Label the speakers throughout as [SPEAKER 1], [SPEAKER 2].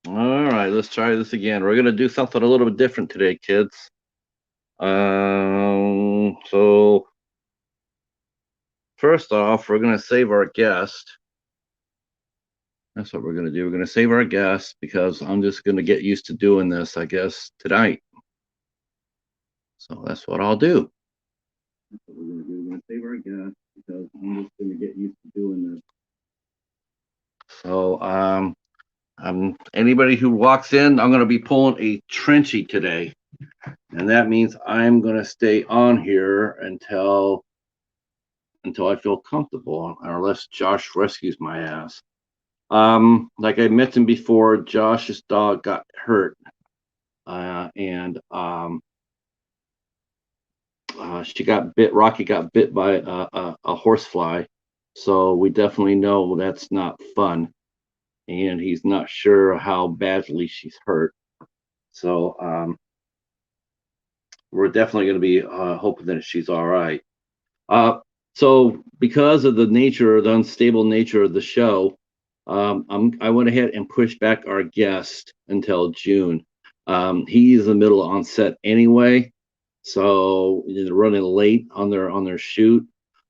[SPEAKER 1] All right, let's try this again. We're gonna do something a little bit different today, kids. So first off, we're gonna save our guest. That's what we're gonna do. We're gonna save our guest because I'm just gonna get used to doing this, I guess, tonight. So that's what I'll do. That's what we're gonna do. We're gonna save our guest because I'm just gonna get used to doing this. So anybody who walks in, I'm gonna be pulling a Trenchy today. And that means I'm going to stay on here until I feel comfortable, unless Josh rescues my ass. Like I mentioned before, Josh's dog got hurt, and she got bit. Rocky got bit by a horsefly, so we definitely know that's not fun. And he's not sure how badly she's hurt, so we're definitely going to be hoping that she's all right. So because of the nature, the unstable nature of the show, I went ahead and pushed back our guest until June. He's in the middle of on set anyway, so they're running late on their shoot.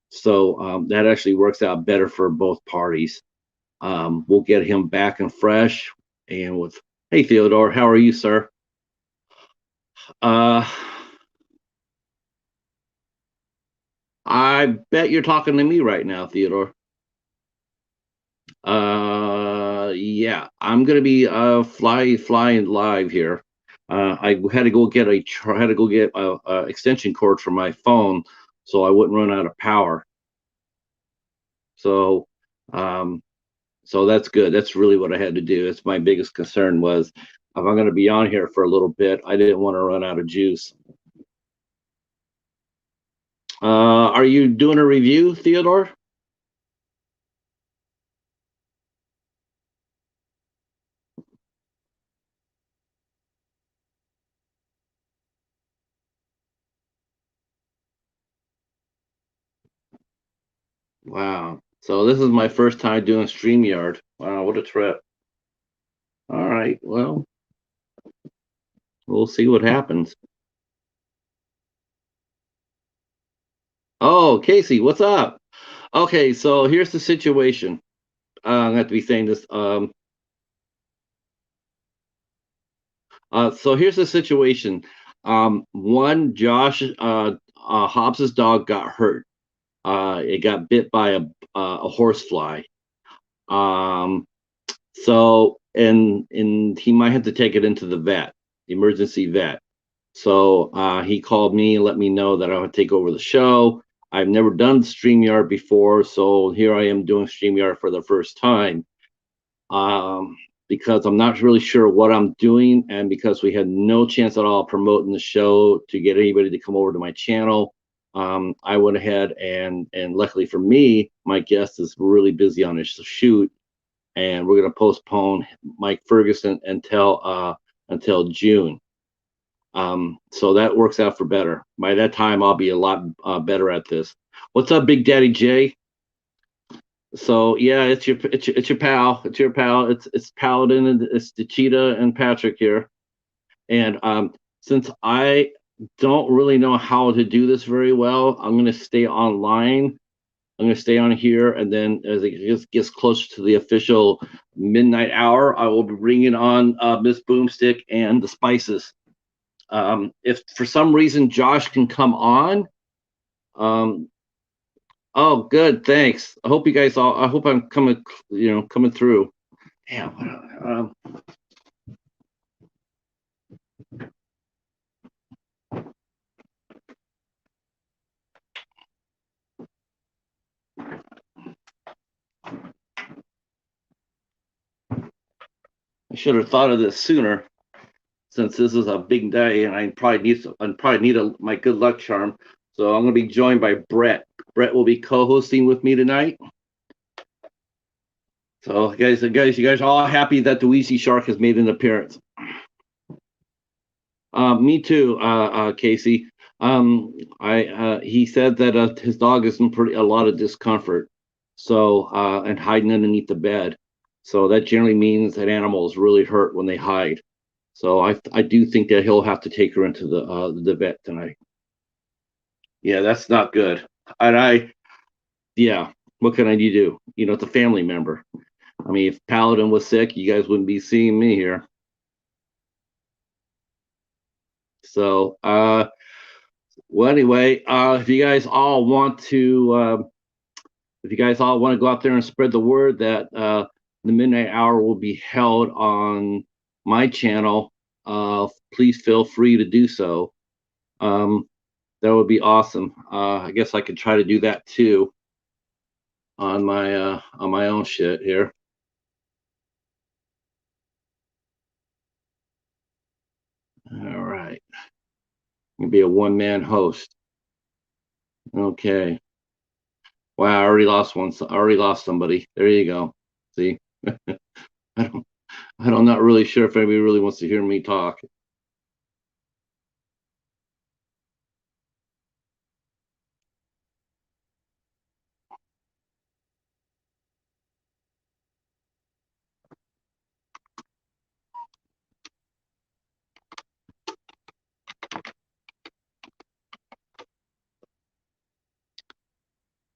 [SPEAKER 1] So that actually works out better for both parties. We'll get him back and fresh. And with, hey Theodore, how are you, sir? Uh, I bet you're talking to me right now, Theodore. Yeah, I'm gonna be flying live here. I had to go get a extension cord for my phone so I wouldn't run out of power. So, um, so that's good. That's really what I had to do. It's my biggest concern was if I'm gonna be on here for a little bit, I didn't want to run out of juice. Are you doing a review, Theodore? Wow. So this is my first time doing StreamYard. Wow, what a trip. All right. Well, we'll see what happens. Oh, Casey, what's up? Okay, so here's the situation. I'm gonna have to be saying this. So here's the situation. One, Josh, Hobbs's dog got hurt. It got bit by a horsefly. Um, so and he might have to take it into the vet, the emergency vet. So he called me and let me know that I would take over the show. I've never done StreamYard before, so here I am doing StreamYard for the first time. Um, because I'm not really sure what I'm doing, and because we had no chance at all promoting the show to get anybody to come over to my channel, I went ahead and luckily for me, my guest is really busy on his shoot, and we're going to postpone Mike Ferguson until June. So that works out for better. By that time, I'll be a lot better at this. What's up, Big Daddy J? So yeah, it's your pal. It's your pal. It's Paladin and it's the Cheetah and Patrick here. And since I don't really know how to do this very well, I'm gonna stay online. I'm gonna stay on here, and then as it gets closer to the official midnight hour, I will be bringing on Miss Boomstick and the Spices. If for some reason Josh can come on, um, oh, good, thanks. I hope you guys all. I hope I'm coming through. Damn. I should have thought of this sooner, since this is a big day, and I probably need my good luck charm. So I'm going to be joined by Brett. Brett will be co-hosting with me tonight. So, guys, you guys are all happy that the Weezy Shark has made an appearance. Me too, Casey. He said that his dog is in a lot of discomfort, so and hiding underneath the bed. So that generally means that animal is really hurt when they hide. So I do think that he'll have to take her into the vet tonight. Yeah, that's not good. And yeah, what can I do? You know, it's a family member. I mean, if Paladin was sick, you guys wouldn't be seeing me here. So, well, anyway, if you guys all want to go out there and spread the word that the midnight hour will be held on my channel, please feel free to do so. That would be awesome. I guess I could try to do that too on my own shit here. All right, be a one-man host. Okay. Wow, I already lost one. I already lost somebody. There you go. See, I don't. I'm not really sure if anybody really wants to hear me talk.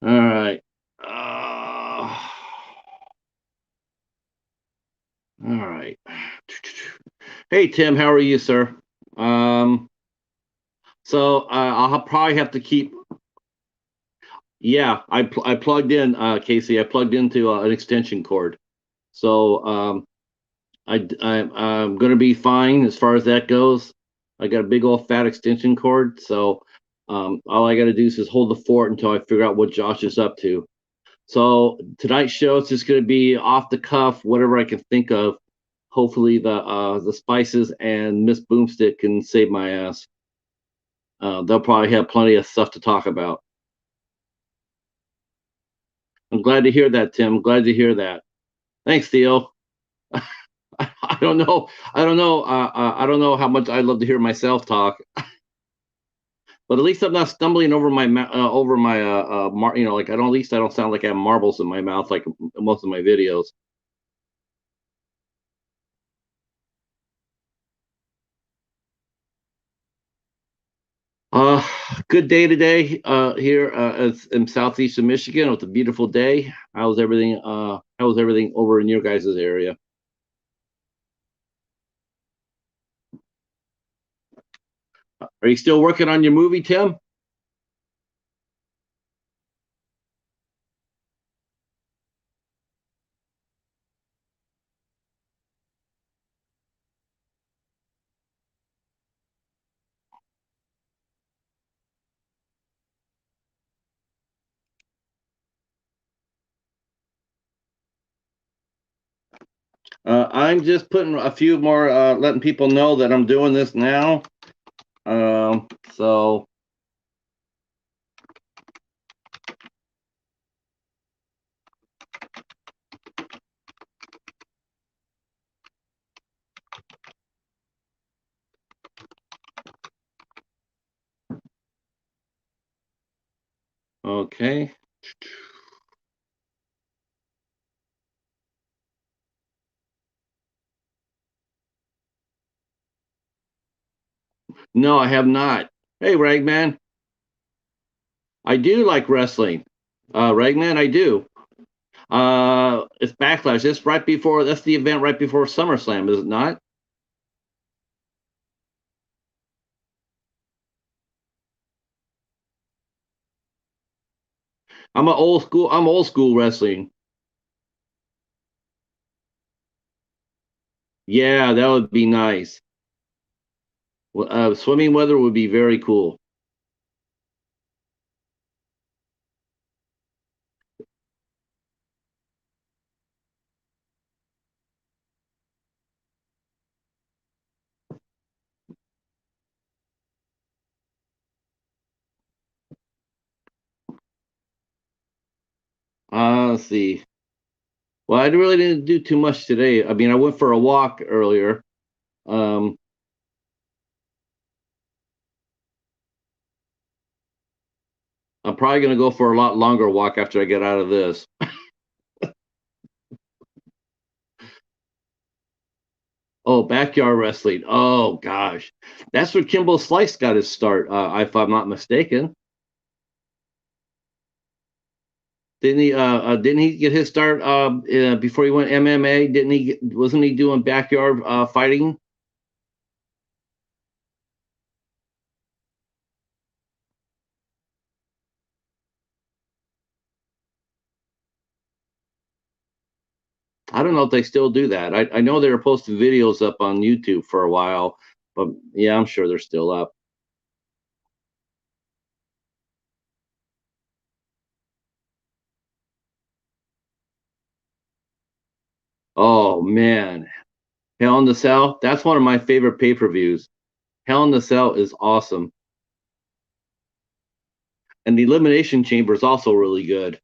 [SPEAKER 1] All right. All right. Hey Tim, how are you, sir? Um, I'll probably have to keep. Yeah, I plugged in, Casey. I plugged into an extension cord, so I'm gonna be fine as far as that goes. I got a big old fat extension cord, so all I got to do is just hold the fort until I figure out what Josh is up to. So tonight's show is just gonna be off the cuff, whatever I can think of. Hopefully the spices and Miss Boomstick can save my ass. They'll probably have plenty of stuff to talk about. I'm glad to hear that, Tim. Glad to hear that. Thanks, Theo. I don't know. I don't know. I don't know how much I love to hear myself talk, but at least I'm not stumbling over like I don't. At least I don't sound like I have marbles in my mouth like most of my videos. Uh, Good day today. Here in southeastern Michigan with a beautiful day. How's everything? How's everything over in your guys' area? Are you still working on your movie, Tim? I'm just putting a few more, letting people know that I'm doing this now. So okay. No, I have not. Hey, Ragman, I do like wrestling. Ragman, I do. It's Backlash. It's right before. That's the event right before SummerSlam, is it not? I'm old school wrestling. Yeah, that would be nice. Swimming weather would be very cool. Let's see. Well, I really didn't do too much today. I mean, I went for a walk earlier. Um, I'm probably going to go for a lot longer walk after I get out of this. Oh, backyard wrestling. Oh gosh, that's where Kimball Slice got his start. If I'm not mistaken, didn't he get his start before he went MMA? Didn't he? Wasn't he doing backyard fighting? I don't know if they still do that. I know they were posting videos up on YouTube for a while, but yeah, I'm sure they're still up. Oh man, Hell in the Cell. That's one of my favorite pay-per-views. Hell in the Cell is awesome, and the Elimination Chamber is also really good.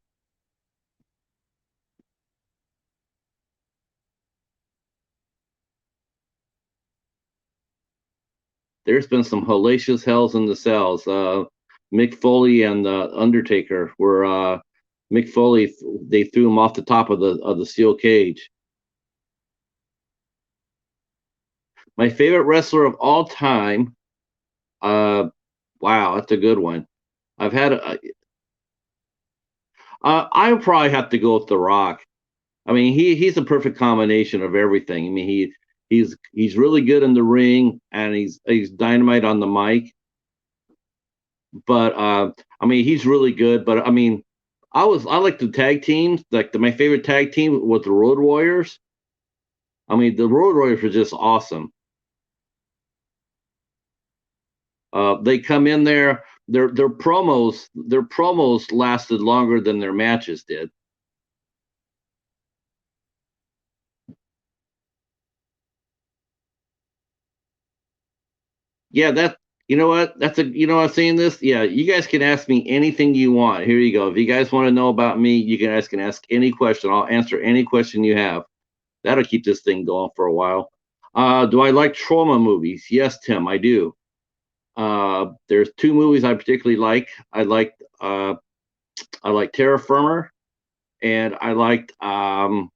[SPEAKER 1] There's been some hellacious hells in the cells. Mick Foley and the Undertaker were Mick Foley. They threw him off the top of the steel cage. My favorite wrestler of all time. Uh, wow, that's a good one. I've had. I would probably have to go with The Rock. I mean, he's a perfect combination of everything. I mean, he's really good in the ring, and he's dynamite on the mic. But I mean, he's really good. But I mean, I like the tag teams. My favorite tag team was the Road Warriors. I mean, the Road Warriors were just awesome. They come in there. Their promos lasted longer than their matches did. Yeah, that you know what? That's a you know I'm saying this. Yeah, you guys can ask me anything you want. Here you go. If you guys want to know about me, you can ask any question. I'll answer any question you have. That'll keep this thing going for a while. Do I like Troma movies? Yes, Tim, I do. There's two movies I particularly like. I like Terra Firma, and I like the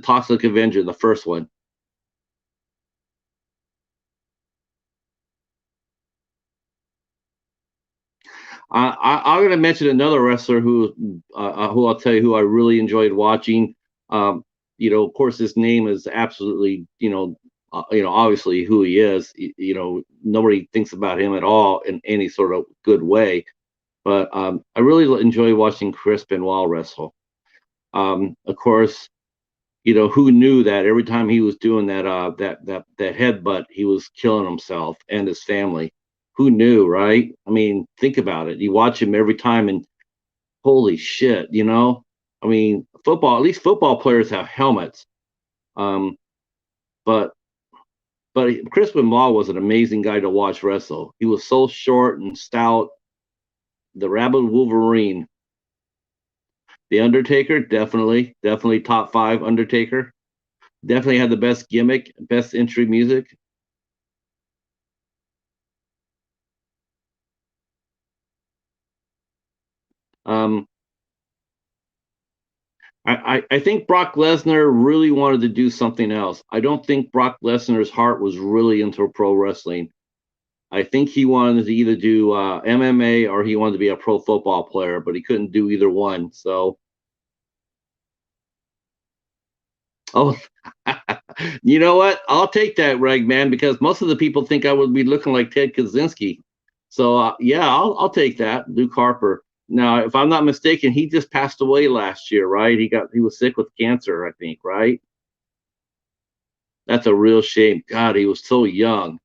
[SPEAKER 1] Toxic Avenger, the first one. I'm going to mention another wrestler who I'll tell you who I really enjoyed watching. Um, of course, his name is absolutely obviously who he is. Nobody thinks about him at all in any sort of good way. But I really enjoy watching Chris Benoit wrestle. Of course, who knew that every time he was doing that headbutt, he was killing himself and his family. Who knew, right? I mean, think about it. You watch him every time, and holy shit. I mean, football. At least football players have helmets. Um, but Chris Benoit was an amazing guy to watch wrestle. He was so short and stout. The Rabid Wolverine. The Undertaker, definitely top five Undertaker. Definitely had the best gimmick, best entry music. Um, I think Brock Lesnar really wanted to do something else. I don't think Brock Lesnar's heart was really into pro wrestling. I think he wanted to either do MMA or he wanted to be a pro football player, but he couldn't do either one. So, oh, you know what? I'll take that, Reg man, because most of the people think I would be looking like Ted Kaczynski. So, yeah, I'll take that, Luke Harper. Now, if I'm not mistaken, he just passed away last year, right? He was sick with cancer, I think, right? That's a real shame. God, he was so young.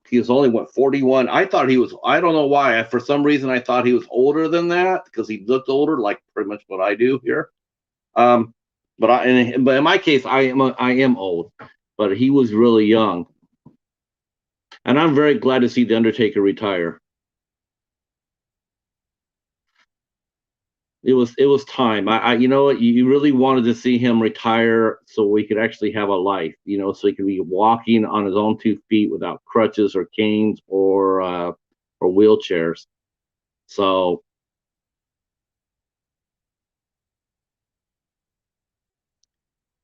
[SPEAKER 1] He was only what 41. I thought he was. I don't know why. For some reason, I thought he was older than that because he looked older, like pretty much what I do here. Um, but in my case, I am old, but he was really young, and I'm very glad to see the Undertaker retire. It was time. You know what, you really wanted to see him retire so we could actually have a life. So he could be walking on his own 2 feet without crutches or canes or wheelchairs. So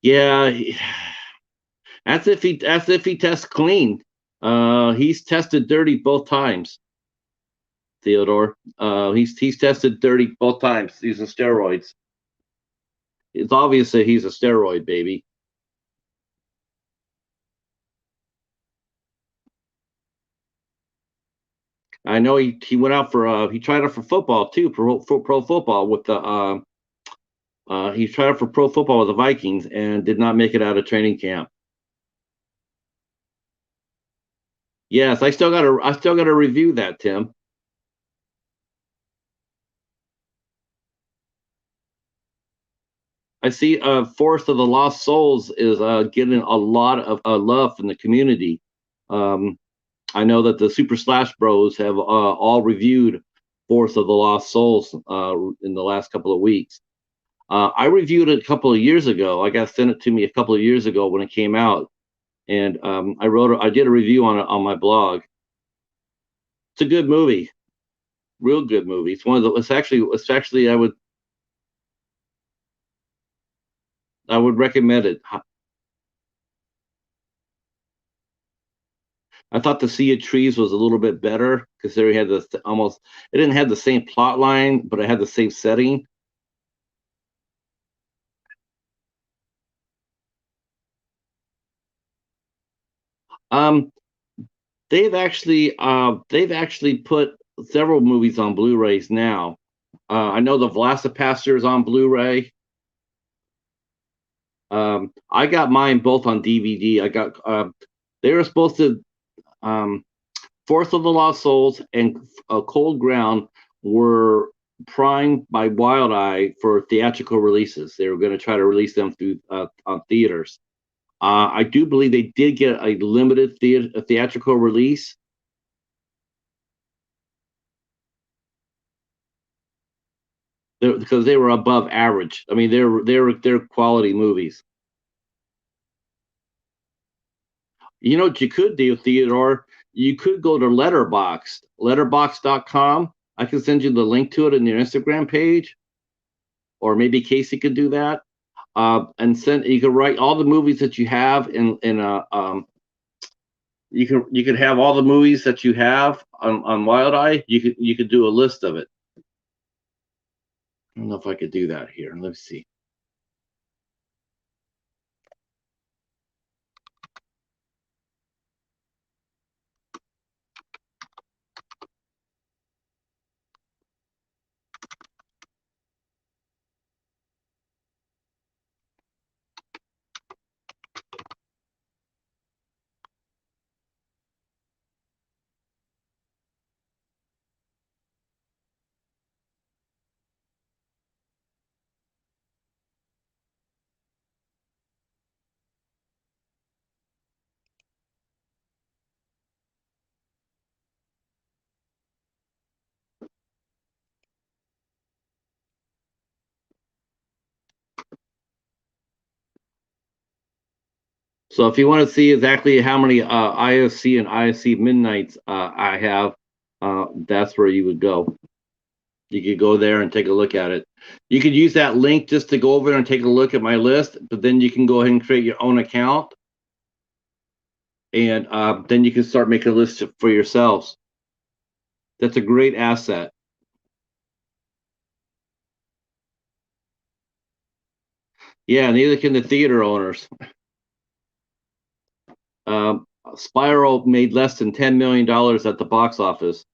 [SPEAKER 1] Yeah, that's if he tests clean. He's tested dirty both times, Theodore. He's tested dirty both times using steroids. It's obvious that he's a steroid baby. I know he went out for he tried out for football too, pro football with the he tried out for pro football with the Vikings and did not make it out of training camp. Yes, I still gotta review that, Tim. I see Forest of the Lost Souls is getting a lot of love from the community. Um, I know that the Super Slash Bros have all reviewed Forest of the Lost Souls in the last couple of weeks. I reviewed it a couple of years ago. I got sent it to me a couple of years ago when it came out, and I did a review on it on my blog. It's a good movie, real good movie. It's one of the. It's actually I would recommend it. I thought the Sea of Trees was a little bit better because they had the almost. It didn't have the same plot line, but it had the same setting. Um, they've actually put several movies on Blu-rays now. I know the Velocipaster is on Blu-ray. I got mine both on DVD. I got they were supposed to um, Force of the Lost Souls and Cold Ground were primed by Wild Eye for theatrical releases. They were going to try to release them through on theaters. I do believe they did get a limited theatrical release because they were above average. I mean, they're quality movies. You know what you could do, Theodore? You could go to letterbox.com. I can send you the link to it in your Instagram page, or maybe Casey could do that. And send you can write all the movies that you have in a you can have all the movies that you have on Wild Eye. You could do a list of it. I don't know if I could do that here. Let's see. So if you want to see exactly how many IFC and IFC midnights I have, that's where you would go. You could go there and take a look at it. You could use that link just to go over there and take a look at my list, but then you can go ahead and create your own account, and then you can start making a list for yourselves. That's a great asset. Yeah, neither can the theater owners. Spiral made less than $10 million at the box office.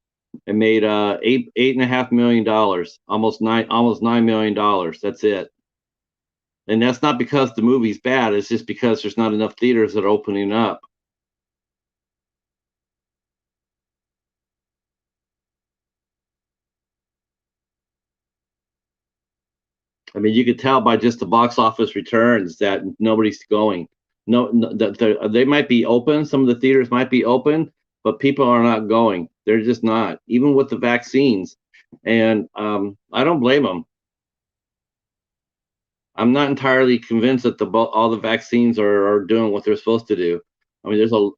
[SPEAKER 1] It made $8.5 million, almost $9 million. That's it. And that's not because the movie's bad. It's just because there's not enough theaters that are opening up. I mean, you could tell by just the box office returns that nobody's going. No, they might be open. Some of the theaters might be open, but people are not going. They're just not, even with the vaccines. And I don't blame them. I'm not entirely convinced that all the vaccines are doing what they're supposed to do. I mean, there's a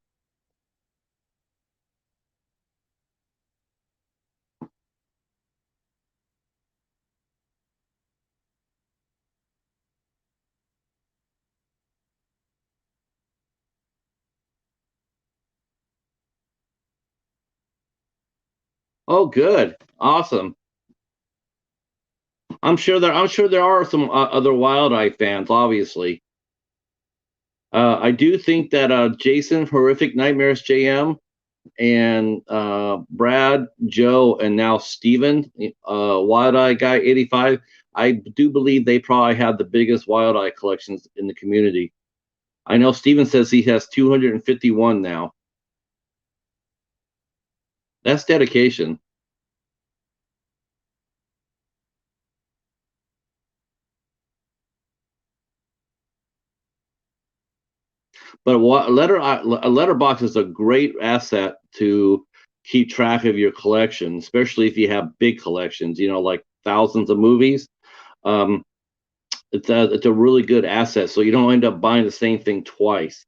[SPEAKER 1] Oh, good, awesome. I'm sure there are some other Wild Eye fans, obviously. I do think that Jason, Horrific Nightmares JM, and Brad, Joe, and now Steven, Wild Eye Guy 85. I do believe they probably have the biggest Wild Eye collections in the community. I know Steven says he has 251 now. That's dedication. But a letterbox is a great asset to keep track of your collection, especially if you have big collections. You know, like thousands of movies. Um, it's a really good asset, so you don't end up buying the same thing twice.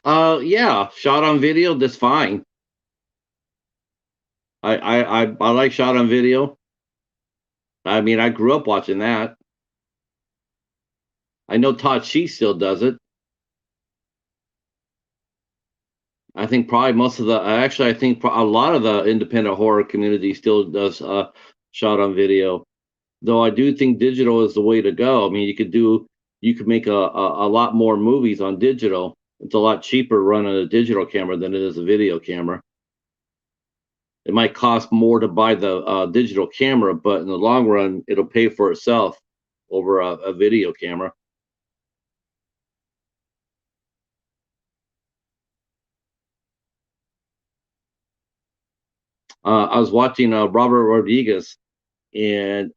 [SPEAKER 1] Yeah, shot on video, that's fine. I like shot on video. I mean, I grew up watching that. I know Todd She still does it. I think probably most of the actually I think a lot of the independent horror community still does shot on video. Though I do think digital is the way to go. I mean, you could make a lot more movies on digital. It's a lot cheaper running a digital camera than it is a video camera. It might cost more to buy the digital camera, but in the long run, it'll pay for itself over a video camera. I was watching Robert Rodriguez in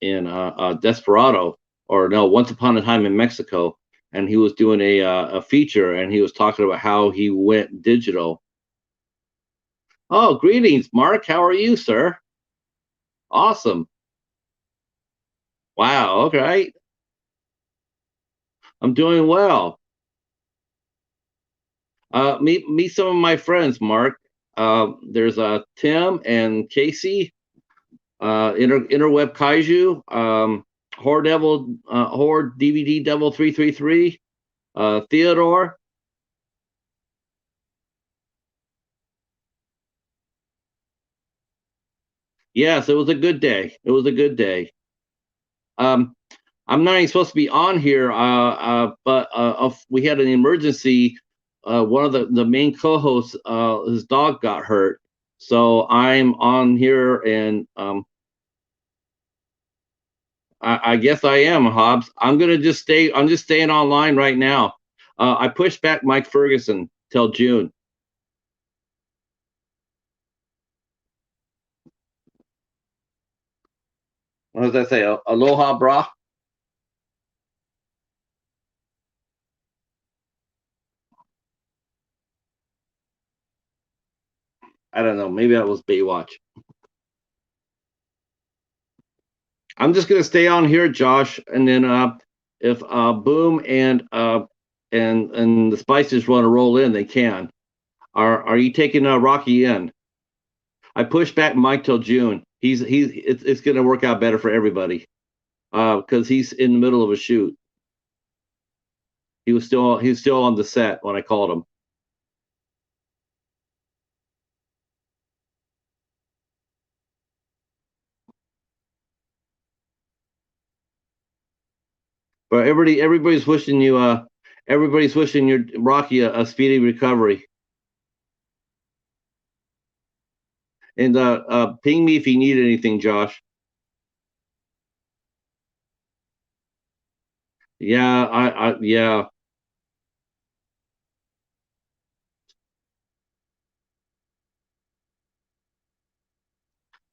[SPEAKER 1] Desperado, or no, Once Upon a Time in Mexico, and he was doing a feature, and he was talking about how he went digital. Oh, greetings, Mark. How are you, sir? Awesome. Wow. Okay. I'm doing well. Meet some of my friends, Mark. There's Tim and Casey, interweb kaiju, horror DVD Devil 333, Theodore. Yes, it was a good day. It was a good day. Um, I'm not even supposed to be on here, but we had an emergency. One of the main co-hosts, his dog got hurt, so I'm on here, and I guess I am, Hobbs. I'm gonna just stay. I'm just staying online right now. I pushed back Mike Ferguson till June. What does that say? Aloha, brah. I don't know. Maybe that was Baywatch. I'm just gonna stay on here, Josh, and then if Boom and the Spices want to roll in, they can. Are you taking Rocky in? I pushed back Mike till June. It's gonna work out better for everybody because he's in the middle of a shoot. He was still on the set when I called him. But everybody's wishing your Rocky a speedy recovery. And ping me if you need anything, Josh. Yeah, yeah.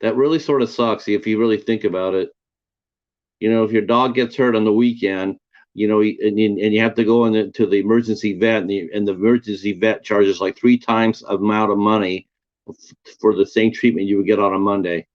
[SPEAKER 1] That really sort of sucks if you really think about it. If your dog gets hurt on the weekend, and you have to go to the emergency vet, and the emergency vet charges like 3 times the amount of money for the same treatment you would get on a Monday.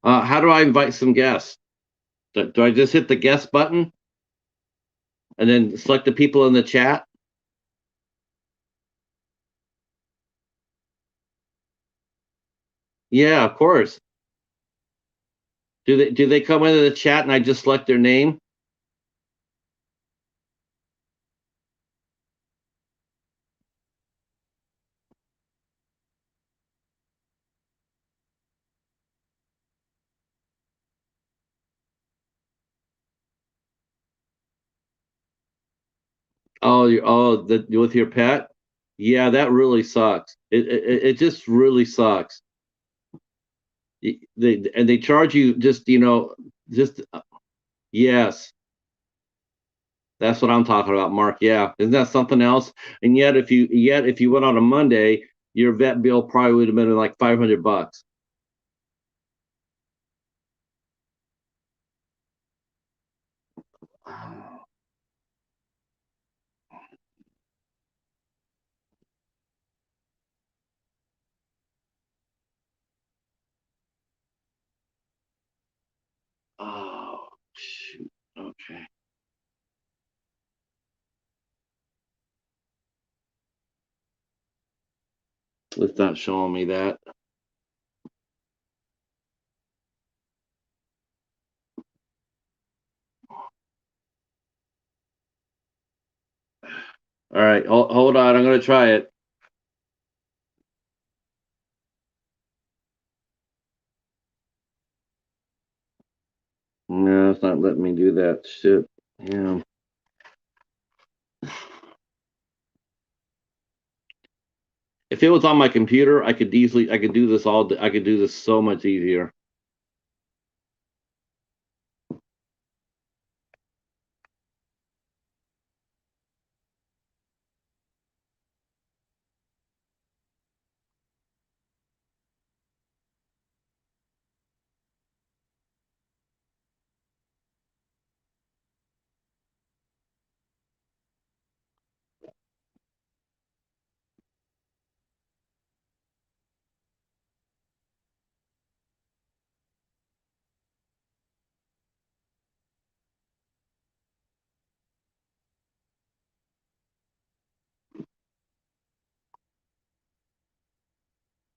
[SPEAKER 1] How do I invite some guests? Do I just hit the guest button and then select the people in the chat? Yeah, of course. Do they come into the chat and I just select their name? Oh, with your pet? Yeah, that really sucks. It just really sucks. They charge you just yes, that's what I'm talking about, Mark. Yeah, isn't that something else? And yet if you went on a Monday, your vet bill probably would have been like $500. Oh, shoot. Okay. It's not showing me that. All right, hold on. I'm gonna try it. No, it's not letting me do that. Shit. Yeah. If it was on my computer, I could do this I could do this so much easier.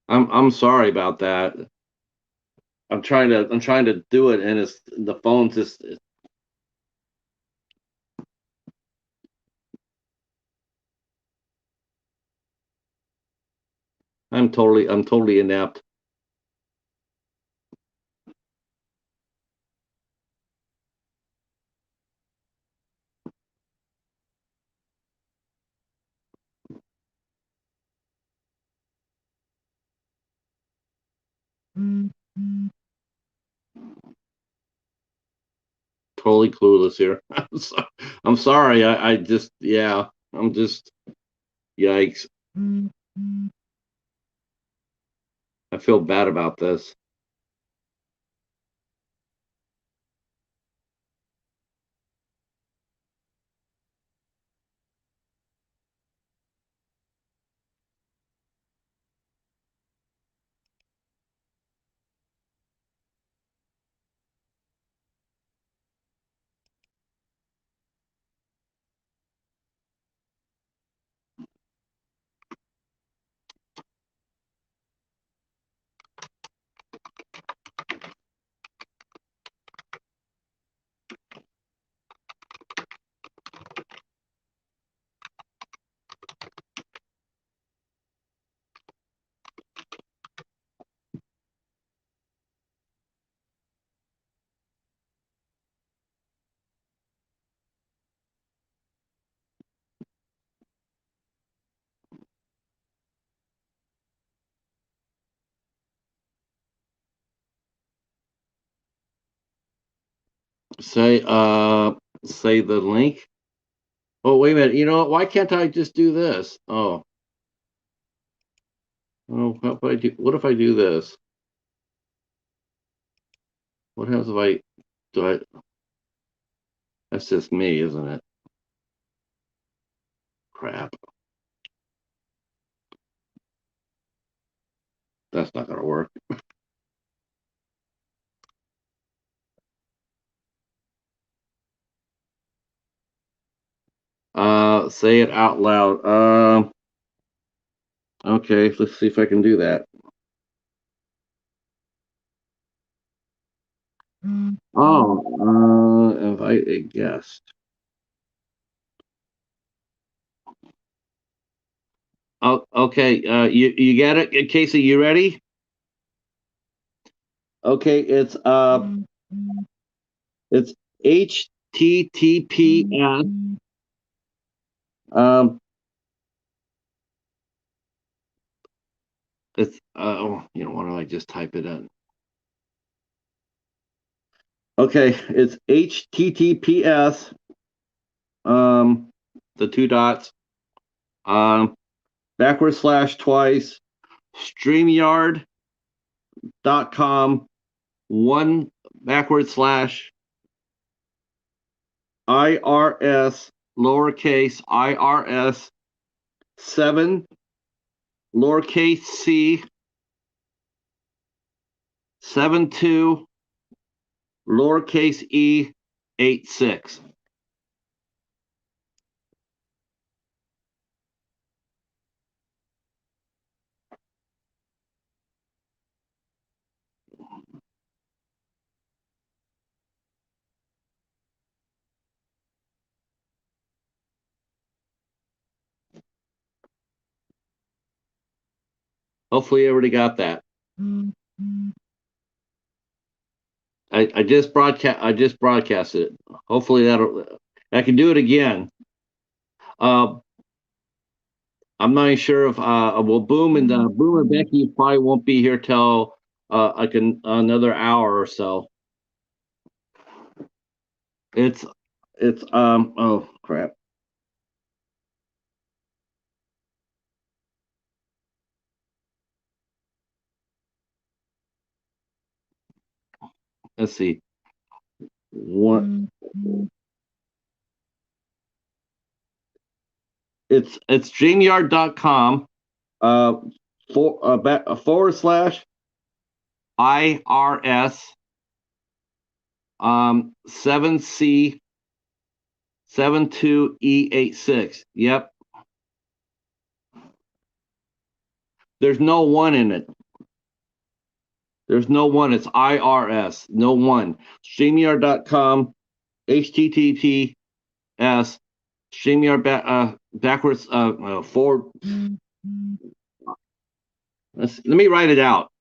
[SPEAKER 1] I'm sorry about that. I'm trying to do it, and it's the phone just. I'm totally inept. Totally clueless here. I'm sorry. I just yeah. I'm just yikes. I feel bad about this. Say the link. Oh, wait a minute. You know what? Why can't I just do this? Oh, how if I do? What if I do this? What happens if I do? That's just me, isn't it? Crap. That's not gonna work. Say it out loud. Okay, let's see if I can do that. Oh, invite a guest. Oh, okay. You get it, Casey. You ready? Okay, it's HTTPS. Um, it's why don't I just type it in? Okay, it's HTTPS. The two dots. Um, backward slash twice. StreamYard.com. One backward slash IRS lowercase IRS 7 lowercase c 72 lowercase e 86. Hopefully you already got that. I just broadcasted it. Hopefully I can do it again. I'm not even sure if Boom and Becky probably won't be here till like another hour or so. It's oh crap. Let's see. One it's StreamYard.com forward slash IRS 7C 72E86. Yep. There's no one in it. There's no one. It's IRS. No one. StreamYard.com HTTPS StreamYard backwards forward. Let me write it out.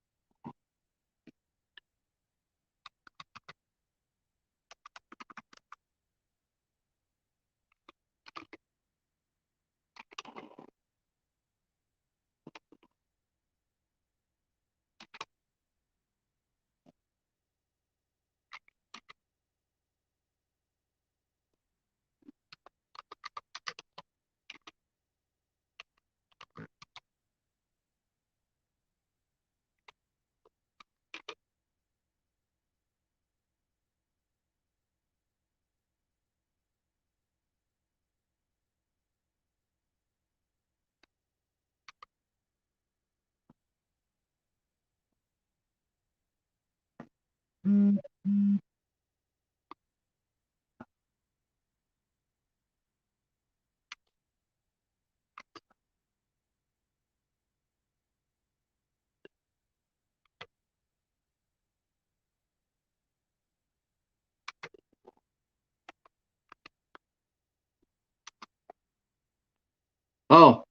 [SPEAKER 1] Oh,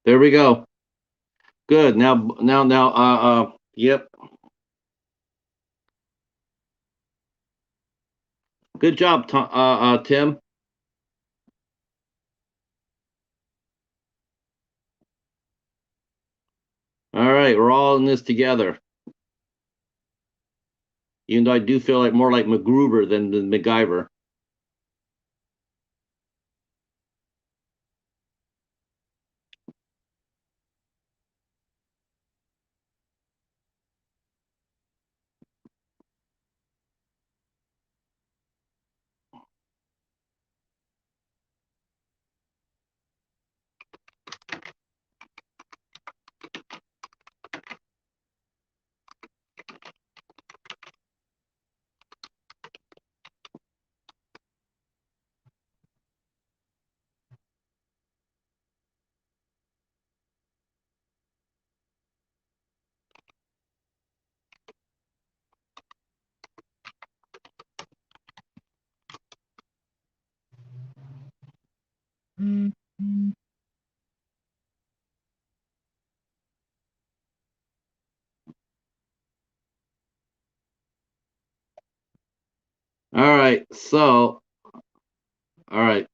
[SPEAKER 1] there we go. Good. Yep. Good job, Tim. All right, we're all in this together. even though I do feel like more like MacGruber than the MacGyver. All right, so all right.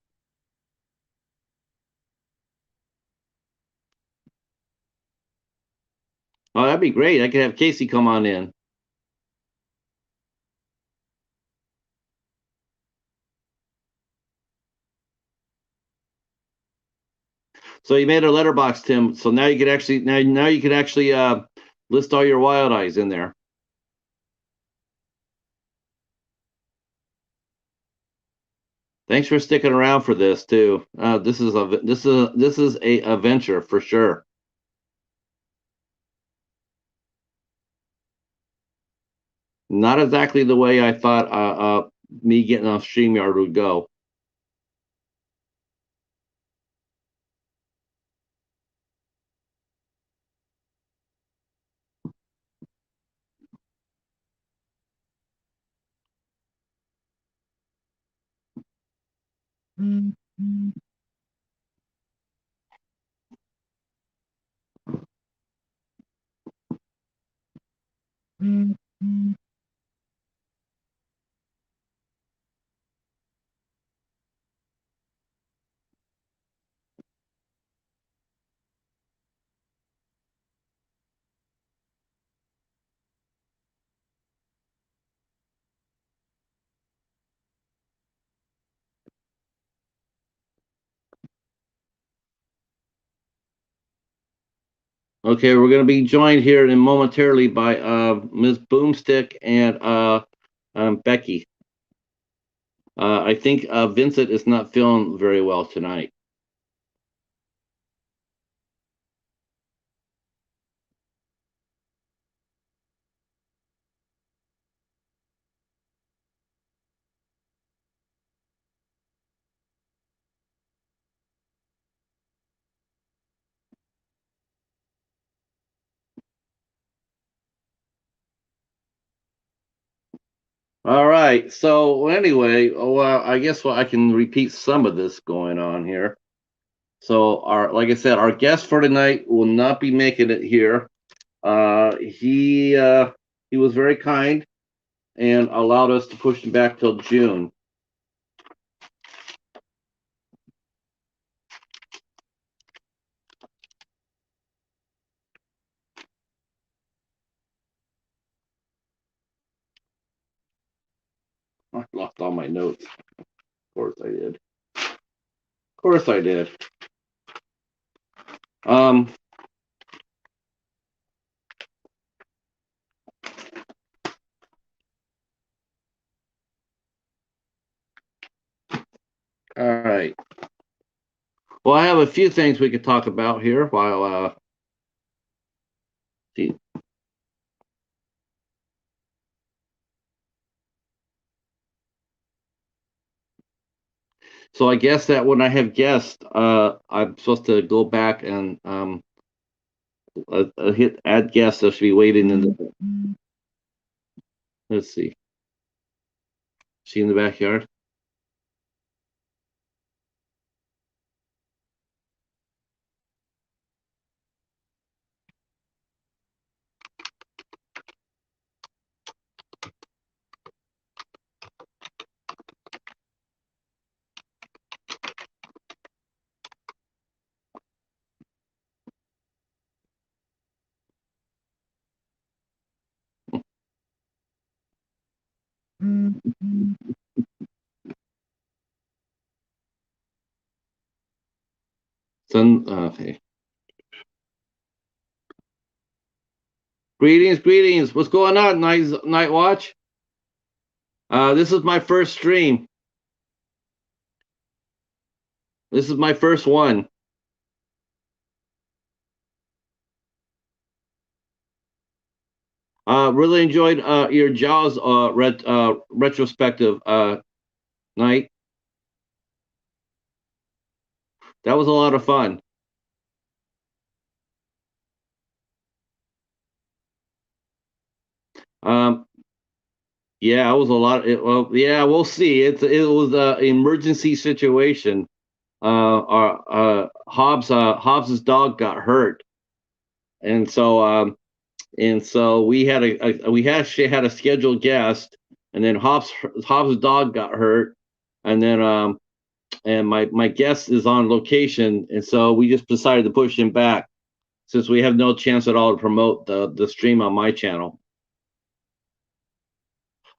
[SPEAKER 1] Oh, that'd be great. I could have Casey come on in. So you made a letterbox, Tim. So now you could actually now you could actually list all your wild eyes in there. Thanks for sticking around for this too. This is a venture for sure. Not exactly the way I thought me getting off StreamYard would go. Okay, we're going to be joined here in momentarily by Ms. Boomstick and Becky. I think Vincent is not feeling very well tonight. All right. So anyway, well, I guess I can repeat some of this going on here. So like I said, our guest for tonight will not be making it here. He was very kind and allowed us to push him back till June. I lost all my notes. Of course I did. Of course I did. Um. All right. Well, I have a few things we could talk about here while see. So I guess that when I have guests, I'm supposed to go back and hit add guests that should be waiting in the. Let's see. She in the backyard. Okay. Greetings. What's going on, Night Watch? This is my first stream. This is my first one. Really enjoyed your Jaws retrospective night. That was a lot of fun. Yeah, it was a lot. Well, yeah, we'll see. It was an emergency situation. Hobbs's dog got hurt, and so we actually had a scheduled guest, and then Hobbs's dog got hurt, and then and my guest is on location, and so we just decided to push him back since we have no chance at all to promote the stream on my channel.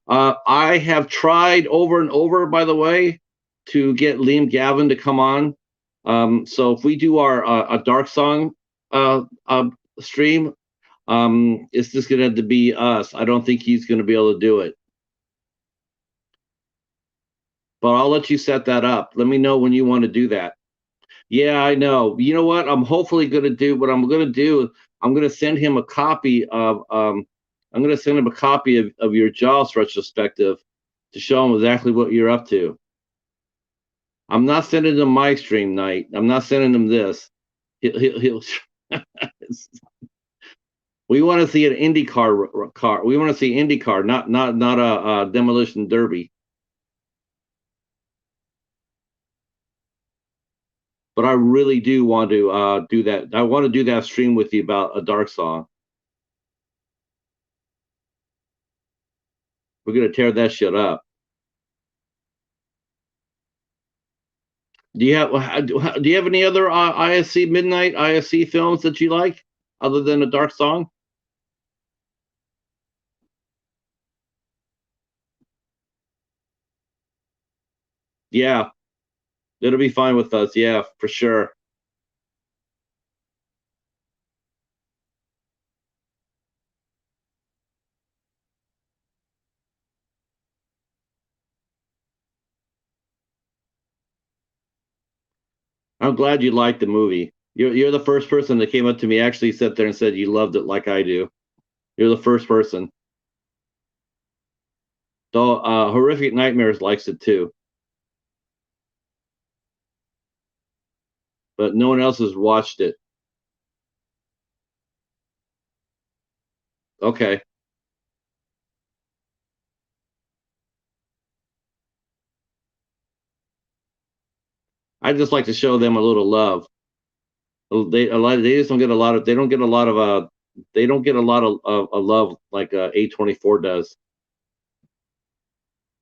[SPEAKER 1] I have tried over and over, by the way, to get Liam Gavin to come on. So if we do our a Dark Song stream, it's just going to have to be us. I don't think he's going to be able to do it. But I'll let you set that up. Let me know when you want to do that. Yeah, I know. You know what? I'm hopefully going to do what I'm going to do. I'm going to send him a copy of I'm going to send him a copy of your Jaws retrospective to show him exactly what you're up to. I'm not sending him my stream night. I'm not sending him this. He'll we want to see an Indy car. We want to see Indy car, not a demolition derby. But I really do want to do that. I want to do that stream with you about a Dark Song. We're gonna tear that shit up. Do you have any other ISC midnight ISC films that you like other than A Dark Song? Yeah, it'll be fine with us. Yeah, for sure. I'm glad you liked the movie. You're the first person that came up to me actually sat there and said you loved it like I do. You're the first person. Though Horrific Nightmares likes it too, but no one else has watched it. Okay. I just like to show them a little love. They just don't get a lot of they don't get a lot of they don't get a lot of love like A24 does.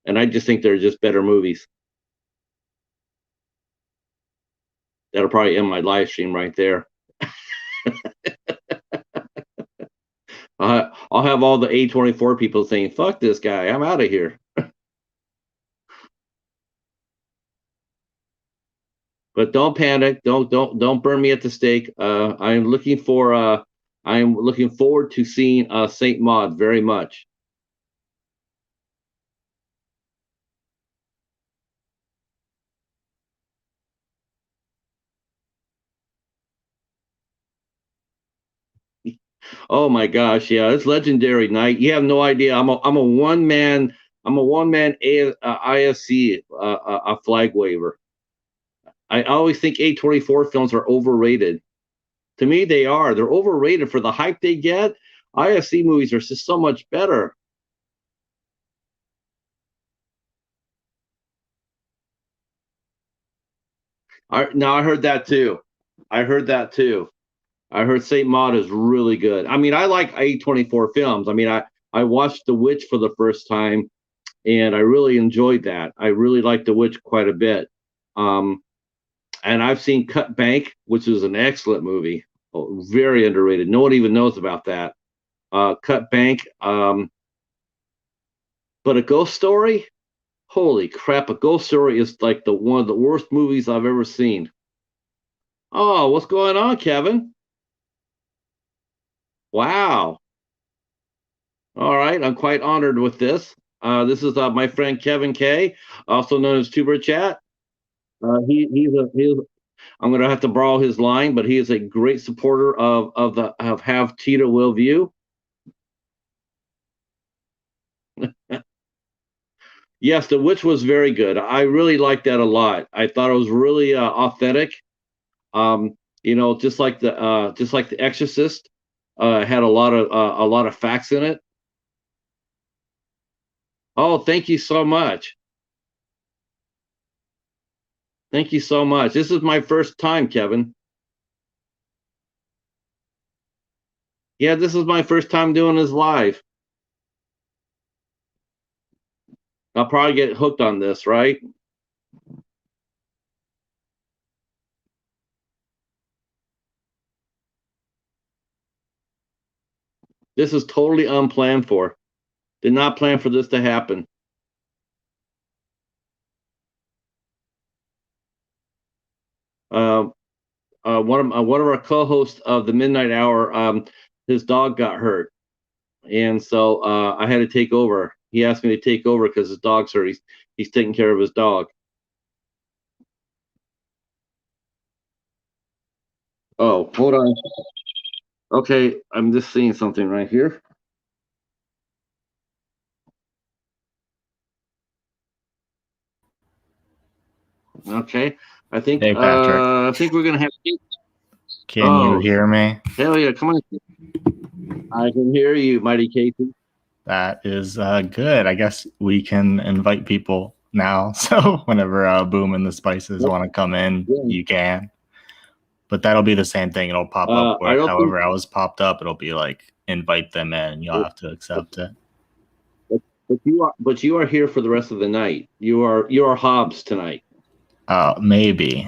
[SPEAKER 1] And I just think they're just better movies. That'll probably end my live stream right there. I'll have all the A24 people saying, "Fuck this guy, I'm out of here." But don't panic. Don't burn me at the stake. I'm looking forward to seeing Saint Maud very much. Oh my gosh, yeah, it's legendary night. You have no idea. I'm a one man ISC a flag waver. I always think A24 films are overrated. To me, they are. They're overrated for the hype they get. ISC movies are just so much better. Now I heard that too. I heard that too. I heard Saint Maud is really good. I mean, I like A24 films. I mean, I watched The Witch for the first time, and I really enjoyed that. I really liked The Witch quite a bit. And I've seen Cut Bank, which is an excellent movie, very underrated. No one even knows about that. Cut Bank, but A Ghost Story, holy crap! A Ghost Story is like one of the worst movies I've ever seen. Oh, what's going on, Kevin? Wow. All right, I'm quite honored with this. This is my friend Kevin Kaye, also known as TuberChat. He's I'm going to have to borrow his line, but he is a great supporter of Have Tita Will View. Yes, the witch was very good. I really liked that a lot. I thought it was really authentic. Um, just like The Exorcist, had a lot of facts in it. Oh, thank you so much. Thank you so much. This is my first time, Kevin. Yeah, this is my first time doing this live. I'll probably get hooked on this, right? This is totally unplanned for. Did not plan for this to happen. Uh, one of our co-hosts of the Midnight Hour, his dog got hurt, and so I had to take over. He asked me to take over because his dog's hurt. He's taking care of his dog. Oh, hold on. Okay, I'm just seeing something right here. Okay,
[SPEAKER 2] Hey, Patrick.
[SPEAKER 1] I think we're gonna have.
[SPEAKER 2] Can you
[SPEAKER 1] Oh,
[SPEAKER 2] hear me?
[SPEAKER 1] hell yeah! Come on, I can hear you, Mighty Casey.
[SPEAKER 2] That is good. I guess we can invite people now. So whenever Boom and the Spices want to come in,
[SPEAKER 1] Yeah.
[SPEAKER 2] you can. But that'll be the same thing. It'll pop up
[SPEAKER 1] I don't
[SPEAKER 2] however I was popped up. It'll be like invite them in, and you'll have to accept it.
[SPEAKER 1] but you are here for the rest of the night. You are Hobbs tonight.
[SPEAKER 2] Maybe,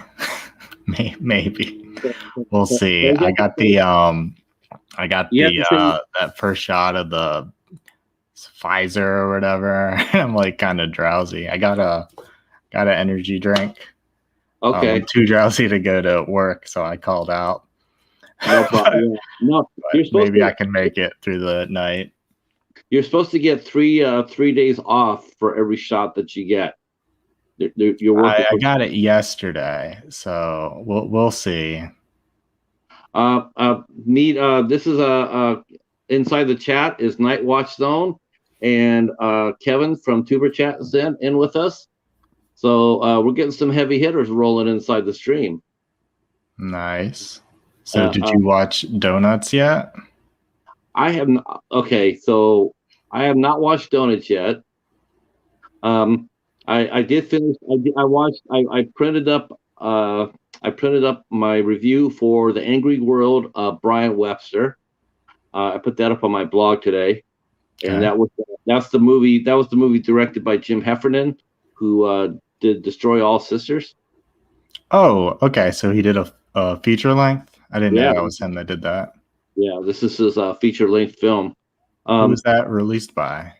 [SPEAKER 2] maybe. We'll see. I got the that first shot of the Pfizer or whatever. I'm like kind of drowsy. I got an energy drink.
[SPEAKER 1] Okay.
[SPEAKER 2] I'm too drowsy to go to work, so I called out.
[SPEAKER 1] No problem. No,
[SPEAKER 2] maybe I can make it through the night.
[SPEAKER 1] You're supposed to get 3 days off for every shot that you get. You're working.
[SPEAKER 2] I got it yesterday, so we'll see.
[SPEAKER 1] This is inside the chat is NightwatchZone, and Kevin from TuberChat is in with us. So we're getting some heavy hitters rolling inside the stream.
[SPEAKER 2] Nice. So did you watch Donuts yet?
[SPEAKER 1] I have not. Okay, so I have not watched Donuts yet. I did finish. I watched. I printed up. I printed up my review for The Angry World of Brian Webster. I put that up on my blog today, and that's the movie. That was the movie directed by Jim Heffernan, who did Destroy All Sisters.
[SPEAKER 2] Oh, okay. So he did a feature length. I didn't know that was him that did that.
[SPEAKER 1] Yeah, this is his feature length film.
[SPEAKER 2] Who was that released by?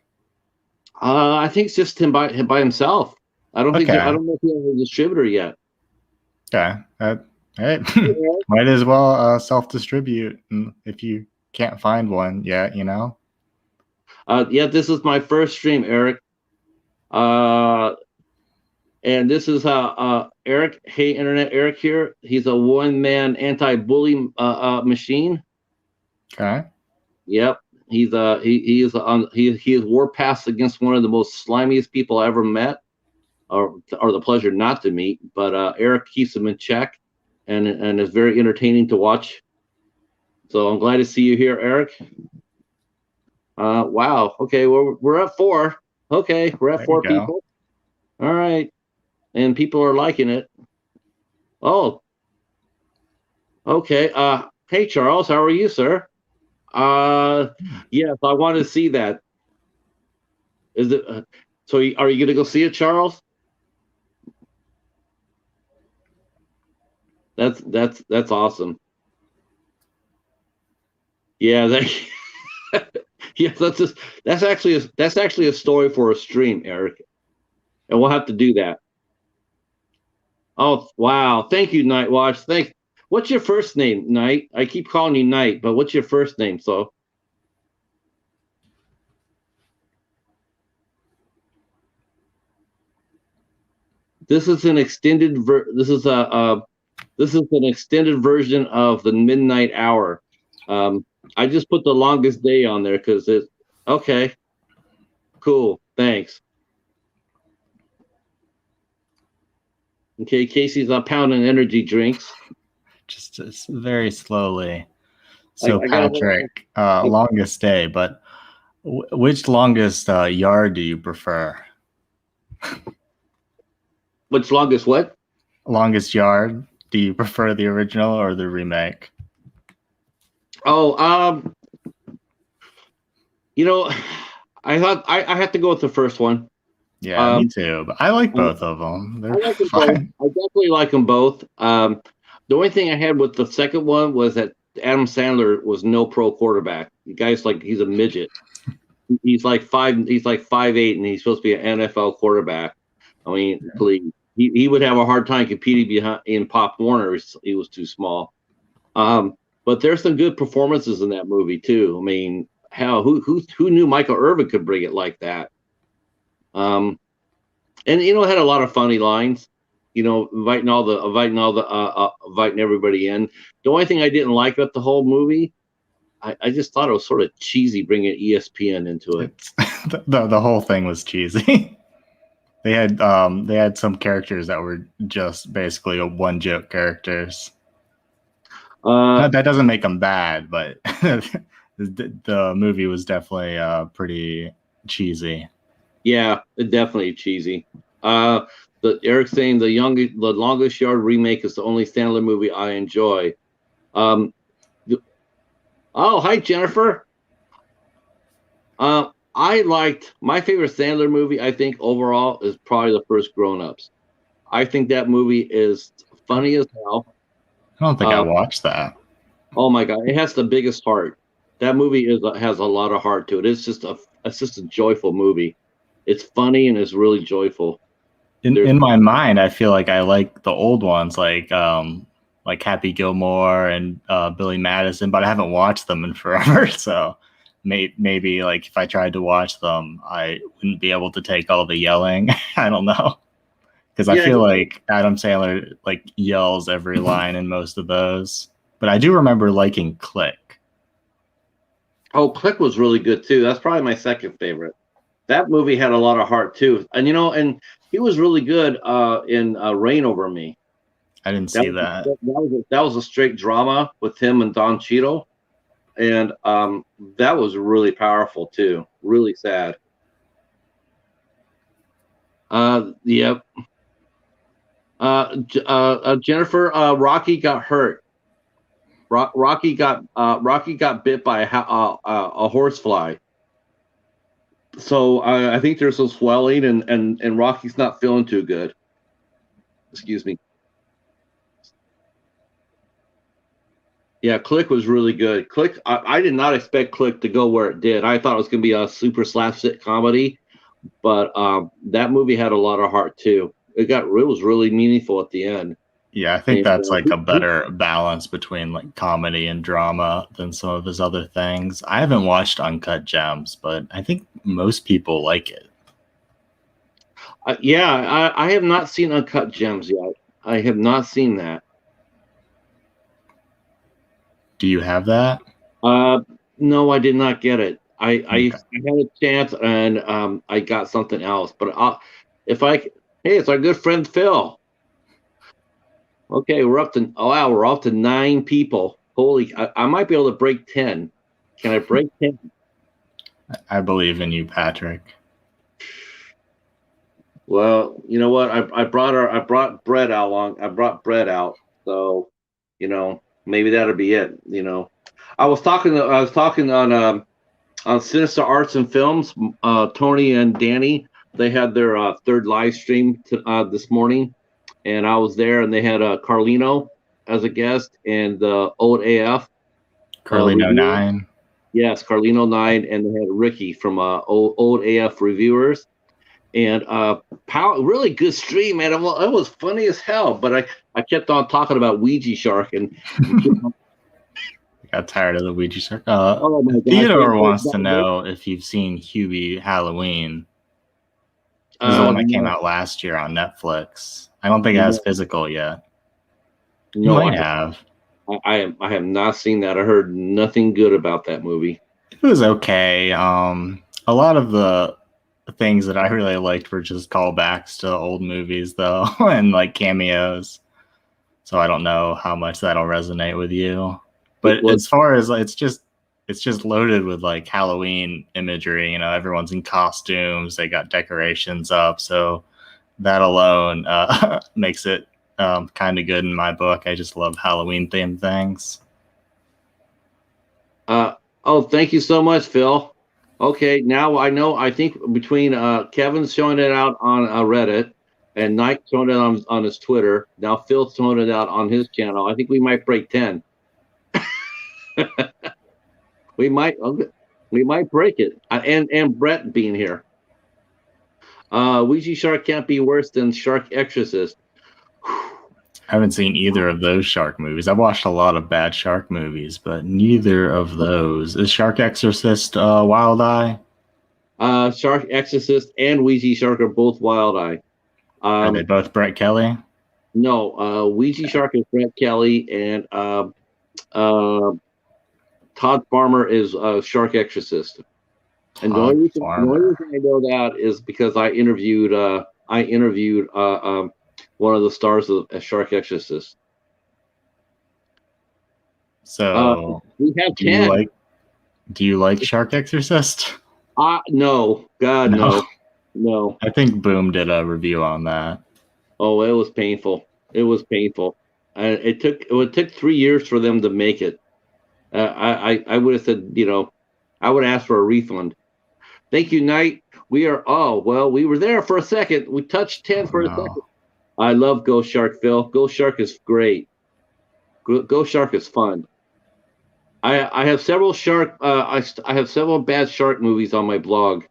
[SPEAKER 1] I think it's just him by himself. I don't know if he has a distributor yet.
[SPEAKER 2] Okay. Hey, might as well self-distribute if you can't find one yet, you know?
[SPEAKER 1] Yeah, this is my first stream, Eric. And this is Eric. Hey, Internet Eric here. He's a one-man anti-bully machine.
[SPEAKER 2] Okay.
[SPEAKER 1] Yep. He is warpaths against one of the most slimiest people I ever met, or the pleasure not to meet. But Eric keeps him in check, and is very entertaining to watch. So I'm glad to see you here, Eric. Wow. Okay, we're at 4. Okay, we're at 4 people. All right, and people are liking it. Oh. Okay. Hey, Charles, how are you, sir? Yes, I want to see that. Is it? So, are you gonna go see it, Charles? That's awesome. Yeah, yeah, that's actually a story for a stream, Eric, and we'll have to do that. Oh wow, thank you, Nightwatch. What's your first name, Knight? I keep calling you Knight, but what's your first name? So. This is an extended this is an extended version of the Midnight Hour. I just put the longest day on there because it's okay. Cool. Thanks. Okay, Casey's pounding energy drinks.
[SPEAKER 2] Just very slowly. So
[SPEAKER 1] I
[SPEAKER 2] Patrick, longest day, but which longest yard do you prefer?
[SPEAKER 1] Which longest what?
[SPEAKER 2] Longest yard. Do you prefer the original or the remake?
[SPEAKER 1] Oh, you know, I thought I have to go with the first one.
[SPEAKER 2] Yeah, me too. But I like both of them. They're fine.
[SPEAKER 1] I definitely like them both. The only thing I had with the second one was that Adam Sandler was no pro quarterback. The guy's like he's a midget. He's like 5'8", and he's supposed to be an NFL quarterback. I mean, please. He would have a hard time competing in Pop Warner. He was too small. But there's some good performances in that movie too. I mean, hell, who knew Michael Irvin could bring it like that? And it had a lot of funny lines. Inviting everybody in. The only thing I didn't like about the whole movie, I just thought it was sort of cheesy bringing ESPN into it.
[SPEAKER 2] The whole thing was cheesy. They had some characters that were just basically one joke characters. That doesn't make them bad, but the movie was definitely pretty cheesy.
[SPEAKER 1] Yeah, definitely cheesy. Eric's saying the Longest Yard remake is the only Sandler movie I enjoy. Oh, hi Jennifer. I liked my favorite Sandler movie. I think overall is probably the first Grown Ups. I think that movie is funny as hell.
[SPEAKER 2] I don't think I watched that.
[SPEAKER 1] Oh my god, it has the biggest heart. That movie has a lot of heart to it. It's just a joyful movie. It's funny and it's really joyful.
[SPEAKER 2] In my mind, I feel like I like the old ones, like Happy Gilmore and Billy Madison, but I haven't watched them in forever. So maybe like if I tried to watch them, I wouldn't be able to take all the yelling. I don't know, because I feel like Adam Sandler like yells every line in most of those. But I do remember liking Click.
[SPEAKER 1] Oh, Click was really good too. That's probably my second favorite. That movie had a lot of heart too, and and he was really good in Reign Over Me.
[SPEAKER 2] I didn't see that.
[SPEAKER 1] That was a straight drama with him and Don Cheadle, and that was really powerful too. Really sad. Yep. Jennifer, Rocky got hurt. Rocky got bit by a horsefly. So I think there's some swelling, and Rocky's not feeling too good. Excuse me. Yeah, Click was really good. Click, I did not expect Click to go where it did. I thought it was going to be a super slapstick comedy, but that movie had a lot of heart too. It was really meaningful at the end.
[SPEAKER 2] Yeah, I think that's like a better balance between like comedy and drama than some of his other things. I haven't watched Uncut Gems, but I think most people like it.
[SPEAKER 1] Yeah, I have not seen Uncut Gems yet. I have not seen that.
[SPEAKER 2] Do you have that?
[SPEAKER 1] No, I did not get it. I had a chance and I got something else. But hey, it's our good friend Phil. Okay, we're up to 9 people. Holy, I might be able to break 10. Can I break 10?
[SPEAKER 2] I believe in you, Patrick.
[SPEAKER 1] Well, you know what? I brought bread out. So, maybe that'll be it. I was talking on Sinister Arts and Films. Tony and Danny, they had their third live stream this morning. And I was there, and they had Carlino as a guest, and the Old AF.
[SPEAKER 2] Carlino 9.
[SPEAKER 1] Yes, Carlino 9, and they had Ricky from Old AF Reviewers. And really good stream, man. It was funny as hell. But I kept on talking about Ouija shark and
[SPEAKER 2] Got tired of the Ouija shark.
[SPEAKER 1] oh my god!
[SPEAKER 2] Theodore wants to know if you've seen Hubie Halloween. This is the one that came out last year on Netflix. I don't think it has physical yet. You might have.
[SPEAKER 1] I have not seen that. I heard nothing good about that movie.
[SPEAKER 2] It was okay. A lot of the things that I really liked were just callbacks to old movies, though, and like cameos. So I don't know how much that'll resonate with you. But as far as it's just loaded with like Halloween imagery. You know, everyone's in costumes. They got decorations up. So that alone makes it kind of good in my book. I just love Halloween themed things.
[SPEAKER 1] Oh, thank you so much, Phil. Okay, now I know. I think between Kevin's showing it out on Reddit and Nike showing it on his Twitter, now Phil's showing it out on his channel. I think we might break 10. we might break it. And Brett being here. Ouija Shark can't be worse than Shark Exorcist.
[SPEAKER 2] I haven't seen either of those shark movies. I've watched a lot of bad shark movies, but neither of those. Is Shark Exorcist Wild Eye?
[SPEAKER 1] Shark Exorcist and Ouija Shark are both Wild Eye.
[SPEAKER 2] Are they both Brett Kelly?
[SPEAKER 1] No, Ouija Shark is Brett Kelly, and Todd Farmer is Shark Exorcist. And the only reason I know that is because I interviewed one of the stars of Shark Exorcist.
[SPEAKER 2] So
[SPEAKER 1] we have 10.
[SPEAKER 2] Do you like Shark Exorcist?
[SPEAKER 1] No, God, no.
[SPEAKER 2] I think Boom did a review on that.
[SPEAKER 1] Oh, it was painful. It was painful. It took 3 years for them to make it. I would have said, I would ask for a refund. Thank you, Knight. We were there for a second. We touched 10 for a second. I love Ghost Shark, Phil. Ghost Shark is great. Ghost Shark is fun. I have several shark. I have several bad shark movies on my blog.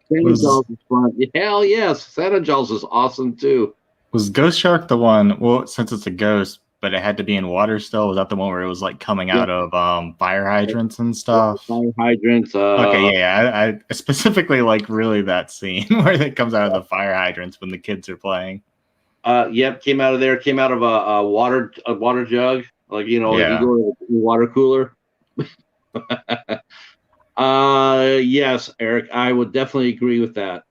[SPEAKER 1] Santa Jaws is fun. Hell yes, Santa Jaws is awesome too.
[SPEAKER 2] Was Ghost Shark the one? Well, since it's a ghost, but it had to be in water still. Was that the one where it was like coming out of fire hydrants and stuff?
[SPEAKER 1] Fire hydrants.
[SPEAKER 2] Okay, yeah. I specifically like really that scene where it comes out of the fire hydrants when the kids are playing.
[SPEAKER 1] Yep, came out of there. Came out of a water jug, like you go to the water cooler. Yes, Eric, I would definitely agree with that.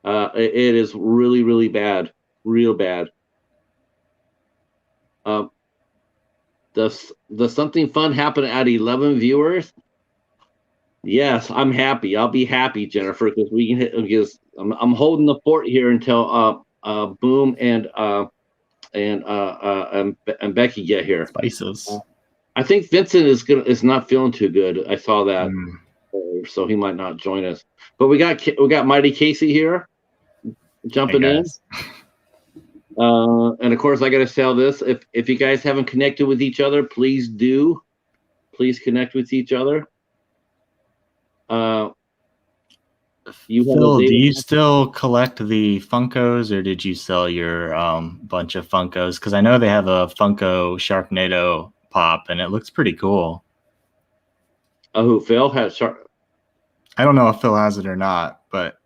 [SPEAKER 1] It is really, really bad, real bad. Does something fun happen at 11 viewers? Yes, I'm happy. I'll be happy, Jennifer, because we can hit. Because I'm holding the fort here until Boom and Becky get here.
[SPEAKER 2] Spices.
[SPEAKER 1] I think Vincent is not feeling too good. I saw that, so he might not join us. But we got Mighty Casey here, jumping in. And of course, I got to tell this: if you guys haven't connected with each other, please do. Please connect with each other.
[SPEAKER 2] Phil, do you still collect the Funkos, or did you sell your bunch of Funkos? Because I know they have a Funko Sharknado pop, and it looks pretty cool.
[SPEAKER 1] Who Phil has?
[SPEAKER 2] I don't know if Phil has it or not, but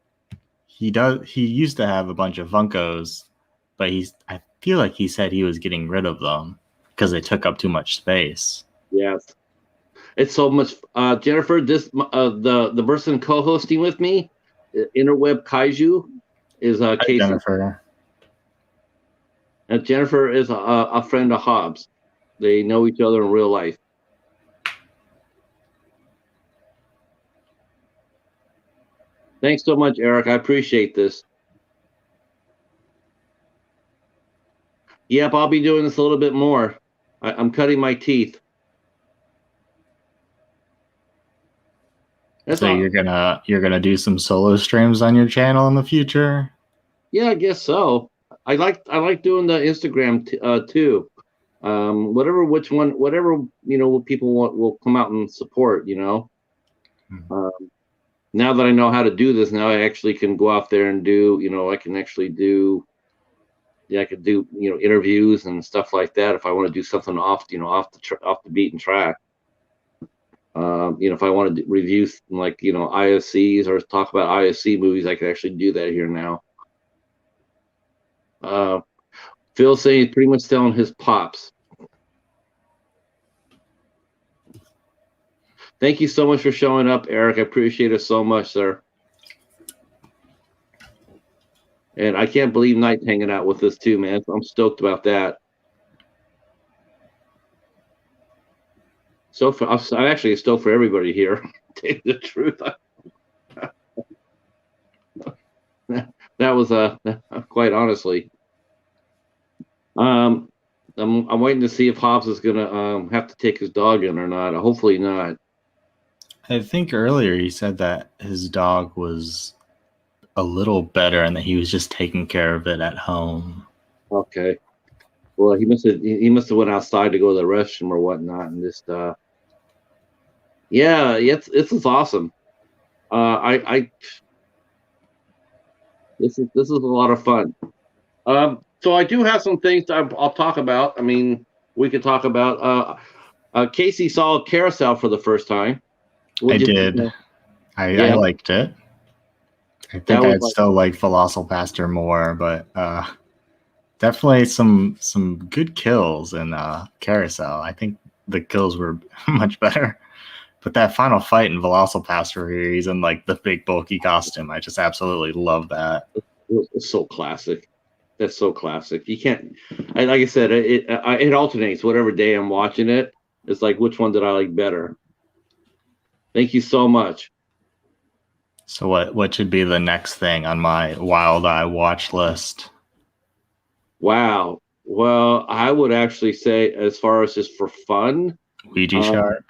[SPEAKER 2] he does. He used to have a bunch of Funkos, but I feel like he said he was getting rid of them because they took up too much space.
[SPEAKER 1] Yes, it's so much. Jennifer, this the person co-hosting with me, interweb kaiju, is Casey.
[SPEAKER 2] Jennifer.
[SPEAKER 1] And Jennifer is a friend of Hobbs. They know each other in real life. Thanks so much, Eric. I appreciate this. Yep, I'll be doing this a little bit more. I'm cutting my teeth.
[SPEAKER 2] So you're gonna do some solo streams on your channel in the future?
[SPEAKER 1] Yeah, I guess so. I like doing the Instagram too. Whatever people want will come out and support. Now that I know how to do this, now I actually can go out there and do. I can actually do I could do interviews and stuff like that if I want to do something off off the beaten track. If I want to review like ISCs or talk about ISC movies, I could actually do that here now. Phil saying he's pretty much telling his pops. Thank you so much for showing up, Eric. I appreciate it so much, sir. And I can't believe Knight's hanging out with us too, man. I'm stoked about that. So I'm actually stoked for everybody here. To tell you the truth. That was quite honestly. I'm waiting to see if Hobbs is gonna have to take his dog in or not. Hopefully not.
[SPEAKER 2] I think earlier he said that his dog was a little better and that he was just taking care of it at home.
[SPEAKER 1] Okay. Well, he must have went outside to go to the restroom or whatnot, and just this is awesome. This is a lot of fun. So I do have some things I'll talk about. I mean, we could talk about. Casey saw Carousel for the first time.
[SPEAKER 2] I did. I liked it. I think I'd still like Velocipaster more, but definitely some good kills in Carousel. I think the kills were much better. But that final fight in Velocipaster here, he's in like the big bulky costume. I just absolutely love that.
[SPEAKER 1] It's so classic. That's so classic. You can't. Like I said, it alternates. Whatever day I'm watching it, it's like which one did I like better? Thank you so much.
[SPEAKER 2] So what should be the next thing on my Wild Eye watch list?
[SPEAKER 1] Wow. Well, I would actually say, as far as just for fun,
[SPEAKER 2] Ouija Shark.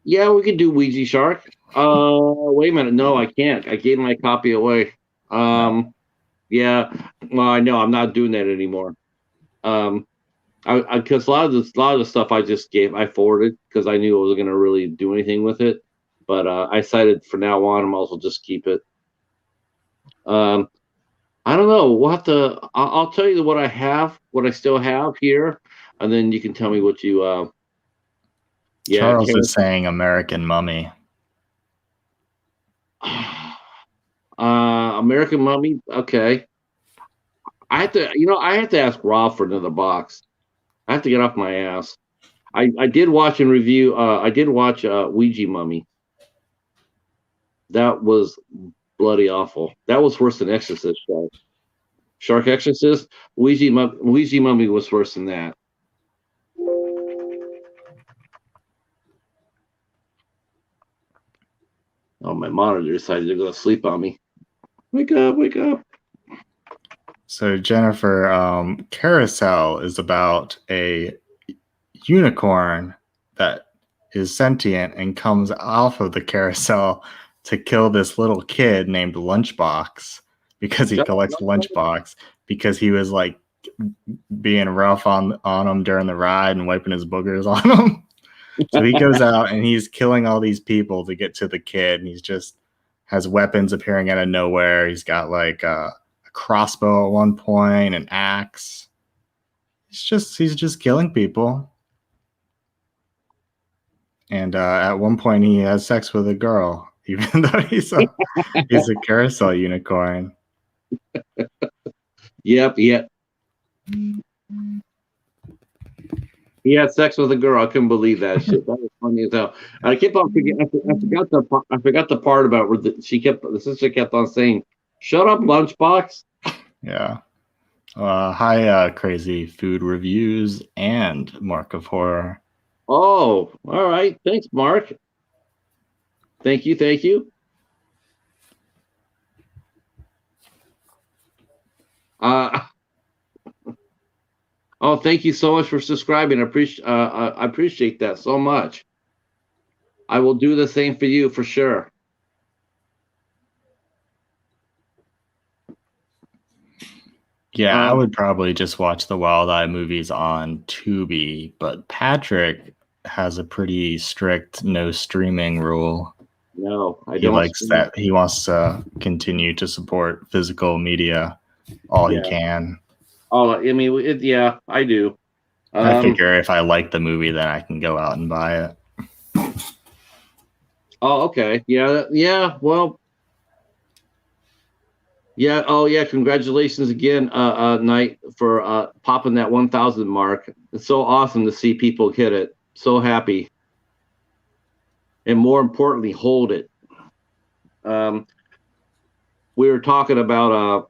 [SPEAKER 1] Yeah, we could do Ouija Shark. Wait a minute. No, I can't. I gave my copy away. Yeah. Well, I know I'm not doing that anymore. Because a lot of the stuff I forwarded because I knew I wasn't going to really do anything with it. But I decided for now on, I might as well just keep it. I don't know. We'll have to. I'll tell you what I still have here, and then you can tell me what you.
[SPEAKER 2] Charles is saying American Mummy.
[SPEAKER 1] American Mummy. Okay. I have to ask Rob for another box. I have to get off my ass. I did watch and review. I did watch Ouija Mummy. That was bloody awful. That was worse than Exorcist. Shark Exorcist. Ouija Mummy was worse than that. Oh, my monitor decided to go to sleep on me. Wake up, wake up.
[SPEAKER 2] So, Jennifer, Carousel is about a unicorn that is sentient and comes off of the carousel to kill this little kid named Lunchbox because he collects Lunchbox because he was like being rough on him during the ride and wiping his boogers on him. So he goes out and he's killing all these people to get to the kid, and he's just has weapons appearing out of nowhere. He's got like a crossbow at one point, an axe. He's just killing people. And at one point he has sex with a girl, even though he's a carousel unicorn.
[SPEAKER 1] Yep. He had sex with a girl. I couldn't believe that shit. That was funny as hell. And I kept on forgetting. I forgot the part about where the sister kept on saying, "Shut up, Lunchbox."
[SPEAKER 2] Yeah. Hi, Crazy Food Reviews and Mark of Horror.
[SPEAKER 1] Oh, all right. Thanks, Mark. Thank you. Oh, thank you so much for subscribing. I appreciate that so much. I will do the same for you for sure.
[SPEAKER 2] Yeah, I would probably just watch the Wild Eye movies on Tubi, but Patrick has a pretty strict no streaming rule.
[SPEAKER 1] No, I don't.
[SPEAKER 2] He likes that. He wants to continue to support physical media. all he can.
[SPEAKER 1] Oh, I mean, yeah, I do.
[SPEAKER 2] I figure if I like the movie, then I can go out and buy it.
[SPEAKER 1] Oh, okay. Yeah. Well, yeah. Oh, yeah. Congratulations again, Knight, for popping that 1,000 mark. It's so awesome to see people hit it. So happy, and more importantly, hold it. We were talking about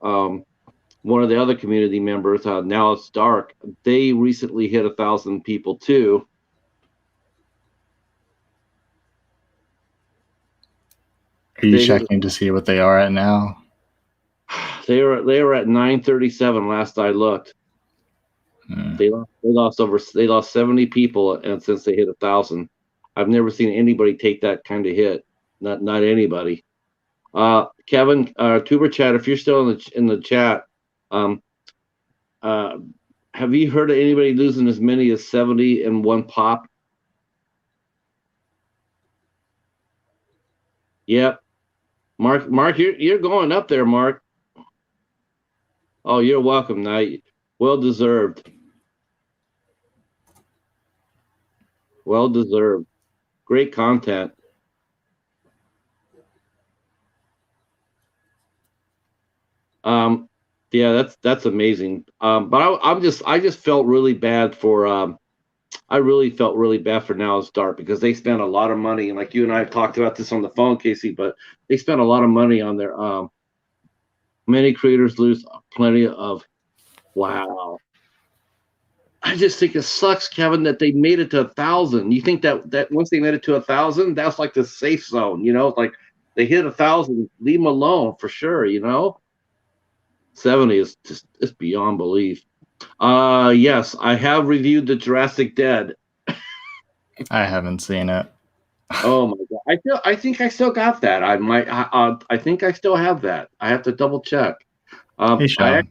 [SPEAKER 1] one of the other community members. Now it's dark. They recently hit 1,000 people too.
[SPEAKER 2] Are you checking to see what they are at now?
[SPEAKER 1] They were at 937 last I looked. They lost 70 people, and since they hit 1,000, I've never seen anybody take that kind of hit. Not anybody. Kevin, TuberChat, if you're still in the chat, have you heard of anybody losing as many as 70 in one pop? Yep. Mark, you're going up there, Mark. Oh, you're welcome, Knight. Well deserved. Well deserved. Great content. Yeah, that's amazing. But I just felt really bad for I really felt really bad for Now It's Dark, because they spent a lot of money, and like you and I have talked about this on the phone, Casey, but they spent a lot of money on their many creators lose plenty of wow. I just think it sucks, Kevin, that they made it to 1,000. You think that once they made it to 1,000, that's like the safe zone, like they hit 1,000, leave them alone for sure, 70 is just, it's beyond belief. Yes, I have reviewed the Jurassic Dead.
[SPEAKER 2] I haven't seen it.
[SPEAKER 1] Oh my god! I think I still got that. I think I still have that. I have to double check.
[SPEAKER 2] Hey, Sean.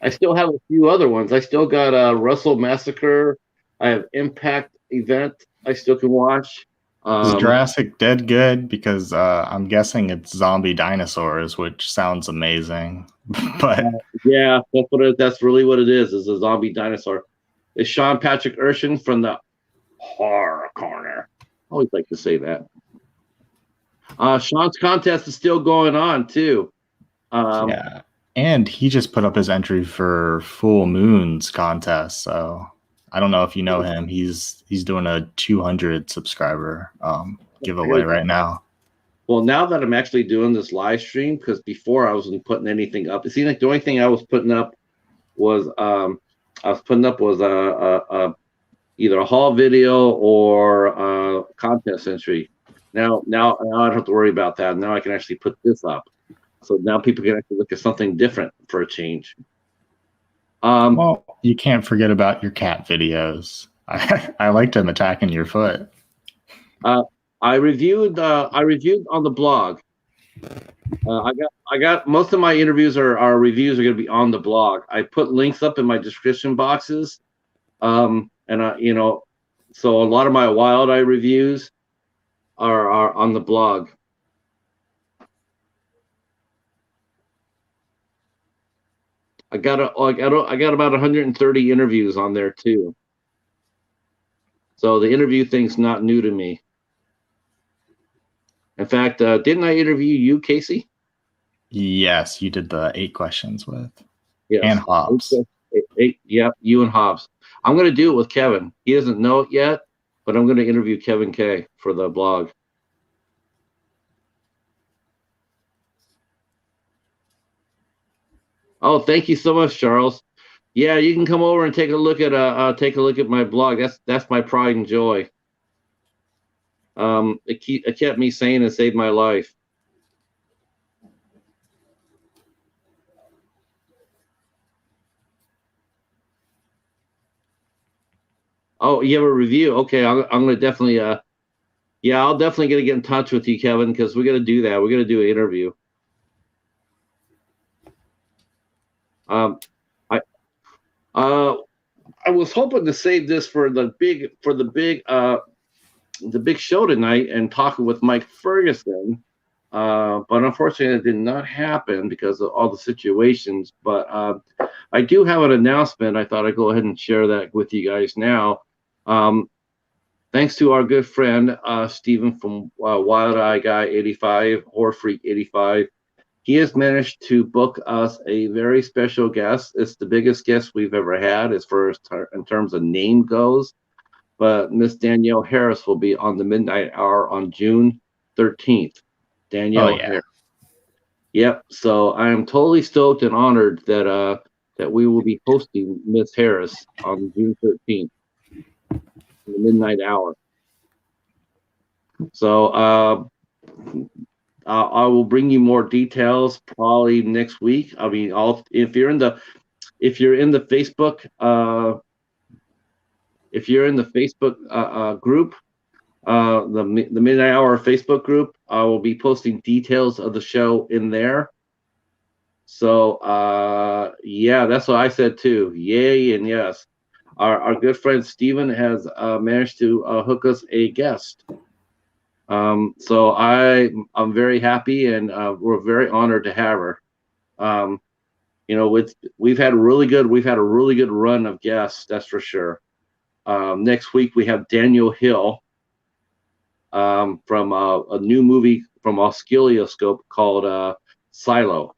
[SPEAKER 1] I still have a few other ones. I still got Russell Massacre. I have Impact Event. I still can watch.
[SPEAKER 2] Is Jurassic Dead good? Because I'm guessing it's zombie dinosaurs, which sounds amazing. But
[SPEAKER 1] yeah, that's really what it is a zombie dinosaur. It's Sean Patrick Urshan from the Horror Corner. I always like to say that. Sean's contest is still going on too.
[SPEAKER 2] Yeah, and he just put up his entry for Full Moon's contest. So I don't know if you know him. He's doing a 200 subscriber giveaway right now.
[SPEAKER 1] Well, now that I'm actually doing this live stream, because before I wasn't putting anything up. It seemed like the only thing I was putting up was either a haul video or a contest entry. Now I don't have to worry about that. Now I can actually put this up. So now people can actually look at something different for a change.
[SPEAKER 2] Well, you can't forget about your cat videos. I liked him attacking your foot.
[SPEAKER 1] I reviewed on the blog. I got most of my interviews are reviews are going to be on the blog. I put links up in my description boxes, and so a lot of my Wild Eye reviews are on the blog. I got about 130 interviews on there too. So the interview thing's not new to me. In fact, didn't I interview you, Casey?
[SPEAKER 2] Yes, you did the 8 questions with.
[SPEAKER 1] Yes.
[SPEAKER 2] And Hobbs.
[SPEAKER 1] Yeah, you and Hobbs. I'm going to do it with Kevin. He doesn't know it yet, but I'm going to interview Kevin Kaye for the blog. Oh, thank you so much, Charles. Yeah, you can come over and take a look at my blog. That's my pride and joy. It kept me sane and saved my life. Oh, you have a review? Okay, I'm gonna definitely I'll definitely get in touch with you, Kevin, because we're gonna do that. We're gonna do an interview. I was hoping to save this for the big show tonight and talking with Mike Ferguson. but unfortunately, it did not happen because of all the situations. But I do have an announcement. I thought I'd go ahead and share that with you guys now. Thanks to our good friend Stephen from Wild Eye Guy 85, Horror Freak 85. He has managed to book us a very special guest. It's the biggest guest we've ever had as far as in terms of name goes. But Miss Danielle Harris will be on the midnight hour on June 13th. Danielle Harris. Yep. So I am totally stoked and honored that that we will be hosting Miss Harris on June 13th, in the midnight hour. So I will bring you more details probably next week. I mean, if you're in the Facebook group, the midnight hour Facebook group, I will be posting details of the show in there. So yeah, that's what I said too. Yay and yes. Our good friend Steven has managed to hook us a guest. So I'm very happy, and we're very honored to have her. You know, we've had a really good run of guests, that's for sure. Next week we have Daniel Hill from a new movie from Oscilloscope called Silo,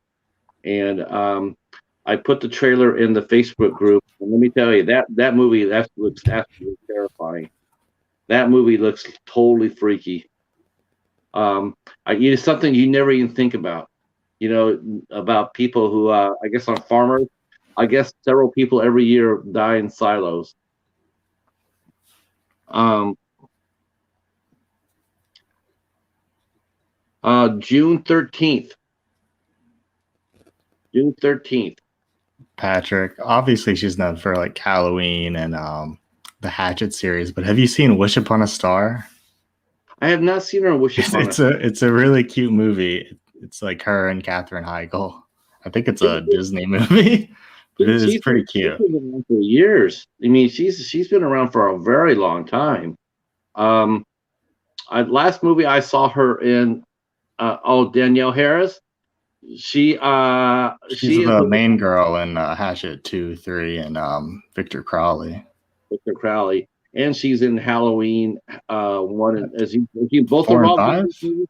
[SPEAKER 1] and I put the trailer in the Facebook group, and let me tell you that movie looks absolutely terrifying. That movie looks totally freaky. It's something you never even think about, you know, about people who, I guess on farmers, I guess several people every year die in silos. June 13th. June 13th.
[SPEAKER 2] Patrick, obviously she's known for like Halloween and the Hatchet series, but have you seen Wish Upon a Star?
[SPEAKER 1] I have not seen her Wish Upon a Star.
[SPEAKER 2] It's a really cute movie. It's like her and Katherine Heigl. I think it's a Disney movie, but it is pretty cute.
[SPEAKER 1] She's been around for years. I mean, she's been around for a very long time. Last movie I saw her in, Danielle Harris. She's
[SPEAKER 2] the main girl in Hatchet 2, 3, and Victor Crowley.
[SPEAKER 1] Victor Crowley, and she's in Halloween 1. As you both
[SPEAKER 2] 4
[SPEAKER 1] of
[SPEAKER 2] and 5?
[SPEAKER 1] movies?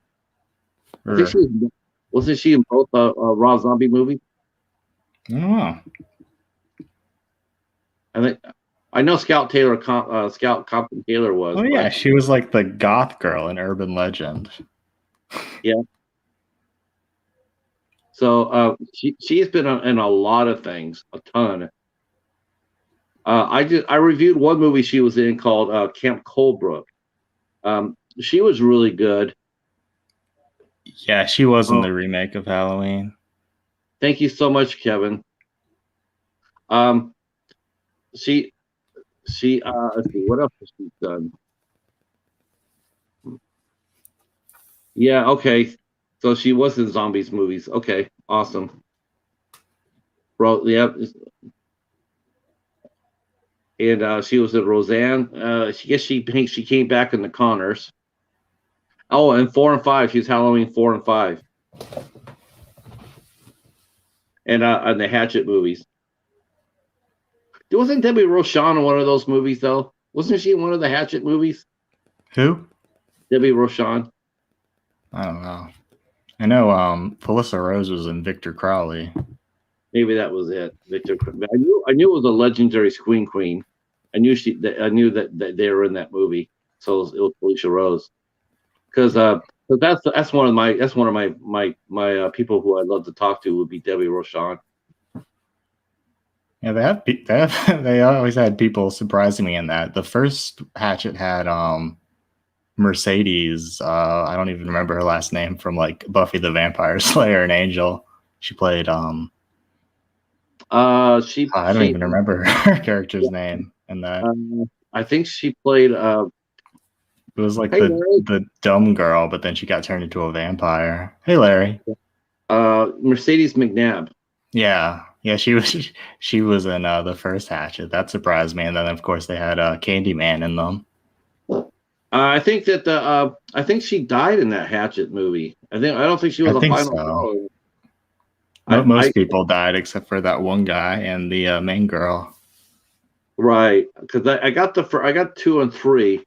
[SPEAKER 1] I think wasn't she in both Rob Zombie movies?
[SPEAKER 2] I don't know.
[SPEAKER 1] I know Scout Compton Taylor was.
[SPEAKER 2] Oh yeah, she was like the goth girl in Urban Legend.
[SPEAKER 1] Yeah. So she's been in a lot of things, a ton. I reviewed one movie she was in called Camp Colebrook. She was really good.
[SPEAKER 2] Yeah, she was in the remake of Halloween.
[SPEAKER 1] Thank you so much, Kevin. Let's see, what else has she done? Yeah, okay. So she was in zombies movies. Okay, awesome. Bro, yeah. And she was in Roseanne. She came back in the Connors. Oh, and 4 and 5. She's Halloween 4 and 5. And the Hatchet movies. Wasn't Debbie Rochon in one of those movies though? Wasn't she in one of the Hatchet movies?
[SPEAKER 2] Who?
[SPEAKER 1] Debbie Rochon.
[SPEAKER 2] I don't know. I know Felissa Rose was in Victor Crowley.
[SPEAKER 1] Maybe that was it. Victor. I knew it was a legendary Scream Queen. I knew that they were in that movie. So it was Felicia Rose. Because that's one of my people who I'd love to talk to would be Debbie Rochon.
[SPEAKER 2] Yeah, they always had people surprising me in that. The first Hatchet had Mercedes. I don't even remember her last name from like Buffy the Vampire Slayer and Angel. She played I don't even remember her character's name in that.
[SPEAKER 1] I think she played
[SPEAKER 2] it was like the dumb girl, but then she got turned into a vampire. Hey Larry.
[SPEAKER 1] Mercedes McNabb.
[SPEAKER 2] Yeah, she was in the first Hatchet. That surprised me, and then of course they had Candyman in them.
[SPEAKER 1] I think that I think she died in that Hatchet movie. I don't think she was
[SPEAKER 2] I
[SPEAKER 1] the
[SPEAKER 2] think
[SPEAKER 1] final
[SPEAKER 2] so.
[SPEAKER 1] girl.
[SPEAKER 2] Most people died except for that one guy and the main girl.
[SPEAKER 1] Right, because I got 2 and 3.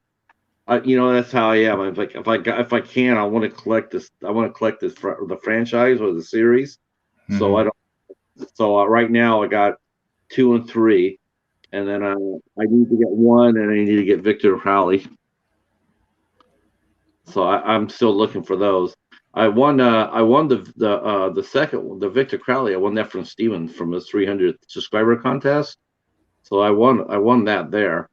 [SPEAKER 1] You know, that's how I am. I'm like, if I can, I want to collect this. I want to collect the franchise or the series. So I don't. So right now I got 2 and 3, and then I need to get 1, and I need to get Victor Crowley. So I'm still looking for those. I won the second one, the Victor Crowley. I won that from Steven from his 300 subscriber contest. So I won that there.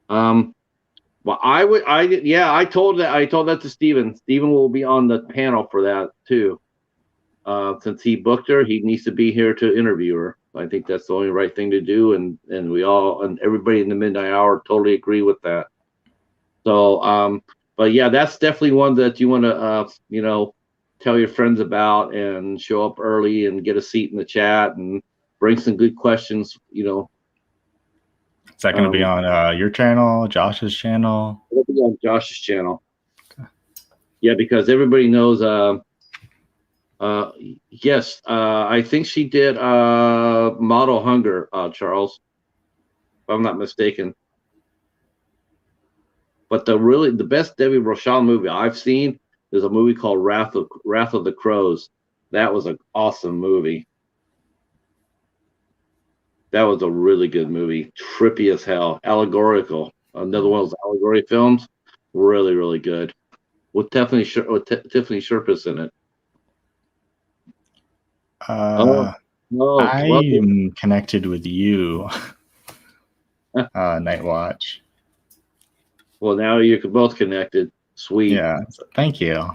[SPEAKER 1] Well, I told that to Steven. Steven will be on the panel for that too. Since he booked her, he needs to be here to interview her. I think that's the only right thing to do, and we all and everybody in the midnight hour totally agree with that. So, but yeah, that's definitely one that you want to, tell your friends about and show up early and get a seat in the chat and bring some good questions.
[SPEAKER 2] Is that going to be on your channel, Josh's channel?
[SPEAKER 1] It'll be on Josh's channel. Okay. Yeah, because everybody knows. Yes, I think she did Model Hunger, Charles, if I'm not mistaken. But the best Debbie Rochelle movie I've seen is a movie called Wrath of the Crows. That was an awesome movie. That was a really good movie. Trippy as hell. Allegorical. Another one of those allegory films. Really, really good. With Tiffany Sherpas in it.
[SPEAKER 2] I'm connected with you, Nightwatch.
[SPEAKER 1] Well, now you're both connected. Sweet.
[SPEAKER 2] Yeah, thank you.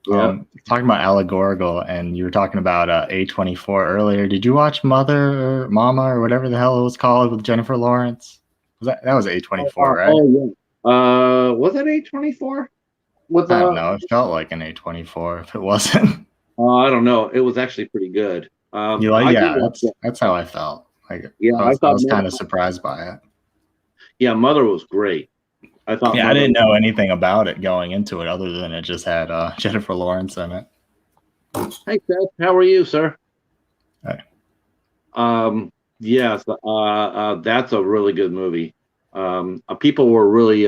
[SPEAKER 2] Yeah. Talking about allegorical, and you were talking about A24 earlier. Did you watch Mother or Mama or whatever the hell it was called with Jennifer Lawrence? That was A24, right?
[SPEAKER 1] Oh yeah. Was that A24?
[SPEAKER 2] I don't know. It felt like an A24 if it wasn't.
[SPEAKER 1] I don't know. It was actually pretty good.
[SPEAKER 2] That's how I felt. I was kind of surprised by it.
[SPEAKER 1] Yeah, Mother was great. I
[SPEAKER 2] didn't know anything about it going into it other than it just had Jennifer Lawrence in it.
[SPEAKER 1] Hey, Seth, how are you, sir?
[SPEAKER 2] Hey.
[SPEAKER 1] Yes, that's a really good movie. People were really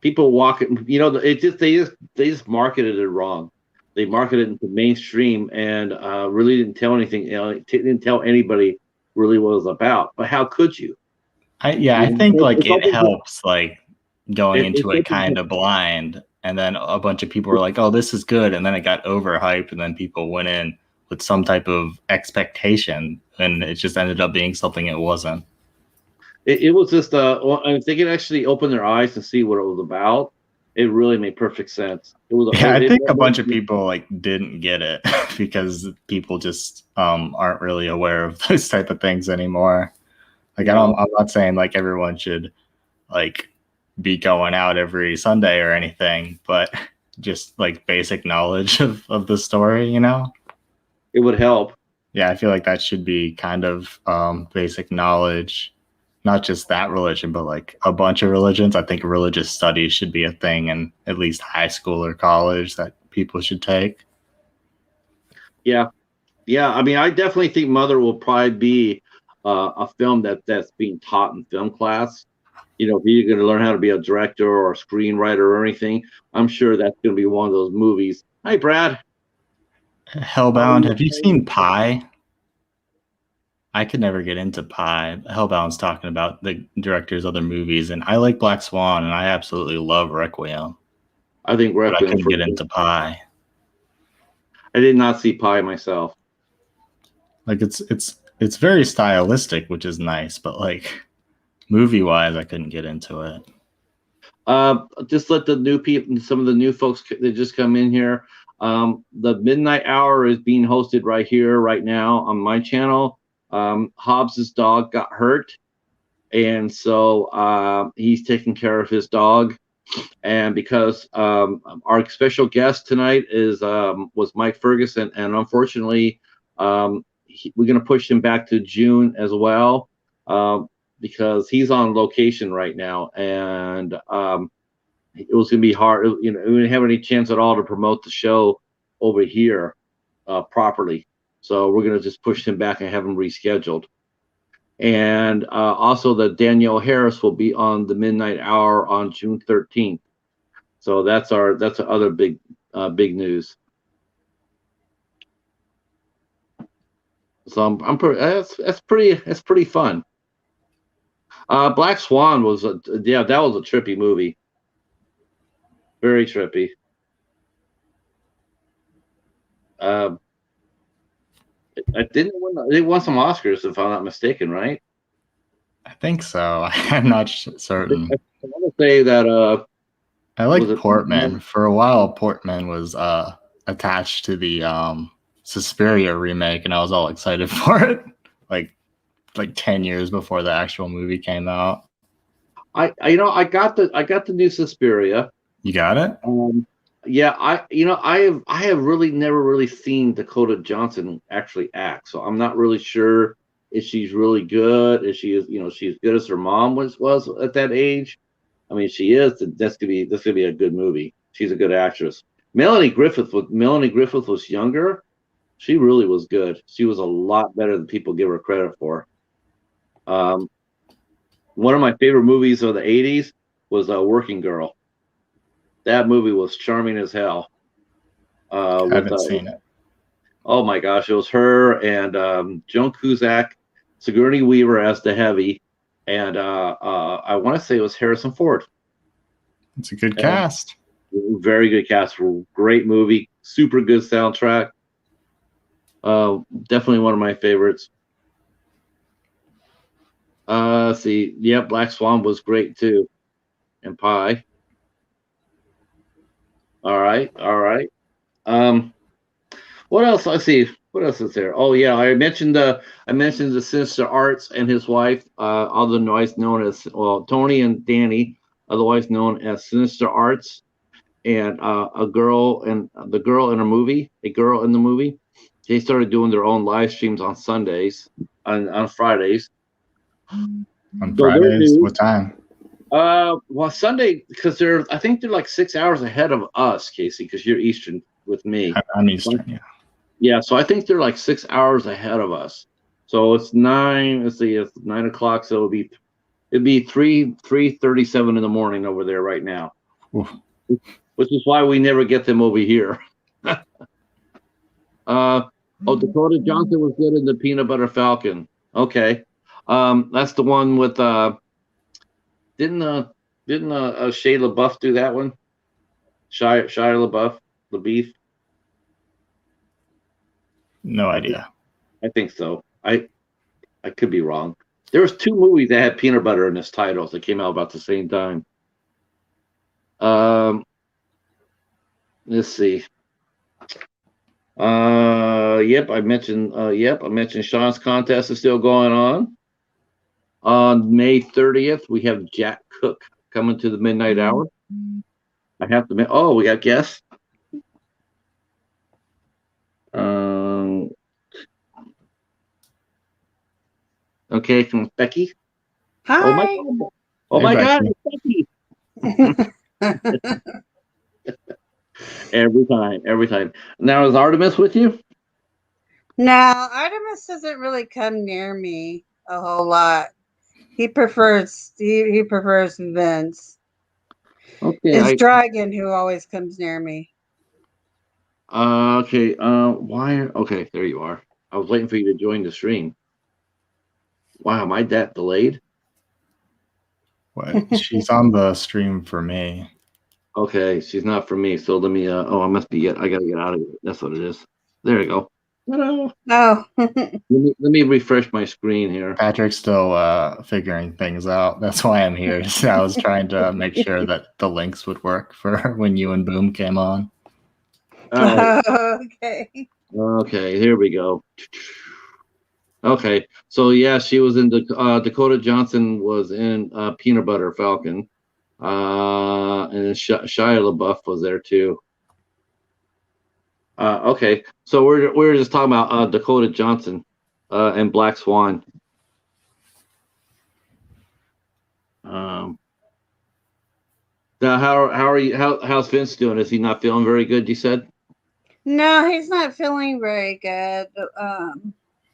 [SPEAKER 1] people walking. They just marketed it wrong. They marketed it into mainstream and really didn't tell anything. Didn't tell anybody really what it was about. But how could you?
[SPEAKER 2] I think it helps going into it kind of blind, and then a bunch of people were like, "Oh, this is good," and then it got overhyped, and then people went in with some type of expectation, and it just ended up being something it wasn't.
[SPEAKER 1] It was just if they could actually open their eyes and see what it was about, it really made perfect sense.
[SPEAKER 2] I think a bunch of people didn't get it because people just aren't really aware of those type of things anymore. I'm not saying everyone should be going out every Sunday or anything, but just basic knowledge of the story,
[SPEAKER 1] it would help.
[SPEAKER 2] Yeah, I feel like that should be kind of basic knowledge, not just that religion, but a bunch of religions. I think religious studies should be a thing in at least high school or college that people should take.
[SPEAKER 1] Yeah. I mean, I definitely think Mother will probably be a film that's being taught in film class. If you're going to learn how to be a director or a screenwriter or anything, I'm sure that's going to be one of those movies. Hi, Brad.
[SPEAKER 2] Hellbound. Have you seen Pi? I could never get into Pi. Hellbound's talking about the director's other movies, and I like Black Swan, and I absolutely love Requiem.
[SPEAKER 1] I think Requiem.
[SPEAKER 2] But I couldn't get into Pi.
[SPEAKER 1] I did not see Pi myself.
[SPEAKER 2] It's very stylistic, which is nice, but movie-wise, I couldn't get into it.
[SPEAKER 1] Just let the new people, some of the new folks that just come in here. The Midnight Hour is being hosted right here, right now on my channel. Hobbs's dog got hurt, and so he's taking care of his dog. And because our special guest tonight was Mike Ferguson, and unfortunately, we're going to push him back to June as well. because he's on location right now, and it was going to be hard. We didn't have any chance at all to promote the show over here properly. So we're going to just push him back and have him rescheduled. And also, the Danielle Harris will be on the Midnight Hour on June 13th. So that's our other big news. So that's pretty fun. Black Swan was that was a trippy movie. Very trippy. I didn't win. They won some Oscars, if I'm not mistaken, right?
[SPEAKER 2] I think so. I'm not certain.
[SPEAKER 1] I want to say that.
[SPEAKER 2] I like Portman. For a while, Portman was attached to the Suspiria remake, and I was all excited for it. like 10 years before the actual movie came out.
[SPEAKER 1] I got the new Suspiria.
[SPEAKER 2] You got it?
[SPEAKER 1] Yeah, I have really never really seen Dakota Johnson actually act, so I'm not really sure if she's really good, if she is, she's good as her mom was at that age. I mean, she is. This could be a good movie. She's a good actress. Melanie Griffith was younger. She really was good. She was a lot better than people give her credit for. One of my favorite movies of the 80s was Working Girl. That movie was charming as hell.
[SPEAKER 2] I haven't seen it.
[SPEAKER 1] Oh my gosh, it was her and Joan Cusack, Sigourney Weaver as the Heavy, and I want to say it was Harrison Ford.
[SPEAKER 2] It's a good cast.
[SPEAKER 1] Very good cast. Great movie. Super good soundtrack. Definitely one of my favorites. See, yeah, Black Swan was great too, and Pie. All right. What else? Let's see. What else is there? Oh yeah, I mentioned the Sinister Arts and his wife, otherwise known as Tony and Danny, otherwise known as Sinister Arts, and a girl in the movie. They started doing their own live streams on Sundays, on Fridays.
[SPEAKER 2] On Fridays, what time?
[SPEAKER 1] Well, Sunday, because I think they're like 6 hours ahead of us, Casey, because you're Eastern with me.
[SPEAKER 2] I'm Eastern, yeah.
[SPEAKER 1] Yeah, so I think they're like 6 hours ahead of us. So it's 9. Let's see, it's 9 o'clock. So it'd be 3:37 in the morning over there right now.
[SPEAKER 2] Oof.
[SPEAKER 1] Which is why we never get them over here. Dakota Johnson was good in the Peanut Butter Falcon. Okay, that's the one with didn't Shia LaBeouf do that one? Shia LaBeouf.
[SPEAKER 2] No idea.
[SPEAKER 1] I think so. I could be wrong. There was 2 movies that had peanut butter in its titles that came out about the same time. Let's see. Yep, I mentioned Sean's contest is still going on. On May 30th, we have Jack Cook coming to the Midnight Hour. I have to we got guests. Okay, from Becky.
[SPEAKER 3] Hi.
[SPEAKER 1] Oh my God, it's Becky. Every time. Now, is Artemis with you?
[SPEAKER 3] No, Artemis doesn't really come near me a whole lot. He prefers Vince.
[SPEAKER 1] Okay.
[SPEAKER 3] It's Dragon who always comes near me.
[SPEAKER 1] Okay. Why? Okay, there you are. I was waiting for you to join the stream. Wow, am I that delayed?
[SPEAKER 2] What? She's on the stream for me.
[SPEAKER 1] Okay, she's not for me. So let me. I must be. I gotta get out of it. That's what it is. There you go.
[SPEAKER 3] Oh.
[SPEAKER 1] let me refresh my screen here.
[SPEAKER 2] Patrick's still figuring things out. That's why I'm here. So I was trying to make sure that the links would work for when you and Boom came on.
[SPEAKER 3] Okay.
[SPEAKER 1] Okay, here we go. Okay, so yeah, she was in Dakota Johnson was in Peanut Butter Falcon, and Shia LaBeouf was there too. Okay, so we're just talking about Dakota Johnson and Black Swan. Now, how are you? How's Vince doing? Is he not feeling very good? You said.
[SPEAKER 3] No, he's not feeling very good.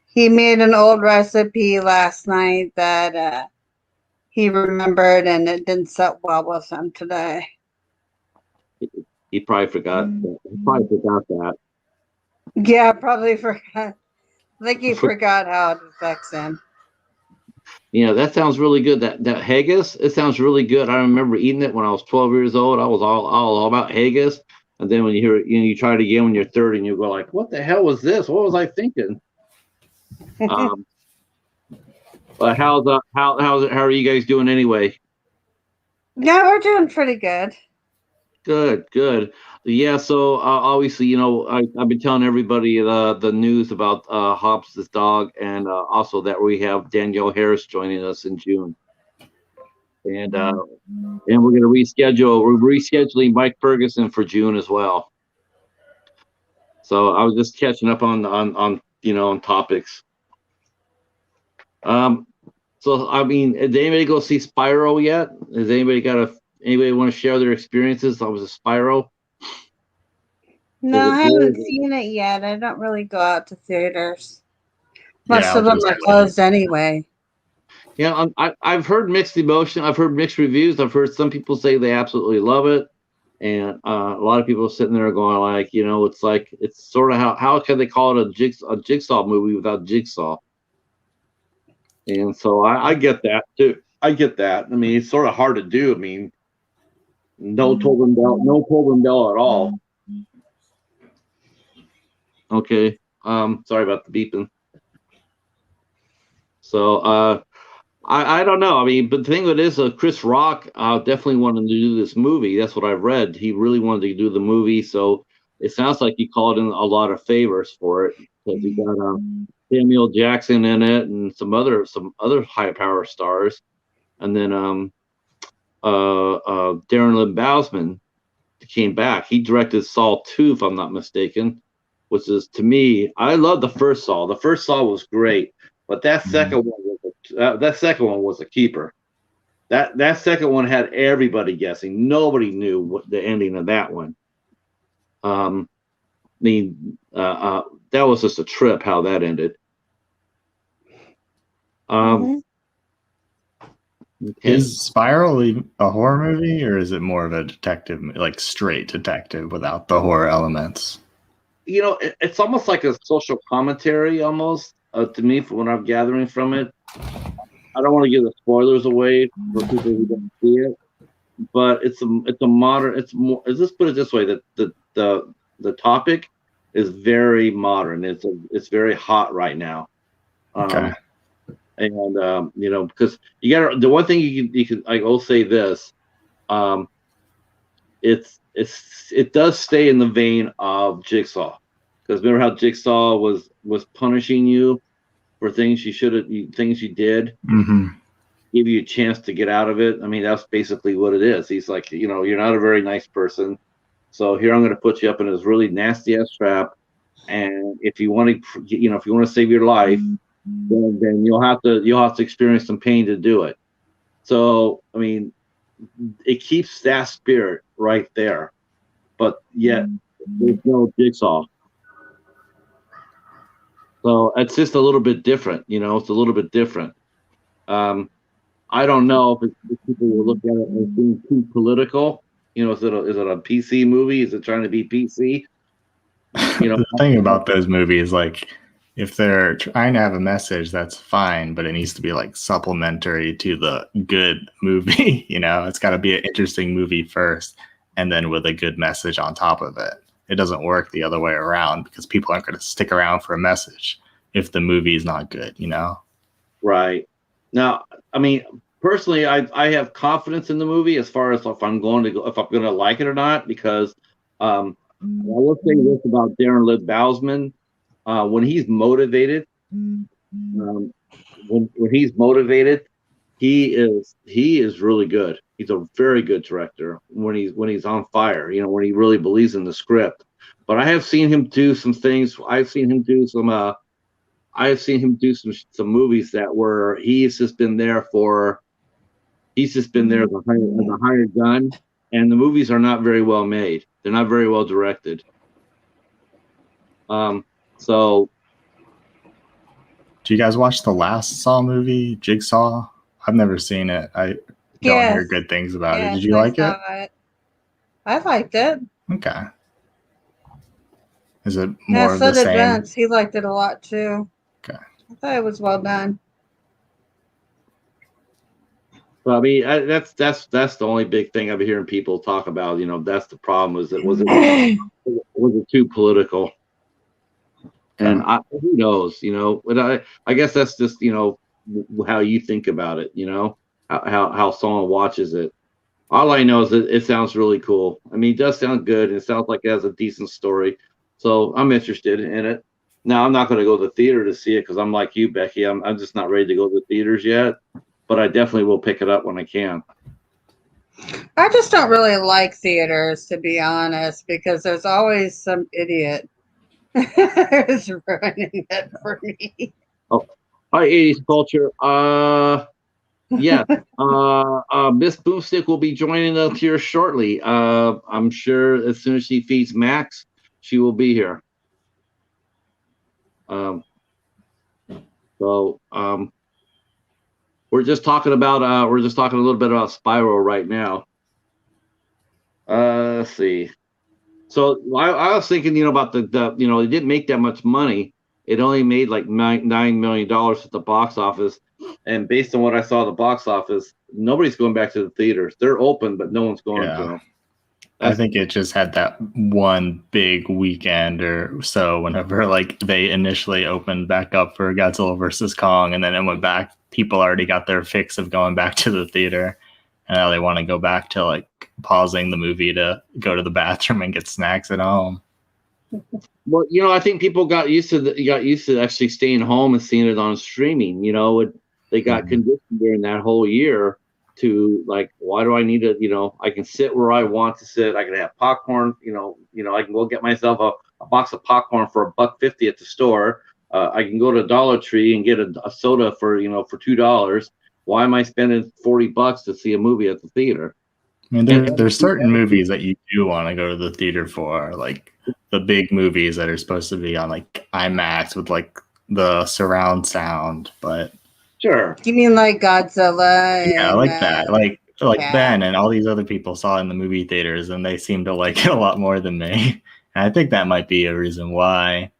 [SPEAKER 3] He made an old recipe last night that he remembered, and it didn't set well with him today.
[SPEAKER 1] He probably forgot. He probably forgot that.
[SPEAKER 3] Yeah, probably forgot. I think he forgot how it affects him.
[SPEAKER 1] You know, that sounds really good. That haggis, it sounds really good. I remember eating it when I was 12 years old. I was all about haggis. And then when you hear it, you try it again when you're 30 and you go like, what the hell was this? What was I thinking? But how are you guys doing anyway?
[SPEAKER 3] Yeah, we're doing pretty good.
[SPEAKER 1] Good. Yeah, so obviously, I've been telling everybody the news about Hobbs' dog, and also that we have Danielle Harris joining us in June, and we're going to reschedule. We're rescheduling Mike Ferguson for June as well. So I was just catching up on topics. So I mean, did anybody go see Spyro yet? Has anybody want to share their experiences? I was a Spyro.
[SPEAKER 3] No, I haven't seen it yet. I don't really go out to theaters. Most of them are closed anyway.
[SPEAKER 1] Yeah, I've heard mixed emotion. I've heard mixed reviews. I've heard some people say they absolutely love it, and a lot of people are sitting there going like, it's sort of how can they call it a Jigsaw movie without Jigsaw? And so I get that too. I get that. I mean, it's sort of hard to do. I mean, no Tobin Bell at all. Okay. Sorry about the beeping. So I don't know. I mean, but the thing with it is, Chris Rock definitely wanted to do this movie. That's what I've read. He really wanted to do the movie. So it sounds like he called in a lot of favors for it because he got Samuel Jackson in it and some other high power stars, and then Darren Lynn Bousman came back. He directed Saw 2, if I'm not mistaken, which is, to me, I love the first Saw. The first Saw was great, but that second one was a keeper. That second one had everybody guessing. Nobody knew what the ending of that one. I mean, that was just a trip how that ended. Okay.
[SPEAKER 2] Is Spiral a horror movie, or is it more of a detective, like straight detective without the horror elements?
[SPEAKER 1] It's almost like a social commentary, almost to me, from what I'm gathering from it. I don't want to give the spoilers away for people who don't see it, but it's a modern. It's more. Let's put it this way: that the topic is very modern. It's very hot right now.
[SPEAKER 2] Okay.
[SPEAKER 1] And because you got the one thing you can I will say this, it does stay in the vein of Jigsaw, because remember how Jigsaw was punishing you for things you did, give you a chance to get out of it. I mean, that's basically what it is. He's like, you're not a very nice person, so here I'm going to put you up in this really nasty ass trap, and if you want to save your life, then you'll have to experience some pain to do it. So I mean, it keeps that spirit right there, but yet there's no Jigsaw. So it's just a little bit different, it's a little bit different. I don't know if people will look at it as being too political. Is it a PC movie? Is it trying to be PC?
[SPEAKER 2] The thing about those movies, like, if they're trying to have a message, that's fine, but it needs to be like supplementary to the good movie. It's got to be an interesting movie first, and then with a good message on top of it. It doesn't work the other way around, because people aren't going to stick around for a message if the movie is not good,
[SPEAKER 1] Right. Now, I mean, personally, I have confidence in the movie as far as if I'm going to like it or not, because I will say this about Darren Lynn Bousman. When he's motivated, when he's motivated, he is really good. He's a very good director when he's on fire. When he really believes in the script. But I have seen him do some things. I've seen him do some movies that where he's just been there as a hired gun, and the movies are not very well made. They're not very well directed. So,
[SPEAKER 2] do you guys watch the last Saw movie, Jigsaw? I've never seen it. I don't hear good things about it. Did you like it?
[SPEAKER 3] I liked it.
[SPEAKER 2] Okay. Is it more of
[SPEAKER 3] so
[SPEAKER 2] the
[SPEAKER 3] did
[SPEAKER 2] same?
[SPEAKER 3] Vince. He liked it a lot too.
[SPEAKER 2] Okay.
[SPEAKER 3] I thought it was well done.
[SPEAKER 1] Well, I mean, that's the only big thing I've been hearing people talk about. You know, that's the problem. Was it too political? And who knows? You know, but I guess that's just, you know, how you think about it. You know, how someone watches it. All I know is that it sounds really cool. I mean, it does sound good. And it sounds like it has a decent story. So I'm interested in it. Now, I'm not going to go to the theater to see it because I'm like you, Becky. I'm just not ready to go to the theaters yet. But I definitely will pick it up when I can.
[SPEAKER 3] I just don't really like theaters, to be honest, because there's always some idiot who's ruining it for me.
[SPEAKER 1] Oh, hi, 80s culture. Yeah. Miss Boomstick will be joining us here shortly. I'm sure as soon as she feeds Max, she will be here. We're just talking about a little bit about Spiral right now. Let's see. So I was thinking, you know, about the you know, it didn't make that much money. It only made like $9 million at the box office, and based on what I saw at the box office, nobody's going back to the theaters. They're open, but no one's going to them.
[SPEAKER 2] I think it just had that one big weekend or so whenever like they initially opened back up for Godzilla versus Kong, and then it went back. People already got their fix of going back to the theater, and now they want to go back to like pausing the movie to go to the bathroom and get snacks at home.
[SPEAKER 1] Well, you know, I think people got used to actually staying home and seeing it on streaming. You know, they got conditioned during that whole year to like, why do I need to? You know, I can sit where I want to sit. I can have popcorn. You know, I can go get myself a box of popcorn for $1.50 at the store. I can go to Dollar Tree and get a soda for $2. Why am I spending $40 to see a movie at the theater?
[SPEAKER 2] I mean, there's certain movies that you do want to go to the theater for, like the big movies that are supposed to be on like IMAX with like the surround sound. But
[SPEAKER 1] sure,
[SPEAKER 3] you mean like Godzilla?
[SPEAKER 2] Yeah,
[SPEAKER 3] and,
[SPEAKER 2] like that, like
[SPEAKER 3] yeah.
[SPEAKER 2] Ben and all these other people saw it in the movie theaters, and they seem to like it a lot more than me. And I think that might be a reason why.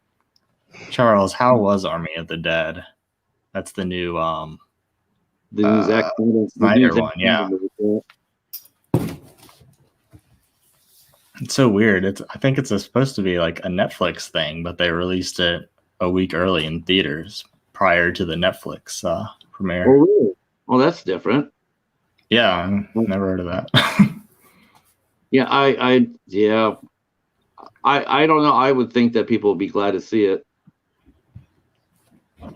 [SPEAKER 2] Charles, how was Army of the Dead? That's the new
[SPEAKER 1] Zack
[SPEAKER 2] Snyder one, yeah. It's so weird. I think it's supposed to be like a Netflix thing, but they released it a week early in theaters prior to the Netflix premiere.
[SPEAKER 1] Oh, really? Well, that's different.
[SPEAKER 2] Yeah, I've never heard of that.
[SPEAKER 1] Yeah, I don't know. I would think that people would be glad to see it.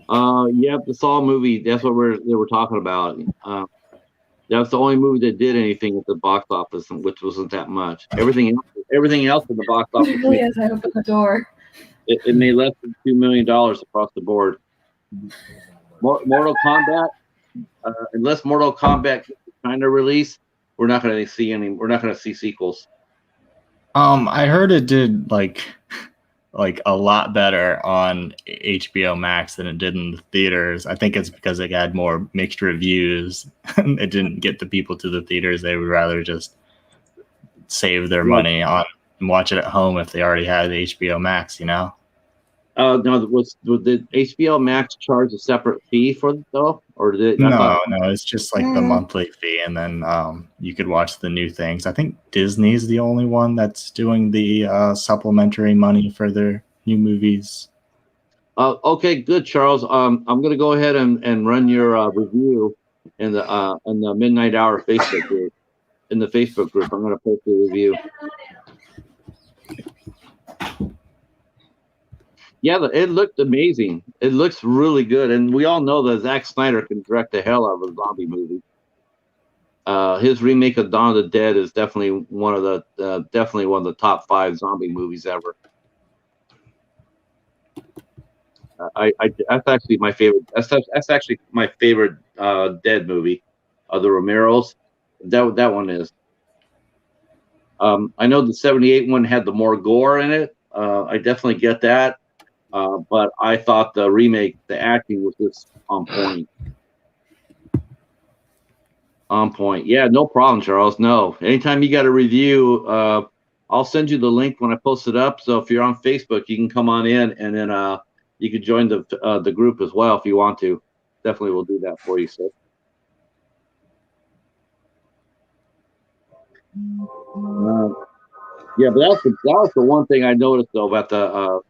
[SPEAKER 1] Yeah, the Saw movie. That's what they were talking about. That's the only movie that did anything at the box office, which wasn't that much. Everything else in the box office.
[SPEAKER 4] As I open the door,
[SPEAKER 1] it made less than $2 million across the board. Mortal Kombat, unless Mortal Kombat gets a China release, we're not going to see sequels.
[SPEAKER 2] I heard it did like a lot better on HBO Max than it did in the theaters. I think it's because it had more mixed reviews. It didn't get the people to the theaters. They would rather just save their money on and watch it at home if they already had HBO Max, you know?
[SPEAKER 1] No, did HBO Max charge a separate fee for it though, or did it?
[SPEAKER 2] No, it's just like the monthly fee, and then you could watch the new things. I think Disney's the only one that's doing the supplementary money for their new movies.
[SPEAKER 1] Okay, good, Charles. I'm going to go ahead and run your review in the Midnight Hour Facebook group. In the Facebook group, I'm going to post the review. Yeah, it looked amazing. It looks really good, and we all know that Zack Snyder can direct the hell out of a zombie movie. His remake of Dawn of the Dead is definitely one of the top 5 zombie movies ever. That's actually my favorite. That's actually my favorite Dead movie of the Romeros. That one is. I know the 78 one had the more gore in it. I definitely get that. But I thought the remake, the acting was just on point. On point. Yeah, no problem, Charles. No. Anytime you got a review, I'll send you the link when I post it up. So if you're on Facebook, you can come on in, and then you can join the group as well if you want to. Definitely will do that for you, sir. Yeah, but that was the one thing I noticed though about the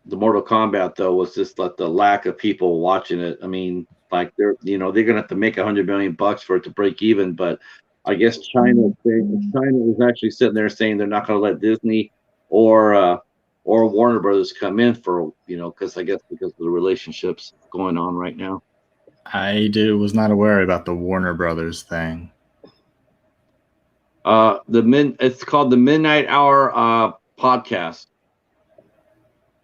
[SPEAKER 1] Mortal Kombat though, was just like the lack of people watching it. I mean, like they're gonna have to make $100 million for it to break even, but I guess China is actually sitting there saying they're not gonna let Disney or Warner Brothers come in for because I guess because of the relationships going on right now.
[SPEAKER 2] Was not aware about the Warner Brothers thing.
[SPEAKER 1] It's called the Midnight Hour podcast.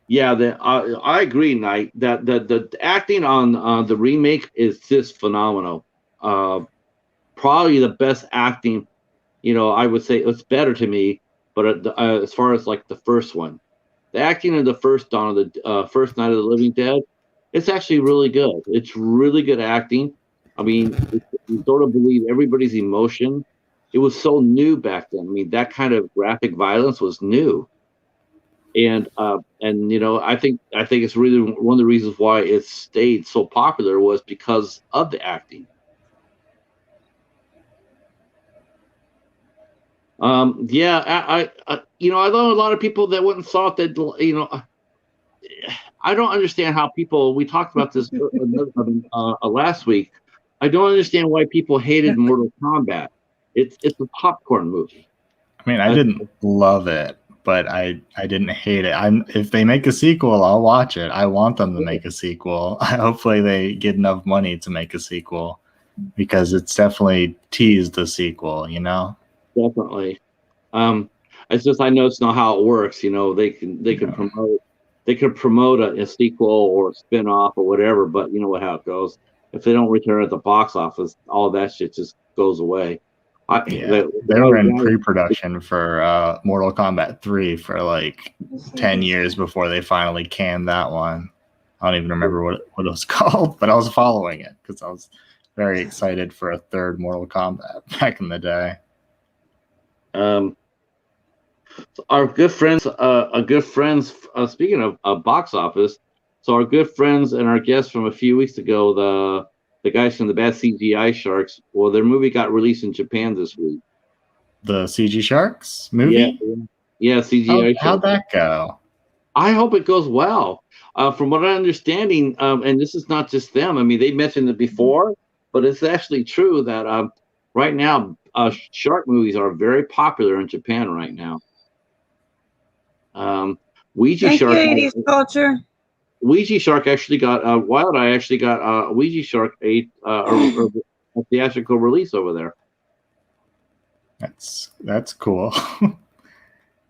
[SPEAKER 1] Yeah, I agree, Knight. That the acting on the remake is just phenomenal. Probably the best acting. I would say it's better to me, but as far as like the first one, the acting in the first Dawn of the first Night of the Living Dead, it's actually really good. It's really good acting. I mean, you sort of believe everybody's emotion. It was so new back then. I mean, that kind of graphic violence was new. And I think it's really one of the reasons why it stayed so popular was because of the acting. Yeah, I know a lot of people that wouldn't thought that I don't understand how people. We talked about this last week. I don't understand why people hated Mortal Kombat. It's a popcorn movie.
[SPEAKER 2] I mean, I didn't love it, but I didn't hate it. If they make a sequel, I'll watch it. I want them to make a sequel. Hopefully they get enough money to make a sequel, because it's definitely teased the sequel,
[SPEAKER 1] Definitely. It's just I noticed now how it works. They can promote a sequel or a spin-off or whatever, but you know how it goes. If they don't return at the box office, all that shit just goes away.
[SPEAKER 2] They were in pre-production for Mortal Kombat 3 for like 10 years before they finally canned that one. I don't even remember what it was called, but I was following it because I was very excited for a third Mortal Kombat back in the day.
[SPEAKER 1] Our good friends, speaking of box office, so our good friends and our guests from a few weeks ago, the guys from the Bad CGI Sharks, well, their movie got released in Japan this week.
[SPEAKER 2] The CG Sharks movie?
[SPEAKER 1] Yeah, CGI Sharks.
[SPEAKER 2] How'd that go?
[SPEAKER 1] I hope it goes well. From what I'm understanding, and this is not just them, I mean, they mentioned it before, but it's actually true that right now, shark movies are very popular in Japan right now. Ouija Shark.
[SPEAKER 3] 80s culture.
[SPEAKER 1] Ouija Shark actually got Wild Eye actually got Ouija Shark a theatrical release over there.
[SPEAKER 2] That's cool.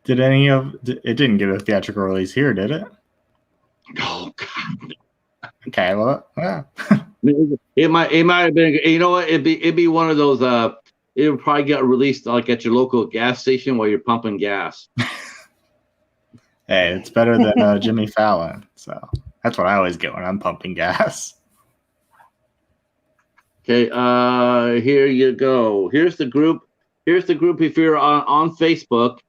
[SPEAKER 2] It didn't get a theatrical release here, did it?
[SPEAKER 1] Oh God.
[SPEAKER 2] Okay, well, yeah.
[SPEAKER 1] It might have been. You know what? It'd be one of those. It would probably get released like at your local gas station while you're pumping gas.
[SPEAKER 2] Hey, it's better than Jimmy Fallon. So that's what I always get when I'm pumping gas.
[SPEAKER 1] Okay, here you go. Here's the group. If you're on Facebook,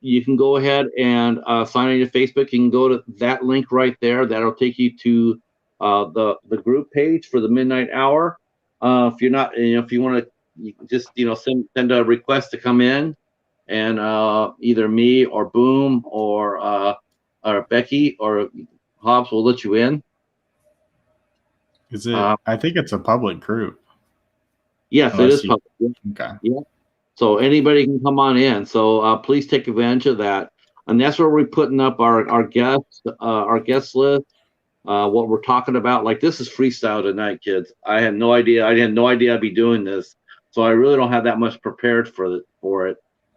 [SPEAKER 1] you can go ahead and sign in to Facebook. You can go to that link right there. That'll take you to the group page for the Midnight Hour. If you're not, if you want to, you can just send a request to come in. And either me or Boom or Becky or Hobbs will let you in.
[SPEAKER 2] Is it? I think it's a public group.
[SPEAKER 1] Yes, it is public.
[SPEAKER 2] Okay.
[SPEAKER 1] Yeah. So anybody can come on in. So please take advantage of that. And that's where we're putting up our guest list. What we're talking about. Like, this is freestyle tonight, kids. I had no idea. I'd be doing this. So I really don't have that much prepared for it.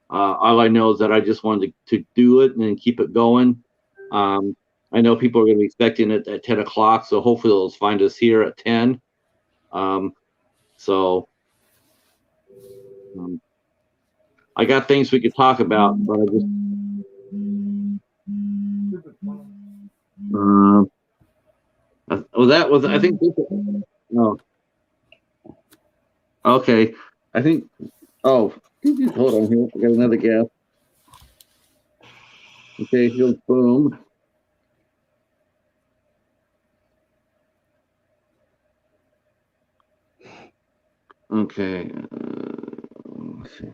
[SPEAKER 1] All I know is that I just wanted to do it and then keep it going. I know people are going to be expecting it at 10 o'clock, so hopefully they'll find us here at 10. So I got things we could talk about, but I just. That was. I think. No. Okay. I think. Oh, hold on here. I got another guess. Okay, here's Boom. Okay. Let's see.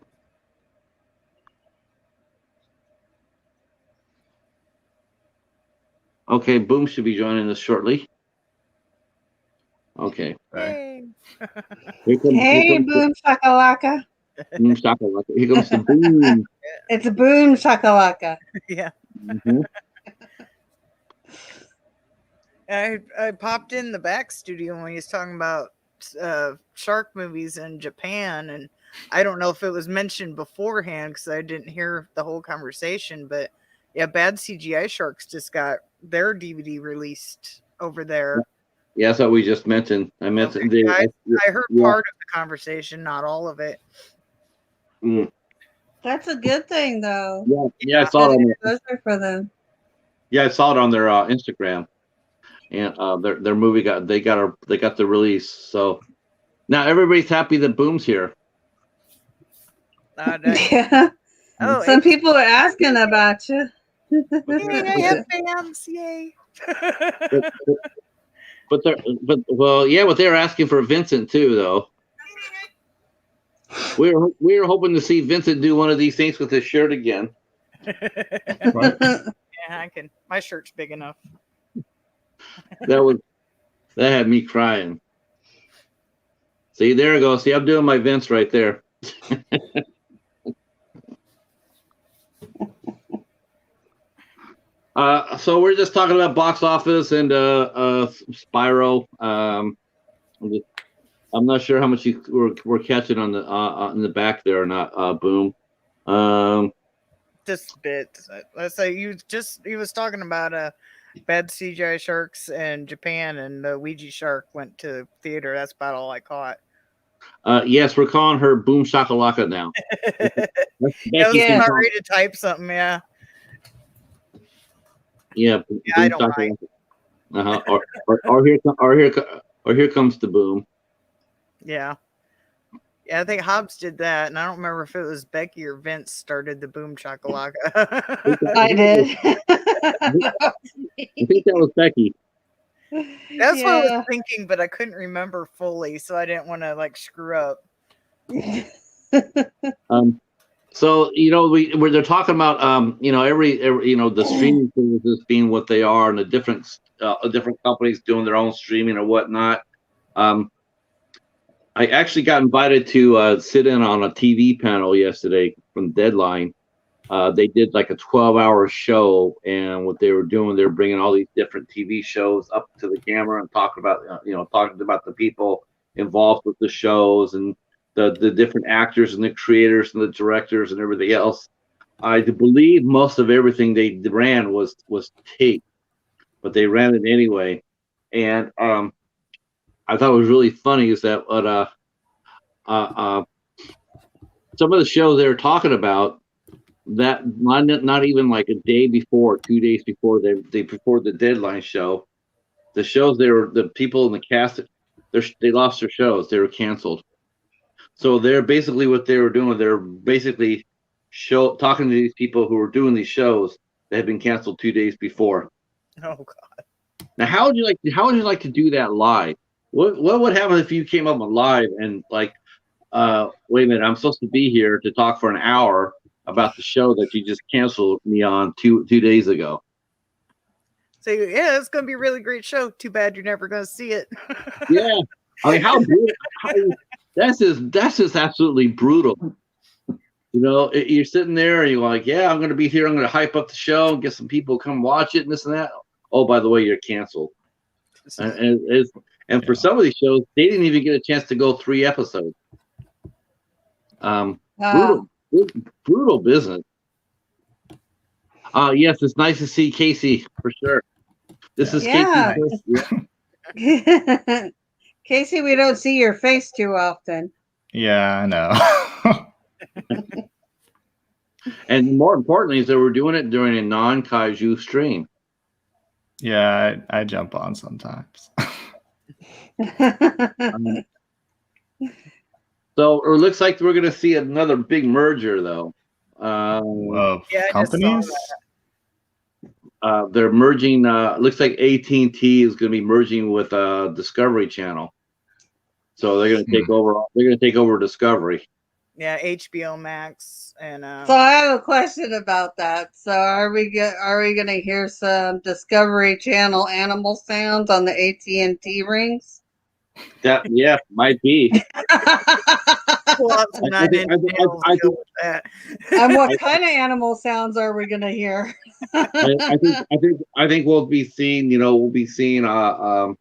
[SPEAKER 1] Okay, Boom should be joining us shortly. Okay.
[SPEAKER 4] Hey,
[SPEAKER 3] Hey, boom shakalaka.
[SPEAKER 1] Boom shakalaka. Here comes the Boom.
[SPEAKER 3] It's a boom shakalaka.
[SPEAKER 4] yeah.
[SPEAKER 1] Mhm.
[SPEAKER 4] I popped in the back studio when he was talking about shark movies in Japan, and I don't know if it was mentioned beforehand because I didn't hear the whole conversation, but yeah, Bad CGI Sharks just got their DVD released over there.
[SPEAKER 1] Yeah, that's what we just mentioned. I mentioned.
[SPEAKER 4] Okay. I heard part of the conversation, not all of it.
[SPEAKER 3] That's a good thing, though.
[SPEAKER 1] Yeah, I saw it on
[SPEAKER 3] Those are for them.
[SPEAKER 1] Yeah, I saw it on their Instagram, and their movie got the release. So now everybody's happy that Boom's here.
[SPEAKER 3] Yeah.
[SPEAKER 4] Oh,
[SPEAKER 3] Some people are asking about you.
[SPEAKER 4] Yay, I have fans! Yay!
[SPEAKER 1] But they're asking for Vincent too, though. We were hoping to see Vincent do one of these things with his shirt again.
[SPEAKER 4] Yeah, I can. My shirt's big enough.
[SPEAKER 1] That had me crying. See, there it goes. See, I'm doing my Vince right there. So we're just talking about box office and Spyro. I'm not sure how much you were catching on the in the back there or not. Boom.
[SPEAKER 4] Just a bit. Let's say he was talking about bad CGI sharks in Japan, and the Ouija shark went to theater. That's about all I caught.
[SPEAKER 1] Yes, we're calling her Boom Shakalaka now.
[SPEAKER 4] I was about ready to type something. Yeah.
[SPEAKER 1] Yeah,
[SPEAKER 4] I don't mind.
[SPEAKER 1] Or here comes the Boom.
[SPEAKER 4] Yeah. Yeah, I think Hobbs did that, and I don't remember if it was Becky or Vince started the Boom Shakalaka.
[SPEAKER 3] I did.
[SPEAKER 1] I think that was Becky.
[SPEAKER 4] That's what I was thinking, but I couldn't remember fully, so I didn't want to screw up.
[SPEAKER 1] So where they're talking about every the streaming services being what they are, and the different companies doing their own streaming or whatnot. I actually got invited to sit in on a TV panel yesterday from Deadline. They did like a 12-hour show, and what they were doing, they were bringing all these different TV shows up to the camera and talking about the people involved with the shows and the different actors and the creators and the directors and everything else. I believe most of everything they ran was taped, but they ran it anyway. And I thought it was really funny is that some of the shows they were talking about, that not even like a day before, 2 days before they performed the Deadline show, the shows the people in the cast, they lost their shows. They were canceled. So they're basically what they were doing. They're basically talking to these people who were doing these shows that had been canceled 2 days before.
[SPEAKER 4] Oh God!
[SPEAKER 1] Now, how would you like to do that live? What would happen if you came up live and wait a minute, I'm supposed to be here to talk for an hour about the show that you just canceled me on two days ago?
[SPEAKER 4] So yeah, it's going to be a really great show. Too bad you're never going to see it.
[SPEAKER 1] Yeah, I mean, that's just absolutely brutal. You're sitting there and you're like, yeah, I'm going to be here. I'm going to hype up the show and get some people to come watch it and this and that. Oh, by the way, you're canceled. And for some of these shows, they didn't even get a chance to go 3 episodes. Brutal business. Yes, it's nice to see Casey for sure. This is Casey.
[SPEAKER 3] Casey, we don't see your face too often.
[SPEAKER 2] Yeah, I know.
[SPEAKER 1] And more importantly, is that we're doing it during a non-kaiju stream.
[SPEAKER 2] Yeah, I jump on sometimes.
[SPEAKER 1] So it looks like we're going to see another big merger, though.
[SPEAKER 2] Of
[SPEAKER 4] Yeah, I just saw
[SPEAKER 2] companies?
[SPEAKER 1] They're merging. Looks like AT&T is going to be merging with Discovery Channel. So they're going to take over. They're going to take over Discovery.
[SPEAKER 4] Yeah, HBO Max and
[SPEAKER 3] So I have a question about that. So are we gonna hear some Discovery Channel animal sounds on the AT&T rings?
[SPEAKER 1] That might be.
[SPEAKER 4] pull out some
[SPEAKER 1] I
[SPEAKER 4] 9
[SPEAKER 1] think-
[SPEAKER 4] inch
[SPEAKER 1] I think-
[SPEAKER 4] nails
[SPEAKER 1] I
[SPEAKER 4] and go
[SPEAKER 1] think-
[SPEAKER 4] with that.
[SPEAKER 3] And what kind of animal sounds are we gonna hear?
[SPEAKER 1] I think we'll be seeing. We'll be seeing. We'll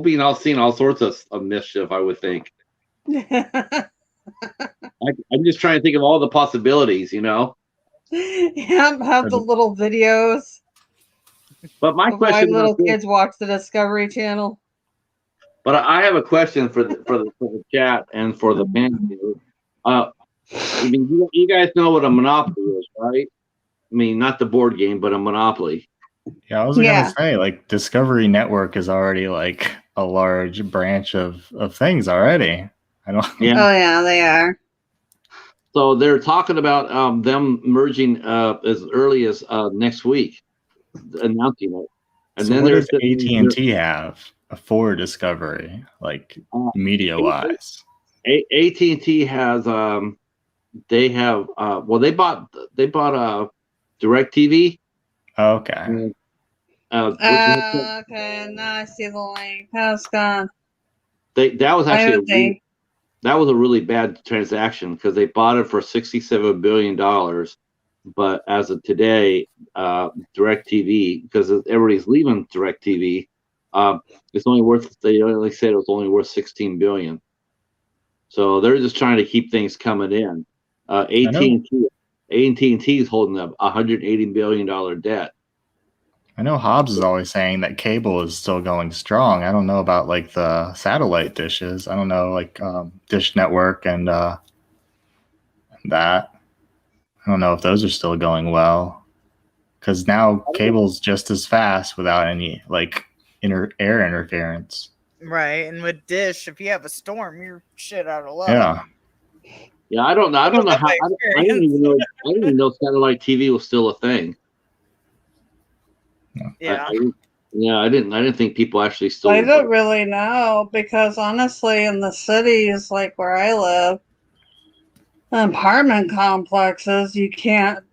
[SPEAKER 1] be seeing all sorts of mischief. I would think. I'm just trying to think of all the possibilities.
[SPEAKER 3] Yeah, have the little videos
[SPEAKER 1] But my
[SPEAKER 3] of why
[SPEAKER 1] question
[SPEAKER 3] little
[SPEAKER 1] about this-
[SPEAKER 3] kids watch the Discovery Channel.
[SPEAKER 1] But I have a question for the chat and for the panel. I mean, you guys know what a Monopoly is, right? I mean, not the board game, but a Monopoly.
[SPEAKER 2] Yeah, I was gonna say, like, Discovery Network is already like a large branch of things already. I don't.
[SPEAKER 1] Yeah.
[SPEAKER 3] Oh yeah, they are.
[SPEAKER 1] So they're talking about them merging as early as next week, announcing it. And
[SPEAKER 2] So
[SPEAKER 1] then
[SPEAKER 2] what
[SPEAKER 1] there's
[SPEAKER 2] does AT&T have for Discovery, like media wise?
[SPEAKER 1] AT&T has they have they bought DirecTV.
[SPEAKER 2] Okay.
[SPEAKER 3] Okay, now I see the link. How's it gone?
[SPEAKER 1] That was
[SPEAKER 3] I
[SPEAKER 1] actually
[SPEAKER 3] would think.
[SPEAKER 1] that was a really bad transaction because they bought it for $67 billion. But as of today, DirecTV, because everybody's leaving DirecTV, it's only worth. They only said it was only worth $16 billion. So they're just trying to keep things coming in. AT&T is holding up $180 billion debt.
[SPEAKER 2] I know Hobbs is always saying that cable is still going strong. I don't know about like the satellite dishes. I don't know, like Dish Network and that. I don't know if those are still going well, because now cable's just as fast without any like air interference.
[SPEAKER 4] Right, and with Dish, if you have a storm, you're shit out of luck.
[SPEAKER 2] Yeah.
[SPEAKER 1] Yeah, I don't know. I don't know how. I didn't even know. I didn't even know satellite TV was still a thing.
[SPEAKER 4] Yeah.
[SPEAKER 1] I didn't think people actually still.
[SPEAKER 3] I don't really know because honestly, in the cities like where I live, apartment complexes, you can't,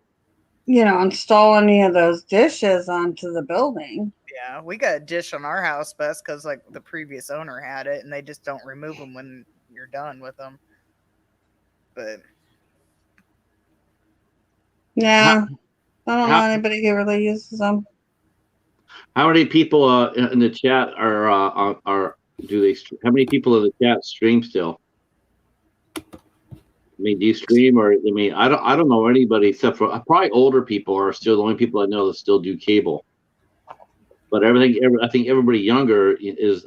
[SPEAKER 3] install any of those dishes onto the building.
[SPEAKER 4] Yeah, we got a Dish on our house, but that's because like the previous owner had it, and they just don't remove them when you're done with them. But
[SPEAKER 3] yeah, I don't know anybody who really uses them.
[SPEAKER 1] How many people in the chat are do they? How many people in the chat stream still? I mean, do you stream or? I mean, I don't know anybody except for probably older people are still the only people I know that still do cable. But I think everybody younger is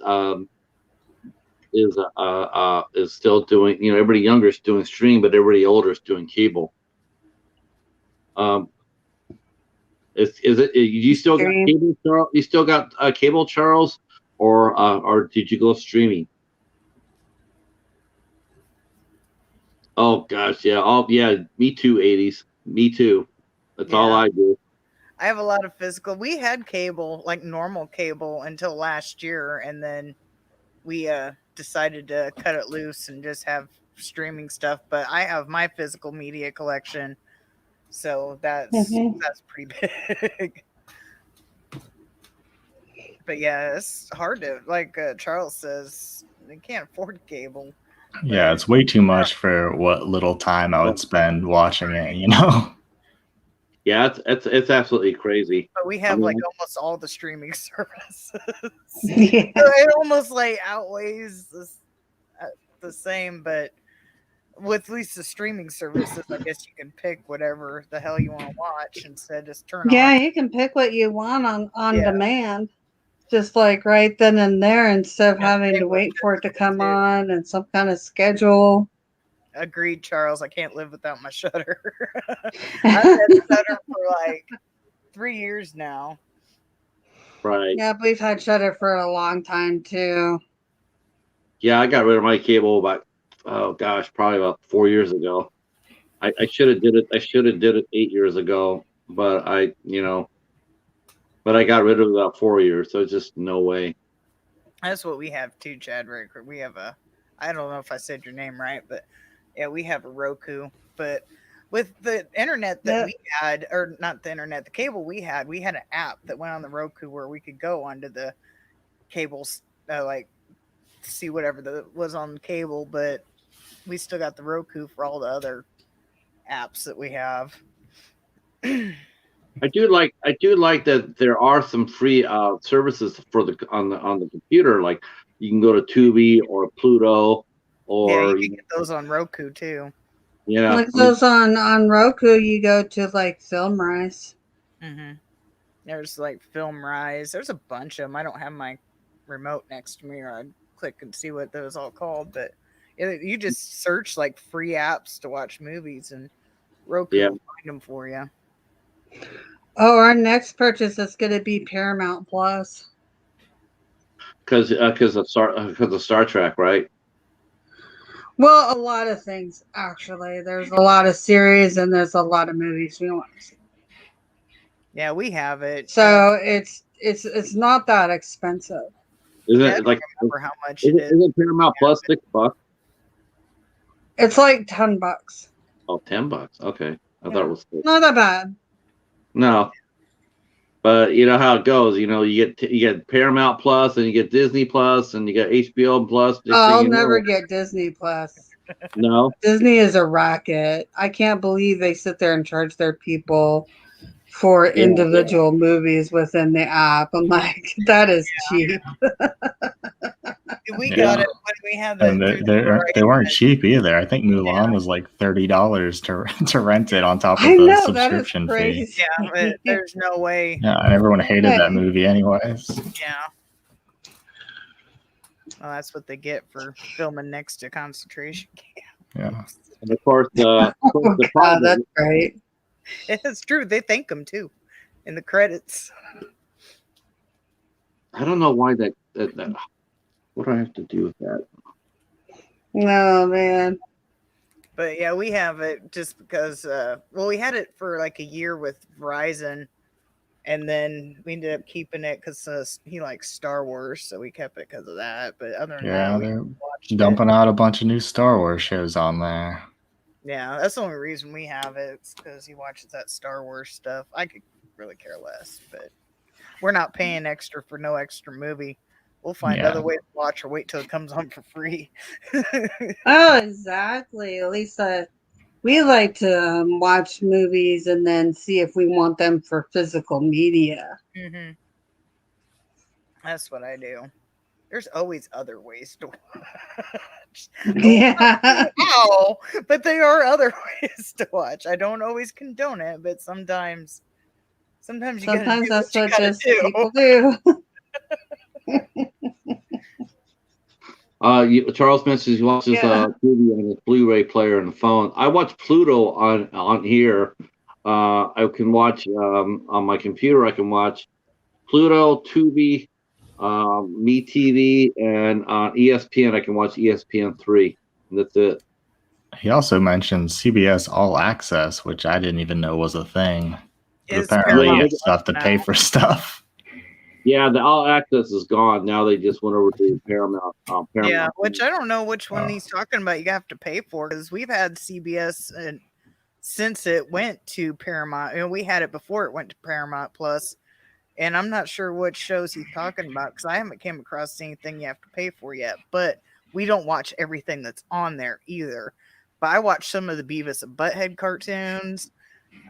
[SPEAKER 1] still doing. Everybody younger is doing stream, but everybody older is doing cable. Is it? You still got cable, Charles? You still got cable, Charles, or did you go streaming? Oh gosh, yeah. Oh yeah, me too. 80s, me too. That's all I do.
[SPEAKER 4] I have a lot of physical. We had cable, like normal cable, until last year, and then we decided to cut it loose and just have streaming stuff. But I have my physical media collection. So that's pretty big. But yeah, it's hard to, like Charles says, they can't afford cable.
[SPEAKER 2] Yeah, it's way too much for what little time I would spend watching it,
[SPEAKER 1] Yeah, it's absolutely crazy.
[SPEAKER 4] But we have like almost all the streaming services.
[SPEAKER 3] Yeah.
[SPEAKER 4] So it almost like outweighs the same, but with at least the streaming services, I guess you can pick whatever the hell you want to watch instead of just turn on.
[SPEAKER 3] Yeah, you can pick what you want on demand, just like right then and there, instead of having to wait for it to come on and some kind of schedule.
[SPEAKER 4] Agreed, Charles. I can't live without my Shutter. I've had Shutter for like 3 years now.
[SPEAKER 1] Right.
[SPEAKER 3] Yeah, we've had Shutter for a long time too.
[SPEAKER 1] Yeah, I got rid of my cable about probably about 4 years ago. I should have did it. I should have did it 8 years ago, but I got rid of it about 4 years. So it's just no way.
[SPEAKER 4] That's what we have too, Chad Raker. We have I don't know if I said your name right, but yeah, we have a Roku. But with the internet that we had, or not the internet, the cable we had an app that went on the Roku where we could go onto the cables, like see whatever was on the cable, but we still got the Roku for all the other apps that we have.
[SPEAKER 1] I do like that there are some free services for on the computer. Like you can go to Tubi or Pluto, or
[SPEAKER 4] you can get those on Roku too.
[SPEAKER 1] Yeah,
[SPEAKER 3] like those on Roku. You go to like FilmRise.
[SPEAKER 4] Mm-hmm. There's like FilmRise. There's a bunch of them. I don't have my remote next to me, or I'd click and see what those all called. But you just search like free apps to watch movies, and Roku will find them for you.
[SPEAKER 3] Oh, our next purchase is going to be Paramount Plus.
[SPEAKER 1] Because of Star Trek, right?
[SPEAKER 3] Well, a lot of things actually. There's a lot of series and there's a lot of movies we want to see.
[SPEAKER 4] Yeah, we have it.
[SPEAKER 3] So it's not that expensive.
[SPEAKER 1] Isn't
[SPEAKER 4] I
[SPEAKER 1] it
[SPEAKER 4] don't
[SPEAKER 1] like
[SPEAKER 4] remember how much it is?
[SPEAKER 1] Isn't Paramount Plus $6?
[SPEAKER 3] It's like $10.
[SPEAKER 1] Oh, $10. Okay, I thought it was $6.
[SPEAKER 3] Not that bad.
[SPEAKER 1] No, but you know how it goes. You get Paramount Plus, and you get Disney Plus, and you get HBO Plus.
[SPEAKER 3] I'll never get Disney Plus.
[SPEAKER 1] No,
[SPEAKER 3] Disney is a racket. I can't believe they sit there and charge their people for individual movies within the app. I'm like, that is cheap.
[SPEAKER 4] We got it when we had that.
[SPEAKER 2] And they weren't cheap either. I think Mulan was like $30 to rent it on top of the subscription fee.
[SPEAKER 4] Yeah, but there's no way.
[SPEAKER 2] Yeah, and everyone hated that movie anyways.
[SPEAKER 4] Yeah. Well, that's what they get for filming next to concentration camp.
[SPEAKER 2] Yeah.
[SPEAKER 1] And of course, the
[SPEAKER 3] God, that's right.
[SPEAKER 4] It's true. They thank them too in the credits.
[SPEAKER 1] I don't know why that what do I have to do with that?
[SPEAKER 3] No, man.
[SPEAKER 4] But yeah, we have it just because, we had it for like a year with Verizon, and then we ended up keeping it because he likes Star Wars, so we kept it because of that. But other than that,
[SPEAKER 2] they're dumping out a bunch of new Star Wars shows on there.
[SPEAKER 4] Yeah, that's the only reason we have it. It's because he watches that Star Wars stuff. I could really care less, but we're not paying extra for no extra movie. We'll find other ways to watch or wait till it comes on for free.
[SPEAKER 3] Oh, exactly. At least we like to watch movies and then see if we want them for physical media.
[SPEAKER 4] Mm-hmm. That's what I do. There's always other ways to watch.
[SPEAKER 3] Yeah.
[SPEAKER 4] Ow, but there are other ways to watch. I don't always condone it, but sometimes that's what just
[SPEAKER 3] people do.
[SPEAKER 1] Charles mentions he watches movie on his Blu-ray player on the phone. I watch Pluto on here. I can watch on my computer. I can watch Pluto, Tubi, MeTV, and on ESPN. I can watch ESPN3. And that's it.
[SPEAKER 2] He also mentioned CBS All Access, which I didn't even know was a thing. But apparently, you still have to pay for stuff.
[SPEAKER 1] Yeah, the All Access is gone. Now they just went over to Paramount.
[SPEAKER 4] Yeah, which I don't know which one he's talking about. You have to pay for, because we've had CBS and since it went to Paramount. We had it before it went to Paramount Plus, and I'm not sure what shows he's talking about because I haven't came across anything you have to pay for yet. But we don't watch everything that's on there either. But I watch some of the Beavis and Butthead cartoons.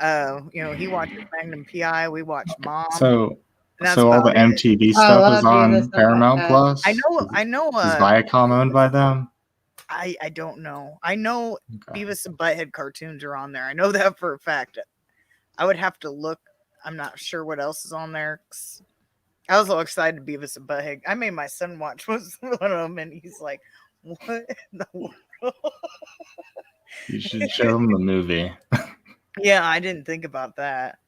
[SPEAKER 4] He watches Magnum PI. We watch Mom.
[SPEAKER 2] So all the MTV stuff is on Paramount Plus?
[SPEAKER 4] I know.
[SPEAKER 2] Is Viacom owned by them?
[SPEAKER 4] I don't know. I know Beavis and Butthead cartoons are on there. I know that for a fact. I would have to look. I'm not sure what else is on there. I was a little excited to Beavis and Butthead. I made my son watch one of them, and he's like, "What in the world?"
[SPEAKER 2] You should show them the movie.
[SPEAKER 4] Yeah, I didn't think about that.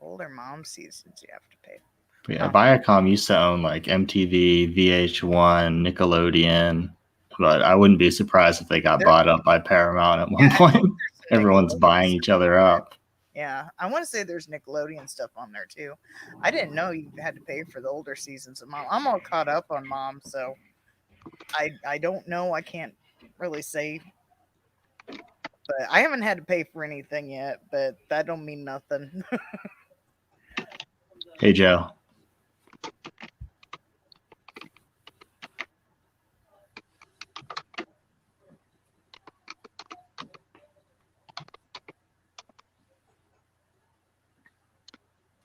[SPEAKER 4] Older mom seasons you have to pay.
[SPEAKER 2] But yeah, Viacom used to own like MTV, VH1, Nickelodeon, but I wouldn't be surprised if they got bought up by Paramount at one point. Everyone's buying each other up.
[SPEAKER 4] Yeah, I want to say there's Nickelodeon stuff on there too. I didn't know you had to pay for the older seasons of Mom. I'm all caught up on Mom, so I don't know. I can't really say, but I haven't had to pay for anything yet. But that don't mean nothing.
[SPEAKER 2] Hey, Joe.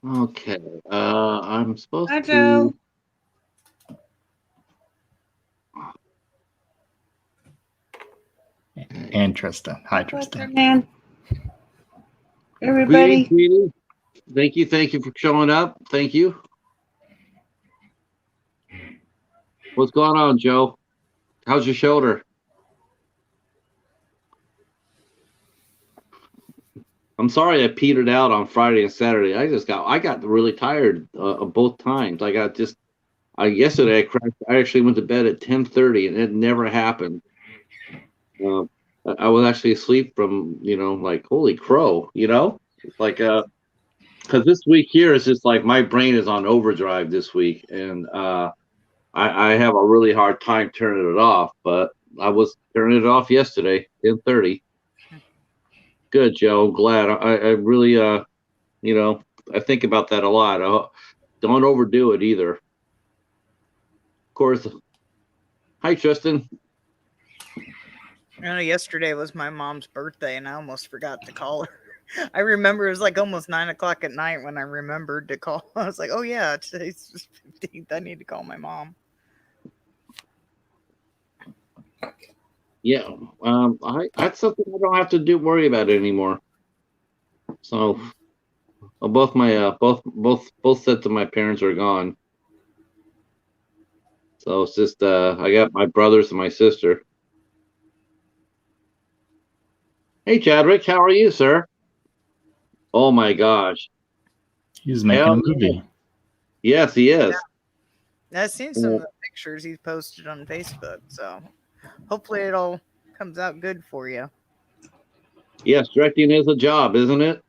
[SPEAKER 1] Okay. I'm supposed
[SPEAKER 3] Hi,
[SPEAKER 1] to.
[SPEAKER 3] Joe.
[SPEAKER 2] And Tristan. Hi,
[SPEAKER 3] What's
[SPEAKER 2] Tristan.
[SPEAKER 3] her name? Everybody.
[SPEAKER 1] Greetings. Thank you for showing up. Thank you. What's going on, Joe? How's your shoulder? I'm sorry I petered out on Friday and Saturday. I got really tired both times. Yesterday I crashed. I actually went to bed at 10:30, and it never happened. I was actually asleep from like holy crow, like because this week here is just like my brain is on overdrive this week, and I have a really hard time turning it off. But I was turning it off yesterday, 10:30. Good, Joe. I'm glad. I really, I think about that a lot. Don't overdo it either. Of course. Hi, Tristan.
[SPEAKER 4] Yesterday was my mom's birthday, and I almost forgot to call her. I remember it was like almost 9:00 at night when I remembered to call. I was like, "Oh yeah, today's 15th. I need to call my mom."
[SPEAKER 1] Yeah, that's something I don't have to worry about anymore. So, both my both sets of my parents are gone. So it's just I got my brothers and my sister. Hey, Chadwick, how are you, sir? Oh my gosh,
[SPEAKER 2] He's making a movie.
[SPEAKER 1] Yes, he is.
[SPEAKER 4] Yeah. I've seen some of the pictures he's posted on Facebook, so hopefully it all comes out good for you.
[SPEAKER 1] Yes, directing is a job, isn't it?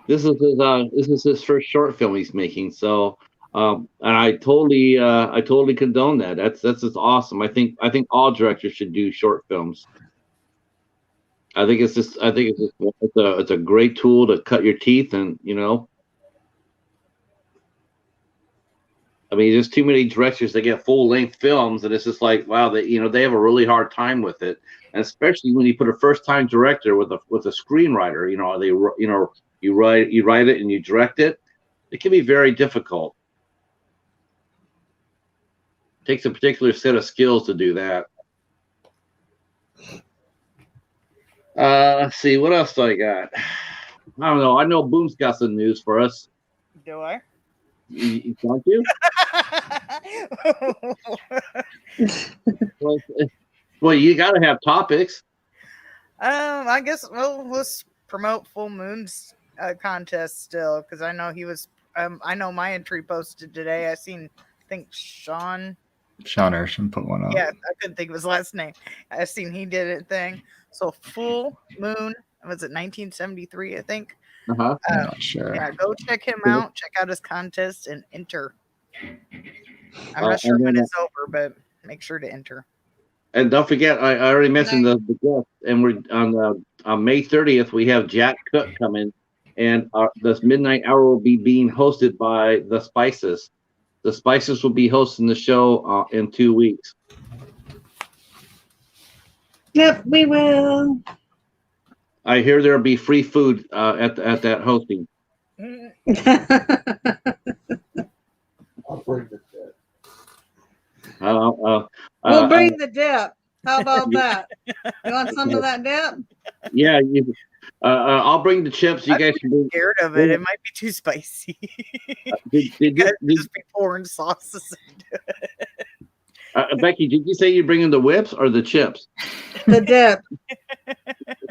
[SPEAKER 1] This is his first short film he's making. So, and I totally condone that. That's just awesome. I think all directors should do short films. I think it's a great tool to cut your teeth, and I mean, there's too many directors that get full length films, and it's just like, wow, they have a really hard time with it, and especially when you put a first time director with a screenwriter, you write it and you direct it. It can be very difficult. It takes a particular set of skills to do that. Let's see, what else do I got? I don't know. I know Boom's got some news for us.
[SPEAKER 4] Do I?
[SPEAKER 1] Don't you? Well, you got to have topics.
[SPEAKER 4] I guess let's promote Full Moon's contest still, because I know he was. I know my entry posted today. I think Sean
[SPEAKER 2] Urshan put one up.
[SPEAKER 4] Yeah, I couldn't think of his last name. I seen he did a thing. So Full Moon, was it 1973? I think.
[SPEAKER 2] I'm not sure.
[SPEAKER 4] Yeah, go check him out. Check out his contest and enter. I'm not sure when it's over, but make sure to enter. And
[SPEAKER 1] don't forget, I already mentioned the guest, and we're on May 30th. We have Jack Cook coming, and this midnight hour will be being hosted by the Spices. The Spices will be hosting the show in 2 weeks.
[SPEAKER 3] Yep, we will.
[SPEAKER 1] I hear there'll be free food at that hosting.
[SPEAKER 5] I'll bring the dip.
[SPEAKER 3] We'll bring the dip. How about that? You want some of that dip?
[SPEAKER 1] Yeah, I'll bring the chips. You guys can bring.
[SPEAKER 4] Scared of it. It might be too spicy. You guys just be pouring sauces into it.
[SPEAKER 1] Becky, did you say you're bringing the whips or the chips?
[SPEAKER 3] The dip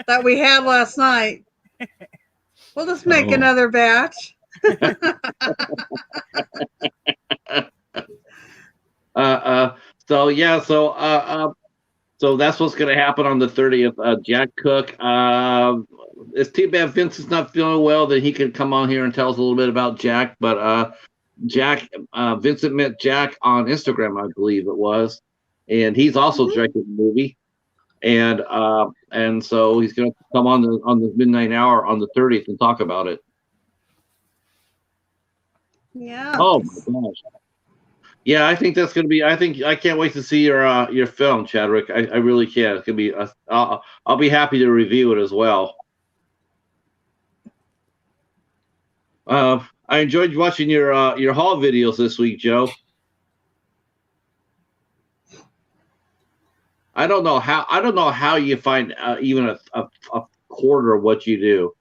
[SPEAKER 3] that we had last night. We'll just make another batch.
[SPEAKER 1] So yeah, so that's what's going to happen on the 30th. Jack Cook. It's too bad Vince is not feeling well that he could come on here and tell us a little bit about Jack. But Vincent met Jack on Instagram, I believe it was, and he's also directed the movie. And so he's going to come on the midnight hour on the 30th and talk about it.
[SPEAKER 3] Yeah.
[SPEAKER 1] Oh my gosh. Yeah, I think that's going to be. I can't wait to see your film, Chadwick. I really can. It's going to be. I'll be happy to review it as well. I enjoyed watching your haul videos this week, Joe. I don't know how you find even a quarter of what you do.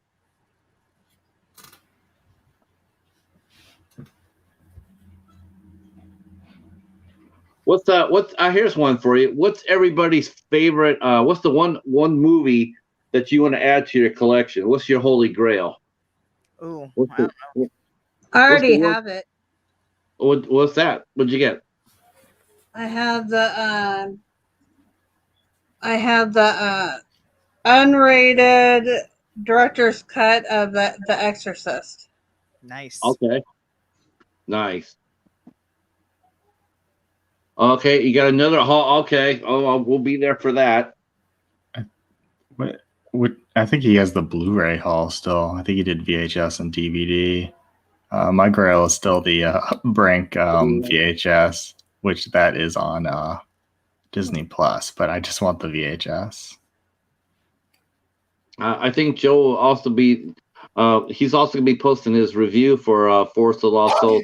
[SPEAKER 1] Here's one for you. What's everybody's favorite? What's the one movie that you want to add to your collection? What's your holy grail?
[SPEAKER 4] Ooh, I don't know.
[SPEAKER 3] I already have it.
[SPEAKER 1] What's that? What'd you get?
[SPEAKER 3] I have the unrated director's cut of the Exorcist.
[SPEAKER 4] Nice.
[SPEAKER 1] Okay. Nice. Okay, you got another haul. Okay. Oh, we'll be there for that.
[SPEAKER 2] I think he has the Blu-ray haul still. I think he did VHS and DVD. My grail is still the Brink VHS, which that is on Disney Plus, but I just want the VHS.
[SPEAKER 1] I think Joe will also be. He's also going to be posting his review for Forest of the Lost Souls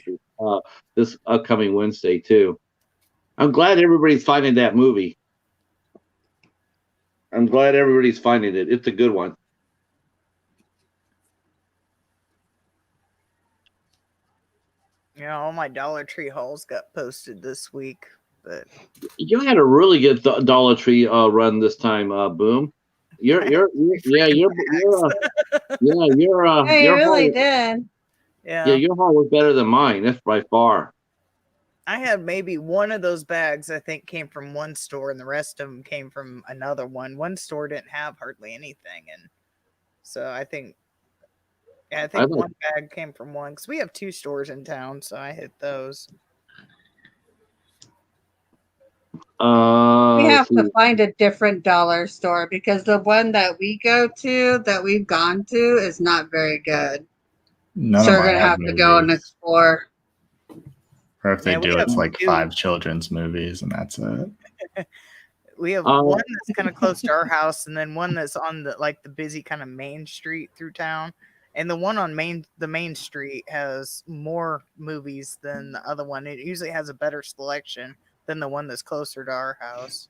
[SPEAKER 1] this upcoming Wednesday too. I'm glad everybody's finding that movie. I'm glad everybody's finding it. It's a good one.
[SPEAKER 4] Yeah, all my Dollar Tree hauls got posted this week, but
[SPEAKER 1] You had a really good Dollar Tree run this time, Boom. You really
[SPEAKER 3] did.
[SPEAKER 4] Yeah,
[SPEAKER 1] your haul was better than mine. That's by far.
[SPEAKER 4] I had maybe one of those bags I think came from one store, and the rest of them came from another one. One store didn't have hardly anything, and so I think one bag came from one because we have 2 stores in town, so I hit those.
[SPEAKER 3] We have to find a different dollar store because the one that we've gone to, is not very good.
[SPEAKER 2] None
[SPEAKER 3] So
[SPEAKER 2] of
[SPEAKER 3] we're
[SPEAKER 2] mine
[SPEAKER 3] gonna
[SPEAKER 2] have
[SPEAKER 3] have to
[SPEAKER 2] movies.
[SPEAKER 3] go and explore.
[SPEAKER 2] Or if they do, it's like
[SPEAKER 4] 2.
[SPEAKER 2] 5 children's movies, and that's it.
[SPEAKER 4] We have one that's kind of close to our house, and then one that's on the busy kind of main street through town. And the one on the main street has more movies than the other one. It usually has a better selection than the one that's closer to our house.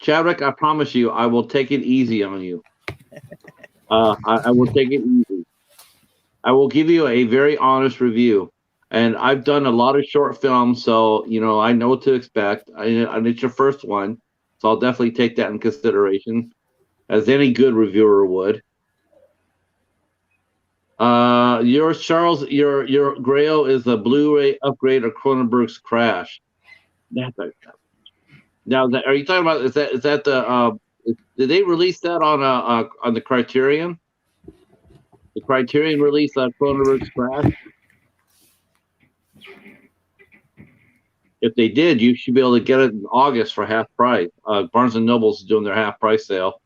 [SPEAKER 1] Chadwick, I promise you, I will take it easy on you. I will take it easy. I will give you a very honest review. And I've done a lot of short films, so I know what to expect. And it's your first one, so I'll definitely take that in consideration, as any good reviewer would. Yours, Charles, your Grail is a Blu-ray upgrade of Cronenberg's Crash. Now, are you talking about? Is that the? Did they release that on the Criterion? The Criterion release Cronenberg's Crash. If they did, you should be able to get it in August for half price. Barnes and Noble's is doing their half price sale.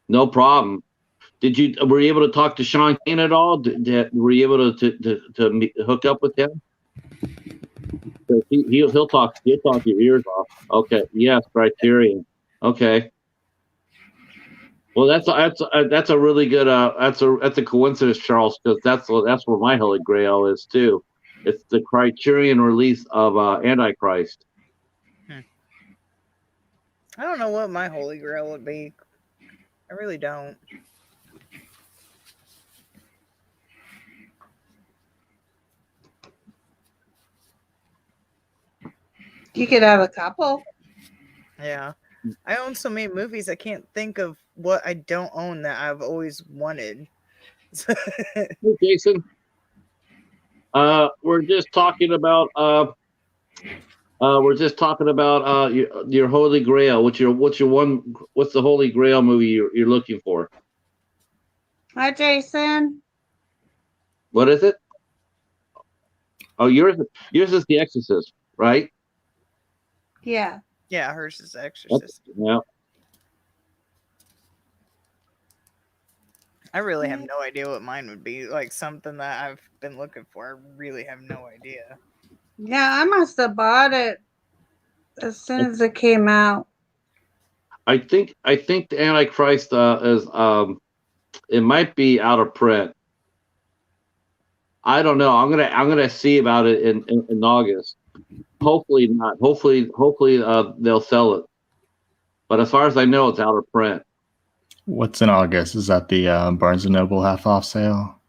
[SPEAKER 1] No problem. Were you able to talk to Sean Kane at all? Were you able to hook up with him? He'll talk your ears off. Okay. Yes, Criterion. Okay. Well, that's a really good that's a coincidence, Charles, because that's where my Holy Grail is too. It's the Criterion release of Antichrist.
[SPEAKER 4] I don't know what my Holy Grail would be. I really don't.
[SPEAKER 3] You could have a couple.
[SPEAKER 4] Yeah. I own so many movies, I can't think of what I don't own that I've always wanted.
[SPEAKER 1] Hey, Jason. We're just talking about your Holy Grail. What's the Holy Grail movie you're looking for?
[SPEAKER 3] Hi, Jason.
[SPEAKER 1] What is it? Oh, yours is The Exorcist, right?
[SPEAKER 3] Yeah.
[SPEAKER 4] Yeah, hers is Exorcist.
[SPEAKER 1] Yeah.
[SPEAKER 4] I really have no idea what mine would be. Like something that I've been looking for. I really have no idea.
[SPEAKER 3] Yeah, I must have bought it as soon as it came out.
[SPEAKER 1] I think the Antichrist is it might be out of print. I don't know. I'm gonna see about it in August. Hopefully not. Hopefully they'll sell it. But as far as I know, it's out of print.
[SPEAKER 2] What's in August? Is that the Barnes & Noble half-off sale?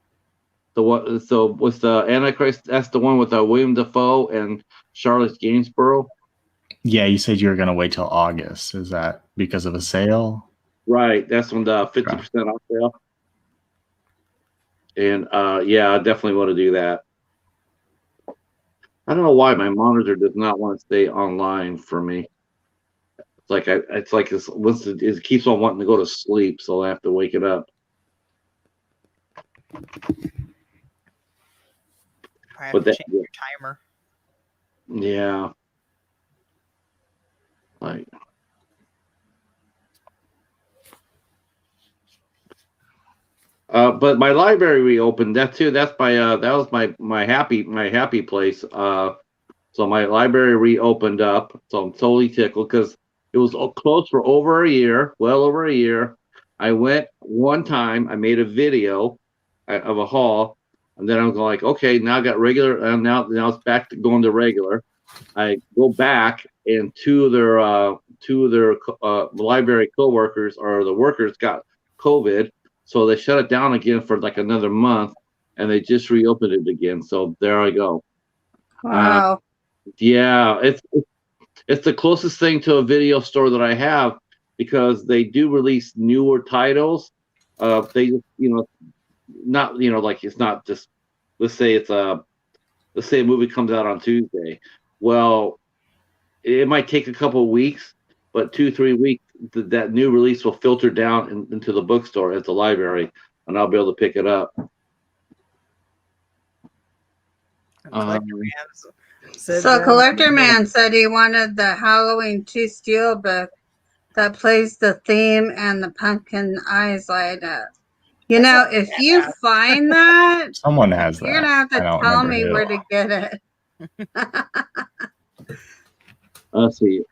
[SPEAKER 1] So with the Antichrist, that's the one with William Dafoe and Charlotte Gainsborough.
[SPEAKER 2] Yeah, you said you were going to wait till August. Is that because of a sale?
[SPEAKER 1] Right. That's when the 50% off sale. And yeah, I definitely want to do that. I don't know why my monitor does not want to stay online for me. It keeps on wanting to go to sleep, so I have to wake it up.
[SPEAKER 4] I have
[SPEAKER 1] But
[SPEAKER 4] to change your timer.
[SPEAKER 1] Yeah. But my library reopened. That too. That's that was my happy place. So my library reopened up. So I'm totally tickled because it was closed for over a year, well over a year. I went one time. I made a video of a haul, and then I was like, okay, now I got regular. And now it's back to going to regular. I go back, and two of their library coworkers or the workers got COVID, so they shut it down again for like another month, and they just reopened it again. So there I go.
[SPEAKER 3] Wow.
[SPEAKER 1] Yeah, it's the closest thing to a video store that I have because they do release newer titles. They not like it's not just let's say a movie comes out on Tuesday. Well, it might take a couple of weeks, but 2-3 weeks that new release will filter down into the bookstore at the library, and I'll be able to pick it up.
[SPEAKER 3] So Collector Man said he wanted the Halloween 2 Steelbook that plays the theme and the pumpkin eyes light up. You know, if you find that,
[SPEAKER 2] someone has that.
[SPEAKER 3] You're gonna have to tell me where to get it.
[SPEAKER 1] Let's see.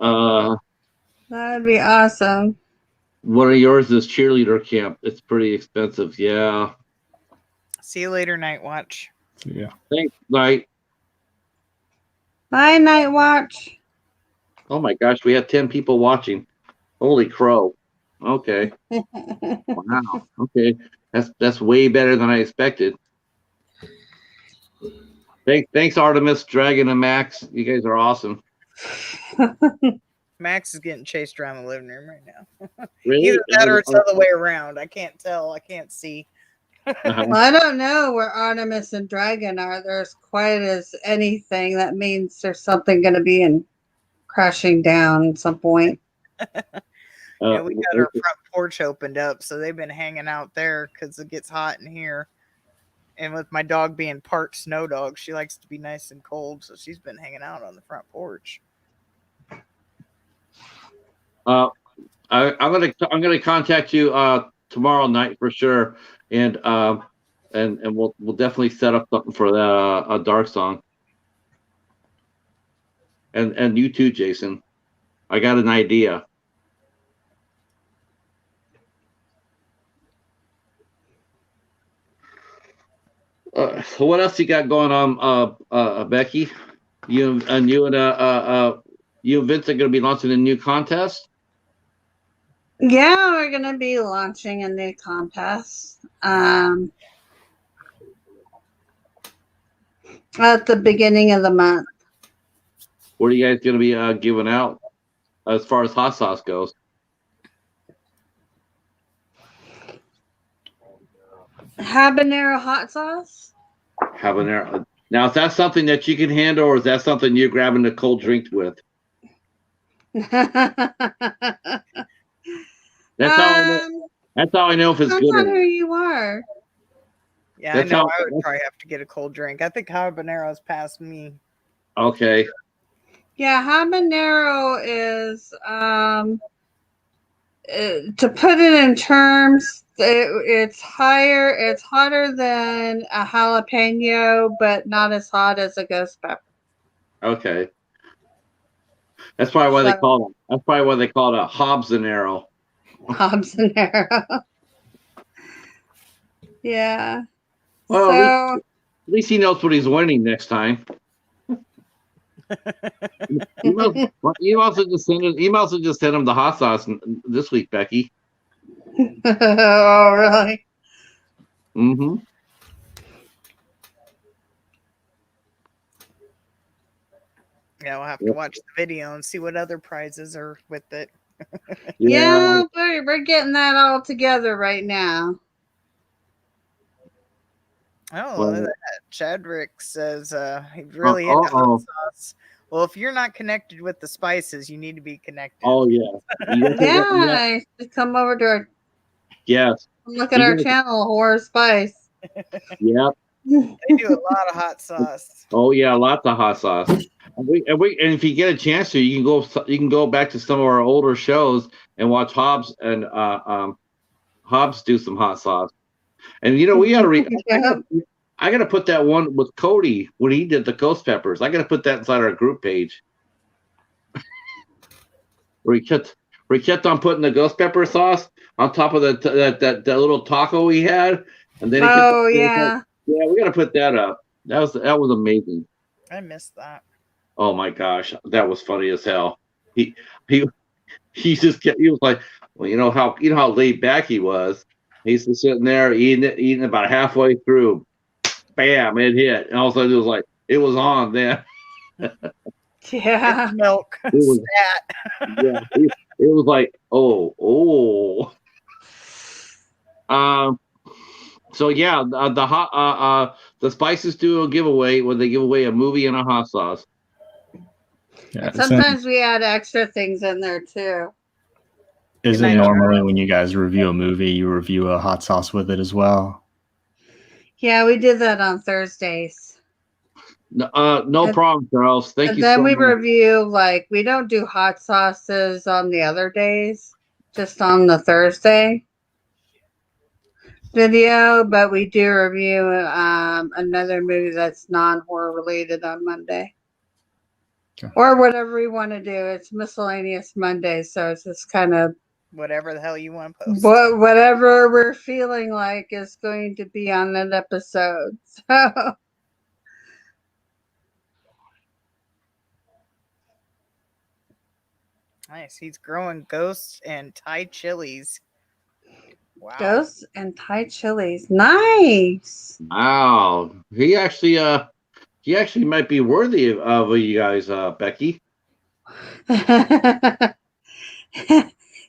[SPEAKER 3] That'd be awesome.
[SPEAKER 1] One of yours is Cheerleader Camp. It's pretty expensive. Yeah.
[SPEAKER 4] See you later, Nightwatch.
[SPEAKER 2] Yeah.
[SPEAKER 1] Thanks, Night.
[SPEAKER 3] Bye, Nightwatch.
[SPEAKER 1] Oh my gosh, we have 10 people watching. Holy crow. Okay. Wow. Okay. That's way better than I expected. Thanks, Artemis, Dragon, and Max. You guys are awesome.
[SPEAKER 4] Max is getting chased around the living room right now.
[SPEAKER 1] Really?
[SPEAKER 4] Either that or it's the other way around. I can't tell. I can't see.
[SPEAKER 3] Well, I don't know where Artemis and Dragon are. There's quite as anything. That means there's something going to be crashing down at some point.
[SPEAKER 4] Yeah, we got our front porch opened up, so they've been hanging out there because it gets hot in here. And with my dog being part snow dog, she likes to be nice and cold, so she's been hanging out on the front porch.
[SPEAKER 1] I'm gonna contact you tomorrow night for sure, and we'll definitely set up something for that a dark song. And you too, Jason. I got an idea. So what else you got going on, Becky? You and Vince are going to be launching a new contest.
[SPEAKER 3] Yeah, we're going to be launching a new contest at the beginning of the month.
[SPEAKER 1] What are you guys going to be giving out as far as hot sauce goes?
[SPEAKER 3] Habanero hot sauce.
[SPEAKER 1] Habanero. Now, is that something that you can handle, or is that something you're grabbing a cold drink with? That's how I know. That's how I know if it's
[SPEAKER 3] Depends
[SPEAKER 1] good.
[SPEAKER 3] on who you are.
[SPEAKER 4] Yeah, I know. I would probably have to get a cold drink. I think habanero's past me.
[SPEAKER 1] Okay.
[SPEAKER 3] Yeah, habanero is to put it in terms, it's higher. It's hotter than a jalapeno, but not as hot as a ghost pepper.
[SPEAKER 1] Okay. That's probably why they call it. That's probably why they call it a Hobbs and arrow.
[SPEAKER 3] Hobbs and arrow. Yeah.
[SPEAKER 1] Well,
[SPEAKER 3] so
[SPEAKER 1] at least he knows what he's winning next time. You also just send him the hot sauce this week, Becky.
[SPEAKER 3] Oh, really?
[SPEAKER 1] Mm-hmm.
[SPEAKER 4] Yeah, we'll have to watch the video and see what other prizes are with it.
[SPEAKER 3] Yeah, we're getting that all together right now.
[SPEAKER 4] Oh, Chadrick says he's really into hot sauce. Well, if you're not connected with the spices, you need to be connected.
[SPEAKER 1] Oh yeah.
[SPEAKER 3] Yeah, come over to our look at our channel, Horror Spice.
[SPEAKER 1] Yep.
[SPEAKER 4] They do a lot of hot sauce.
[SPEAKER 1] Oh yeah, lots of hot sauce. And if you get a chance to, you can go back to some of our older shows and watch Hobbs and Hobbs do some hot sauce. And we gotta I gotta put that one with Cody when he did the ghost peppers. I gotta put that inside our group page. where he kept on putting the ghost pepper sauce on top of that little taco he had, and then
[SPEAKER 3] yeah,
[SPEAKER 1] we gotta put that up. That was amazing.
[SPEAKER 4] I missed that.
[SPEAKER 1] Oh my gosh, that was funny as hell. He was like, well, you know how laid back he was. He's just sitting there eating about halfway through. Bam, it hit. And all of a sudden it was like, it was on then.
[SPEAKER 3] Yeah.
[SPEAKER 4] Milk.
[SPEAKER 1] It was, it was like, oh. So yeah, the Spices do a giveaway where they give away a movie and a hot sauce.
[SPEAKER 3] Yeah, sometimes we add extra things in there too.
[SPEAKER 2] Is it normally when you guys review a movie, you review a hot sauce with it as well?
[SPEAKER 3] Yeah, we did that on Thursdays.
[SPEAKER 1] No problem, Charles. Thank you.
[SPEAKER 3] And then we review, we don't do hot sauces on the other days, just on the Thursday video, but we do review another movie that's non-horror related on Monday. Okay. Or whatever we want to do. It's miscellaneous Monday, so it's just kind of
[SPEAKER 4] whatever the hell you want to post.
[SPEAKER 3] Whatever we're feeling like is going to be on that episode. So
[SPEAKER 4] nice. He's growing ghosts and Thai chilies. Wow.
[SPEAKER 3] Ghosts and Thai chilies. Nice.
[SPEAKER 1] Wow. He actually might be worthy of you guys, Becky.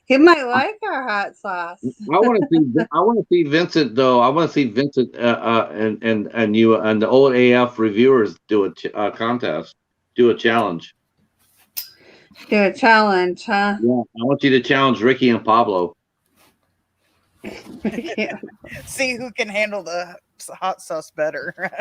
[SPEAKER 3] He might like our hot sauce.
[SPEAKER 1] I want to see Vincent though. I want to see Vincent and you and the old AF reviewers do a contest, do a challenge.
[SPEAKER 3] Do a challenge, huh?
[SPEAKER 1] Yeah, I want you to challenge Ricky and Pablo.
[SPEAKER 3] Yeah.
[SPEAKER 4] See who can handle the hot sauce better.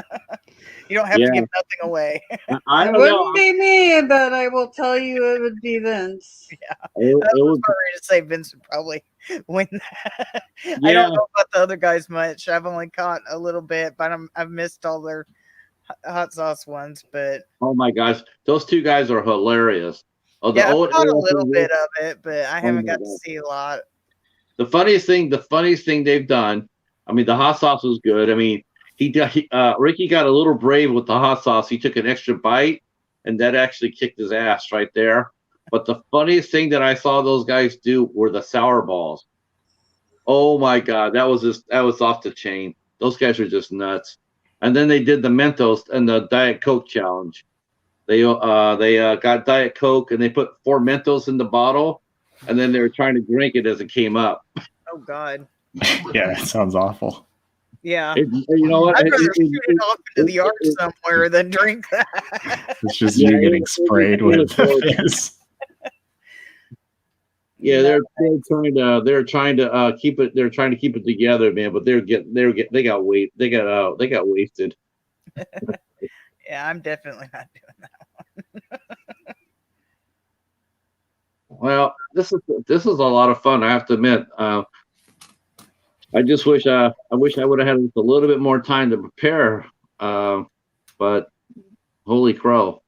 [SPEAKER 4] You don't have to give nothing away.
[SPEAKER 3] It wouldn't be me, but I will tell you it would be Vince.
[SPEAKER 4] Yeah, I was ready to say Vince would probably win that. Yeah. I don't know about the other guys much. I've only caught a little bit, but I've missed all their hot sauce ones. But
[SPEAKER 1] oh my gosh, those two guys are hilarious.
[SPEAKER 4] Oh, yeah, I've caught a little bit of it, but I haven't got to see a lot.
[SPEAKER 1] The funniest thing they've done. I mean, the hot sauce was good. I mean, Ricky got a little brave with the hot sauce. He took an extra bite, and that actually kicked his ass right there. But the funniest thing that I saw those guys do were the sour balls. Oh my God, that was off the chain. Those guys were just nuts. And then they did the Mentos and the Diet Coke challenge. They got Diet Coke and they put 4 Mentos in the bottle, and then they were trying to drink it as it came up.
[SPEAKER 4] Oh God.
[SPEAKER 2] Yeah, that sounds awful.
[SPEAKER 4] Yeah.
[SPEAKER 1] You know what?
[SPEAKER 4] I'd rather shoot it off into the yard somewhere than drink that.
[SPEAKER 2] It's just
[SPEAKER 1] Yeah,
[SPEAKER 2] you getting sprayed with fizz.
[SPEAKER 1] Yeah, they're trying to keep it. They're trying to keep it together, man. But they got wasted.
[SPEAKER 4] Yeah, I'm definitely not doing that.
[SPEAKER 1] Well, this is a lot of fun. I have to admit. I just wish I would have had just a little bit more time to prepare. But holy crow!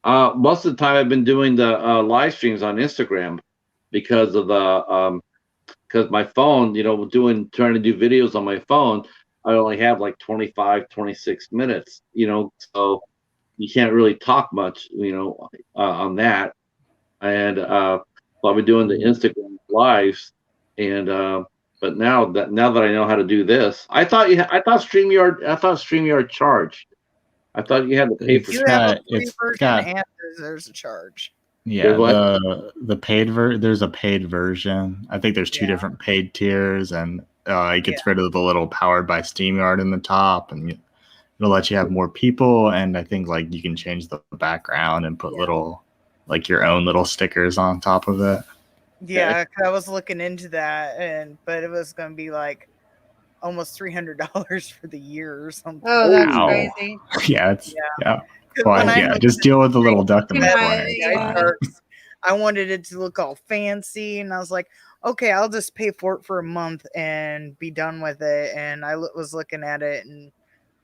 [SPEAKER 1] Most of the time I've been doing the live streams on Instagram because of the because my phone, trying to do videos on my phone, I only have like 25, 26 minutes, so you can't really talk much, on that. And so I've been doing the Instagram lives, and but now that I know how to do this, I thought StreamYard charged. I thought you had to pay for
[SPEAKER 4] You
[SPEAKER 1] it.
[SPEAKER 4] have a free version and there's a charge.
[SPEAKER 2] Yeah, the paid there's a paid version. I think there's two different paid tiers, and it gets rid of the little powered by StreamYard in the top, and it'll let you have more people. And I think like you can change the background and put little like your own little stickers on top of it.
[SPEAKER 4] Yeah, 'cause I was looking into that, but it was going to be like almost $300 for the year or something.
[SPEAKER 3] Oh, that's crazy.
[SPEAKER 2] Yeah, Well, just deal with the little duck in the corner.
[SPEAKER 4] I wanted it to look all fancy, and I was like, okay, I'll just pay for it for a month and be done with it. And I was looking at it, and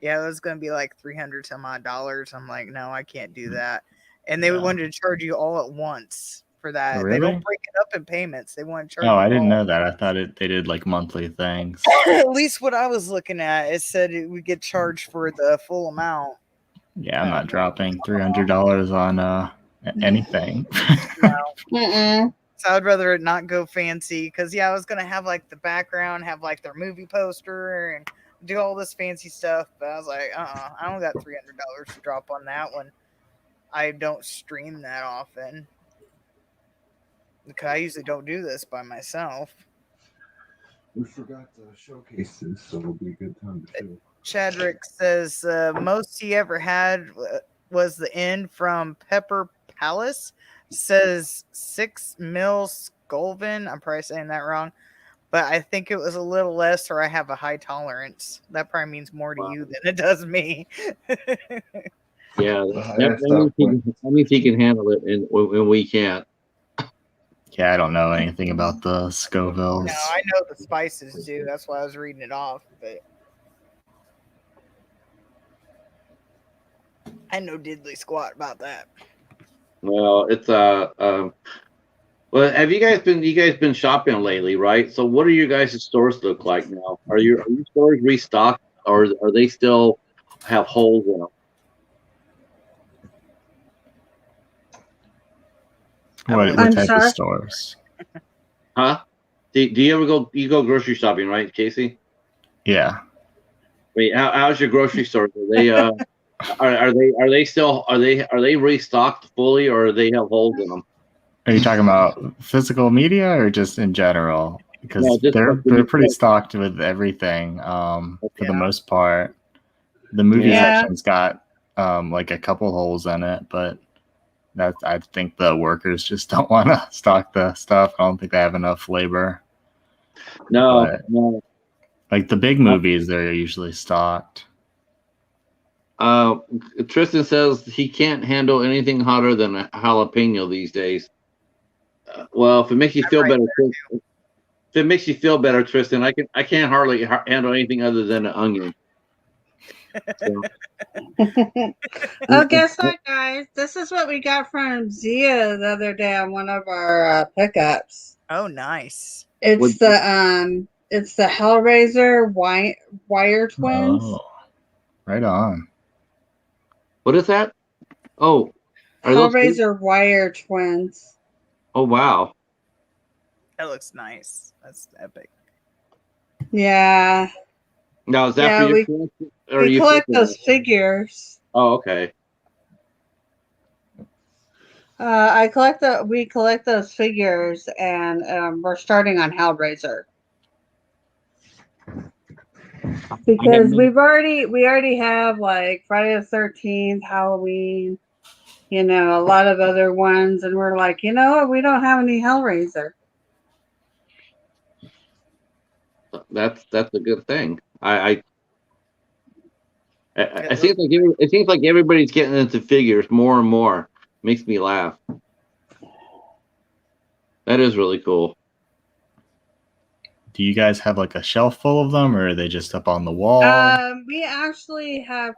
[SPEAKER 4] it was going to be like $300 some odd dollars. I'm like, no, I can't do that. And they wanted to charge you all at once for that.
[SPEAKER 2] Really?
[SPEAKER 4] They don't break it up in payments. They want to charge.
[SPEAKER 2] Oh, I didn't know that. I thought they did like monthly things.
[SPEAKER 4] At least what I was looking at, it said we get charged for the full amount.
[SPEAKER 2] Yeah, I'm not dropping $300 on anything.
[SPEAKER 3] No.
[SPEAKER 4] So I'd rather it not go fancy because I was gonna have like the background, have like their movie poster, and do all this fancy stuff. But I was like, I don't got $300 to drop on that one. I don't stream that often because I usually don't do this by myself.
[SPEAKER 5] We forgot the showcases, so it'll be a good time to show.
[SPEAKER 4] Chadrick says most he ever had was the end from Pepper Palace. Says 6 mil Scolvin. I'm probably saying that wrong, but I think it was a little less, or I have a high tolerance. That probably means more to you than it does me.
[SPEAKER 1] Yeah, that means he can handle it, and we can't.
[SPEAKER 2] Yeah, I don't know anything about the Scovilles.
[SPEAKER 4] No, I know the spices do. That's why I was reading it off, but I know diddly squat about that.
[SPEAKER 1] Well, it's well, have you guys been shopping lately, right? So what do you guys' stores look like now? Are your stores restocked, or are they still have holes in them?
[SPEAKER 2] What type of stores?
[SPEAKER 1] Huh? Do you ever go grocery shopping, right, Casey?
[SPEAKER 2] Yeah.
[SPEAKER 1] Wait, how's your grocery store? Are they are they restocked fully, or they have holes in them?
[SPEAKER 2] Are you talking about physical media or just in general? Because they're pretty stocked with everything for the most part. The movie section's got like a couple holes in it, but I think the workers just don't want to stock the stuff. I don't think they have enough labor.
[SPEAKER 1] No.
[SPEAKER 2] Like the big movies, they're usually stocked.
[SPEAKER 1] Tristan says he can't handle anything hotter than a jalapeno these days. Well, if it makes you feel better, Tristan, I can't hardly handle anything other than an onion. So.
[SPEAKER 3] Oh, guess what, guys? This is what we got from Zia the other day on one of our pickups.
[SPEAKER 4] Oh, nice!
[SPEAKER 3] It's the Hellraiser wire twins.
[SPEAKER 2] Oh, right on.
[SPEAKER 1] What is that? Oh,
[SPEAKER 3] Hellraiser wire twins.
[SPEAKER 1] Oh wow,
[SPEAKER 4] that looks nice. That's epic.
[SPEAKER 3] Yeah.
[SPEAKER 1] Now is that for
[SPEAKER 3] we collect those figures.
[SPEAKER 1] Oh, okay.
[SPEAKER 3] We collect those figures, and we're starting on Hellraiser because we already have like Friday the 13th, Halloween, a lot of other ones, and we're like, you know what, we don't have any Hellraiser.
[SPEAKER 1] That's a good thing. It seems like everybody's getting into figures more and more. Makes me laugh. That is really cool.
[SPEAKER 2] Do you guys have like a shelf full of them, or are they just up on the wall?
[SPEAKER 3] We actually have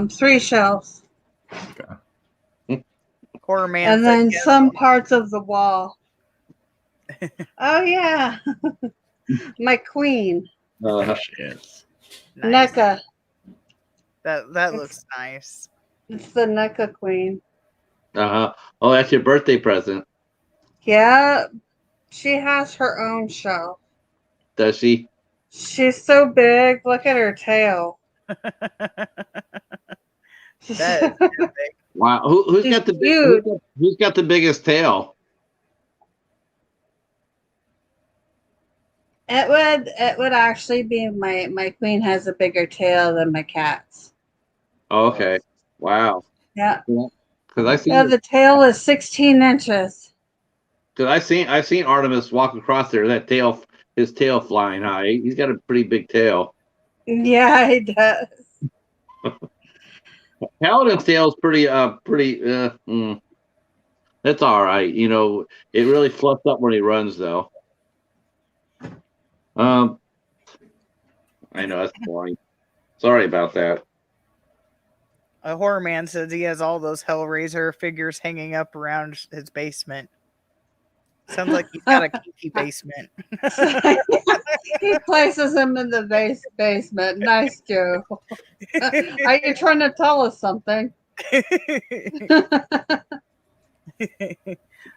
[SPEAKER 3] 3 shelves.
[SPEAKER 2] Okay.
[SPEAKER 4] Horror man.
[SPEAKER 3] And then some parts of the wall. Oh yeah. My queen.
[SPEAKER 2] There she is.
[SPEAKER 4] Nice.
[SPEAKER 3] NECA.
[SPEAKER 4] That looks nice.
[SPEAKER 3] It's the NECA queen.
[SPEAKER 1] Oh, that's your birthday present.
[SPEAKER 3] Yeah. She has her own shelf.
[SPEAKER 1] Does she?
[SPEAKER 3] She's so big. Look at her tail.
[SPEAKER 4] That is big.
[SPEAKER 1] Wow. Who's got the biggest tail?
[SPEAKER 3] It would actually be my queen has a bigger tail than my cat's.
[SPEAKER 1] Oh, okay. Wow.
[SPEAKER 3] Yeah.
[SPEAKER 1] Because
[SPEAKER 3] the tail is 16 inches.
[SPEAKER 1] Because I've seen Artemis walk across there. His tail flying high. He's got a pretty big tail.
[SPEAKER 3] Yeah, he does.
[SPEAKER 1] Paladin's tail is pretty. That's all right. It really fluffs up when he runs, though. I know that's boring. Sorry about that.
[SPEAKER 4] A horror man says he has all those Hellraiser figures hanging up around his basement. Sounds like he's got a kinky basement.
[SPEAKER 3] He places them in the basement. Nice, Joe. Are you trying to tell us something?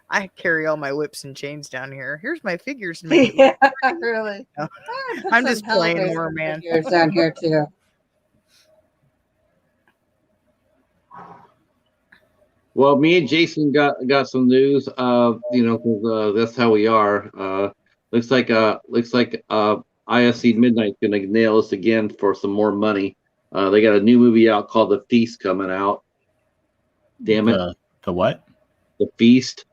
[SPEAKER 4] I carry all my whips and chains down here. Here's my figures.
[SPEAKER 3] Yeah, really.
[SPEAKER 4] I'm just playing horror man.
[SPEAKER 3] Figures down here too.
[SPEAKER 1] Well, me and Jason got some news. Because that's how we are. Looks like ISC Midnight's gonna nail us again for some more money. They got a new movie out called The Feast coming out. Damn it!
[SPEAKER 2] The what?
[SPEAKER 1] The Feast.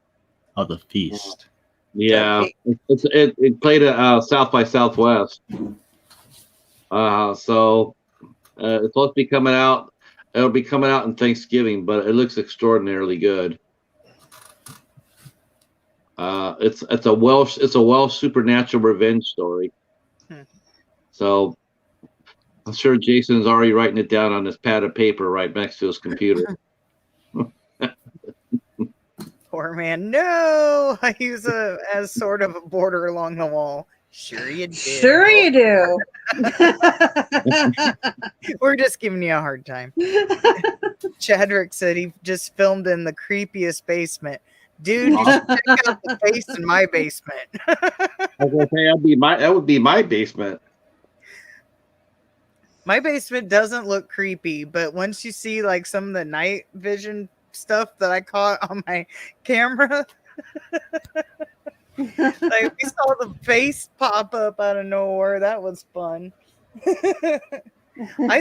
[SPEAKER 2] Oh, The Feast.
[SPEAKER 1] Yeah, it played at South by Southwest. So it's supposed to be coming out. It'll be coming out in Thanksgiving, but it looks extraordinarily good. It's a Welsh supernatural revenge story. So I'm sure Jason's already writing it down on his pad of paper right next to his computer.
[SPEAKER 4] Poor man. No, I use as sort of a border along the wall. Sure you do.
[SPEAKER 3] Sure you do.
[SPEAKER 4] We're just giving you a hard time. Chadrick said he just filmed in the creepiest basement. Dude, you should check out the face in my basement.
[SPEAKER 1] I was gonna say that would be my basement.
[SPEAKER 4] My basement doesn't look creepy, but once you see like some of the night vision stuff that I caught on my camera, like we saw the face pop up out of nowhere. That was fun. I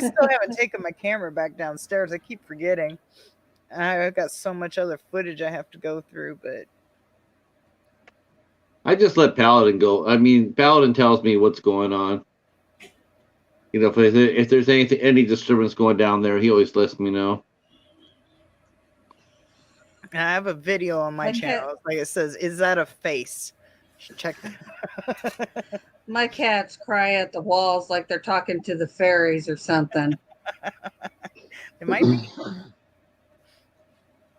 [SPEAKER 4] still haven't taken my camera back downstairs. I keep forgetting. I've got so much other footage I have to go through, but
[SPEAKER 1] I just let Paladin go. I mean, Paladin tells me what's going on. If there's any disturbance going down there, he always lets me know.
[SPEAKER 4] I have a video on my channel. Like it says, "Is that a face?" Check that.
[SPEAKER 3] My cats cry at the walls like they're talking to the fairies or something.
[SPEAKER 4] It might be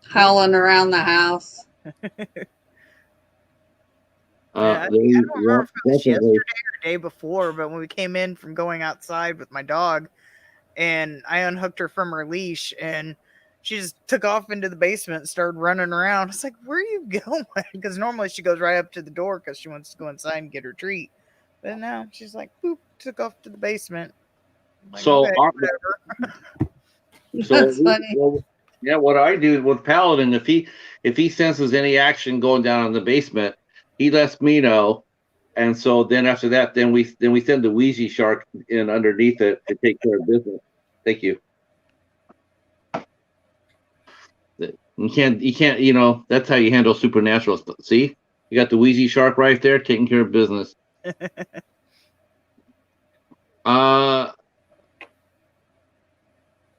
[SPEAKER 3] howling around the house.
[SPEAKER 4] I don't remember if it was yesterday or day before, but when we came in from going outside with my dog, and I unhooked her from her leash, and she just took off into the basement and started running around. It's like, where are you going? Because normally she goes right up to the door because she wants to go inside and get her treat. But now she's like, boop, took off to the basement. Like,
[SPEAKER 1] so
[SPEAKER 4] okay,
[SPEAKER 3] That's funny.
[SPEAKER 1] Yeah, what I do with Paladin, if he senses any action going down in the basement, he lets me know, and so then after that, then we send the Ouija shark in underneath it to take care of business. Thank you. You can't, that's how you handle supernatural stuff. See, you got the Ouija shark right there taking care of business.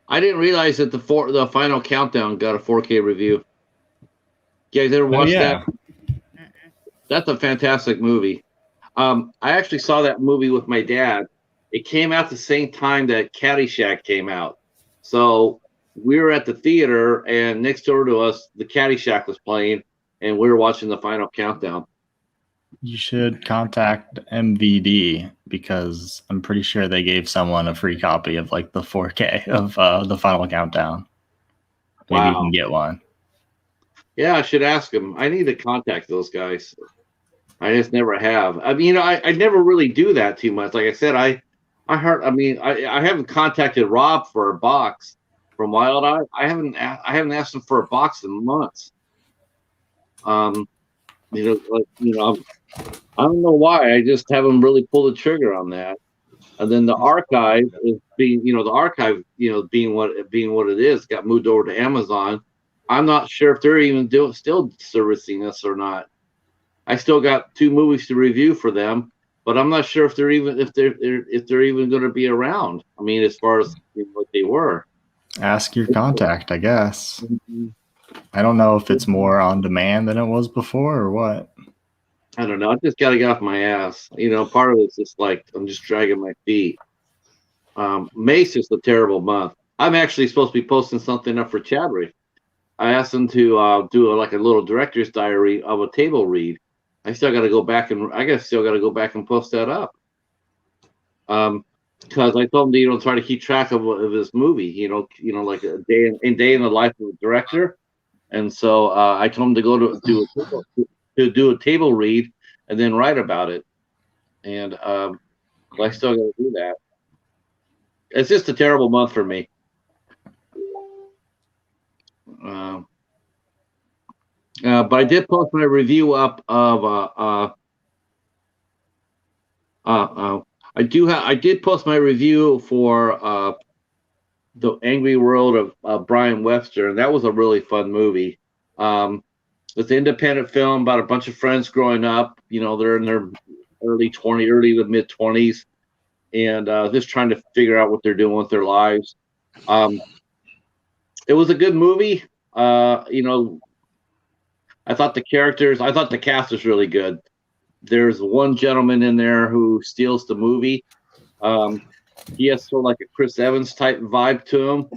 [SPEAKER 1] I didn't realize that the final countdown got a 4K review. You guys ever watched that? That's a fantastic movie. I actually saw that movie with my dad. It came out the same time that Caddyshack came out. So we were at the theater, and next door to us, the Caddyshack was playing, and we were watching the final countdown.
[SPEAKER 2] You should contact MVD because I'm pretty sure they gave someone a free copy of like the 4K of the final countdown. Maybe you can get one.
[SPEAKER 1] Yeah, I should ask them. I need to contact those guys. I just never have. I mean, I never really do that too much. Like I said, I haven't contacted Rob for a box from Wild Eye. I haven't asked him for a box in months. I don't know why. I just haven't really pulled the trigger on that. And then the archive is being what it is, got moved over to Amazon. I'm not sure if they're even still servicing us or not. I still got 2 movies to review for them, but I'm not sure if they're even going to be around. I mean, as far as what they were.
[SPEAKER 2] Ask your contact, I guess. Mm-hmm. I don't know if it's more on demand than it was before or what.
[SPEAKER 1] I don't know. I just got to get off my ass. Part of it's just like I'm just dragging my feet. May's just a terrible month. I'm actually supposed to be posting something up for Chabry. I asked them to do a little director's diary of a table read. I still got to go back and post that up. Because I told him to try to keep track of his movie. Like a day in the life of a director. And so I told him to go to do a table read and then write about it. And I still got to do that. It's just a terrible month for me. But I did post my review up of I did post my review for The Angry World of Brian Webster, and that was a really fun movie. It's an independent film about a bunch of friends growing up. They're in their early to mid 20s, and just trying to figure out what they're doing with their lives. It was a good movie. I thought the cast was really good. There's one gentleman in there who steals the movie. He has sort of like a Chris Evans type vibe to him.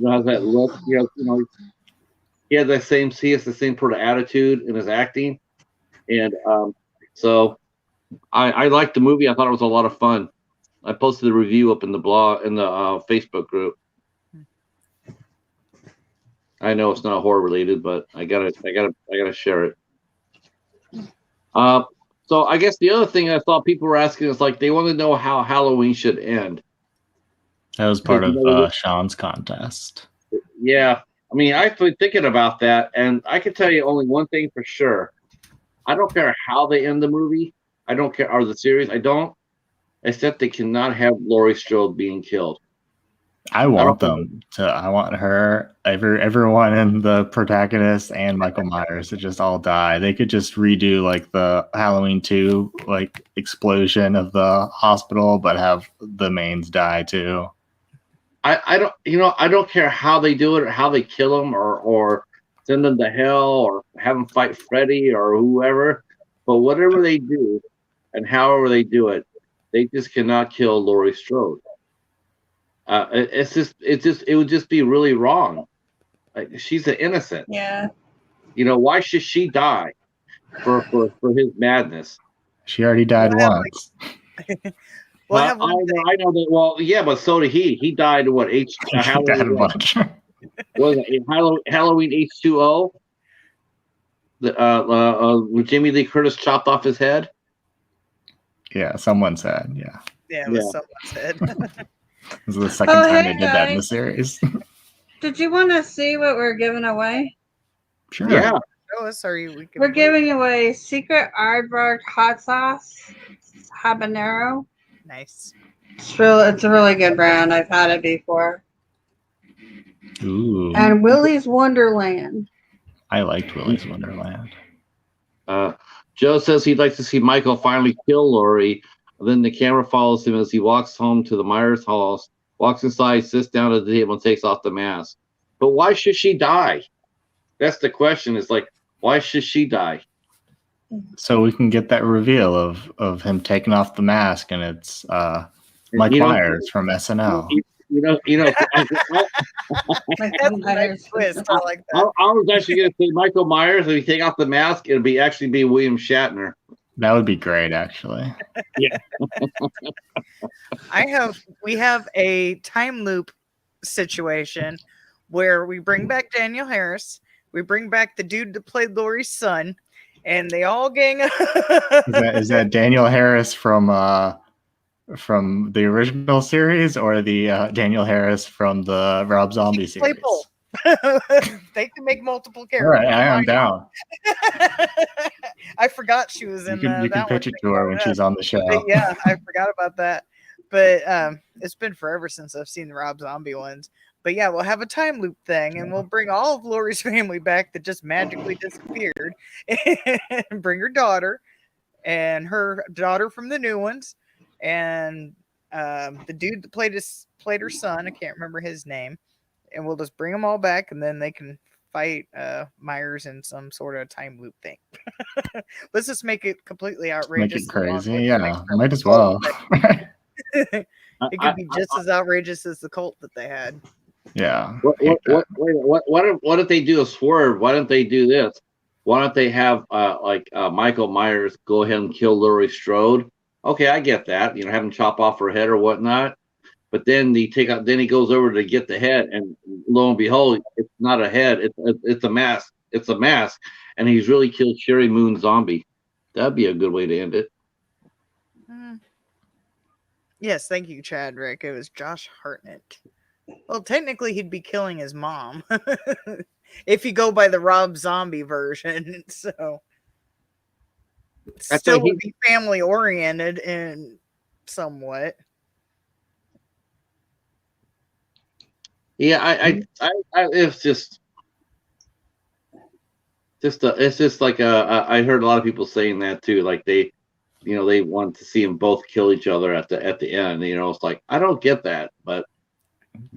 [SPEAKER 1] Has that look. He has the same sort of attitude in his acting, and so I liked the movie. I thought it was a lot of fun. I posted the review up in the blog in the Facebook group. I know it's not horror related, but I gotta share it. So I guess the other thing I thought people were asking is they want to know how Halloween should end.
[SPEAKER 2] That was part of Sean's contest.
[SPEAKER 1] Yeah, I mean, I've been thinking about that, and I can tell you only one thing for sure. I don't care how they end the movie. I don't care, or the series. I don't, except they cannot have Laurie Strode being killed. I want
[SPEAKER 2] her, everyone in the protagonist and Michael Myers to just all die. They could just redo the Halloween 2 explosion of the hospital, but have the mains die too.
[SPEAKER 1] I don't care how they do it or how they kill them or send them to hell or have them fight Freddy or whoever, but whatever they do and however they do it, they just cannot kill Laurie Strode. It would just be really wrong. She's an innocent.
[SPEAKER 3] Yeah.
[SPEAKER 1] Why should she die for his madness?
[SPEAKER 2] She already died once.
[SPEAKER 1] I know that. Well, yeah, but so did he. He died what age? Halloween H2O. When Jamie Lee Curtis chopped off his head.
[SPEAKER 2] Yeah, someone said. Yeah.
[SPEAKER 4] Yeah, it was someone said.
[SPEAKER 2] This is the second time they did that in the series.
[SPEAKER 3] Did you want to see what we're giving away?
[SPEAKER 2] Sure.
[SPEAKER 1] Yeah.
[SPEAKER 4] Show us, or we can
[SPEAKER 3] We're
[SPEAKER 4] wait.
[SPEAKER 3] giving away secret aardvark hot sauce habanero.
[SPEAKER 4] Nice.
[SPEAKER 3] It's a really good brand. I've had it before.
[SPEAKER 2] Ooh.
[SPEAKER 3] And Willy's Wonderland.
[SPEAKER 2] I liked Willy's Wonderland.
[SPEAKER 1] Joe says he'd like to see Michael finally kill Laurie. Then the camera follows him as he walks home to the Myers house, walks inside, sits down at the table, and takes off the mask. But why should she die? That's the question. It's like, why should she die?
[SPEAKER 2] So we can get that reveal of him taking off the mask, and it's Mike Myers from SNL.
[SPEAKER 1] Like
[SPEAKER 4] That's a nice twist. I like that.
[SPEAKER 1] I was actually going to say Michael Myers. If you take off the mask, it'll actually be William Shatner.
[SPEAKER 2] That would be great, actually.
[SPEAKER 1] Yeah.
[SPEAKER 4] We have a time loop situation where we bring back Daniel Harris, we bring back the dude that played Laurie's son, and they all gang up.
[SPEAKER 2] Is that Daniel Harris from the original series, or the Daniel Harris from the Rob Zombie series?
[SPEAKER 4] Play both. They can make multiple
[SPEAKER 2] All
[SPEAKER 4] characters.
[SPEAKER 2] right, I am down.
[SPEAKER 4] I forgot she was in
[SPEAKER 2] You can pitch it to her when she's on the show.
[SPEAKER 4] But yeah, I forgot about that. But it's been forever since I've seen the Rob Zombie ones. But yeah, we'll have a time loop thing, and we'll bring all of Laurie's family back that just magically disappeared, and bring her daughter and her daughter from the new ones, and the dude that played her son. I can't remember his name. And we'll just bring them all back, and then they can fight Myers in some sort of time loop thing. Let's just make it completely outrageous.
[SPEAKER 2] Make it crazy, yeah. Might as well.
[SPEAKER 4] It could be just as outrageous as the cult that they had.
[SPEAKER 2] Yeah.
[SPEAKER 1] What if they do a swerve? Why don't they do this? Why don't they have Michael Myers go ahead and kill Laurie Strode? Okay, I get that. Have him chop off her head or whatnot. But then he goes over to get the head, and lo and behold, it's not a head. It's a mask. It's a mask, and he's really killed Sherry Moon Zombie. That'd be a good way to end it.
[SPEAKER 4] Yes, thank you, Chadrick. It was Josh Hartnett. Well, technically, he'd be killing his mom if you go by the Rob Zombie version. So, still would be family oriented and somewhat.
[SPEAKER 1] Yeah, I it's just like I heard a lot of people saying that too. Like they want to see them both kill each other at the end. It's like I don't get that, but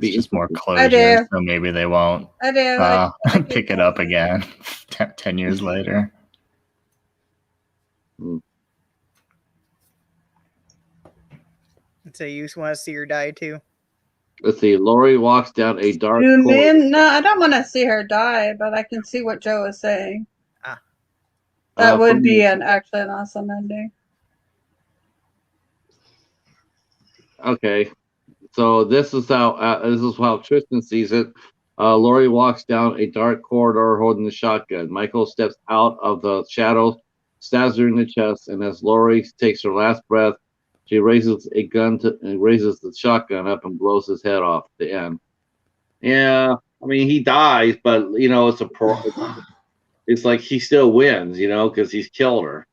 [SPEAKER 2] it's just more closure. So maybe they won't.
[SPEAKER 3] I do.
[SPEAKER 2] Pick it up again 10 years later.
[SPEAKER 4] So you want to see her die too?
[SPEAKER 1] Let's see. Laurie walks down a dark
[SPEAKER 3] corridor. No, I don't want to see her die, but I can see what Joe is saying. That would be actually an awesome ending.
[SPEAKER 1] Okay, so this is how Tristan sees it. Laurie walks down a dark corridor holding the shotgun. Michael steps out of the shadows, stabs her in the chest, and as Laurie takes her last breath, she raises the shotgun up and blows his head off at the end. Yeah, I mean he dies, but it's like he still wins, because he's killed her.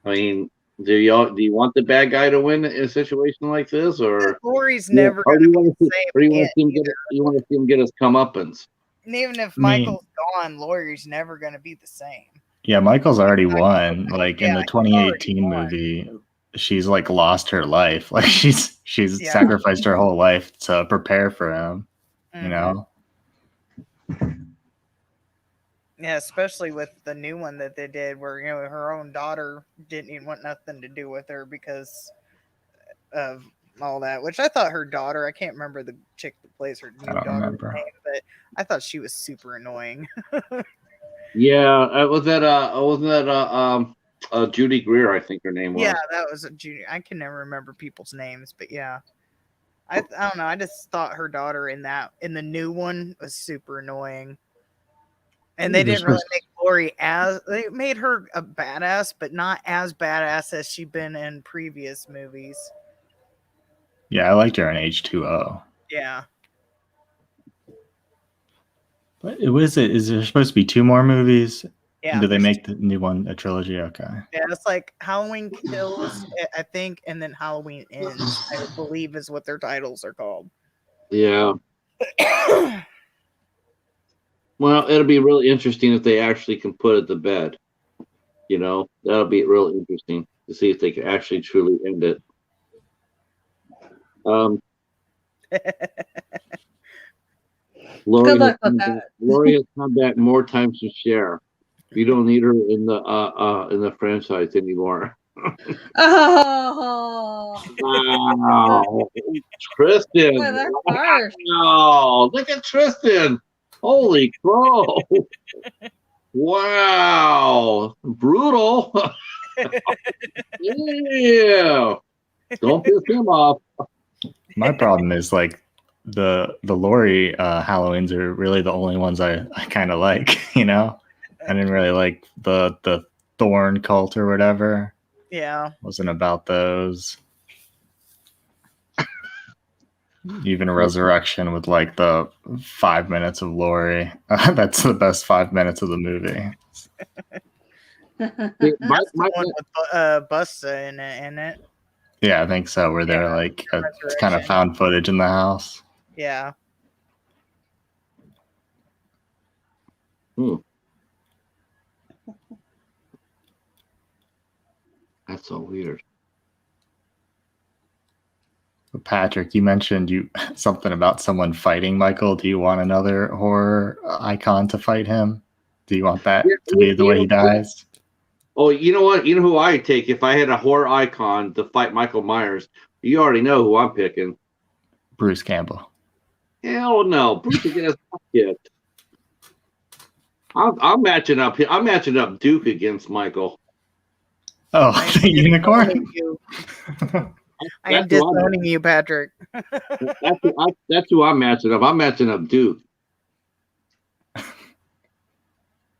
[SPEAKER 1] I mean, do you want the bad guy to win in a situation like this, or
[SPEAKER 4] Laurie's never going to be the same?
[SPEAKER 1] You want to see him get his comeuppance?
[SPEAKER 4] And even if Michael's gone, Laurie's never going to be the same.
[SPEAKER 2] Yeah, Michael's already won. Like in the 2018 movie. She's like lost her life. Like she's sacrificed her whole life to prepare for him.
[SPEAKER 4] Yeah, especially with the new one that they did, where her own daughter didn't even want nothing to do with her because of all that. Which I thought her daughter, I can't remember the chick that plays her new daughter's name, but I thought she was super annoying.
[SPEAKER 1] Yeah, wasn't that Judy Greer, I think her name was.
[SPEAKER 4] Yeah, that was a Judy. I can never remember people's names, but yeah. I don't know. I just thought her daughter in the new one was super annoying. And they didn't really make Laurie they made her a badass, but not as badass as she'd been in previous movies.
[SPEAKER 2] Yeah, I liked her in H2O.
[SPEAKER 4] Yeah.
[SPEAKER 2] But is there supposed to be 2 more movies?
[SPEAKER 4] Yeah.
[SPEAKER 2] Do they make the new one a trilogy? Okay.
[SPEAKER 4] Yeah, it's like Halloween Kills, I think, and then Halloween Ends, I believe is what their titles are called.
[SPEAKER 1] Yeah. Well, it'll be really interesting if they actually can put it to bed. You know, that'll be really interesting to see if they can actually truly end it. Lori
[SPEAKER 3] Good luck with that.
[SPEAKER 1] Lori has come back more times to share. You don't need her in the franchise anymore.
[SPEAKER 3] Oh,
[SPEAKER 1] Wow, Tristan!
[SPEAKER 3] boy, that's harsh.
[SPEAKER 1] Wow, look at Tristan! Holy crow! Wow, brutal! Yeah, don't piss him off.
[SPEAKER 2] My problem is like the Lori Halloweens are really the only ones I kind of like. You know, I didn't really like the Thorn cult or whatever.
[SPEAKER 4] Yeah.
[SPEAKER 2] Wasn't about those. Even Resurrection with like the 5 minutes of Lori. That's the best 5 minutes of the movie.
[SPEAKER 4] That's the one with Busta in it.
[SPEAKER 2] Yeah, I think so. Where they're like it's kind of found footage in the house.
[SPEAKER 4] Yeah.
[SPEAKER 1] That's so weird.
[SPEAKER 2] Patrick, you mentioned something about someone fighting Michael. Do you want another horror icon to fight him? Do you want that to be the way he dies?
[SPEAKER 1] Oh, you know what? You know who I'd take if I had a horror icon to fight Michael Myers? You already know who I'm picking.
[SPEAKER 2] Bruce Campbell.
[SPEAKER 1] Hell no. Bruce is gonna kicked. I'm matching up. I'm matching up Duke against Michael.
[SPEAKER 2] Oh, the unicorn.
[SPEAKER 4] I am disowning you, Patrick.
[SPEAKER 1] That's who I'm matching up. I'm matching up Duke.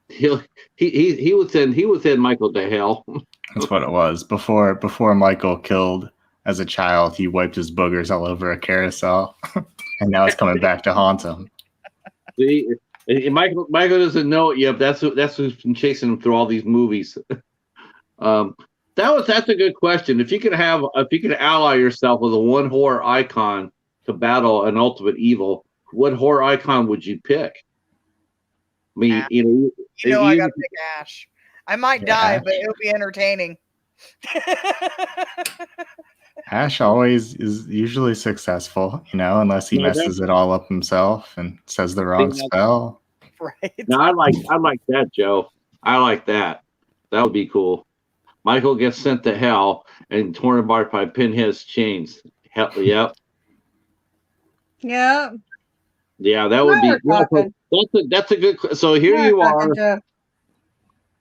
[SPEAKER 1] He would send Michael to hell.
[SPEAKER 2] That's what it was. Before Michael killed as a child, he wiped his boogers all over a carousel, and now it's coming back to haunt him.
[SPEAKER 1] See, Michael doesn't know it yet. But that's who's been chasing him through all these movies. That's a good question. If you could ally yourself with a one horror icon to battle an ultimate evil, what horror icon would you pick? I mean,
[SPEAKER 4] Ash. I gotta pick Ash. I might die, but it'll be entertaining.
[SPEAKER 2] Ash always is usually successful, unless he messes it all up himself and says the wrong spell.
[SPEAKER 4] Right.
[SPEAKER 1] No, I like that, Joe. I like that. That would be cool. Michael gets sent to hell and torn apart by Pinhead's chains. Hell, yep.
[SPEAKER 3] Yeah.
[SPEAKER 1] Yeah, that would be. That's a good. So here you are.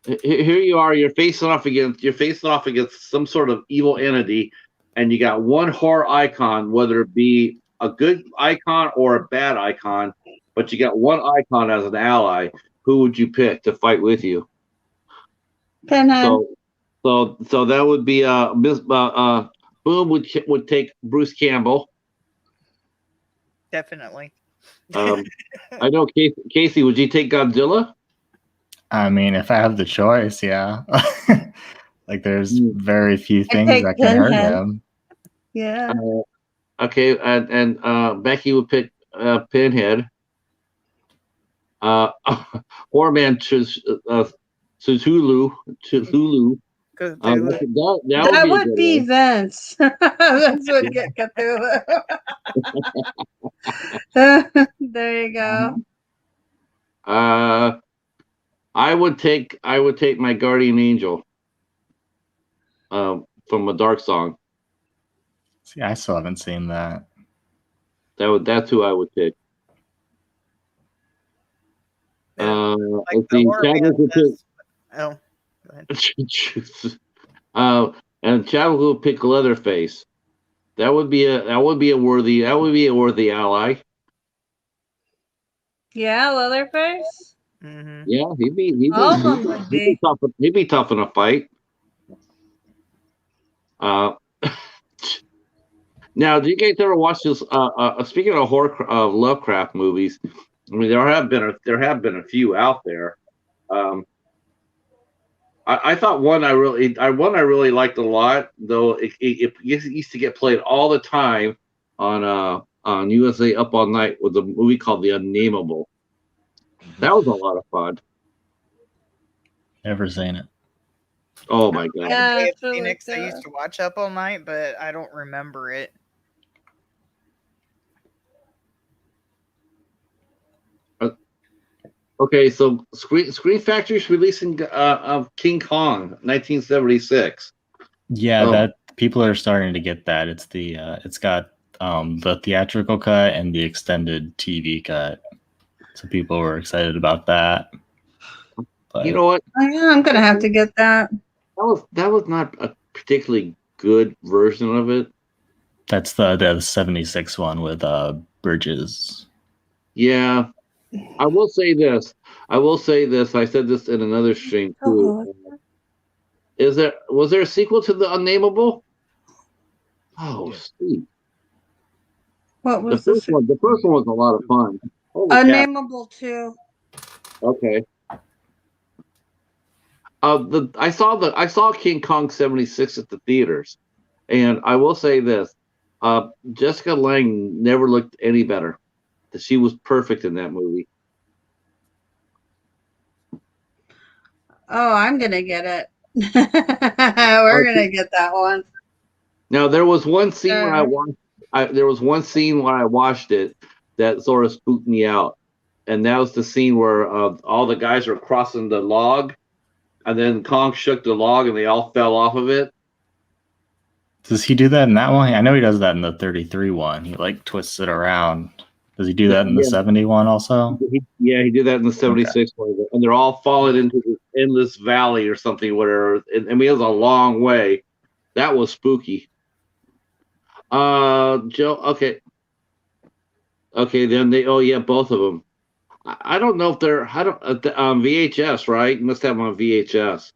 [SPEAKER 1] Here you are. You're facing off against some sort of evil entity, and you got one horror icon, whether it be a good icon or a bad icon, but you got one icon as an ally. Who would you pick to fight with you?
[SPEAKER 3] Pinhead.
[SPEAKER 1] So that would be Boom would take Bruce Campbell.
[SPEAKER 4] Definitely.
[SPEAKER 1] I know Casey, would you take Godzilla?
[SPEAKER 2] I mean, if I have the choice, yeah. Like there's very few things that can hurt him.
[SPEAKER 3] Yeah.
[SPEAKER 1] Okay, and Becky would pick Pinhead. Horrorman Cthulhu.
[SPEAKER 3] That would be Vince. Vince would get Cthulhu. There you go.
[SPEAKER 1] I would take my guardian angel from A Dark Song.
[SPEAKER 2] See, I still haven't seen that.
[SPEAKER 1] That's who I would pick. And Chadwick will pick Leatherface. That would be a worthy ally.
[SPEAKER 3] Yeah, Leatherface.
[SPEAKER 4] Mm-hmm.
[SPEAKER 1] Yeah, he'd be tough in a fight. Now, do you guys ever watch this? Speaking of horror Lovecraft movies, I mean, there have been a few out there. I thought one I really liked a lot, though it used to get played all the time on USA Up All Night, was a movie called The Unnameable. That was a lot of fun.
[SPEAKER 2] Never seen it.
[SPEAKER 1] Oh my god!
[SPEAKER 3] Yeah,
[SPEAKER 4] Way of
[SPEAKER 3] it's really
[SPEAKER 4] Phoenix, I
[SPEAKER 3] good.
[SPEAKER 4] used to watch Up All Night, but I don't remember it.
[SPEAKER 1] Okay, so Screen Factory's releasing King Kong, 1976.
[SPEAKER 2] Yeah,
[SPEAKER 1] Oh.
[SPEAKER 2] that people are starting to get that. It's it's got the theatrical cut and the extended TV cut. So people were excited about that. But
[SPEAKER 1] You know what?
[SPEAKER 3] Oh, yeah, I'm gonna have to get that.
[SPEAKER 1] That was not a particularly good version of it.
[SPEAKER 2] that's the 76 one with Bridges.
[SPEAKER 1] Yeah, I will say this. I said this in another stream too. Was there a sequel to The Unnameable? Oh,
[SPEAKER 5] Yeah.
[SPEAKER 1] sweet.
[SPEAKER 3] What was
[SPEAKER 1] The first one was a lot of fun. Holy cow.
[SPEAKER 3] Unnameable 2.
[SPEAKER 1] Okay. I saw King Kong 76 at the theaters, and I will say this: Jessica Lange never looked any better. She was perfect in that movie.
[SPEAKER 3] Oh, I'm gonna get it. We're gonna get that one.
[SPEAKER 1] Now there was one scene when I
[SPEAKER 3] Sure.
[SPEAKER 1] watched. There was one scene when I watched it that sort of spooked me out, and that was the scene where all the guys were crossing the log, and then Kong shook the log and they all fell off of it.
[SPEAKER 2] Does he do that in that one? I know he does that in the 33 one. He like twists it around. Does he do that in the 70 one also?
[SPEAKER 1] He did that in the 76 one, and they're all falling into this endless valley or something, whatever. I mean, it was a long way. That was spooky. Joe, okay. Then both of them. I don't know if they're VHS, right? You must have them on VHS.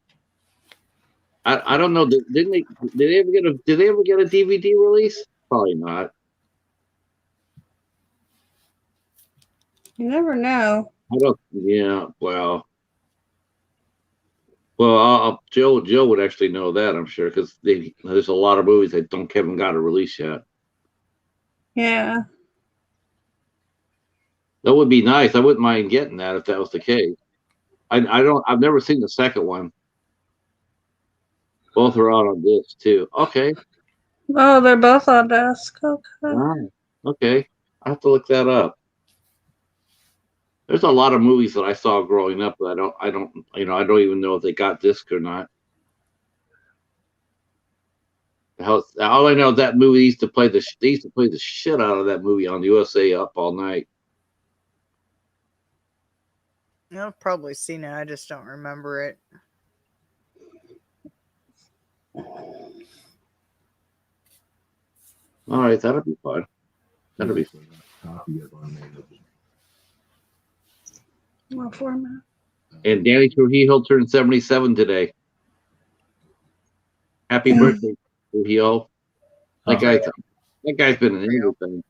[SPEAKER 1] I don't know. Did they ever get a DVD release? Probably not.
[SPEAKER 3] You never know.
[SPEAKER 1] I don't. Yeah. Well, Joe would actually know that, I'm sure, because there's a lot of movies that haven't got a release yet.
[SPEAKER 3] Yeah.
[SPEAKER 1] That would be nice. I wouldn't mind getting that if that was the case. I've never seen the second one. Both are out on disc too. Okay.
[SPEAKER 3] Oh, they're both on disc. Okay.
[SPEAKER 1] Wow. Okay. I have to look that up. There's a lot of movies that I saw growing up that I don't even know if they got disc or not. All I know is that movie used to play the shit out of that movie on USA Up All Night.
[SPEAKER 4] I've probably seen it. I just don't remember it.
[SPEAKER 1] All right, that'll be fun. That'll be fun.
[SPEAKER 5] Copy of Unnameable.
[SPEAKER 3] What format?
[SPEAKER 1] And Danny Trujillo turned 77 today. Happy birthday, Trujillo. That guy's been in everything.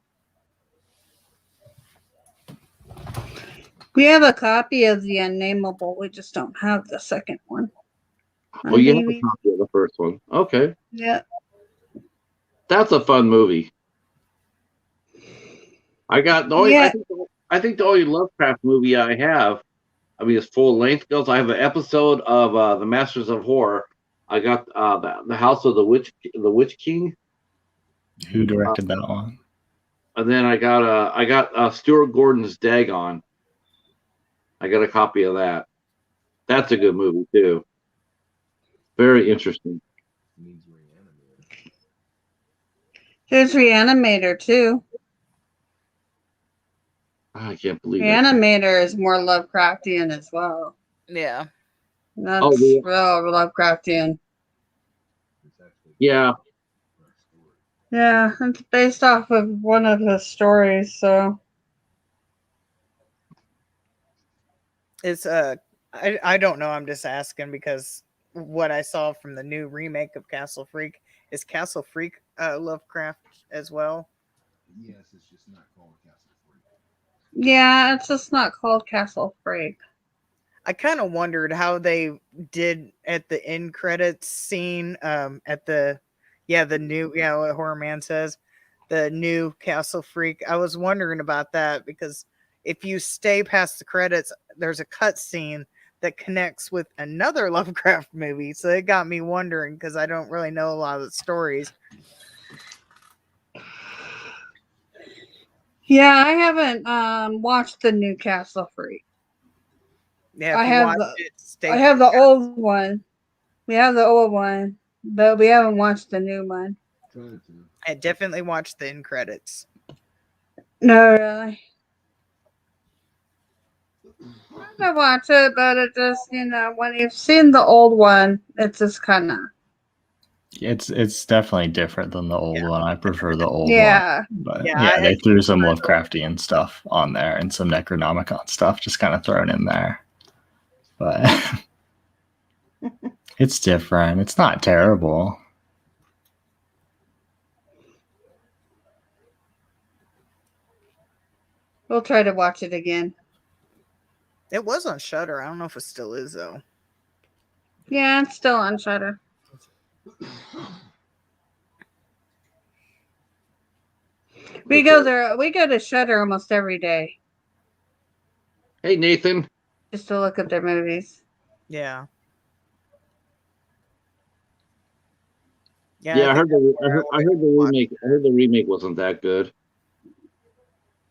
[SPEAKER 3] We have a copy of The Unnameable. We just don't have the second one.
[SPEAKER 1] Well, you have a copy of the first one. Okay.
[SPEAKER 3] Yeah.
[SPEAKER 1] That's a fun movie. I think the only Lovecraft movie I have, I mean, it's full length goes. I have an episode of The Masters of Horror. I got the House of the Witch King.
[SPEAKER 2] Who directed that one?
[SPEAKER 1] And then I got Stuart Gordon's Dagon. I got a copy of that. That's a good movie too. Very interesting.
[SPEAKER 3] There's Reanimator too.
[SPEAKER 1] I can't believe it.
[SPEAKER 3] Reanimator is more Lovecraftian as well.
[SPEAKER 4] Yeah.
[SPEAKER 3] That's real Lovecraftian.
[SPEAKER 1] Yeah.
[SPEAKER 3] Yeah, it's based off of one of his stories, so
[SPEAKER 4] It's I don't know. I'm just asking because what I saw from the new remake of Castle Freak is Castle Freak Lovecraft as well.
[SPEAKER 5] Yes, it's just not called Castle Freak.
[SPEAKER 3] Yeah, it's just not called Castle Freak.
[SPEAKER 4] I kind of wondered how they did at the end credits scene. At the new what Horror Man says, the new Castle Freak. I was wondering about that because if you stay past the credits, there's a cut scene that connects with another Lovecraft movie. So it got me wondering because I don't really know a lot of the stories.
[SPEAKER 3] Yeah, I haven't watched the new Castle Freak.
[SPEAKER 4] Yeah,
[SPEAKER 3] I
[SPEAKER 4] if you
[SPEAKER 3] have
[SPEAKER 4] watch
[SPEAKER 3] the
[SPEAKER 4] it, stay
[SPEAKER 3] I have the old one. We have the old one, but we haven't watched the new one.
[SPEAKER 5] Trying to.
[SPEAKER 4] I definitely watched the end credits.
[SPEAKER 3] No, really. I watch it, but it just, when you've seen the old one, it's just kind of.
[SPEAKER 2] It's definitely different than the old one. I prefer the old
[SPEAKER 3] Yeah.
[SPEAKER 2] one. But
[SPEAKER 4] Yeah,
[SPEAKER 2] yeah, they
[SPEAKER 4] I
[SPEAKER 2] threw some Lovecraftian stuff on there and some Necronomicon stuff just kind of thrown in there. But it's different. It's not terrible.
[SPEAKER 3] We'll try to watch it again.
[SPEAKER 4] It was on Shudder. I don't know if it still is though.
[SPEAKER 3] Yeah, it's still on Shudder. We go there. We go to Shudder almost every day
[SPEAKER 1] Hey, Nathan.
[SPEAKER 3] just to look at their movies.
[SPEAKER 4] Yeah.
[SPEAKER 1] Yeah, I heard
[SPEAKER 4] think
[SPEAKER 1] the
[SPEAKER 4] that's where
[SPEAKER 1] I heard the
[SPEAKER 4] watch
[SPEAKER 1] remake. I heard the remake wasn't that good.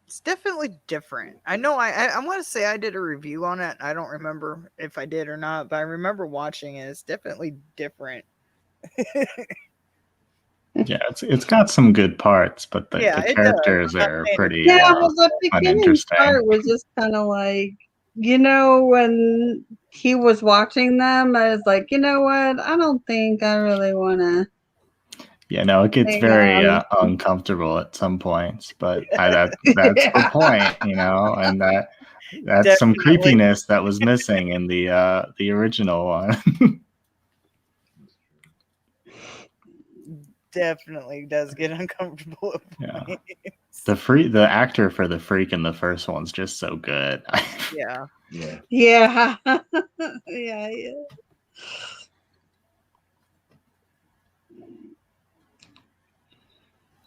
[SPEAKER 4] It's definitely different. I know. I want to say I did a review on it. I don't remember if I did or not, but I remember watching it. It's definitely different.
[SPEAKER 2] Yeah, it's got some good parts, but the
[SPEAKER 4] Yeah, it
[SPEAKER 2] characters
[SPEAKER 4] does.
[SPEAKER 2] are pretty
[SPEAKER 3] Yeah, well, the beginning
[SPEAKER 2] uninteresting.
[SPEAKER 3] part was just kind of like, when he was watching them, I was like, you know what? I don't think I really want to.
[SPEAKER 2] Yeah, no, it gets
[SPEAKER 3] Hang
[SPEAKER 2] very
[SPEAKER 3] on.
[SPEAKER 2] uncomfortable at some points, but that's the point, and that's some
[SPEAKER 4] Definitely.
[SPEAKER 2] creepiness that was missing in the original one.
[SPEAKER 4] Definitely does get uncomfortable.
[SPEAKER 2] Yeah. The actor for the freak in the first one's just so good.
[SPEAKER 4] Yeah.
[SPEAKER 5] Yeah.
[SPEAKER 3] Yeah. Yeah.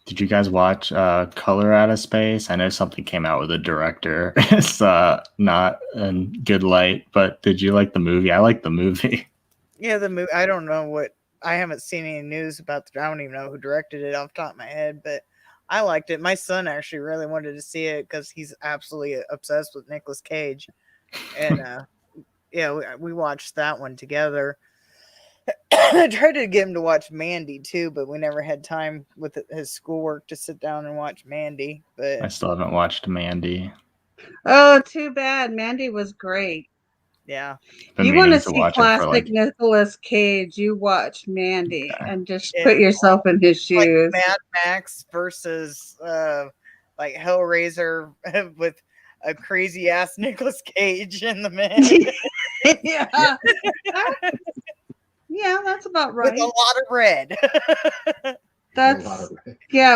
[SPEAKER 2] Did you guys watch Color Out of Space? I know something came out with a director. It's not in good light, but did you like the movie? I like the movie.
[SPEAKER 4] Yeah, the movie. I don't know what. I haven't seen any news about. I don't even know who directed it off the top of my head, but I liked it. My son actually really wanted to see it because he's absolutely obsessed with Nicolas Cage, and yeah, we watched that one together. I tried to get him to watch Mandy too, but we never had time with his schoolwork to sit down and watch Mandy. But
[SPEAKER 2] I still haven't watched Mandy.
[SPEAKER 3] Oh, too bad. Mandy was great.
[SPEAKER 4] yeah,
[SPEAKER 3] You want to see classic Nicolas Cage, you watch Mandy and just put yourself in his shoes.
[SPEAKER 4] Like Mad Max versus like Hellraiser with a crazy ass Nicolas Cage in the man.
[SPEAKER 3] Yeah. Yeah, that's about right.
[SPEAKER 4] With a lot of red.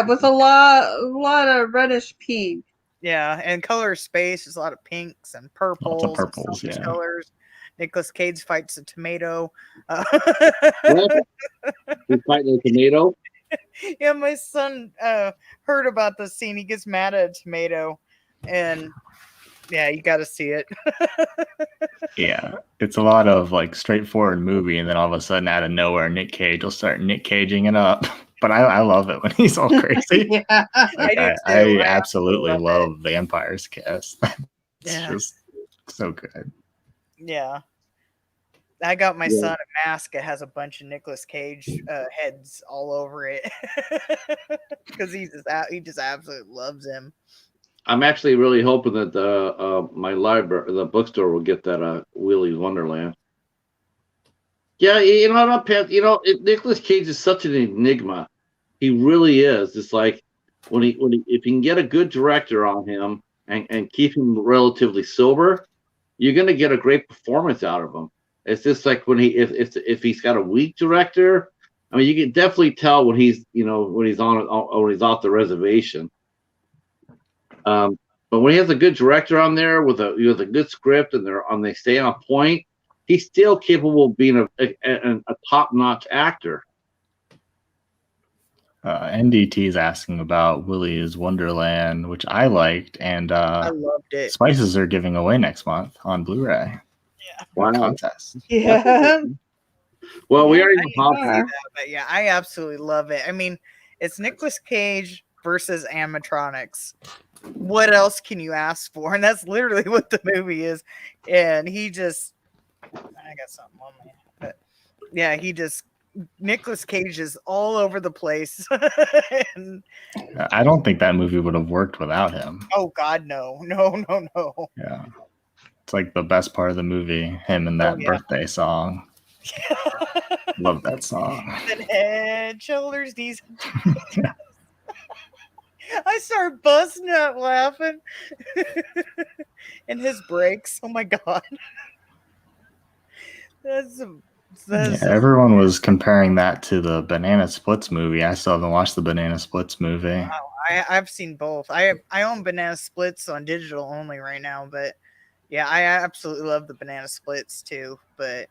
[SPEAKER 3] With a lot of reddish pink.
[SPEAKER 4] Yeah, and color space is a lot of pinks and purples.
[SPEAKER 2] Lots of purples, yeah.
[SPEAKER 4] Colors. Nicolas Cage fights a tomato.
[SPEAKER 1] What? He's fighting a tomato?
[SPEAKER 4] Yeah, my son heard about this scene. He gets mad at a tomato, and yeah, you got to see it.
[SPEAKER 2] Yeah, it's a lot of like straightforward movie, and then all of a sudden, out of nowhere, Nick Cage will start Nick Caging it up. But I love it when he's all crazy.
[SPEAKER 3] Yeah,
[SPEAKER 2] I absolutely love Vampire's Kiss. It's just so good.
[SPEAKER 4] Yeah. I got my son a mask. It has a bunch of Nicolas Cage heads all over it because he just absolutely loves him.
[SPEAKER 1] I'm actually really hoping that my library, the bookstore, will get that Willy's Wonderland. Yeah, Nicolas Cage is such an enigma. He really is. It's like if you can get a good director on him and keep him relatively sober, you're going to get a great performance out of him. It's just like if he's got a weak director, I mean, you can definitely tell when he's off the reservation. But when he has a good director on there with a good script and they stay on point, he's still capable of being a top-notch actor.
[SPEAKER 2] NDT is asking about Willy's Wonderland, which I liked, and
[SPEAKER 4] I loved it.
[SPEAKER 2] Spices are giving away next month on Blu-ray.
[SPEAKER 4] Yeah.
[SPEAKER 1] Wow.
[SPEAKER 2] Contest.
[SPEAKER 3] Yeah.
[SPEAKER 1] Well, we
[SPEAKER 3] Yeah,
[SPEAKER 1] already
[SPEAKER 3] I
[SPEAKER 1] know Hobbs.
[SPEAKER 3] are.
[SPEAKER 4] But yeah, I absolutely love it. I mean, it's Nicolas Cage versus animatronics. What else can you ask for? And that's literally what the movie is. And I got something on me. But yeah, Nicolas Cage is all over the place. And,
[SPEAKER 2] I don't think that movie would have worked without him.
[SPEAKER 4] oh God, no.
[SPEAKER 2] Yeah. It's like the best part of the movie, him and that birthday song. Love that song.
[SPEAKER 4] Then head, shoulders, knees. I started busting out laughing. And his breaks. Oh my God.
[SPEAKER 2] Everyone was comparing that to the Banana Splits movie. I still haven't watched the Banana Splits movie.
[SPEAKER 4] Wow, I've seen both. I own Banana Splits on digital only right now, but yeah, I absolutely love the Banana Splits too. But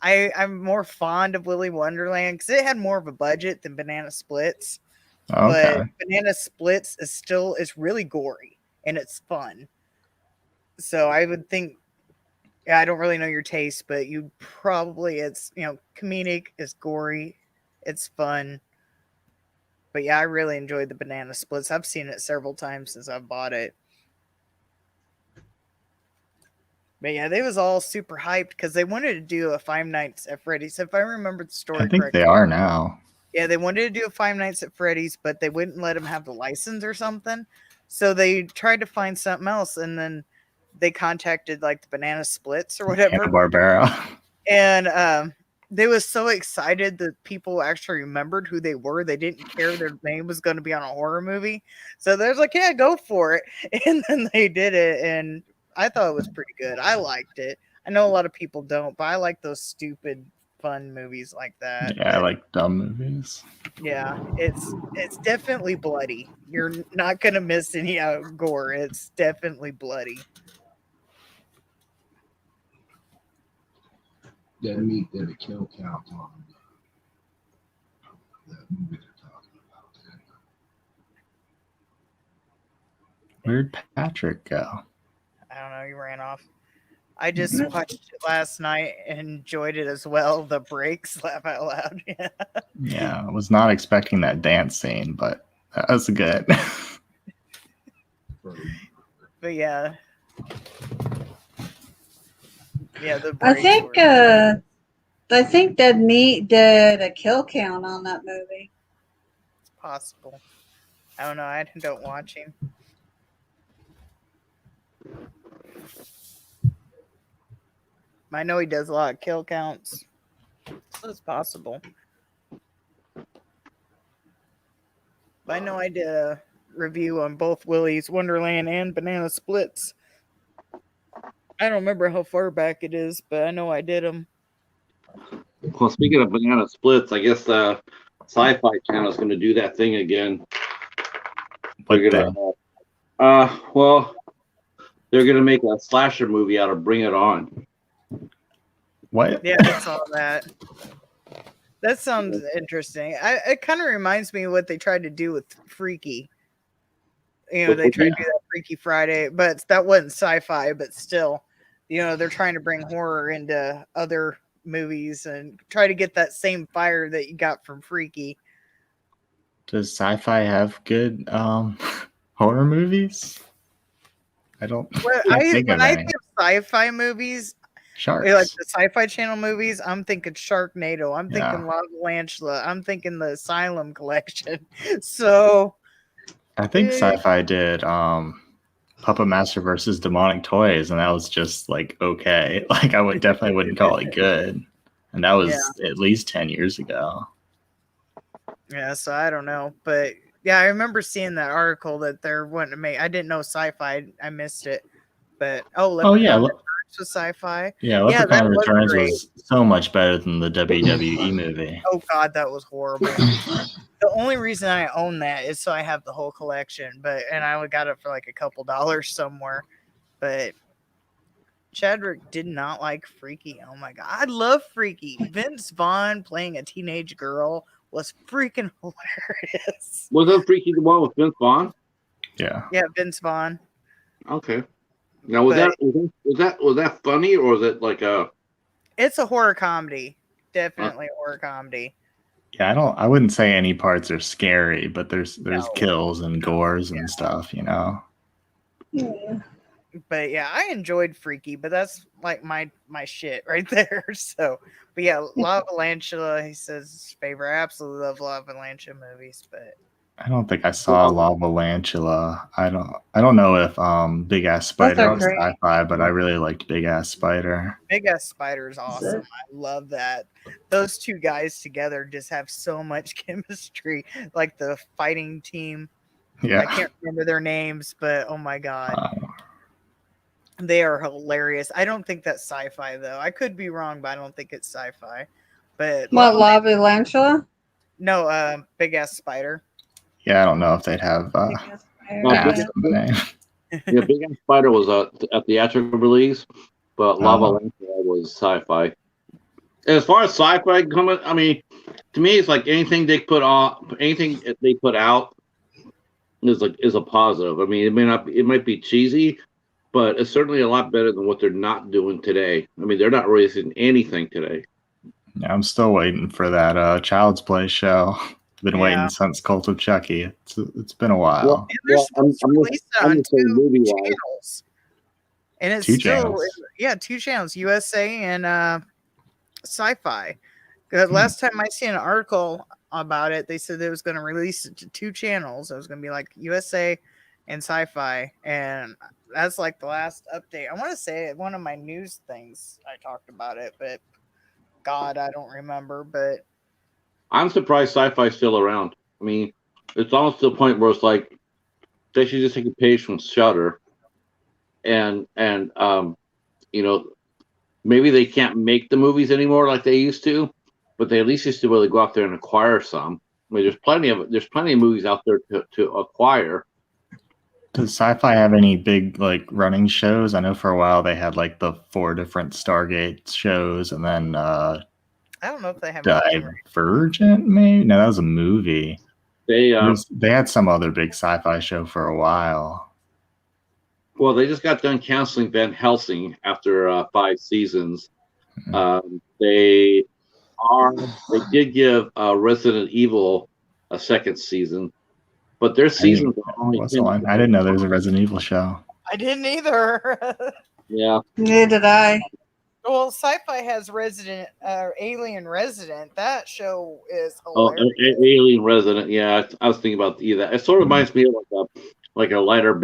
[SPEAKER 4] I'm more fond of Willy Wonderland because it had more of a budget than Banana Splits.
[SPEAKER 2] Okay.
[SPEAKER 4] But Banana Splits is really gory and it's fun. So I would think, I don't really know your taste, but you probably, it's, comedic, it's gory, it's fun. But yeah, I really enjoyed the Banana Splits. I've seen it several times since I bought it. But yeah, they was all super hyped because they wanted to do a Five Nights at Freddy's. If I remember the story
[SPEAKER 2] I think
[SPEAKER 4] correctly.
[SPEAKER 2] they are now.
[SPEAKER 4] Yeah, they wanted to do a Five Nights at Freddy's, but they wouldn't let them have the license or something. So they tried to find something else, and then they contacted like the Banana Splits or whatever.
[SPEAKER 2] Hanna-Barbera.
[SPEAKER 4] And they was so excited that people actually remembered who they were. They didn't care their name was going to be on a horror movie. So they're like, yeah, go for it. And then they did it, and I thought it was pretty good. I liked it. I know a lot of people don't, but I like those stupid, fun movies like that.
[SPEAKER 2] Yeah, I like dumb movies.
[SPEAKER 4] Yeah, it's definitely bloody. You're not gonna miss any gore. It's definitely bloody.
[SPEAKER 5] Dead Meat did a kill count on that movie they're talking about.
[SPEAKER 2] Where'd Patrick go?
[SPEAKER 4] I don't know. He ran off. I just watched it last night and enjoyed it as well. The breaks, laugh out loud.
[SPEAKER 2] Yeah, I was not expecting that dance scene, but that was good.
[SPEAKER 4] But yeah. Yeah, the
[SPEAKER 3] I
[SPEAKER 4] breaks
[SPEAKER 3] think
[SPEAKER 4] were-
[SPEAKER 3] I think Dead Meat did a kill count on that movie.
[SPEAKER 4] it's possible. I don't know. I don't watch him. I know he does a lot of kill counts. So it's possible. But I know I did a review on both Willy's Wonderland and Banana Splits. I don't remember how far back it is, but I know I did them.
[SPEAKER 1] Well, speaking of Banana Splits, I guess Sci-Fi Channel is going to do that thing again. They're gonna make a slasher movie out of Bring It On.
[SPEAKER 2] What?
[SPEAKER 4] Yeah, I saw that. That sounds interesting. It kind of reminds me of what they tried to do with Freaky. They tried to do that Freaky Friday, but that wasn't sci-fi, but still, they're trying to bring horror into other movies and try to get that same fire that you got from Freaky.
[SPEAKER 2] Does sci-fi have good horror movies? I don't.
[SPEAKER 4] When I think of sci-fi movies,
[SPEAKER 2] Sharks.
[SPEAKER 4] like the Sci-Fi Channel movies, I'm thinking Sharknado. I'm thinking Lava I'm thinking the Asylum collection. So
[SPEAKER 2] I think sci-fi did Puppet Master versus Demonic Toys, and that was just like okay. Like I definitely wouldn't call it good. And that was at least 10 years ago.
[SPEAKER 4] Yeah, so I don't know. But yeah, I remember seeing that article that they're wanting to make. I didn't know sci-fi. I missed it. But Leprechaun Returns with Sci-Fi.
[SPEAKER 2] Yeah,
[SPEAKER 4] Yeah, that
[SPEAKER 2] Leprechaun
[SPEAKER 4] was
[SPEAKER 2] Returns
[SPEAKER 4] great.
[SPEAKER 2] was so much better than the WWE movie.
[SPEAKER 4] Oh God, that was horrible. The only reason I own that is so I have the whole collection, and I only got it for like a couple dollars somewhere. But Chadwick did not like Freaky. Oh my God, I love Freaky. Vince Vaughn playing a teenage girl was freaking hilarious.
[SPEAKER 1] Wasn't Freaky the one with Vince Vaughn?
[SPEAKER 2] Yeah.
[SPEAKER 4] Yeah, Vince Vaughn.
[SPEAKER 1] Okay. Now was that funny, or was it like a?
[SPEAKER 4] It's a horror comedy. Definitely a horror comedy.
[SPEAKER 2] Yeah, I wouldn't say any parts are scary, but there's
[SPEAKER 4] No.
[SPEAKER 2] kills and gores and stuff, you know.
[SPEAKER 3] Yeah.
[SPEAKER 4] But yeah, I enjoyed Freaky, but that's like my shit right there. So, but yeah, Lava Lantula, he says his favorite. I absolutely love Lava Lantula movies, but
[SPEAKER 2] I don't think I saw Lava Lantula. I don't know if Big Ass Spider was
[SPEAKER 3] great.
[SPEAKER 2] Sci-Fi, but I really liked Big Ass Spider.
[SPEAKER 4] Big Ass Spider is awesome. I love that. Those two guys together just have so much chemistry, like the fighting team.
[SPEAKER 2] Yeah.
[SPEAKER 4] I can't remember their names, but oh my God. They are hilarious. I don't think that's Sci-Fi though. I could be wrong, but I don't think it's Sci-Fi. But
[SPEAKER 3] What, Lava Lantula?
[SPEAKER 4] no, Big Ass Spider.
[SPEAKER 2] Yeah, I don't know if they'd have ass in the name.
[SPEAKER 1] Yeah, Big Ass Spider was a theatrical release, but Lava Lantula was Sci-Fi. And as far as Sci-Fi coming, I mean, to me, it's like anything they put out is a positive. I mean, it might be cheesy, but it's certainly a lot better than what they're not doing today. I mean, they're not releasing anything today.
[SPEAKER 2] Yeah, I'm still waiting for that Child's Play show. Been waiting since Cult of Chucky. It's been a while.
[SPEAKER 1] Well,
[SPEAKER 4] And they're supposed to release it on two channels. And it's
[SPEAKER 2] Two
[SPEAKER 4] still,
[SPEAKER 2] channels.
[SPEAKER 4] yeah, 2 channels, USA and Sci-Fi. Because last time I seen an article about it, they said they was going to release it to 2 channels. It was going to be like USA and Sci-Fi. And that's like the last update. I want to say one of my news things I talked about it, but God, I don't remember. But
[SPEAKER 1] I'm surprised Sci-Fi's still around. I mean, it's almost to the point where it's like they should just take a page from Shudder, and you know, maybe they can't make the movies anymore like they used to, but they at least used to really go out there and acquire some. I mean, there's plenty of movies out there to acquire.
[SPEAKER 2] Does Sci-Fi have any big like running shows? I know for a while they had like the 4 different Stargate shows, and then
[SPEAKER 4] I don't know if they have
[SPEAKER 2] Divergent. Maybe no, that was a movie.
[SPEAKER 1] They
[SPEAKER 2] had some other big Sci-Fi show for a while.
[SPEAKER 1] Well, they just got done canceling Van Helsing after 5 seasons. They did give Resident Evil a 2nd season, but their seasons are only.
[SPEAKER 2] I didn't know there was a Resident Evil show.
[SPEAKER 4] I didn't either.
[SPEAKER 1] Yeah.
[SPEAKER 3] Neither did I.
[SPEAKER 4] Well, Sci-Fi has Alien Resident. That show is hilarious.
[SPEAKER 1] Oh, Alien Resident. Yeah, I was thinking about that. It sort of reminds me of like a lighter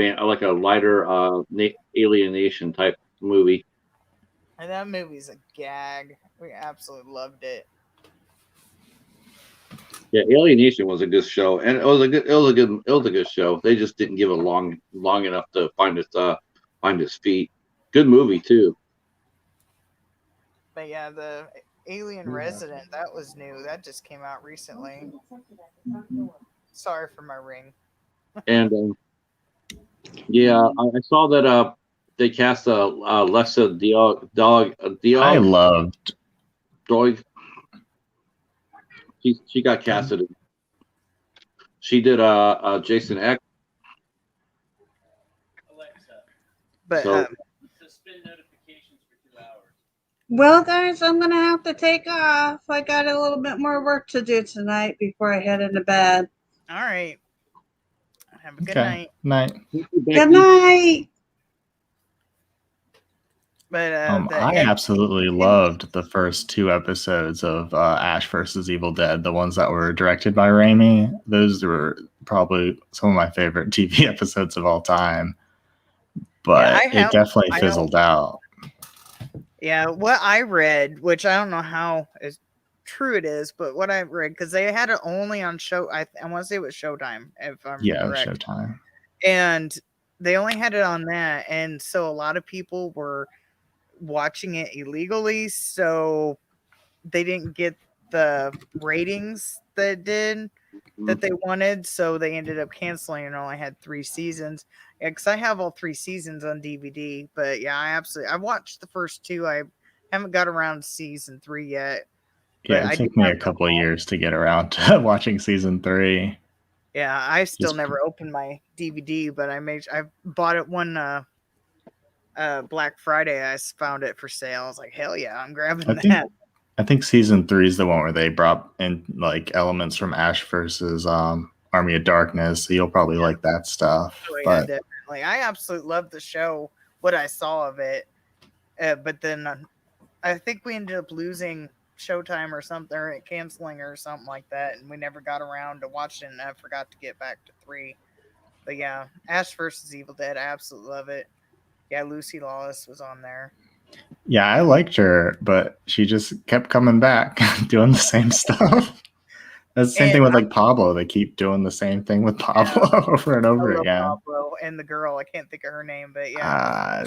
[SPEAKER 1] alienation type movie.
[SPEAKER 4] And that movie's a gag. We absolutely loved it.
[SPEAKER 1] Yeah, Alienation was a good show, and it was a good show. They just didn't give it long enough to find its feet. Good movie too.
[SPEAKER 4] But yeah, the Alien Resident, that was new. That just came out recently. Sorry for my ring.
[SPEAKER 1] And yeah, I saw that they cast Alexa Dog.
[SPEAKER 2] I loved.
[SPEAKER 1] Dog. She got casted. She did Jason X.
[SPEAKER 4] Alexa. But
[SPEAKER 6] suspend notifications for 2 hours.
[SPEAKER 3] Well, guys, I'm going to have to take off. I got a little bit more work to do tonight before I head into bed.
[SPEAKER 4] all right. Have a good night.
[SPEAKER 2] Night.
[SPEAKER 3] Good night.
[SPEAKER 4] But
[SPEAKER 2] I absolutely loved the first 2 episodes of Ash vs. Evil Dead, the ones that were directed by Raimi. Those were probably some of my favorite TV episodes of all time. But it definitely fizzled out.
[SPEAKER 4] Yeah, what I read, which I don't know how true it is, but what I read, because they had it only on show, I want to say it was Showtime, if I'm correct.
[SPEAKER 2] Showtime.
[SPEAKER 4] And they only had it on that, and so a lot of people were watching it illegally, so they didn't get the ratings that they wanted, so they ended up canceling and only had 3 seasons. Yeah, because I have all 3 seasons on DVD. But yeah, I watched the first 2. I haven't got around to season 3 yet.
[SPEAKER 2] Yeah, it took me a couple of years to get around to watching season 3.
[SPEAKER 4] Yeah, I still never opened my DVD, but I bought it one Black Friday. I found it for sale. I was like, hell yeah, I'm grabbing that.
[SPEAKER 2] I think season 3 is the one where they brought in like elements from Ash versus Army of Darkness. So you'll probably like that stuff.
[SPEAKER 4] Oh, yeah, definitely. I absolutely love the show. What I saw of it, but then I think we ended up losing Showtime or something, or canceling or something like that, and we never got around to watching. And I forgot to get back to 3. But yeah, Ash versus Evil Dead, I absolutely love it. Yeah, Lucy Lawless was on there.
[SPEAKER 2] Yeah, I liked her, but she just kept coming back doing the same stuff. That's the same thing with like Pablo. They keep doing the same thing with Pablo over and over again.
[SPEAKER 4] Pablo and the girl, I can't think of her name, but yeah,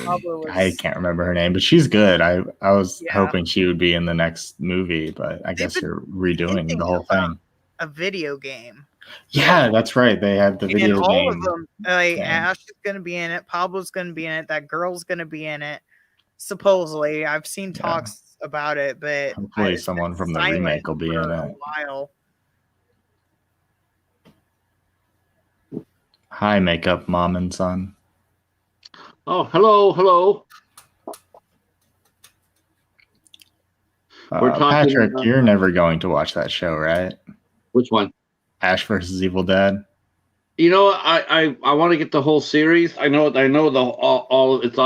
[SPEAKER 2] I can't remember her name, but she's good. I was hoping she would be in the next movie, but I guess they're redoing the whole thing.
[SPEAKER 4] A video game.
[SPEAKER 2] Yeah, that's right. They had the video
[SPEAKER 4] and all
[SPEAKER 2] game.
[SPEAKER 4] Of them, like Ash is going to be in it. Pablo's going to be in it. That girl's going to be in it. Supposedly, I've seen talks about it, but
[SPEAKER 2] hopefully someone from the remake will be in it.
[SPEAKER 4] While.
[SPEAKER 2] Hi, Makeup Mom and Son.
[SPEAKER 1] Oh, hello.
[SPEAKER 2] Patrick, you're never going to watch that show, right?
[SPEAKER 1] Which one?
[SPEAKER 2] Ash versus Evil Dead.
[SPEAKER 1] You know, I want to get the whole series. I know all of it's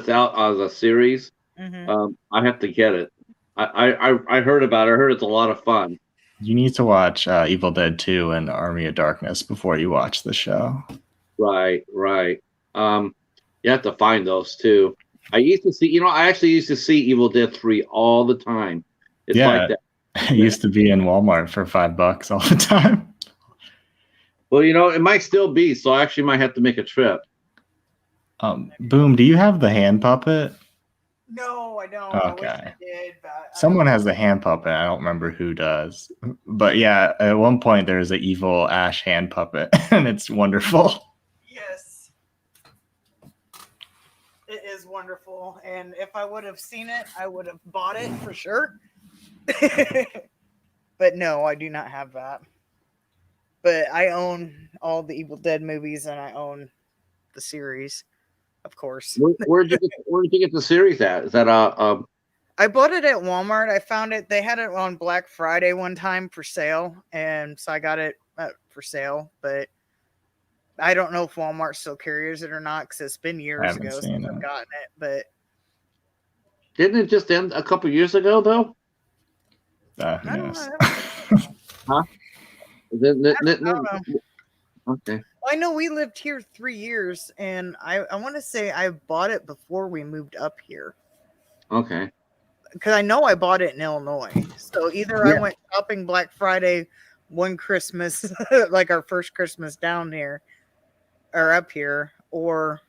[SPEAKER 1] out as a series.
[SPEAKER 4] Mm-hmm.
[SPEAKER 1] I have to get it. I heard about it. I heard it's a lot of fun.
[SPEAKER 2] You need to watch Evil Dead 2 and Army of Darkness before you watch the show.
[SPEAKER 1] Right. You have to find those too. I actually used to see Evil Dead 3 all the time. It's like that.
[SPEAKER 2] It used to be in Walmart for $5 all the time.
[SPEAKER 1] Well, it might still be, so I actually might have to make a trip.
[SPEAKER 2] Boom, do you have the hand puppet?
[SPEAKER 4] No, I don't.
[SPEAKER 2] Okay.
[SPEAKER 4] I wish I did, but
[SPEAKER 2] someone has the hand puppet. I don't remember who does. But yeah, at one point there's an evil Ash hand puppet, and it's wonderful.
[SPEAKER 4] Yes. It is wonderful. And if I would have seen it, I would have bought it for sure. But no, I do not have that. But I own all the Evil Dead movies, and I own the series, of course.
[SPEAKER 1] Where'd you get the series at? Is that
[SPEAKER 4] I bought it at Walmart. I found it. They had it on Black Friday one time for sale, and so I got it for sale. But I don't know if Walmart still carries it or not, because it's been years ago since I've gotten it. But
[SPEAKER 1] didn't it just end a couple years ago, though?
[SPEAKER 2] Yes.
[SPEAKER 1] Huh? Okay.
[SPEAKER 4] I know we lived here 3 years, and I want to say I bought it before we moved up here.
[SPEAKER 1] Okay.
[SPEAKER 4] Because I know I bought it in Illinois. So either I went shopping Black Friday one Christmas, like our first Christmas down here, or up here, or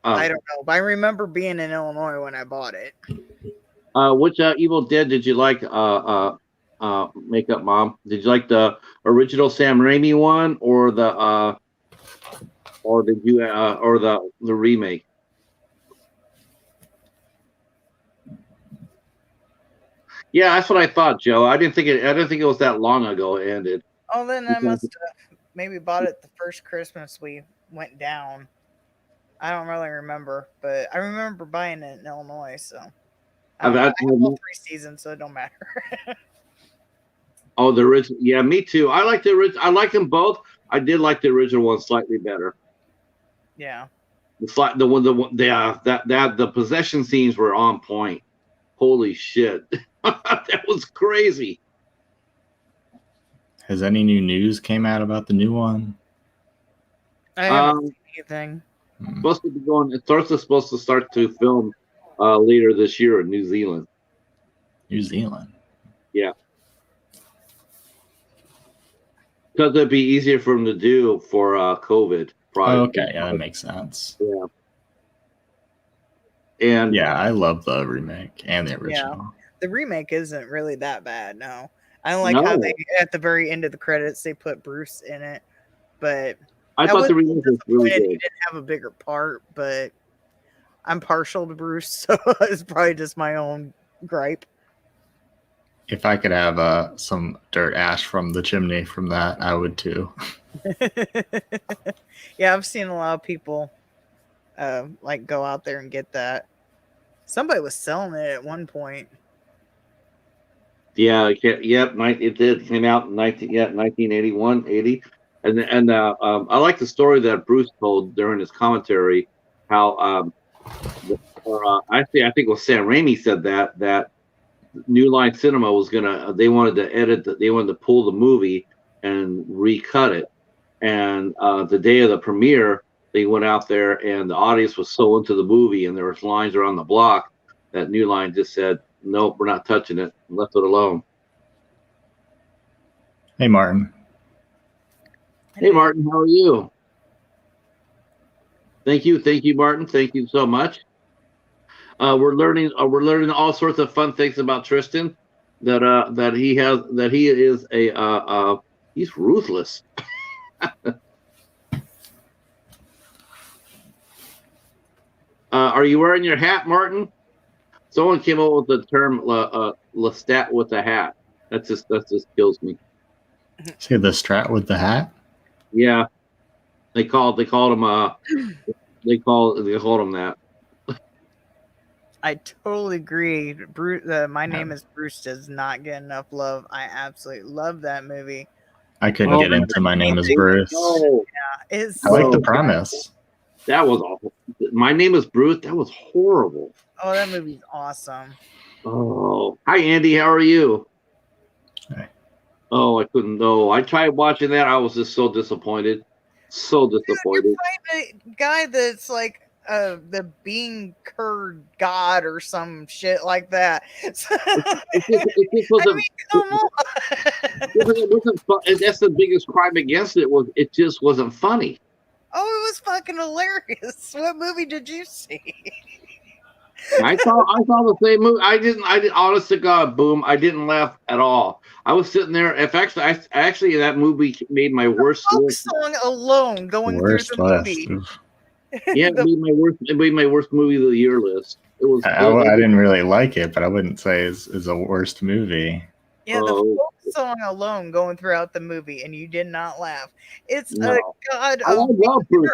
[SPEAKER 4] I don't know. But I remember being in Illinois when I bought it.
[SPEAKER 1] Which Evil Dead did you like? Makeup Mom. Did you like the original Sam Raimi one, or the remake? Yeah, that's what I thought, Joe. I didn't think it was that long ago it ended.
[SPEAKER 4] Oh, then I must have maybe bought it the first Christmas we went down. I don't really remember, but I remember buying it in Illinois. So I have all 3 seasons, so it don't matter.
[SPEAKER 1] Oh, the original. Yeah, me too. I like the original. I like them both. I did like the original one slightly better.
[SPEAKER 4] Yeah.
[SPEAKER 1] The possession scenes were on point. Holy shit. That was crazy.
[SPEAKER 2] Has any new news came out about the new one?
[SPEAKER 4] I haven't seen anything.
[SPEAKER 1] Supposed to be going. It's supposed to start to film later this year in New Zealand.
[SPEAKER 2] New Zealand.
[SPEAKER 1] Yeah. Because it'd be easier for them to do for COVID.
[SPEAKER 2] Okay, yeah, that makes sense.
[SPEAKER 1] Yeah. And
[SPEAKER 2] Yeah, I love the remake and the original.
[SPEAKER 4] The remake isn't really that bad. No, I don't like
[SPEAKER 1] No.
[SPEAKER 4] how they at the very end of the credits they put Bruce in it, but
[SPEAKER 1] I thought the remake was really
[SPEAKER 4] he
[SPEAKER 1] good.
[SPEAKER 4] didn't have a bigger part. But I'm partial to Bruce, so it's probably just my own gripe.
[SPEAKER 2] If I could have some dirt ash from the chimney from that, I would too.
[SPEAKER 4] Yeah, I've seen a lot of people like go out there and get that. Somebody was selling it at one point.
[SPEAKER 1] Yeah, it did came out in 1981, 80, and I like the story that Bruce told during his commentary. How actually I think it was Sam Raimi said that New Line Cinema was they wanted to pull the movie and recut it, and the day of the premiere they went out there and the audience was so into the movie and there was lines around the block that New Line just said, nope, we're not touching it, left it alone.
[SPEAKER 2] Hey, Martin.
[SPEAKER 1] Hey, Martin, how are you? Thank you, Martin. Thank you so much. We're learning all sorts of fun things about Tristan. That he is he's ruthless. Are you wearing your hat, Martin? Someone came up with the term Lestat with a hat. That just kills me.
[SPEAKER 2] See the strat with the hat?
[SPEAKER 1] Yeah, they called him that.
[SPEAKER 4] I totally agree. Bruce, My Name is Bruce does not get enough love. I absolutely love that movie.
[SPEAKER 2] I couldn't get into My Name is Bruce.
[SPEAKER 1] No.
[SPEAKER 4] Yeah,
[SPEAKER 2] I like the premise.
[SPEAKER 1] That was awful. My Name is Bruce. That was horrible.
[SPEAKER 4] Oh, that movie's awesome.
[SPEAKER 1] Oh, hi Andy. How are you?
[SPEAKER 2] Hi.
[SPEAKER 1] Oh, I couldn't. No, I tried watching that. I was just so disappointed. So disappointed.
[SPEAKER 4] Dude, you're fighting a guy that's like the being curd god or some shit like that.
[SPEAKER 1] It just wasn't,
[SPEAKER 4] come on.
[SPEAKER 1] it wasn't fun. That's the biggest crime against it. It just wasn't funny.
[SPEAKER 4] Oh, it was fucking hilarious. What movie did you see?
[SPEAKER 1] I saw the same movie. I didn't. Honest to God, boom! I didn't laugh at all. I was sitting there. If actually, that movie made my worst
[SPEAKER 4] song alone going
[SPEAKER 2] worst
[SPEAKER 4] through the movie.
[SPEAKER 1] Yeah, it made my worst movie of the year list. It was.
[SPEAKER 2] I didn't really like it, but I wouldn't say is a worst movie.
[SPEAKER 4] Yeah, the folk song alone going throughout the movie, and you did not laugh. It's a god.
[SPEAKER 1] I love Bruce.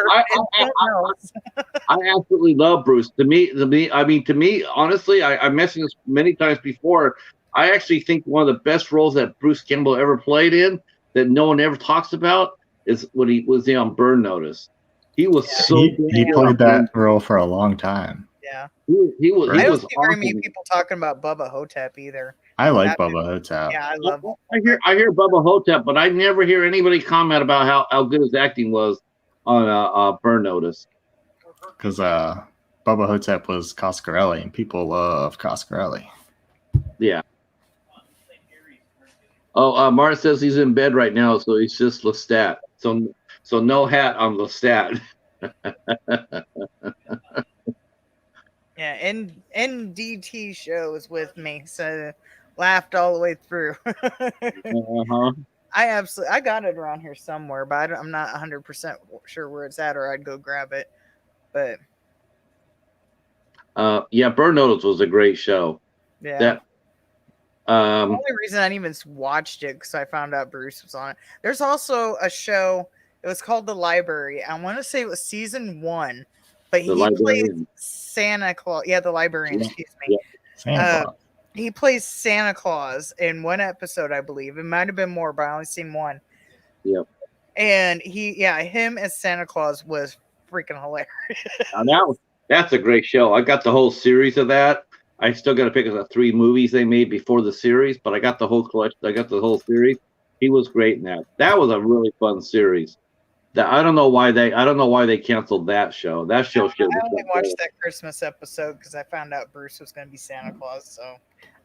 [SPEAKER 1] I absolutely love Bruce. To me, honestly, I mentioned this many times before. I actually think one of the best roles that Bruce Campbell ever played in that no one ever talks about is when he was on Burn Notice. He was
[SPEAKER 2] he played that role for a long time.
[SPEAKER 4] Yeah,
[SPEAKER 1] he was.
[SPEAKER 4] I don't see very many people talking about Bubba Hotep either.
[SPEAKER 2] I like Bubba Hotep.
[SPEAKER 4] Yeah, I love.
[SPEAKER 1] I hear Bubba Hotep, but I never hear anybody comment about how good his acting was on Burn Notice.
[SPEAKER 2] Because Bubba Hotep was Coscarelli, and people love Coscarelli.
[SPEAKER 1] Yeah. Oh, Martin says he's in bed right now, so he's just Lestat. So no hat on Lestat.
[SPEAKER 4] Yeah, NDT shows with me, so laughed all the way through. I got it around here somewhere, but I'm not 100% sure where it's at, or I'd go grab it. But
[SPEAKER 1] Burn Notice was a great show.
[SPEAKER 4] Yeah. The only reason I didn't even watched it because I found out Bruce was on it. There's also a show. It was called The Library. I want to say it was season 1, but he plays Santa Claus. Yeah, The Librarian. Excuse me.
[SPEAKER 2] Santa Claus.
[SPEAKER 4] He plays Santa Claus in one episode, I believe. It might have been more, but I only seen one.
[SPEAKER 1] Yep.
[SPEAKER 4] And him as Santa Claus was freaking hilarious.
[SPEAKER 1] That's a great show. I got the whole series of that. I still got to pick up the 3 movies they made before the series, but I got the whole collection. I got the whole series. He was great in that. That was a really fun series. I don't know why they canceled that show. That show should.
[SPEAKER 4] I only watched that Christmas episode because I found out Bruce was going to be Santa Claus, so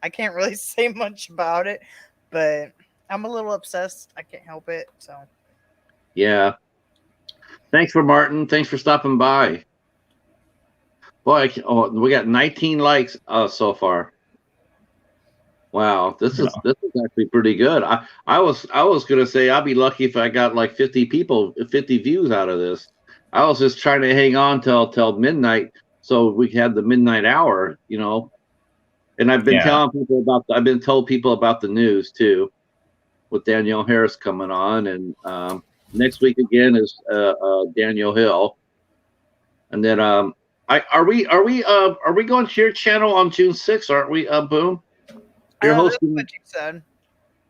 [SPEAKER 4] I can't really say much about it. But I'm a little obsessed. I can't help it. So.
[SPEAKER 1] Yeah. Thanks for Martin. Thanks for stopping by. Boy, we got 19 likes so far. Wow, this is actually pretty good. I was gonna say I'd be lucky if I got like 50 views out of this. I was just trying to hang on till midnight so we had the midnight hour, you know. And I've been telling people I've been told people about the news too, with Danielle Harris coming on, and next week again is Daniel Hill, and then are we going to your channel on June 6th? Aren't we? Boom. You're hosting.
[SPEAKER 4] That's what you said.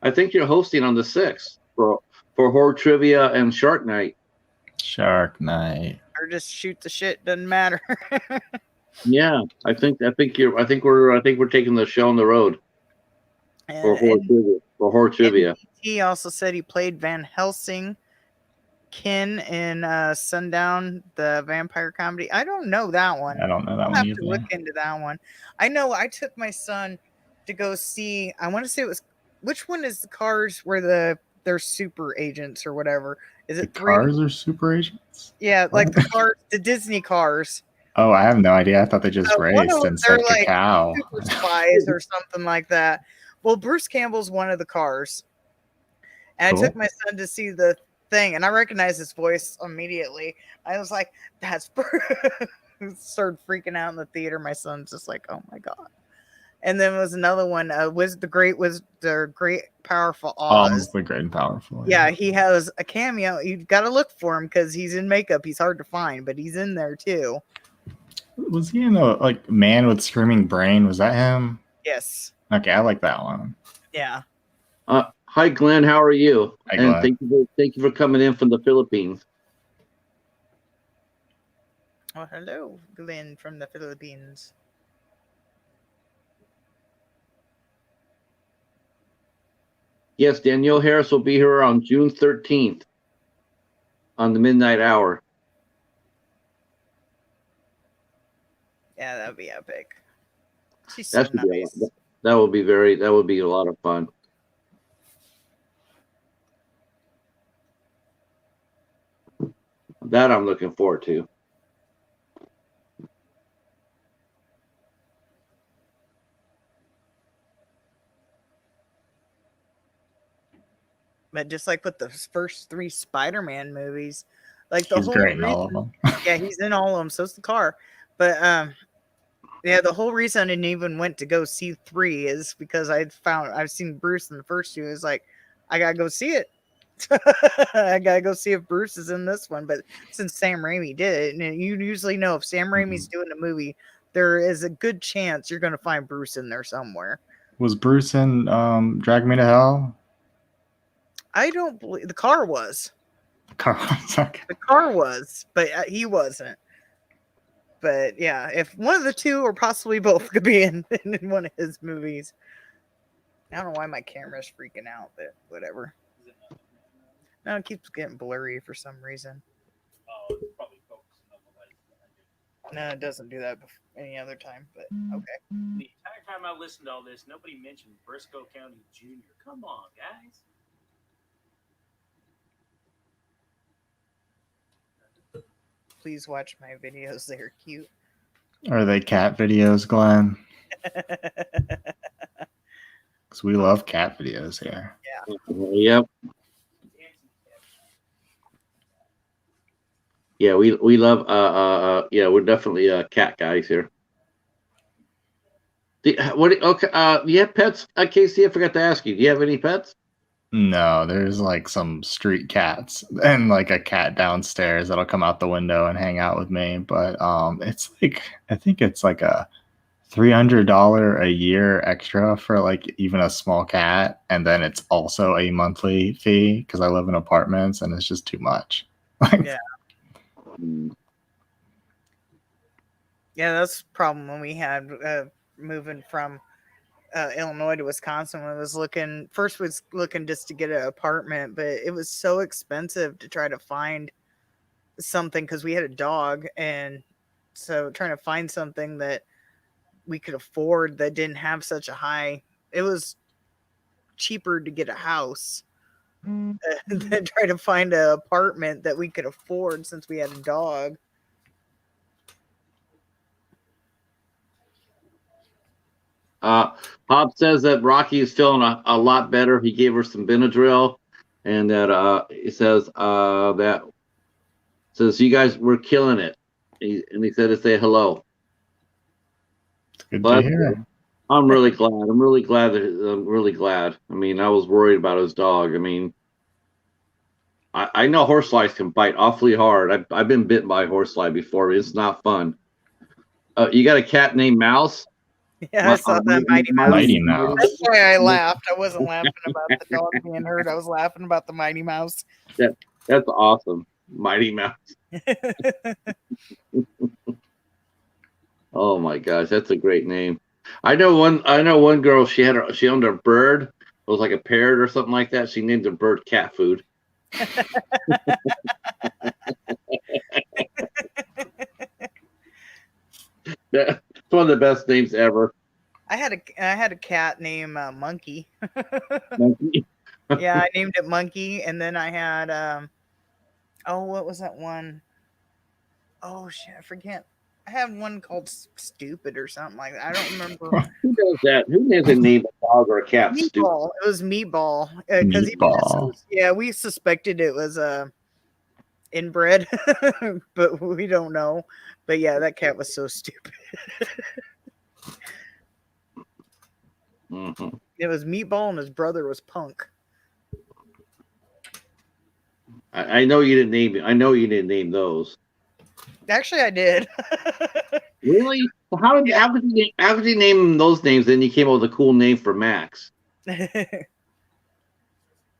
[SPEAKER 1] I think you're hosting on the 6th for horror trivia and Shark Night.
[SPEAKER 2] Shark Night.
[SPEAKER 4] Or just shoot the shit. Doesn't matter.
[SPEAKER 1] Yeah, I think we're taking the show on the road for horror trivia.
[SPEAKER 4] He also said he played Van Helsing Kin in Sundown, the vampire comedy. I don't know that one.
[SPEAKER 2] I don't know that
[SPEAKER 4] I'll
[SPEAKER 2] one
[SPEAKER 4] have
[SPEAKER 2] either.
[SPEAKER 4] to look into that one. I know I took my son to go see, I want to say it was, which one is the Cars where they're super agents or whatever? Is it
[SPEAKER 2] the Cars are super agents?
[SPEAKER 4] Yeah, like the Cars, the Disney Cars.
[SPEAKER 2] Oh, I have no idea. I thought they just raced and said
[SPEAKER 4] like
[SPEAKER 2] cacao.
[SPEAKER 4] Super spies or something like that. Well, Bruce Campbell's one of the Cars. And
[SPEAKER 2] Cool.
[SPEAKER 4] I took my son to see the thing, and I recognized his voice immediately. I was like, that's Bruce. Started freaking out in the theater. My son's just like, oh my God. And then was another one, the Great Powerful Oz.
[SPEAKER 2] The Great and Powerful.
[SPEAKER 4] Yeah, he has a cameo. You've got to look for him because he's in makeup. He's hard to find, but he's in there too.
[SPEAKER 2] Was he in the Man with Screaming Brain? Was that him?
[SPEAKER 4] Yes.
[SPEAKER 2] Okay, I like that one.
[SPEAKER 4] Yeah.
[SPEAKER 1] Hi, Glenn. How are you?
[SPEAKER 2] Hi,
[SPEAKER 1] and
[SPEAKER 2] Glenn.
[SPEAKER 1] thank you for coming in from the Philippines.
[SPEAKER 4] Oh, hello, Glenn from the Philippines.
[SPEAKER 1] Yes, Danielle Harris will be here on June 13th on the midnight hour.
[SPEAKER 4] Yeah, that would be epic. She's so nice.
[SPEAKER 1] That would be a lot of fun. That I'm looking forward to.
[SPEAKER 4] But just like with the first 3 Spider-Man movies, like the
[SPEAKER 2] He's
[SPEAKER 4] whole
[SPEAKER 2] great in
[SPEAKER 4] reason,
[SPEAKER 2] all of them.
[SPEAKER 4] yeah, he's in all of them. So's the car. But yeah, the whole reason I didn't even went to go see 3 is because I've seen Bruce in the first 2. It's like I gotta go see it. I gotta go see if Bruce is in this one. But since Sam Raimi did it, and you usually know if Sam Raimi's doing a movie, there is a good chance you're gonna find Bruce in there somewhere.
[SPEAKER 2] Was Bruce in Drag Me to Hell?
[SPEAKER 4] I don't believe the car was.
[SPEAKER 2] Okay.
[SPEAKER 4] The car was, but he wasn't. But yeah, if one of the 2 or possibly both could be in one of his movies. I don't know why my camera's freaking out, but whatever. No, it keeps getting blurry for some reason.
[SPEAKER 6] Oh, it's probably focusing on the lights.
[SPEAKER 4] No, it doesn't do that any other time, but okay.
[SPEAKER 6] The entire time I listened to all this, nobody mentioned Briscoe County Jr. Come on, guys.
[SPEAKER 4] Please watch my videos. They're cute.
[SPEAKER 2] Are they cat videos, Glenn? Because we love cat videos here.
[SPEAKER 1] Yep. Yeah, we love yeah, we're definitely cat guys here. Okay, you have pets? Casey, I forgot to ask you. Do you have any pets?
[SPEAKER 2] No, there's like some street cats and like a cat downstairs that'll come out the window and hang out with me. But it's like, I think it's like a $300 a year extra for like even a small cat, and then it's also a monthly fee because I live in apartments and it's just too much.
[SPEAKER 4] Yeah. Yeah, that's the problem when we had moving from Illinois to Wisconsin. When I was looking just to get an apartment, but it was so expensive to try to find something because we had a dog, and so trying to find something that we could afford that didn't have such a high. It was cheaper to get a house than try to find an apartment that we could afford since we had a dog.
[SPEAKER 1] Hobbs says that Rocky is feeling a lot better. He gave her some Benadryl, and that he says you guys were killing it. And he said to say hello.
[SPEAKER 2] It's good
[SPEAKER 1] But
[SPEAKER 2] to hear.
[SPEAKER 1] I'm really glad. I'm really glad. I mean, I was worried about his dog. I mean, I know horseflies can bite awfully hard. I've been bitten by a horsefly before. It's not fun. You got a cat named Mouse?
[SPEAKER 4] Yeah, I saw that Mighty Mouse.
[SPEAKER 2] Mighty Mouse.
[SPEAKER 4] That's why I laughed. I wasn't laughing about the dog being hurt. I was laughing about the Mighty Mouse.
[SPEAKER 1] That's awesome. Mighty Mouse. Oh my gosh, that's a great name. I know one girl. She owned a bird. It was like a parrot or something like that. She named the bird cat food. That's one of the best names ever.
[SPEAKER 4] I had a cat named Monkey.
[SPEAKER 1] Monkey.
[SPEAKER 4] Yeah, I named it Monkey, and then I had what was that one? Oh shit, I forget. I had one called Stupid or something like that. I don't remember.
[SPEAKER 1] Who does that? Who names a name a dog or a cat?
[SPEAKER 4] Meatball.
[SPEAKER 1] Stupid?
[SPEAKER 4] It was Meatball.
[SPEAKER 2] Meatball.
[SPEAKER 4] Yeah, we suspected it was inbred, but we don't know. But yeah, that cat was so stupid.
[SPEAKER 1] Mm-hmm.
[SPEAKER 4] It was Meatball, and his brother was Punk.
[SPEAKER 1] I know you didn't name it. I know you didn't name those.
[SPEAKER 4] Actually, I did.
[SPEAKER 1] Really? Well, how could you name those names? Then you came up with a cool name for Max.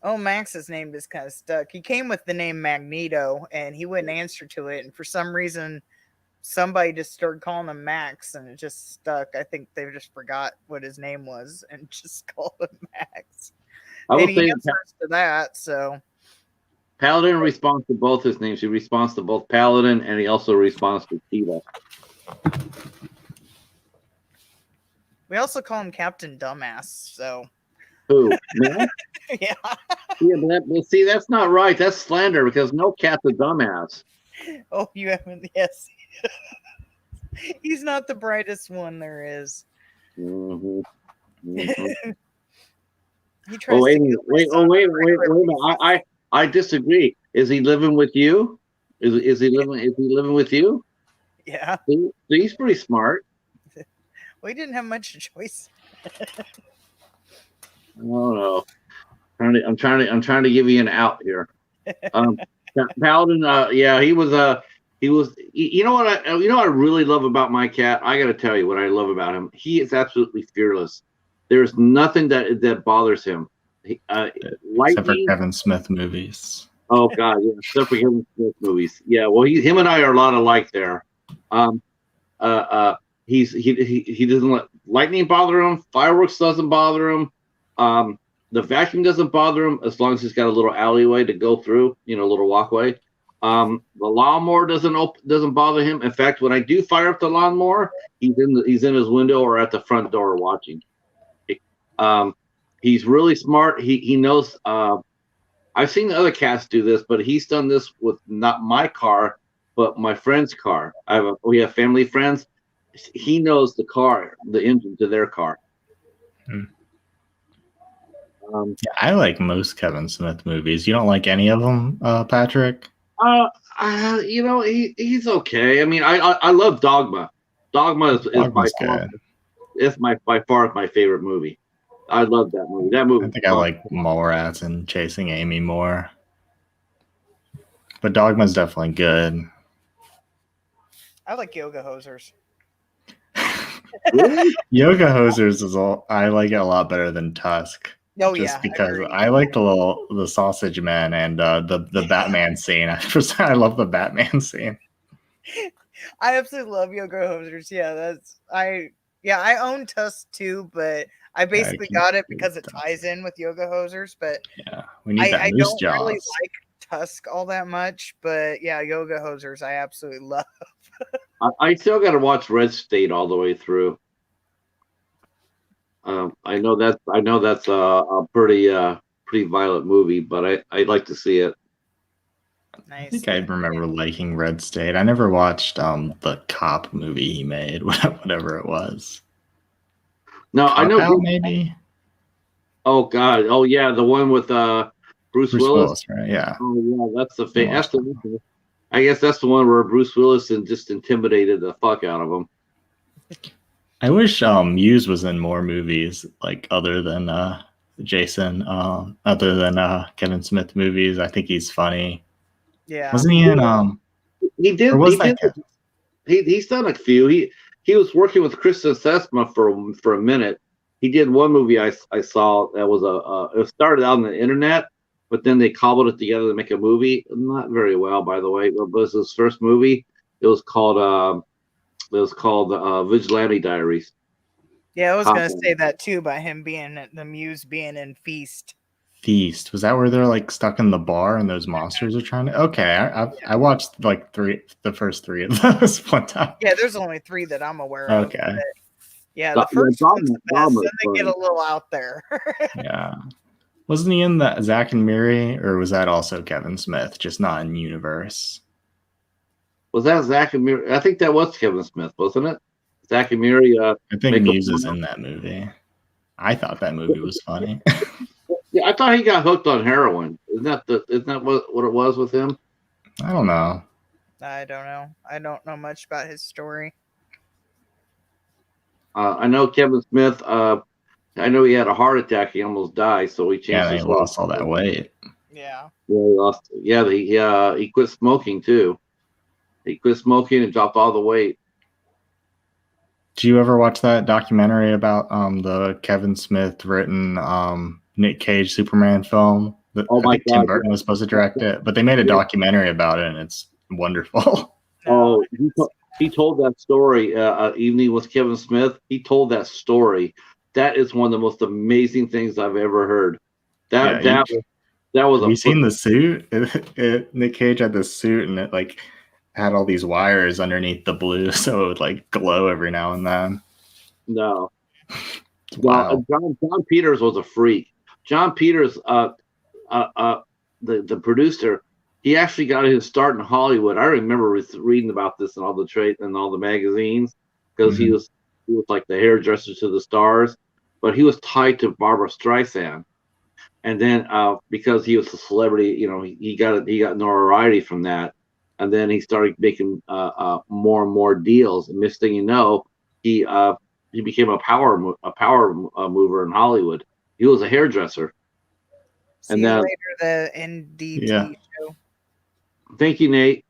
[SPEAKER 4] Oh, Max's name is kind of stuck. He came with the name Magneto, and he wouldn't answer to it. And for some reason, somebody just started calling him Max, and it just stuck. I think they just forgot what his name was and just called him Max. And he answers to that, so...
[SPEAKER 1] Paladin responds to both his names. He responds to both Paladin, and he also responds to Tifa.
[SPEAKER 4] We also call him Captain Dumbass, so...
[SPEAKER 1] Who? Me?
[SPEAKER 4] Yeah.
[SPEAKER 1] Yeah, but see, that's not right. That's slander, because no cat's a dumbass.
[SPEAKER 4] Oh, you haven't... Yes. He's not the brightest one there is.
[SPEAKER 1] Mm-hmm. Mm-hmm.
[SPEAKER 4] He tries
[SPEAKER 1] wait a
[SPEAKER 4] to
[SPEAKER 1] minute. I disagree. Is he living with you? Is he living with you?
[SPEAKER 4] Yeah.
[SPEAKER 1] He's pretty smart.
[SPEAKER 4] We didn't have much choice.
[SPEAKER 1] I don't know. I'm trying to give you an out here. Paladin, yeah, he was. You know what I really love about my cat. I got to tell you what I love about him. He is absolutely fearless. There's nothing that bothers him.
[SPEAKER 2] Except for Kevin Smith movies.
[SPEAKER 1] Oh God, yeah, except for Kevin Smith movies. Yeah, well, him and I are a lot alike there. He doesn't let lightning bother him. Fireworks doesn't bother him. The vacuum doesn't bother him as long as he's got a little alleyway to go through, a little walkway. The lawnmower doesn't bother him. In fact, when I do fire up the lawnmower, he's in his window or at the front door watching. He's really smart. He knows. I've seen the other cats do this, but he's done this with not my car, but my friend's car. We have family friends. He knows the engine to their car.
[SPEAKER 2] Yeah, I like most Kevin Smith movies. You don't like any of them, Patrick?
[SPEAKER 1] He's okay. I mean, I love Dogma. Dogma is by far my favorite movie. I love that movie.
[SPEAKER 2] I think I like Mallrats and Chasing Amy more. But Dogma's definitely good.
[SPEAKER 4] I like Yoga Hosers.
[SPEAKER 1] Really?
[SPEAKER 2] Yoga Hosers I like it a lot better than Tusk.
[SPEAKER 4] Oh,
[SPEAKER 2] just because I like the sausage men and the Batman scene. I love the Batman scene.
[SPEAKER 4] I absolutely love Yoga Hosers. Yeah, I own Tusk too, but I basically got it because it ties in with Yoga Hosers. But
[SPEAKER 2] yeah, we need that
[SPEAKER 4] I
[SPEAKER 2] moose
[SPEAKER 4] don't
[SPEAKER 2] jaws.
[SPEAKER 4] really like Tusk all that much, but yeah, Yoga Hosers I absolutely love.
[SPEAKER 1] I still got to watch Red State all the way through. I know that's a pretty violent movie, but I'd like to see it.
[SPEAKER 4] Nice.
[SPEAKER 2] I think I remember liking Red State. I never watched the cop movie he made, whatever it was.
[SPEAKER 1] No, I know.
[SPEAKER 2] Cop-Out, maybe.
[SPEAKER 1] Oh God. Oh yeah, the one with Bruce Willis.
[SPEAKER 2] Right? Yeah.
[SPEAKER 1] Oh yeah, that's the
[SPEAKER 2] Watch
[SPEAKER 1] that's the. I guess that's the one where Bruce Willis and just intimidated the fuck out of him.
[SPEAKER 2] I wish Muse was in more movies, like other than Jason, other than Kevin Smith movies. I think he's funny.
[SPEAKER 4] Yeah.
[SPEAKER 2] Wasn't he in
[SPEAKER 1] He did.
[SPEAKER 2] Or was
[SPEAKER 1] He
[SPEAKER 2] that
[SPEAKER 1] did. He's done a few. He was working with Kristen Sesma for a minute. He did one movie I saw that was it started out on the internet, but then they cobbled it together to make a movie. Not very well, by the way. It was his first movie. It was called Vigilante Diaries.
[SPEAKER 4] Yeah, I was gonna say that too by him being the Muse being in Feast.
[SPEAKER 2] Feast? Was that where they're like stuck in the bar and those monsters are trying to? Okay, I watched like the first three of those one time.
[SPEAKER 4] Yeah, there's only 3 that I'm aware of.
[SPEAKER 2] Okay.
[SPEAKER 4] But yeah, the first one's the best. Then they get a little out there.
[SPEAKER 2] Yeah. Wasn't he in the Zack and Miri, or was that also Kevin Smith, just not in universe?
[SPEAKER 1] Was that Zack and Miri? I think that was Kevin Smith, wasn't it? Zack and Miri.
[SPEAKER 2] I think Muse is in that movie. I thought that movie was funny.
[SPEAKER 1] Yeah, I thought he got hooked on heroin. Isn't that what it was with him?
[SPEAKER 2] I don't know.
[SPEAKER 4] I don't know. I don't know much about his story.
[SPEAKER 1] I know Kevin Smith. I know he had a heart attack. He almost died, so he changed.
[SPEAKER 2] Yeah,
[SPEAKER 1] his
[SPEAKER 2] he lost all that weight.
[SPEAKER 4] Yeah.
[SPEAKER 1] Yeah, he lost. Yeah, he quit smoking too. He quit smoking and dropped all the weight.
[SPEAKER 2] Did you ever watch that documentary about the Kevin Smith written Nick Cage Superman film?
[SPEAKER 1] Oh my God!
[SPEAKER 2] Tim Burton was supposed to direct it, but they made a documentary about it, and it's wonderful.
[SPEAKER 1] Oh, he told that story. Evening with Kevin Smith. He told that story. That is one of the most amazing things I've ever heard. That was.
[SPEAKER 2] Have you seen the suit? Nick Cage had this suit, and it like had all these wires underneath the blue, so it would like glow every now and then.
[SPEAKER 1] No.
[SPEAKER 2] Wow.
[SPEAKER 1] John Peters was a freak. John Peters, the producer, he actually got his start in Hollywood. I remember reading about this in all the trade and all the magazines because he was like the hairdresser to the stars, but he was tied to Barbara Streisand. And then because he was a celebrity, he got notoriety from that. And then he started making more and more deals. And this thing you know, he became a power mover in Hollywood. He was a hairdresser.
[SPEAKER 4] See you later, the NDT show.
[SPEAKER 1] Thank you, Nate.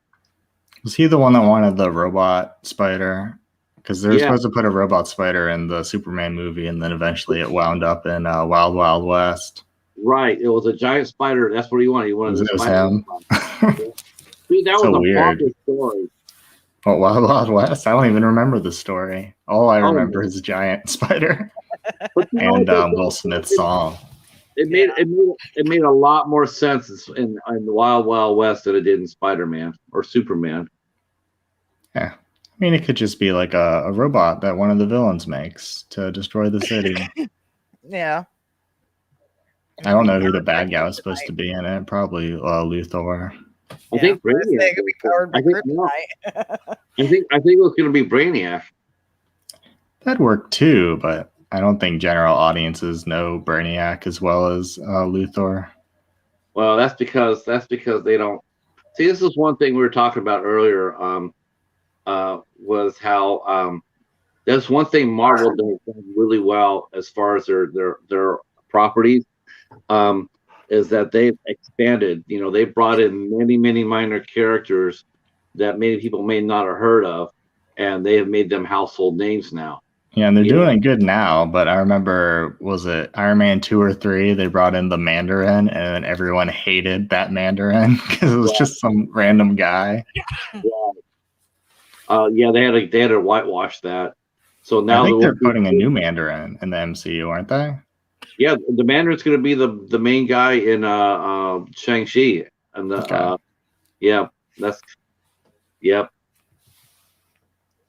[SPEAKER 2] Was he the one that wanted the robot spider? Because they were supposed to put a robot spider in the Superman movie, and then eventually it wound up in Wild Wild West.
[SPEAKER 1] Right. It was a giant spider. That's what he wanted. He wanted
[SPEAKER 2] it was him.
[SPEAKER 1] Dude, that
[SPEAKER 2] so
[SPEAKER 1] was a
[SPEAKER 2] weird
[SPEAKER 1] story.
[SPEAKER 2] What, Wild Wild West? I don't even remember the story. All I remember is a giant spider and Will Smith's song.
[SPEAKER 1] It made a lot more sense in the Wild Wild West than it did in Spider-Man or Superman.
[SPEAKER 2] Yeah. I mean, it could just be like a robot that one of the villains makes to destroy the city.
[SPEAKER 4] Yeah.
[SPEAKER 2] I don't know who the bad guy was supposed to be in it. Probably Luthor.
[SPEAKER 1] I think Brainiac. I think it was going to be Brainiac.
[SPEAKER 2] That'd work too, but I don't think general audiences know Brainiac as well as Luthor.
[SPEAKER 1] Well, that's because they don't see. This is one thing we were talking about earlier. Was how there's one thing Marvel does really well as far as their properties. Is that they've expanded. They brought in many minor characters that many people may not have heard of, and they have made them household names now.
[SPEAKER 2] Yeah, and they're doing it good now, but I remember, was it Iron Man 2 or 3? They brought in the Mandarin, and everyone hated that Mandarin because it was just some random guy.
[SPEAKER 1] Yeah, they had to whitewash that. So now
[SPEAKER 2] I think they're putting a new Mandarin in the MCU, aren't they?
[SPEAKER 1] Yeah, the Mandarin's going to be the main guy in Shang-Chi, and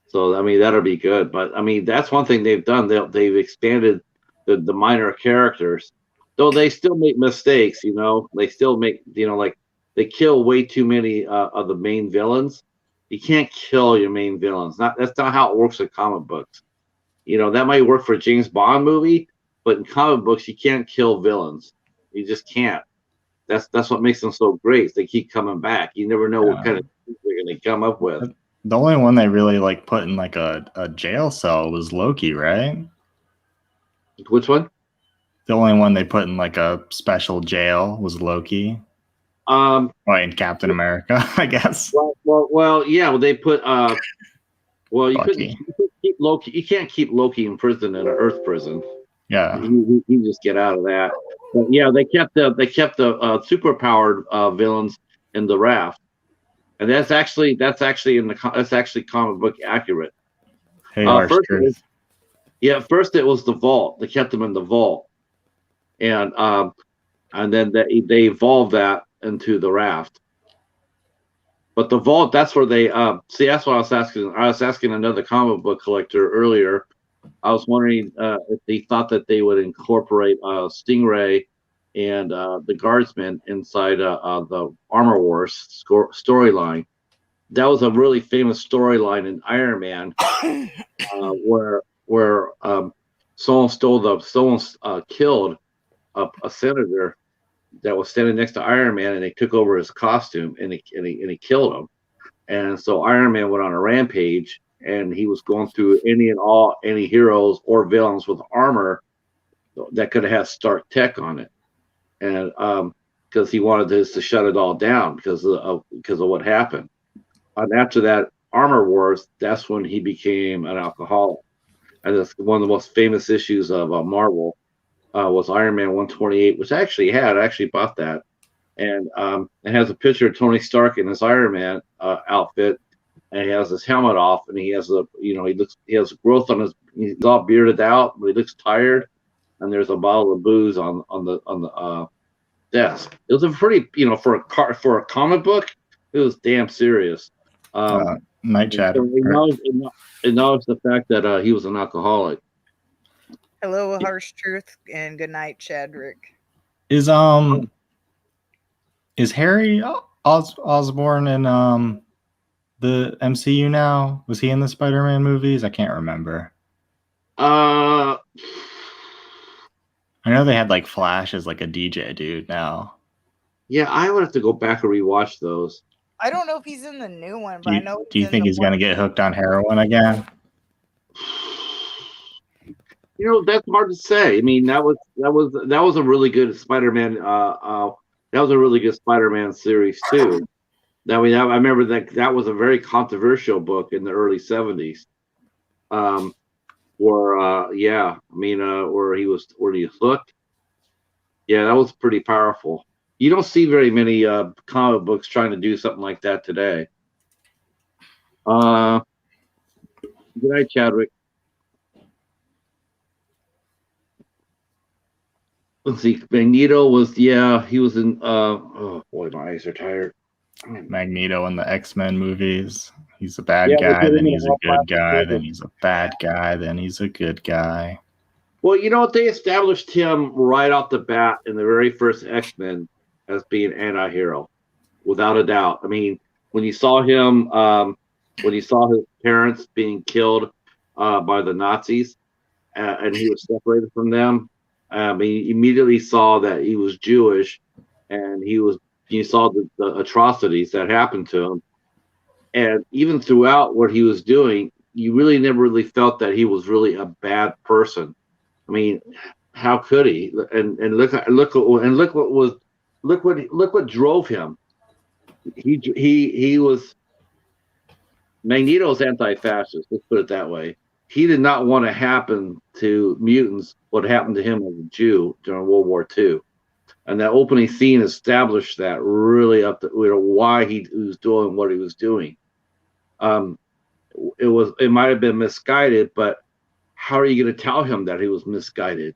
[SPEAKER 1] So I mean that'll be good, but I mean that's one thing they've done. They've expanded the minor characters, though they still make mistakes. They still make like they kill way too many of the main villains. You can't kill your main villains. That's not how it works in comic books. That might work for a James Bond movie, but in comic books, you can't kill villains. You just can't. That's what makes them so great. They keep coming back. You never know what kind of things they're going to come up with.
[SPEAKER 2] The only one they really like put in like a jail cell was Loki, right?
[SPEAKER 1] Which one?
[SPEAKER 2] The only one they put in like a special jail was Loki. In Captain America, I guess.
[SPEAKER 1] Well, yeah. Well, they put. You couldn't keep Loki. You can't keep Loki in prison in an Earth prison.
[SPEAKER 2] Yeah,
[SPEAKER 1] he just get out of that. But yeah, they kept the superpowered villains in the Raft, and that's actually comic book accurate.
[SPEAKER 2] Hey,
[SPEAKER 1] first it was the Vault. They kept them in the Vault, and then they evolved that into the Raft. But the Vault, that's where they that's what I was asking. I was asking another comic book collector earlier. I was wondering if they thought that they would incorporate Stingray and the Guardsman inside the Armor Wars storyline. That was a really famous storyline in Iron Man, where someone killed a senator that was standing next to Iron Man, and they took over his costume and he killed him. And so Iron Man went on a rampage, and he was going through any heroes or villains with armor that could have had Stark tech on it, and because he wanted to shut it all down because of what happened. And after that Armor Wars, that's when he became an alcoholic, and it's one of the most famous issues of Marvel. Was Iron Man 128, which I actually bought that, and it has a picture of Tony Stark in his Iron Man outfit, and he has his helmet off, and he has he has growth on he's all bearded out, but he looks tired, and there's a bottle of booze on the desk. It was a pretty, for a comic book, it was damn serious.
[SPEAKER 2] Night chat.
[SPEAKER 1] Acknowledge the fact that he was an alcoholic.
[SPEAKER 4] Hello, Harsh Truth, and good night, Chadrick.
[SPEAKER 2] Is Harry Osborn in the MCU now? Was he in the Spider-Man movies? I can't remember.
[SPEAKER 1] I
[SPEAKER 2] know they had like Flash as like a DJ dude now.
[SPEAKER 1] Yeah, I would have to go back and rewatch those.
[SPEAKER 4] I don't know if he's in the new one, but I know.
[SPEAKER 2] Do you think he's going to get hooked on heroin again?
[SPEAKER 1] That's hard to say. I mean, that was a really good Spider-Man. That was a really good Spider-Man series too. I remember that was a very controversial book in the early '70s. Where he was hooked. Yeah, that was pretty powerful. You don't see very many comic books trying to do something like that today. Good night, Chadwick. Let's see. Magneto was, he was in, oh boy, my eyes are tired.
[SPEAKER 2] Magneto in the X-Men movies. He's a bad guy, then he's a good guy, then he's a bad guy, then he's a good guy.
[SPEAKER 1] Well, they established him right off the bat in the very first X-Men as being an anti-hero, without a doubt. I mean, when you saw him, when you saw his parents being killed by the Nazis, and he was separated from them, he immediately saw that he was Jewish, and you saw the atrocities that happened to him. And even throughout what he was doing, you really never really felt that he was really a bad person. I mean, how could he? And look what drove him. He was Magneto's anti-fascist. Let's put it that way. He did not want to happen to mutants what happened to him as a Jew during World War II. And that opening scene established that really up to why he was doing what he was doing. It might have been misguided, but how are you going to tell him that he was misguided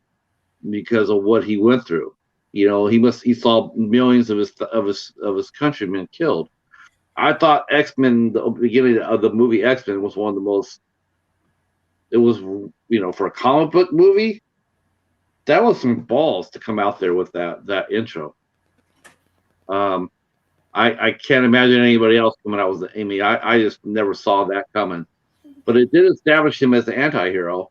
[SPEAKER 1] because of what he went through? He saw millions of his countrymen killed. I thought X-Men, the beginning of the movie X-Men, was one of the most. It was, for a comic book movie, that was some balls to come out there with that intro. I can't imagine anybody else coming out with I just never saw that coming. But it did establish him as the anti-hero,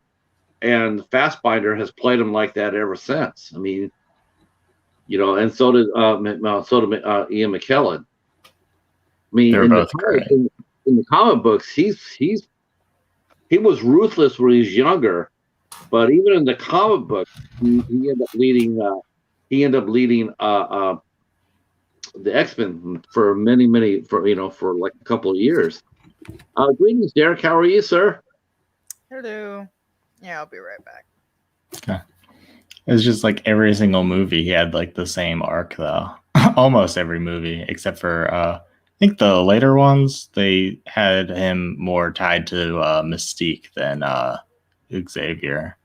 [SPEAKER 1] and Fastbinder has played him like that ever since. I mean, and so did Ian McKellen. I mean,
[SPEAKER 2] They're both great.
[SPEAKER 1] In the comic books, he was ruthless when he was younger, but even in the comic book, he ended up leading. He ended up leading the X-Men for for like a couple of years. Greetings, Derek. How are you, sir?
[SPEAKER 4] Hello. Yeah, I'll be right back.
[SPEAKER 2] Okay. It's just like every single movie he had like the same arc though. Almost every movie except for I think the later ones they had him more tied to Mystique than Xavier.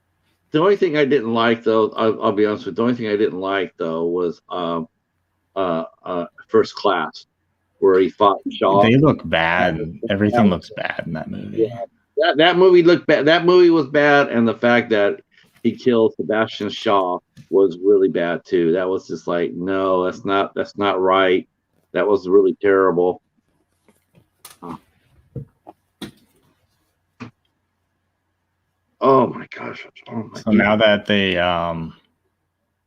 [SPEAKER 1] The only thing I didn't like though, I'll be honest with you, the only thing I didn't like though was First Class, where he fought Shaw.
[SPEAKER 2] They look bad. Everything looks bad in that movie.
[SPEAKER 1] Yeah. That movie looked bad. That movie was bad, and the fact that he killed Sebastian Shaw was really bad too. That was just like, no, that's not right. That was really terrible. Oh my gosh!
[SPEAKER 2] So now that they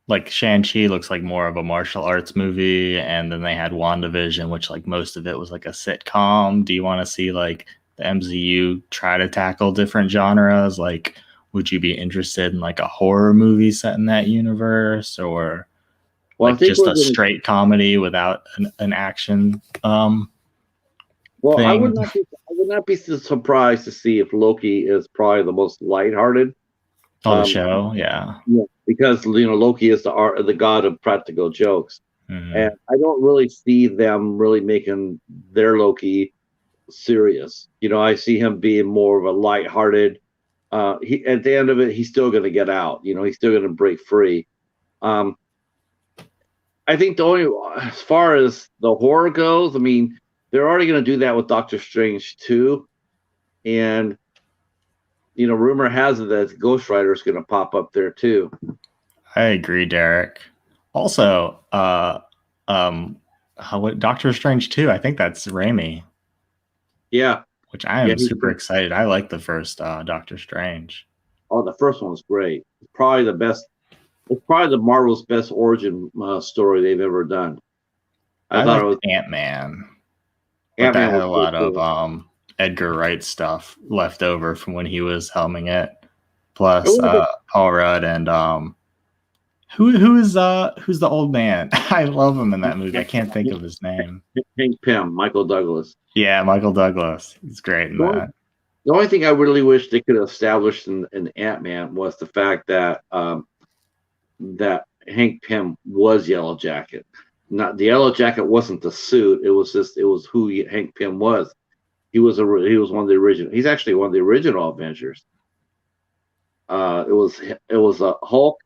[SPEAKER 2] like Shang-Chi looks like more of a martial arts movie, and then they had WandaVision, which like most of it was like a sitcom. Do you want to see like the MCU try to tackle different genres? Like, would you be interested in like a horror movie set in that universe, or like just a straight comedy without an action? Well, thing?
[SPEAKER 1] I would not be surprised to see if Loki is probably the most lighthearted.
[SPEAKER 2] The show, yeah,
[SPEAKER 1] because Loki is the god of practical jokes, and I don't really see them really making their Loki serious. I see him being more of a lighthearted. He at the end of it, he's still going to get out. He's still going to break free. I think as far as the horror goes, I mean, they're already going to do that with Doctor Strange 2, and rumor has it that Ghost Rider is going to pop up there too.
[SPEAKER 2] I agree, Derek. Also, Doctor Strange 2, I think that's Raimi.
[SPEAKER 1] Yeah.
[SPEAKER 2] Which I am super excited. I like the first Doctor Strange.
[SPEAKER 1] Oh, the first one was great. It's probably the best. It's probably the Marvel's best origin story they've ever done.
[SPEAKER 2] I thought it was Ant-Man. But that had a lot of Edgar Wright stuff left over from when he was helming it. Plus Paul Rudd and who's the old man? I love him in that movie. I can't think of his name.
[SPEAKER 1] Hank Pym, Michael Douglas.
[SPEAKER 2] Yeah, Michael Douglas. He's great in that.
[SPEAKER 1] The only thing I really wish they could have established in Ant-Man was the fact that that Hank Pym was Yellow Jacket. Not the Yellow Jacket wasn't the suit. It was who Hank Pym was. He was one of the original. He's actually one of the original Avengers. It was Hulk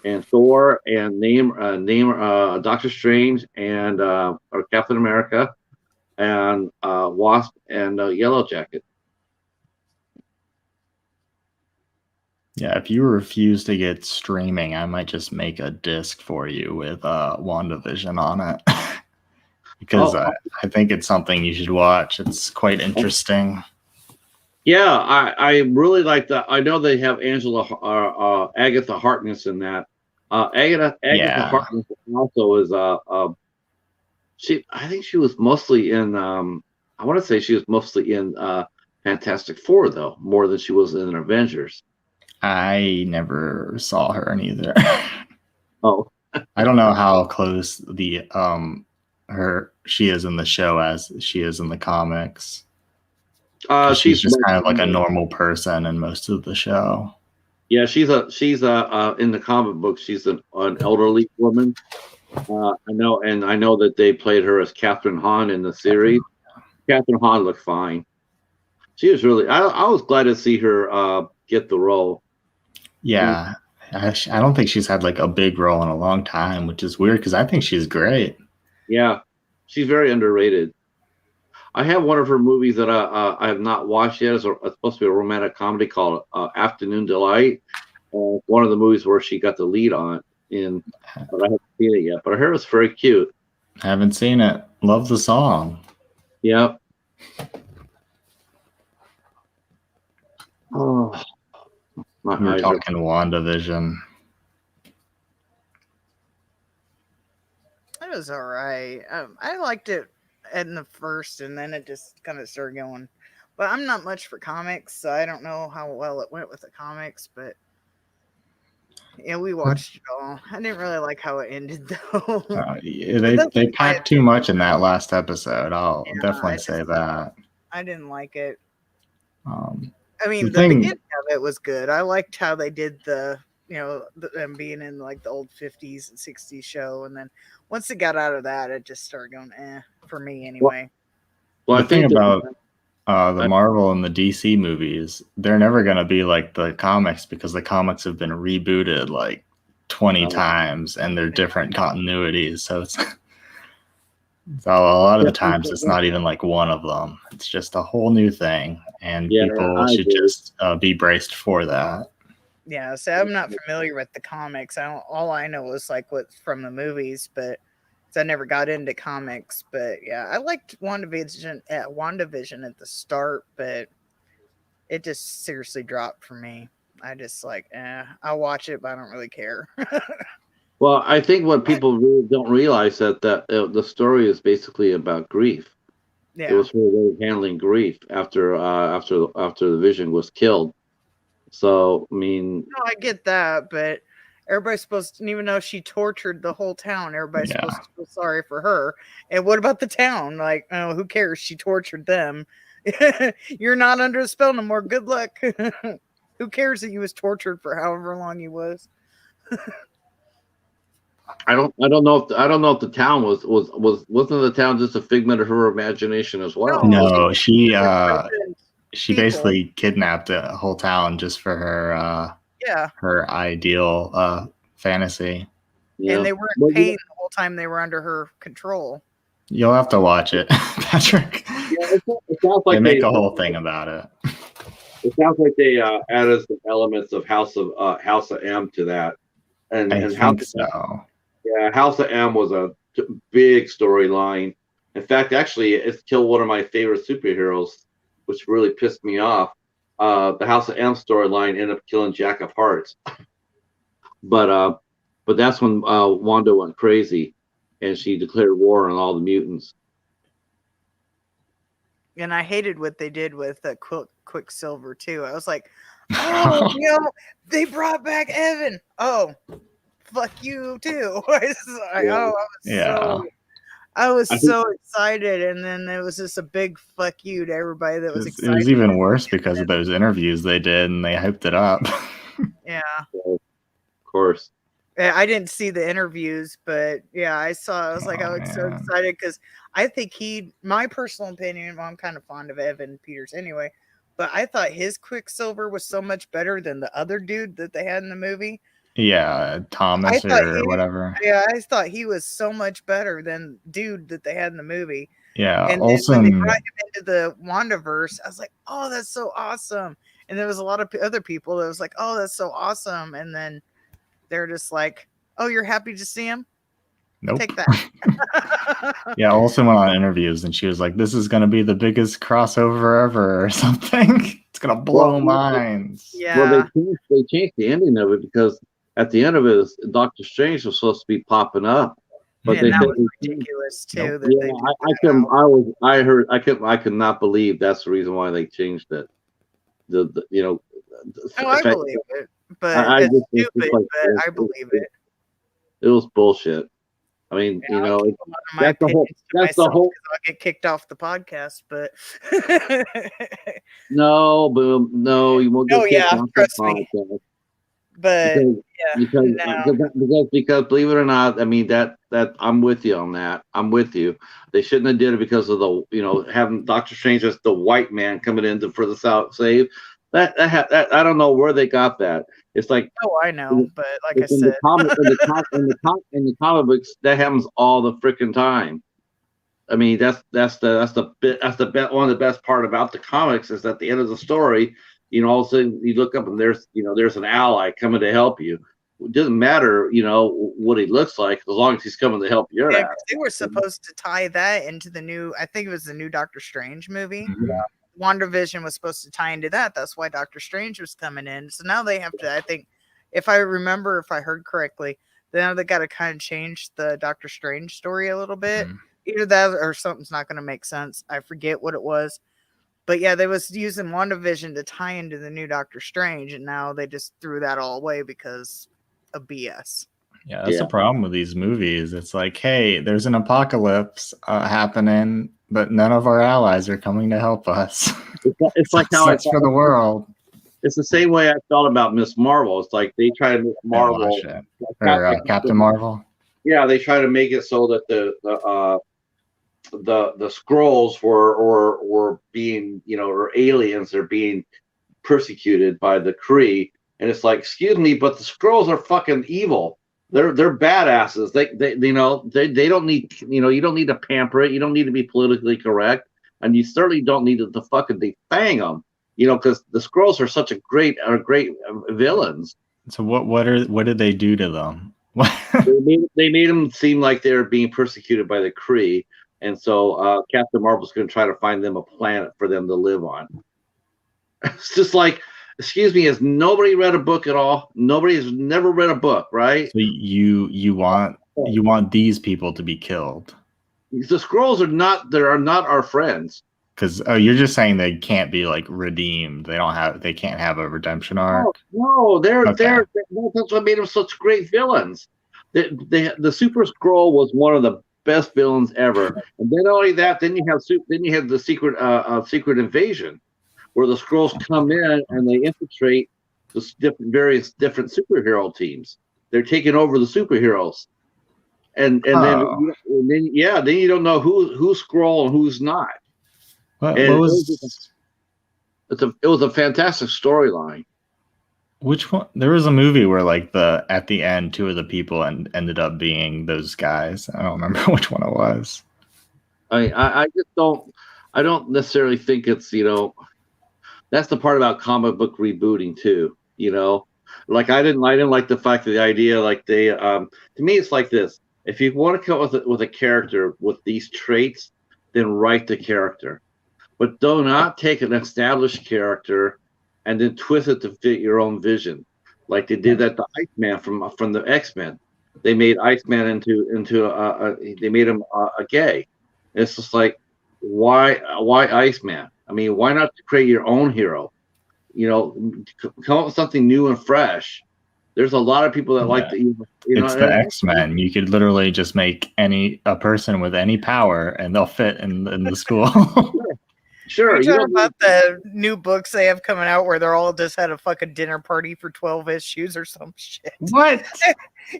[SPEAKER 1] and Thor and Doctor Strange and or Captain America and Wasp and Yellow Jacket.
[SPEAKER 2] Yeah, if you refuse to get streaming, I might just make a disc for you with WandaVision on it. Because I think it's something you should watch. It's quite interesting.
[SPEAKER 1] Yeah, I really like that. I know they have Agatha Harkness in that. Agatha Harkness also is I think she was mostly in I want to say she was mostly in Fantastic Four though, more than she was in Avengers.
[SPEAKER 2] I never saw her in either.
[SPEAKER 1] Oh.
[SPEAKER 2] I don't know how close she is in the show as she is in the comics. She's just kind of like a normal person in most of the show.
[SPEAKER 1] Yeah, she's in the comic book. She's an elderly woman. I know that they played her as Catherine Hahn in the series. Catherine Hahn looked fine. She was really. I was glad to see her get the role.
[SPEAKER 2] Yeah, I don't think she's had like a big role in a long time, which is weird because I think she's great.
[SPEAKER 1] Yeah, she's very underrated. I have one of her movies that I have not watched yet. It's supposed to be a romantic comedy called Afternoon Delight. One of the movies where she got the lead on it, but I haven't seen it yet. But her hair is very cute.
[SPEAKER 2] I haven't seen it. Love the song.
[SPEAKER 1] Yeah. Oh, My
[SPEAKER 2] We were
[SPEAKER 1] eyes are.
[SPEAKER 2] talking WandaVision.
[SPEAKER 4] It was all right. I liked it in the first, and then it just kind of started going. But I'm not much for comics, so I don't know how well it went with the comics. But yeah, we watched it all. I didn't really like how it ended, though.
[SPEAKER 2] They packed too much in that last episode. I'll definitely say that.
[SPEAKER 4] I didn't like it.
[SPEAKER 2] Um,
[SPEAKER 4] I mean, the
[SPEAKER 2] thing-
[SPEAKER 4] beginning of it was good. I liked how they did them being in like the old 50s and 60s show, and then once it got out of that, it just started going for me anyway.
[SPEAKER 1] Well,
[SPEAKER 2] the
[SPEAKER 1] I think
[SPEAKER 2] thing about the Marvel and the DC movies, they're never going to be like the comics because the comics have been rebooted like 20 times and they're different continuities. So it's so a lot of the times it's not even like one of them. It's just a whole new thing, and people should just be braced for that.
[SPEAKER 4] Yeah, so I'm not familiar with the comics. All I know is like what's from the movies, but I never got into comics. But yeah, I liked WandaVision at the start, but it just seriously dropped for me. I just like, I'll watch it, but I don't really care.
[SPEAKER 1] Well, I think what people really don't realize that the story is basically about grief.
[SPEAKER 4] Yeah,
[SPEAKER 1] It was her way of handling grief after the Vision was killed. So I mean,
[SPEAKER 4] no, I get that, but everybody's supposed to, even though she tortured the whole town, everybody's supposed to feel sorry for her. And what about the town? Like, oh, who cares? She tortured them. You're not under a spell no more. Good luck. Who cares that he was tortured for however long he was?
[SPEAKER 1] I don't know if the town wasn't the town just a figment of her imagination as well.
[SPEAKER 2] No, she
[SPEAKER 4] People.
[SPEAKER 2] basically kidnapped a whole town just for her her ideal fantasy.
[SPEAKER 1] Yeah.
[SPEAKER 4] And they were in pain the whole time they were under her control.
[SPEAKER 2] You'll have to watch it, Patrick.
[SPEAKER 1] Yeah, it sounds like
[SPEAKER 2] they make a whole thing about it.
[SPEAKER 1] It sounds like they added some elements of House of M to that, and
[SPEAKER 2] I
[SPEAKER 1] and
[SPEAKER 2] think so.
[SPEAKER 1] Yeah, House of M was a big storyline. In fact, actually, it's killed one of my favorite superheroes, which really pissed me off. The House of M storyline ended up killing Jack of Hearts, but that's when Wanda went crazy, and she declared war on all the mutants.
[SPEAKER 4] And I hated what they did with Quicksilver too. I was like, oh, they brought back Evan. Oh, fuck you too. I was so excited, and then it was just a big fuck you to everybody that was excited.
[SPEAKER 2] It was even worse because of those interviews they did, and they hyped it up.
[SPEAKER 4] Yeah,
[SPEAKER 1] of course.
[SPEAKER 4] I didn't see the interviews, but yeah, I saw. I was like, I was so excited because I think my personal opinion, well, I'm kind of fond of Evan Peters anyway, but I thought his Quicksilver was so much better than the other dude that they had in the movie.
[SPEAKER 2] Yeah, Thomas or whatever.
[SPEAKER 4] Yeah, I thought he was so much better than dude that they had in the movie.
[SPEAKER 2] Yeah,
[SPEAKER 4] and
[SPEAKER 2] also
[SPEAKER 4] when they brought him into the WandaVerse, I was like, oh, that's so awesome. And there was a lot of other people that was like, oh, that's so awesome. And then they're just like, oh, you're happy to see him?
[SPEAKER 2] Nope.
[SPEAKER 4] Take that.
[SPEAKER 2] Yeah, Olsen went on interviews and she was like, this is going to be the biggest crossover ever or something. It's going to blow minds.
[SPEAKER 4] Yeah.
[SPEAKER 1] Well, they changed the ending of it because at the end of it, Doctor Strange was supposed to be popping up. But
[SPEAKER 4] that was ridiculous too.
[SPEAKER 1] I could not believe that's the reason why they changed it.
[SPEAKER 4] I believe it, but it's stupid. But I believe it.
[SPEAKER 1] It was bullshit. I mean, that's the whole.
[SPEAKER 4] I'll get kicked off the podcast, but
[SPEAKER 1] no, boom, no, you won't get kicked off
[SPEAKER 4] trust
[SPEAKER 1] the
[SPEAKER 4] me.
[SPEAKER 1] podcast.
[SPEAKER 4] But
[SPEAKER 1] because believe it or not, I mean that I'm with you on that. I'm with you. They shouldn't have did it because of the having Doctor Strange as the white man coming in for the South save. That I don't know where they got that. It's like
[SPEAKER 4] I know, but like I said,
[SPEAKER 1] in the comic books that happens all the freaking time. I mean that's the one of the best part about the comics is at the end of the story. All of a sudden you look up and there's an ally coming to help you. It doesn't matter, what he looks like as long as he's coming to help you.
[SPEAKER 4] They were supposed to tie that into I think it was the new Doctor Strange movie.
[SPEAKER 1] Yeah.
[SPEAKER 4] WandaVision was supposed to tie into that. That's why Doctor Strange was coming in. So now they have to, I think, if I heard correctly, now they got to kind of change the Doctor Strange story a little bit. Either that or something's not going to make sense. I forget what it was. But yeah, they was using WandaVision to tie into the new Doctor Strange, and now they just threw that all away because of BS.
[SPEAKER 2] Yeah, that's the problem with these movies. It's like, hey, there's an apocalypse happening, but none of our allies are coming to help us.
[SPEAKER 1] It's like how
[SPEAKER 2] it's for the world.
[SPEAKER 1] It's the same way I felt about Miss Marvel. It's like they try to make Marvel
[SPEAKER 2] or Captain Marvel.
[SPEAKER 1] Yeah, they try to make it so that the scrolls were being, or aliens are being persecuted by the Kree, and it's like, excuse me, but the scrolls are fucking evil. They're badasses. They don't need, you don't need to pamper it. You don't need to be politically correct, and you certainly don't need to fucking defang them. Because the scrolls are such great villains.
[SPEAKER 2] So what did they do to them?
[SPEAKER 1] they made them seem like they're being persecuted by the Kree. And so Captain Marvel's going to try to find them a planet for them to live on. It's just like, excuse me, has nobody read a book at all? Nobody has never read a book, right?
[SPEAKER 2] So you want these people to be killed?
[SPEAKER 1] The scrolls are not our friends.
[SPEAKER 2] Because you're just saying they can't be like redeemed. They can't have a redemption arc.
[SPEAKER 1] No, that's what made them such great villains. The Super Skrull was one of the best villains ever. And then not only that, then you have the secret invasion, where the Skrulls come in and they infiltrate the various different superhero teams. They're taking over the superheroes, and then you don't know who's Skrull and who's not. It was a fantastic storyline.
[SPEAKER 2] Which one? There was a movie where like at the end, two of the people ended up being those guys. I don't remember which one it was.
[SPEAKER 1] I just don't. I don't necessarily think it's that's the part about comic book rebooting too. Like I didn't like the fact that the idea like they to me it's like this. If you want to come up with a character with these traits, then write the character. But do not take an established character and then twist it to fit your own vision, like they did that to Iceman from the X-Men. They made Iceman into they made him a gay. It's just like, why Iceman? I mean, why not create your own hero? Come up with something new and fresh. There's a lot of people that like the.
[SPEAKER 2] It's the X-Men. You could literally just make a person with any power, and they'll fit in the school.
[SPEAKER 1] Sure.
[SPEAKER 4] You're talking about the new books they have coming out where they're all just had a fucking dinner party for 12 issues or some shit.
[SPEAKER 2] What?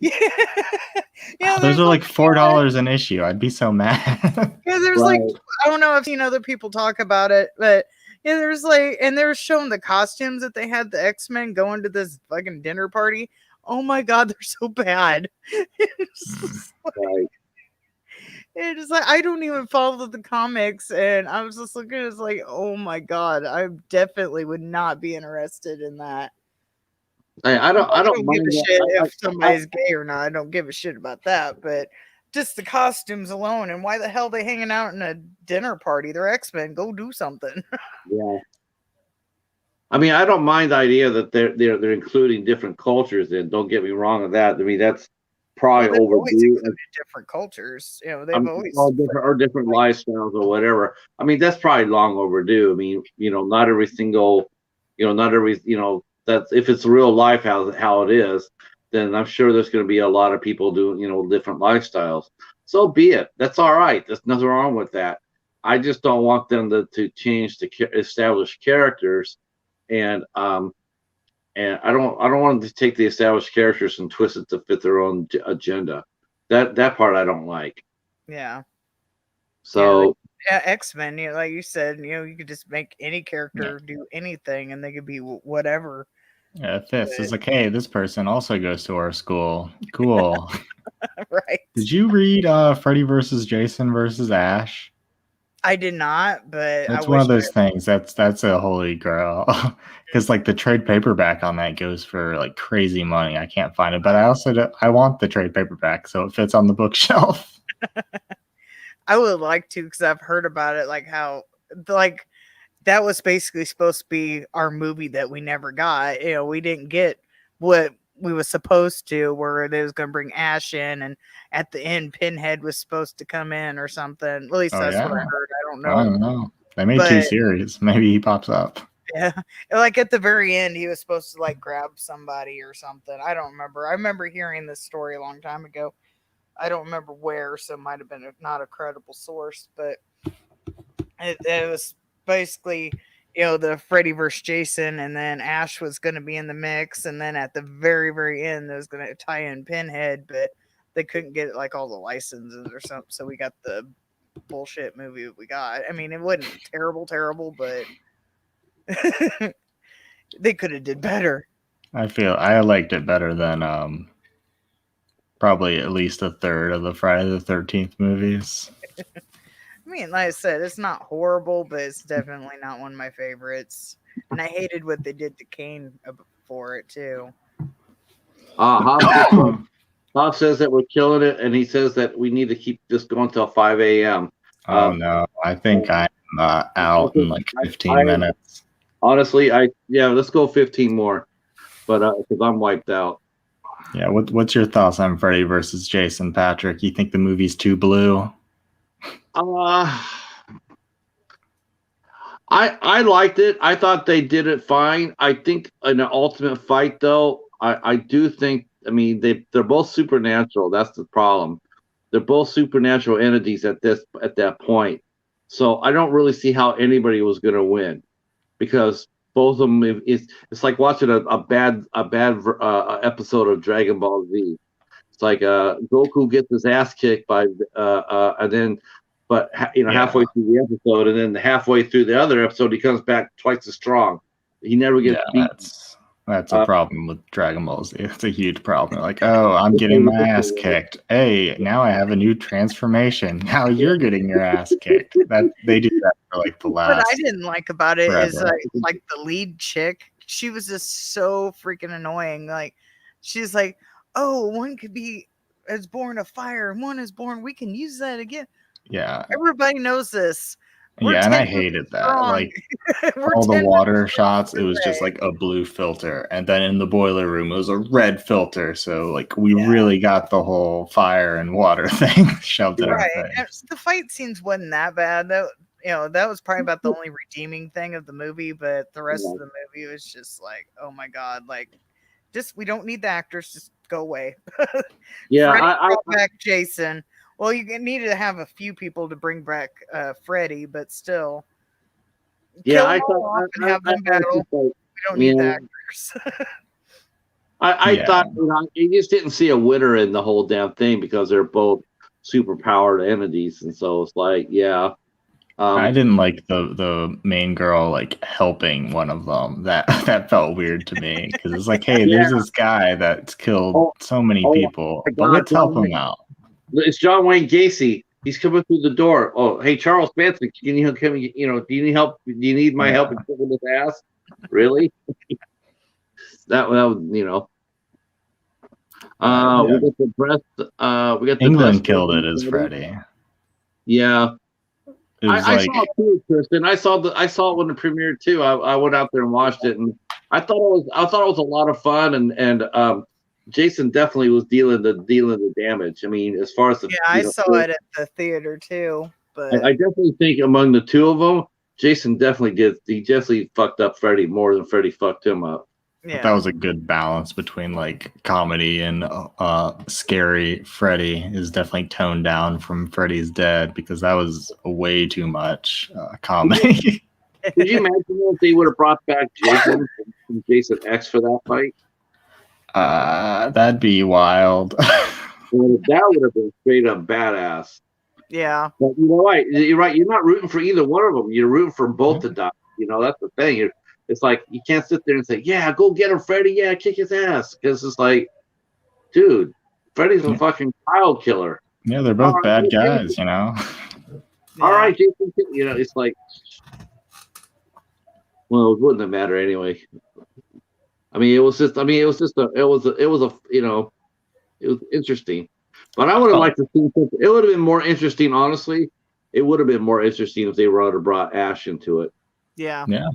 [SPEAKER 4] Yeah,
[SPEAKER 2] those are like $4 an issue. I'd be so mad.
[SPEAKER 4] Yeah, there's like, I don't know if other people talk about it, but yeah, there's like, and they were showing the costumes that they had the X-Men going to this fucking dinner party. Oh my God, they're so bad. It's like I don't even follow the comics, and I was just looking. It's like, oh my God, I definitely would not be interested in that.
[SPEAKER 1] I don't
[SPEAKER 4] give a shit if somebody's gay or not. I don't give a shit about that, but just the costumes alone, and why the hell they hanging out in a dinner party? They're X-Men. Go do something.
[SPEAKER 1] Yeah. I mean, I don't mind the idea that they're including different cultures in. Don't get me wrong on that. I mean, that's probably overdue.
[SPEAKER 4] Different cultures, they've always
[SPEAKER 1] different lifestyles or whatever. I mean, that's probably long overdue. I mean, not every single, that's if it's real life how it is, then I'm sure there's going to be a lot of people doing different lifestyles. So be it. That's all right. There's nothing wrong with that. I just don't want them to change the established characters, and I don't want them to take the established characters and twist it to fit their own agenda. That part I don't like.
[SPEAKER 4] Yeah.
[SPEAKER 1] So
[SPEAKER 4] X-Men, like you said, you could just make any character do anything, and they could be whatever.
[SPEAKER 2] Yeah, this is like, hey, this person also goes to our school. Cool.
[SPEAKER 4] Right.
[SPEAKER 2] Did you read Freddy versus Jason versus Ash?
[SPEAKER 4] I did not, but
[SPEAKER 2] that's one of those things. That's a holy grail. Because like the trade paperback on that goes for like crazy money. I can't find it, but I want the trade paperback so it fits on the bookshelf.
[SPEAKER 4] I would like to, because I've heard about it, like how like that was basically supposed to be our movie that we never got. You know, we didn't get what we was supposed to, where they was going to bring Ash in, and at the end, Pinhead was supposed to come in or something. At least
[SPEAKER 2] Oh,
[SPEAKER 4] that's what I
[SPEAKER 2] yeah.
[SPEAKER 4] heard. I don't
[SPEAKER 2] I
[SPEAKER 4] know.
[SPEAKER 2] don't know. They made
[SPEAKER 4] But-
[SPEAKER 2] 2 series. Maybe he pops up.
[SPEAKER 4] Yeah, like at the very end, he was supposed to like grab somebody or something. I don't remember. I remember hearing this story a long time ago. I don't remember where, so it might have been not a credible source, but it was basically, you know, the Freddy versus Jason, and then Ash was going to be in the mix, and then at the very, very end, it was going to tie in Pinhead, but they couldn't get like all the licenses or something, so we got the bullshit movie that we got. I mean, it wasn't terrible, but they could have did better.
[SPEAKER 2] I feel I liked it better than probably at least a third of the Friday the 13th movies.
[SPEAKER 4] I mean, like I said, it's not horrible, but it's definitely not one of my favorites. And I hated what they did to Kane for it too.
[SPEAKER 1] Hobbs says that we're killing it, and he says that we need to keep this going till 5 a.m.
[SPEAKER 2] Oh no, I think I'm out in like 15 minutes.
[SPEAKER 1] Honestly, let's go 15 more, but because I'm wiped out.
[SPEAKER 2] Yeah, what's your thoughts on Freddy versus Jason, Patrick? You think the movie's too blue?
[SPEAKER 1] I liked it. I thought they did it fine. I think in an ultimate fight, though, I do think. I mean, they're both supernatural. That's the problem. They're both supernatural entities at that point. So I don't really see how anybody was going to win, because both of them. It's like watching a bad episode of Dragon Ball Z. It's like Goku gets his ass kicked by and then. But halfway through the episode, and then halfway through the other episode, he comes back twice as strong. He never gets beat.
[SPEAKER 2] That's a problem with Dragon Ball Z. It's a huge problem. Like, oh, I'm getting my ass kicked. Hey, now I have a new transformation. Now you're getting your ass kicked. That they do that for like the last.
[SPEAKER 4] What I didn't like about it is
[SPEAKER 2] forever.
[SPEAKER 4] like the lead chick. She was just so freaking annoying. Like, she's like, "Oh, one could be is born of fire, and one is born. We can use that again."
[SPEAKER 2] Yeah.
[SPEAKER 4] Everybody knows this.
[SPEAKER 2] Yeah, and I hated that. Like all the water shots, it was just like a blue filter. And then in the boiler room, it was a red filter. So like we really got the whole fire and water thing shoved in our face.
[SPEAKER 4] The fight scenes wasn't that bad. That was probably about the only redeeming thing of the movie, but the rest of the movie was just like, oh my God, like we don't need the actors, just go away.
[SPEAKER 1] Yeah,
[SPEAKER 4] I back Jason. Well, you needed to have a few people to bring back Freddy, but still.
[SPEAKER 1] Yeah,
[SPEAKER 4] I thought have them battle. We don't need the actors.
[SPEAKER 1] I thought you just didn't see a winner in the whole damn thing, because they're both super powered entities, and so it's like, I
[SPEAKER 2] didn't like the main girl like helping one of them. That felt weird to me, because it's like, hey, there's this guy that's killed so many people, but let's help him out.
[SPEAKER 1] It's John Wayne Gacy. He's coming through the door. Oh, hey, Charles Manson, can you come? Do you need help? Do you need my help in kicking this ass? Really? that was. We got the breast. We got the
[SPEAKER 2] England killed it as Freddy.
[SPEAKER 1] Yeah, I saw it too, Tristan. I saw it when it premiered too. I went out there and watched it, and I thought it was a lot of fun, and Jason definitely was dealing the damage. I mean, as far as
[SPEAKER 4] I saw it at the theater too. But
[SPEAKER 1] I definitely think among the two of them, Jason definitely did. He definitely fucked up Freddy more than Freddy fucked him up.
[SPEAKER 2] Yeah, that was a good balance between like comedy and scary. Freddy is definitely toned down from Freddy's Dead, because that was way too much comedy.
[SPEAKER 1] Could you imagine if they would have brought back Jason from Jason X for that fight?
[SPEAKER 2] That'd be wild.
[SPEAKER 1] Well, that would have been straight up badass.
[SPEAKER 4] Yeah.
[SPEAKER 1] But you're right. You're not rooting for either one of them. You're rooting for both to die. That's the thing. It's like you can't sit there and say, "Yeah, go get him, Freddy. Yeah, kick his ass." Because it's like, dude, Freddy's a fucking child killer.
[SPEAKER 2] Yeah, they're both bad guys.
[SPEAKER 1] All right, Jason. It's like, well, it wouldn't have mattered anyway. I mean, it was interesting, but I would have liked to see something. It would have been more interesting, honestly. It would have been more interesting if they would have brought Ash into it.
[SPEAKER 4] Yeah.
[SPEAKER 2] Yeah.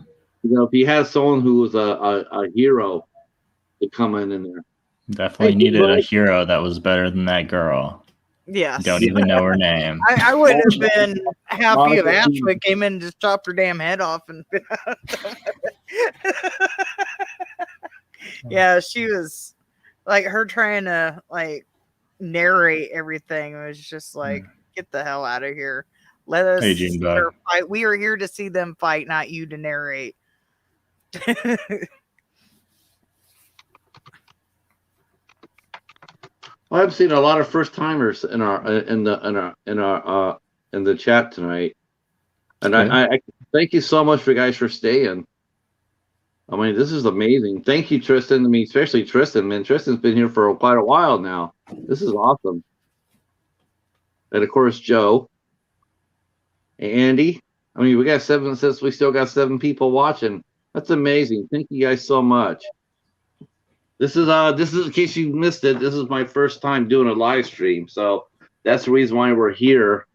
[SPEAKER 1] If he has someone who was a hero to come in there.
[SPEAKER 2] Definitely needed a hero that was better than that girl.
[SPEAKER 4] Yes.
[SPEAKER 2] Don't even know her name.
[SPEAKER 4] I would have been happy if
[SPEAKER 1] Monica
[SPEAKER 4] Ashley came in and just chopped her damn head off and yeah, she was like her trying to like narrate everything. It was just like, get the hell out of here. Let us
[SPEAKER 2] Hey, June Bug.
[SPEAKER 4] fight. We are here to see them fight, not you to narrate.
[SPEAKER 1] I've seen a lot of first timers in the chat tonight, and I thank you so much for guys for staying. I mean, this is amazing. Thank you, Tristan. I mean, especially Tristan. Man, Tristan's been here for quite a while now. This is awesome. And of course, Joe, and Andy. I mean, we got 7. Since we still got 7 people watching. That's amazing. Thank you guys so much. This is in case you missed it. This is my first time doing a live stream, so that's the reason why we're here.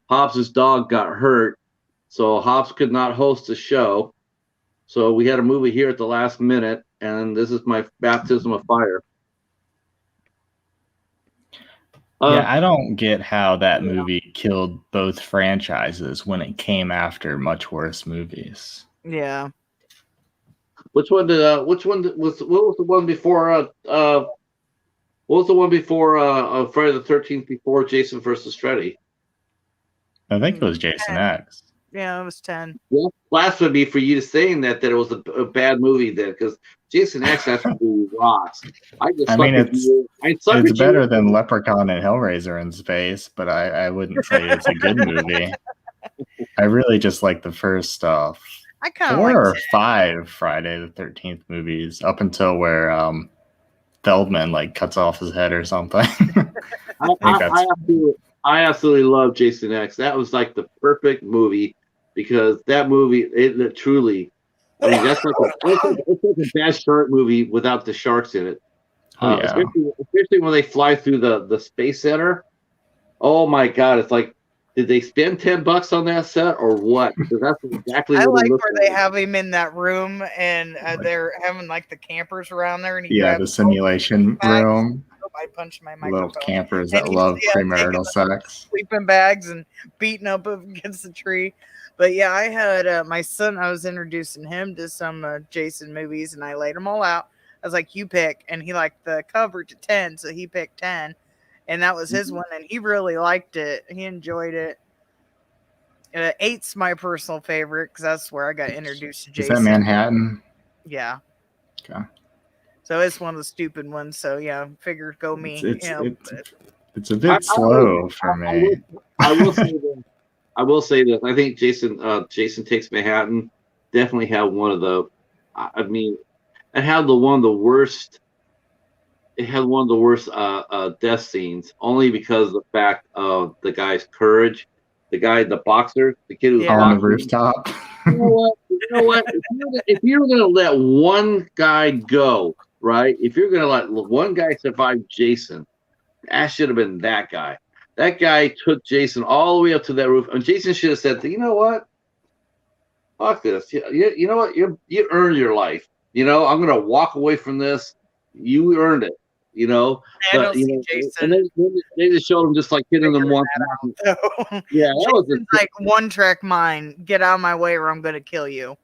[SPEAKER 1] Hobbs' dog got hurt, so Hobbs could not host the show. So we had to move it here at the last minute, and this is my baptism of fire.
[SPEAKER 2] Yeah, I don't get how that movie killed both franchises when it came after much worse movies.
[SPEAKER 4] Yeah.
[SPEAKER 1] Which one did? What was the one before? What was the one before Friday the 13th? Before Jason versus Freddy?
[SPEAKER 2] I think it was Jason X.
[SPEAKER 4] Yeah, it was 10.
[SPEAKER 1] Well, blasphemy for you to saying that it was a bad movie then, because Jason X absolutely rocks.
[SPEAKER 2] I mean, it's better than Leprechaun and Hellraiser in space, but I wouldn't say it's a good movie. I really just like the first stuff.
[SPEAKER 4] I kind of
[SPEAKER 2] 4
[SPEAKER 4] like
[SPEAKER 2] or 5 Friday the 13th movies up until where Feldman like cuts off his head or something.
[SPEAKER 1] I absolutely love Jason X. That was like the perfect movie because that movie it truly. I mean, that's like a bad shark movie without the sharks in it. Especially when they fly through the space center. Oh my God! It's like, did they spend $10 on that set or what? Because that's exactly.
[SPEAKER 4] I
[SPEAKER 1] what
[SPEAKER 4] like where they have him in that room and they're having like the campers around there, and he
[SPEAKER 2] the simulation room.
[SPEAKER 4] I punched my microphone.
[SPEAKER 2] Little campers that love premarital sex,
[SPEAKER 4] sleeping bags and beating up against the tree. But yeah, I had my son. I was introducing him to some Jason movies, and I laid them all out. I was like, "You pick," and he liked the cover to 10, so he picked 10. And that was his one, and he really liked it. He enjoyed it. 8's my personal favorite because that's where I got introduced to Jason.
[SPEAKER 2] Is that Manhattan?
[SPEAKER 4] Yeah.
[SPEAKER 2] Okay.
[SPEAKER 4] So it's one of the stupid ones. So yeah, figure go me.
[SPEAKER 2] It's a bit slow for me.
[SPEAKER 1] I will say this. I will say this. I think Jason Takes Manhattan definitely had one of the. I mean, it had one of the worst. It had one of the worst death scenes, only because of the fact of the guy's courage. The guy, the boxer, the kid who was
[SPEAKER 2] on the rooftop.
[SPEAKER 1] You know what? If you're gonna let one guy go, right? If you're gonna let one guy survive Jason, that should have been that guy. That guy took Jason all the way up to that roof, and Jason should have said, "You know what? Fuck this. You know what? You earned your life. You know, I'm gonna walk away from this. You earned it. You know." But, and they just showed him just like hitting them once. Yeah, that was
[SPEAKER 4] like one track mind. Get out of my way, or I'm gonna kill you.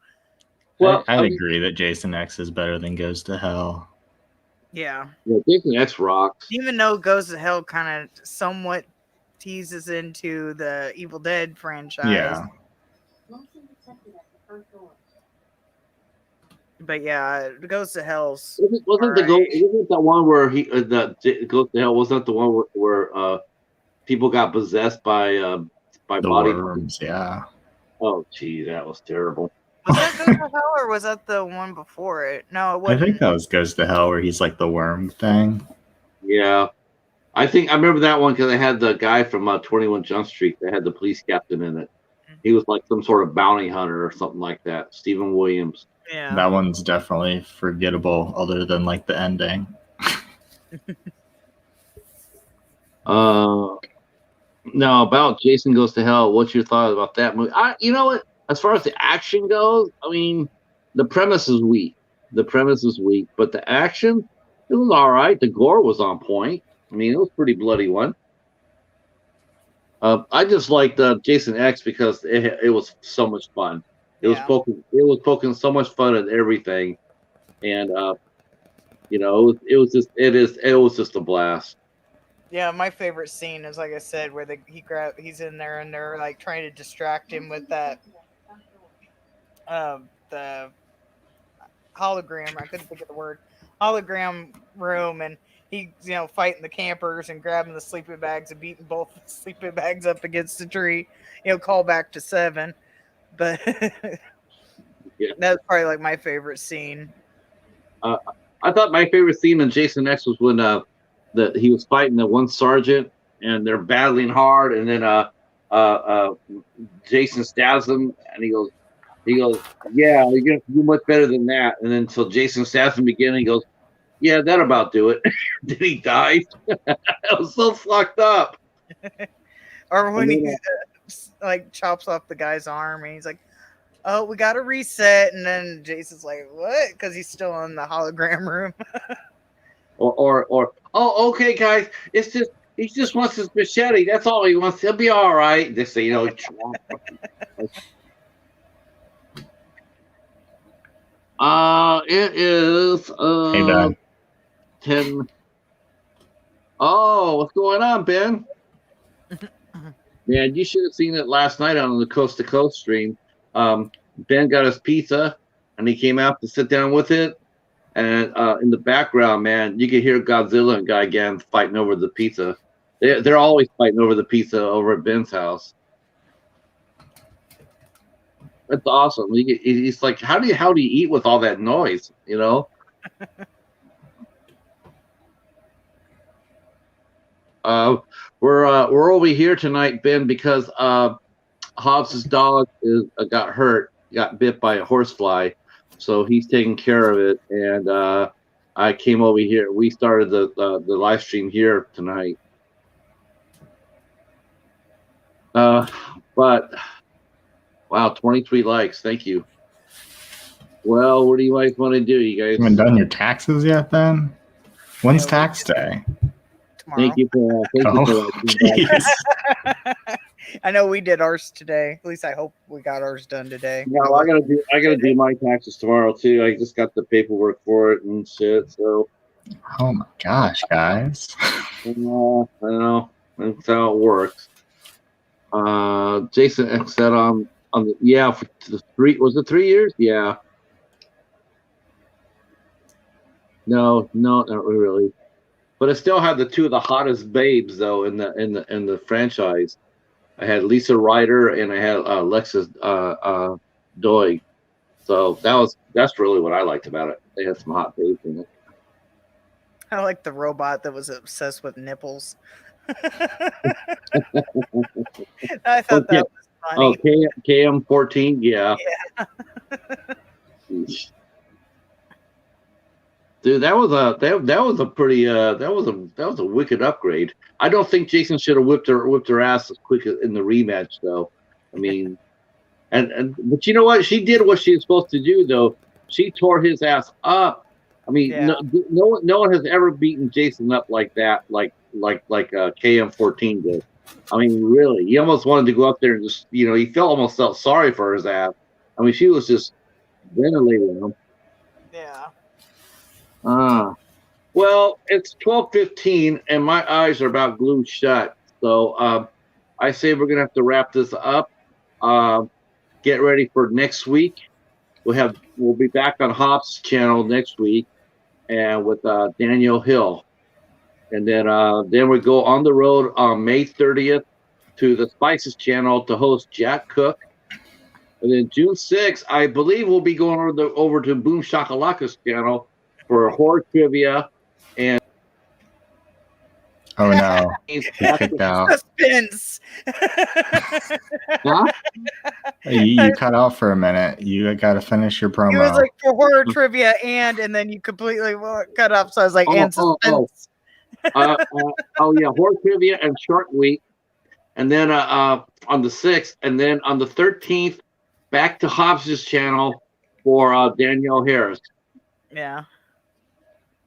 [SPEAKER 2] Well, I agree that Jason X is better than Goes to Hell.
[SPEAKER 4] Yeah.
[SPEAKER 1] Jason X rocks.
[SPEAKER 4] Even though Goes to Hell kind of somewhat teases into the Evil Dead franchise.
[SPEAKER 2] Yeah.
[SPEAKER 4] But yeah, it Goes to Hell.
[SPEAKER 1] Wasn't that one where Goes to Hell? Wasn't that the one where people got possessed by
[SPEAKER 2] the
[SPEAKER 1] body
[SPEAKER 2] worms? Yeah.
[SPEAKER 1] Oh, gee, that was terrible.
[SPEAKER 4] Was that Goes to Hell or was that the one before it? No, it wasn't.
[SPEAKER 2] I think that was Goes to Hell where he's like the worm thing.
[SPEAKER 1] Yeah. I remember that one because I had the guy from 21 Jump Street that had the police captain in it. He was like some sort of bounty hunter or something like that. Stephen Williams.
[SPEAKER 4] Yeah.
[SPEAKER 2] That one's definitely forgettable other than like the ending.
[SPEAKER 1] Now about Jason Goes to Hell, what's your thought about that movie? You know what? as far as the action goes, I mean, the premise is weak. The premise is weak, but the action, it was all right. The gore was on point. I mean, it was a pretty bloody one. I just liked Jason X because it was so much fun. It was poking so much fun at everything, and it was just a blast.
[SPEAKER 4] Yeah, my favorite scene is, like I said, where he's in there and they're like trying to distract him with that the hologram. I couldn't think of the word. Hologram room, and he's fighting the campers and grabbing the sleeping bags and beating both the sleeping bags up against the tree. Call back to 7, but that's probably like my favorite scene.
[SPEAKER 1] I thought my favorite scene in Jason X was when he was fighting the one sergeant and they're battling hard, and then Jason stabs him and he goes, yeah, you're gonna do much better than that. And then so Jason stabs him again and he goes, yeah, that about do it. Then he dies. It was so fucked up.
[SPEAKER 4] Or when he chops off the guy's arm and he's like, oh, we got to reset. And then Jason's like, what? Because he's still in the hologram room.
[SPEAKER 1] or oh, okay, guys, it's just he just wants his machete. That's all he wants. He'll be all right. Just so you know. It is
[SPEAKER 2] Hey, Ben.
[SPEAKER 1] 10. Oh, what's going on, Ben? Man, you should have seen it last night on the Coast to Coast stream. Ben got his pizza, and he came out to sit down with it. And in the background, man, you could hear Godzilla and Gigan fighting over the pizza. They're always fighting over the pizza over at Ben's house. That's awesome. He's like, how do you eat with all that noise? We're over here tonight, Ben, because Hobbs's dog got hurt, got bit by a horsefly, so he's taking care of it. And I came over here. We started the live stream here tonight. But wow, 23 likes. Thank you. Well, what do you guys want to do? You guys
[SPEAKER 2] haven't done your taxes yet, then? When's tax day?
[SPEAKER 4] Tomorrow.
[SPEAKER 1] Thank you for
[SPEAKER 4] that. I know we did ours today. At least I hope we got ours done today.
[SPEAKER 1] No, I gotta do my taxes tomorrow too. I just got the paperwork for it and shit. So.
[SPEAKER 2] Oh my gosh, guys!
[SPEAKER 1] I know. That's how it works. Jason X said for the 3, was it 3 years? Yeah. No, not really. But I still had the 2 of the hottest babes though in the franchise. I had Lisa Ryder and I had Alexis Doig. So that's really what I liked about it. They had some hot babes in it.
[SPEAKER 4] I like the robot that was obsessed with nipples. I thought that was funny.
[SPEAKER 1] Oh, KM14, yeah. Dude, that was a pretty that was a wicked upgrade. I don't think Jason should have whipped her ass as quick in the rematch though. I mean, but you know what? She did what she was supposed to do though. She tore his ass up. I mean, no one has ever beaten Jason up like that, like KM14 did. I mean, really, he almost wanted to go up there and just, he almost felt sorry for his ass. I mean, she was just ventilating him.
[SPEAKER 4] Yeah.
[SPEAKER 1] Well, it's 12:15 and my eyes are about glued shut. So I say we're gonna have to wrap this up. Get ready for next week. We'll be back on Hobbs' channel next week, and with Daniel Hill, and then we go on the road on May 30th to the Spices channel to host Jack Cook, and then June 6th, I believe we'll be going over to Boom Shakalaka's channel for horror trivia and.
[SPEAKER 2] Oh no! He's kicked out.
[SPEAKER 4] Suspense.
[SPEAKER 1] Huh?
[SPEAKER 2] You cut out for a minute. You got to finish your promo.
[SPEAKER 4] He was like for horror trivia and then you completely cut off. So I was like, and suspense.
[SPEAKER 1] Yeah, horror trivia and Shark Week, and then on the 6th, and then on the 13th, back to Hobbs's channel for Danielle Harris.
[SPEAKER 4] Yeah.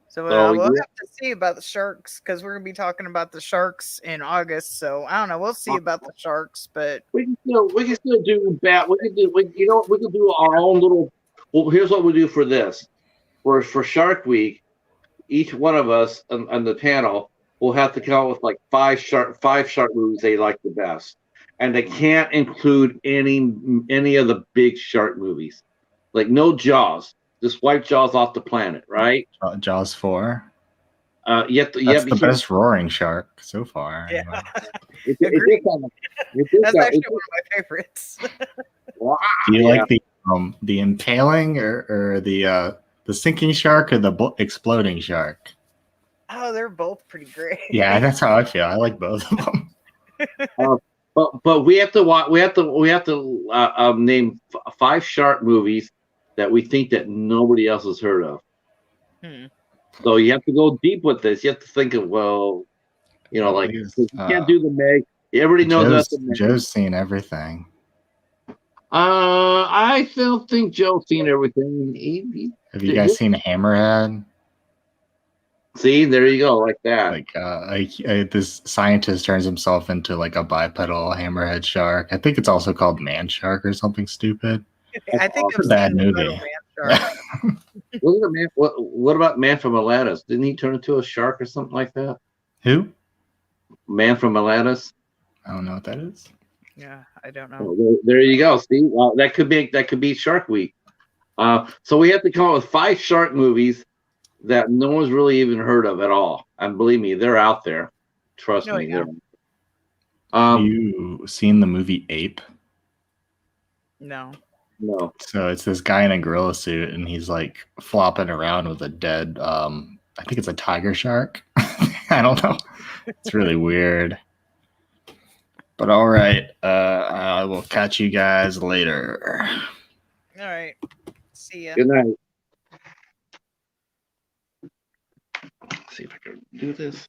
[SPEAKER 4] So
[SPEAKER 1] So,
[SPEAKER 4] we'll
[SPEAKER 1] yeah.
[SPEAKER 4] have to see about the sharks because we're gonna be talking about the sharks in August. So I don't know. We'll see about the sharks, but
[SPEAKER 1] We can still do bat. We can do our own little. Well, here's what we do for this. For Shark Week, each one of us on the panel will have to come up with like five shark movies they like the best, and they can't include any of the big shark movies, like no Jaws. Just wipe Jaws off the planet, right?
[SPEAKER 2] Jaws 4.
[SPEAKER 1] That's
[SPEAKER 2] That's the best roaring shark so far.
[SPEAKER 4] yeah,
[SPEAKER 1] Agreed.
[SPEAKER 4] that's actually one of my favorites.
[SPEAKER 1] Wow,
[SPEAKER 2] Do you like the impaling or the sinking shark or the exploding shark?
[SPEAKER 4] Oh, they're both pretty great.
[SPEAKER 2] Yeah, that's how I feel. I like both of them.
[SPEAKER 1] But we have to name 5 shark movies that we think that nobody else has heard of. So you have to go deep with this. You have to think of, well, you know, like you can't do the Meg. Everybody knows about the Meg.
[SPEAKER 2] Joe's seen everything.
[SPEAKER 1] I don't think Joe's seen everything.
[SPEAKER 2] Have you guys seen Hammerhead?
[SPEAKER 1] See, there you go, like that.
[SPEAKER 2] Like this scientist turns himself into like a bipedal hammerhead shark. I think it's also called man shark or something stupid.
[SPEAKER 4] I think
[SPEAKER 2] It's a bad movie.
[SPEAKER 1] What about Man from Atlantis? Didn't he turn into a shark or something like that?
[SPEAKER 2] Who?
[SPEAKER 1] Man from Atlantis.
[SPEAKER 2] I don't know what that is.
[SPEAKER 4] Yeah, I don't know.
[SPEAKER 1] Well, there you go. See, well, that could be Shark Week. So we have to come up with 5 shark movies that no one's really even heard of at all. And believe me, they're out there. Trust me.
[SPEAKER 4] Yeah.
[SPEAKER 2] Have you seen the movie Ape?
[SPEAKER 4] No.
[SPEAKER 2] So it's this guy in a gorilla suit, and he's like flopping around with a dead, I think it's a tiger shark. I don't know. It's really weird. But all right, I will catch you guys later.
[SPEAKER 4] All right. See ya.
[SPEAKER 1] Good night. Let's see if I can do this.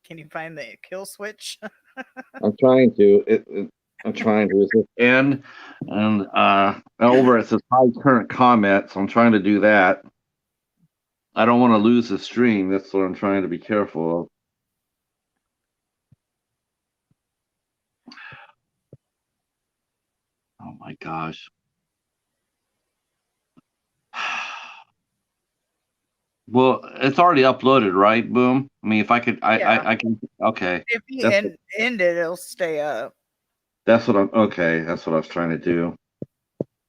[SPEAKER 4] Can you find the kill switch?
[SPEAKER 1] I'm trying to. I'm trying to. It's N and over it says hide current comment, so I'm trying to do that. I don't want to lose the stream. That's what I'm trying to be careful of. Oh my gosh. Well, it's already uploaded, right? Boom. I mean, if I could, I can. Okay.
[SPEAKER 4] If you end it, it'll stay up.
[SPEAKER 1] That's what I'm. Okay, that's what I was trying to do.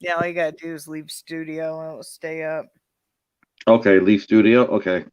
[SPEAKER 4] Yeah, all you gotta do is leave studio and it'll stay up.
[SPEAKER 1] Okay, leave studio. Okay.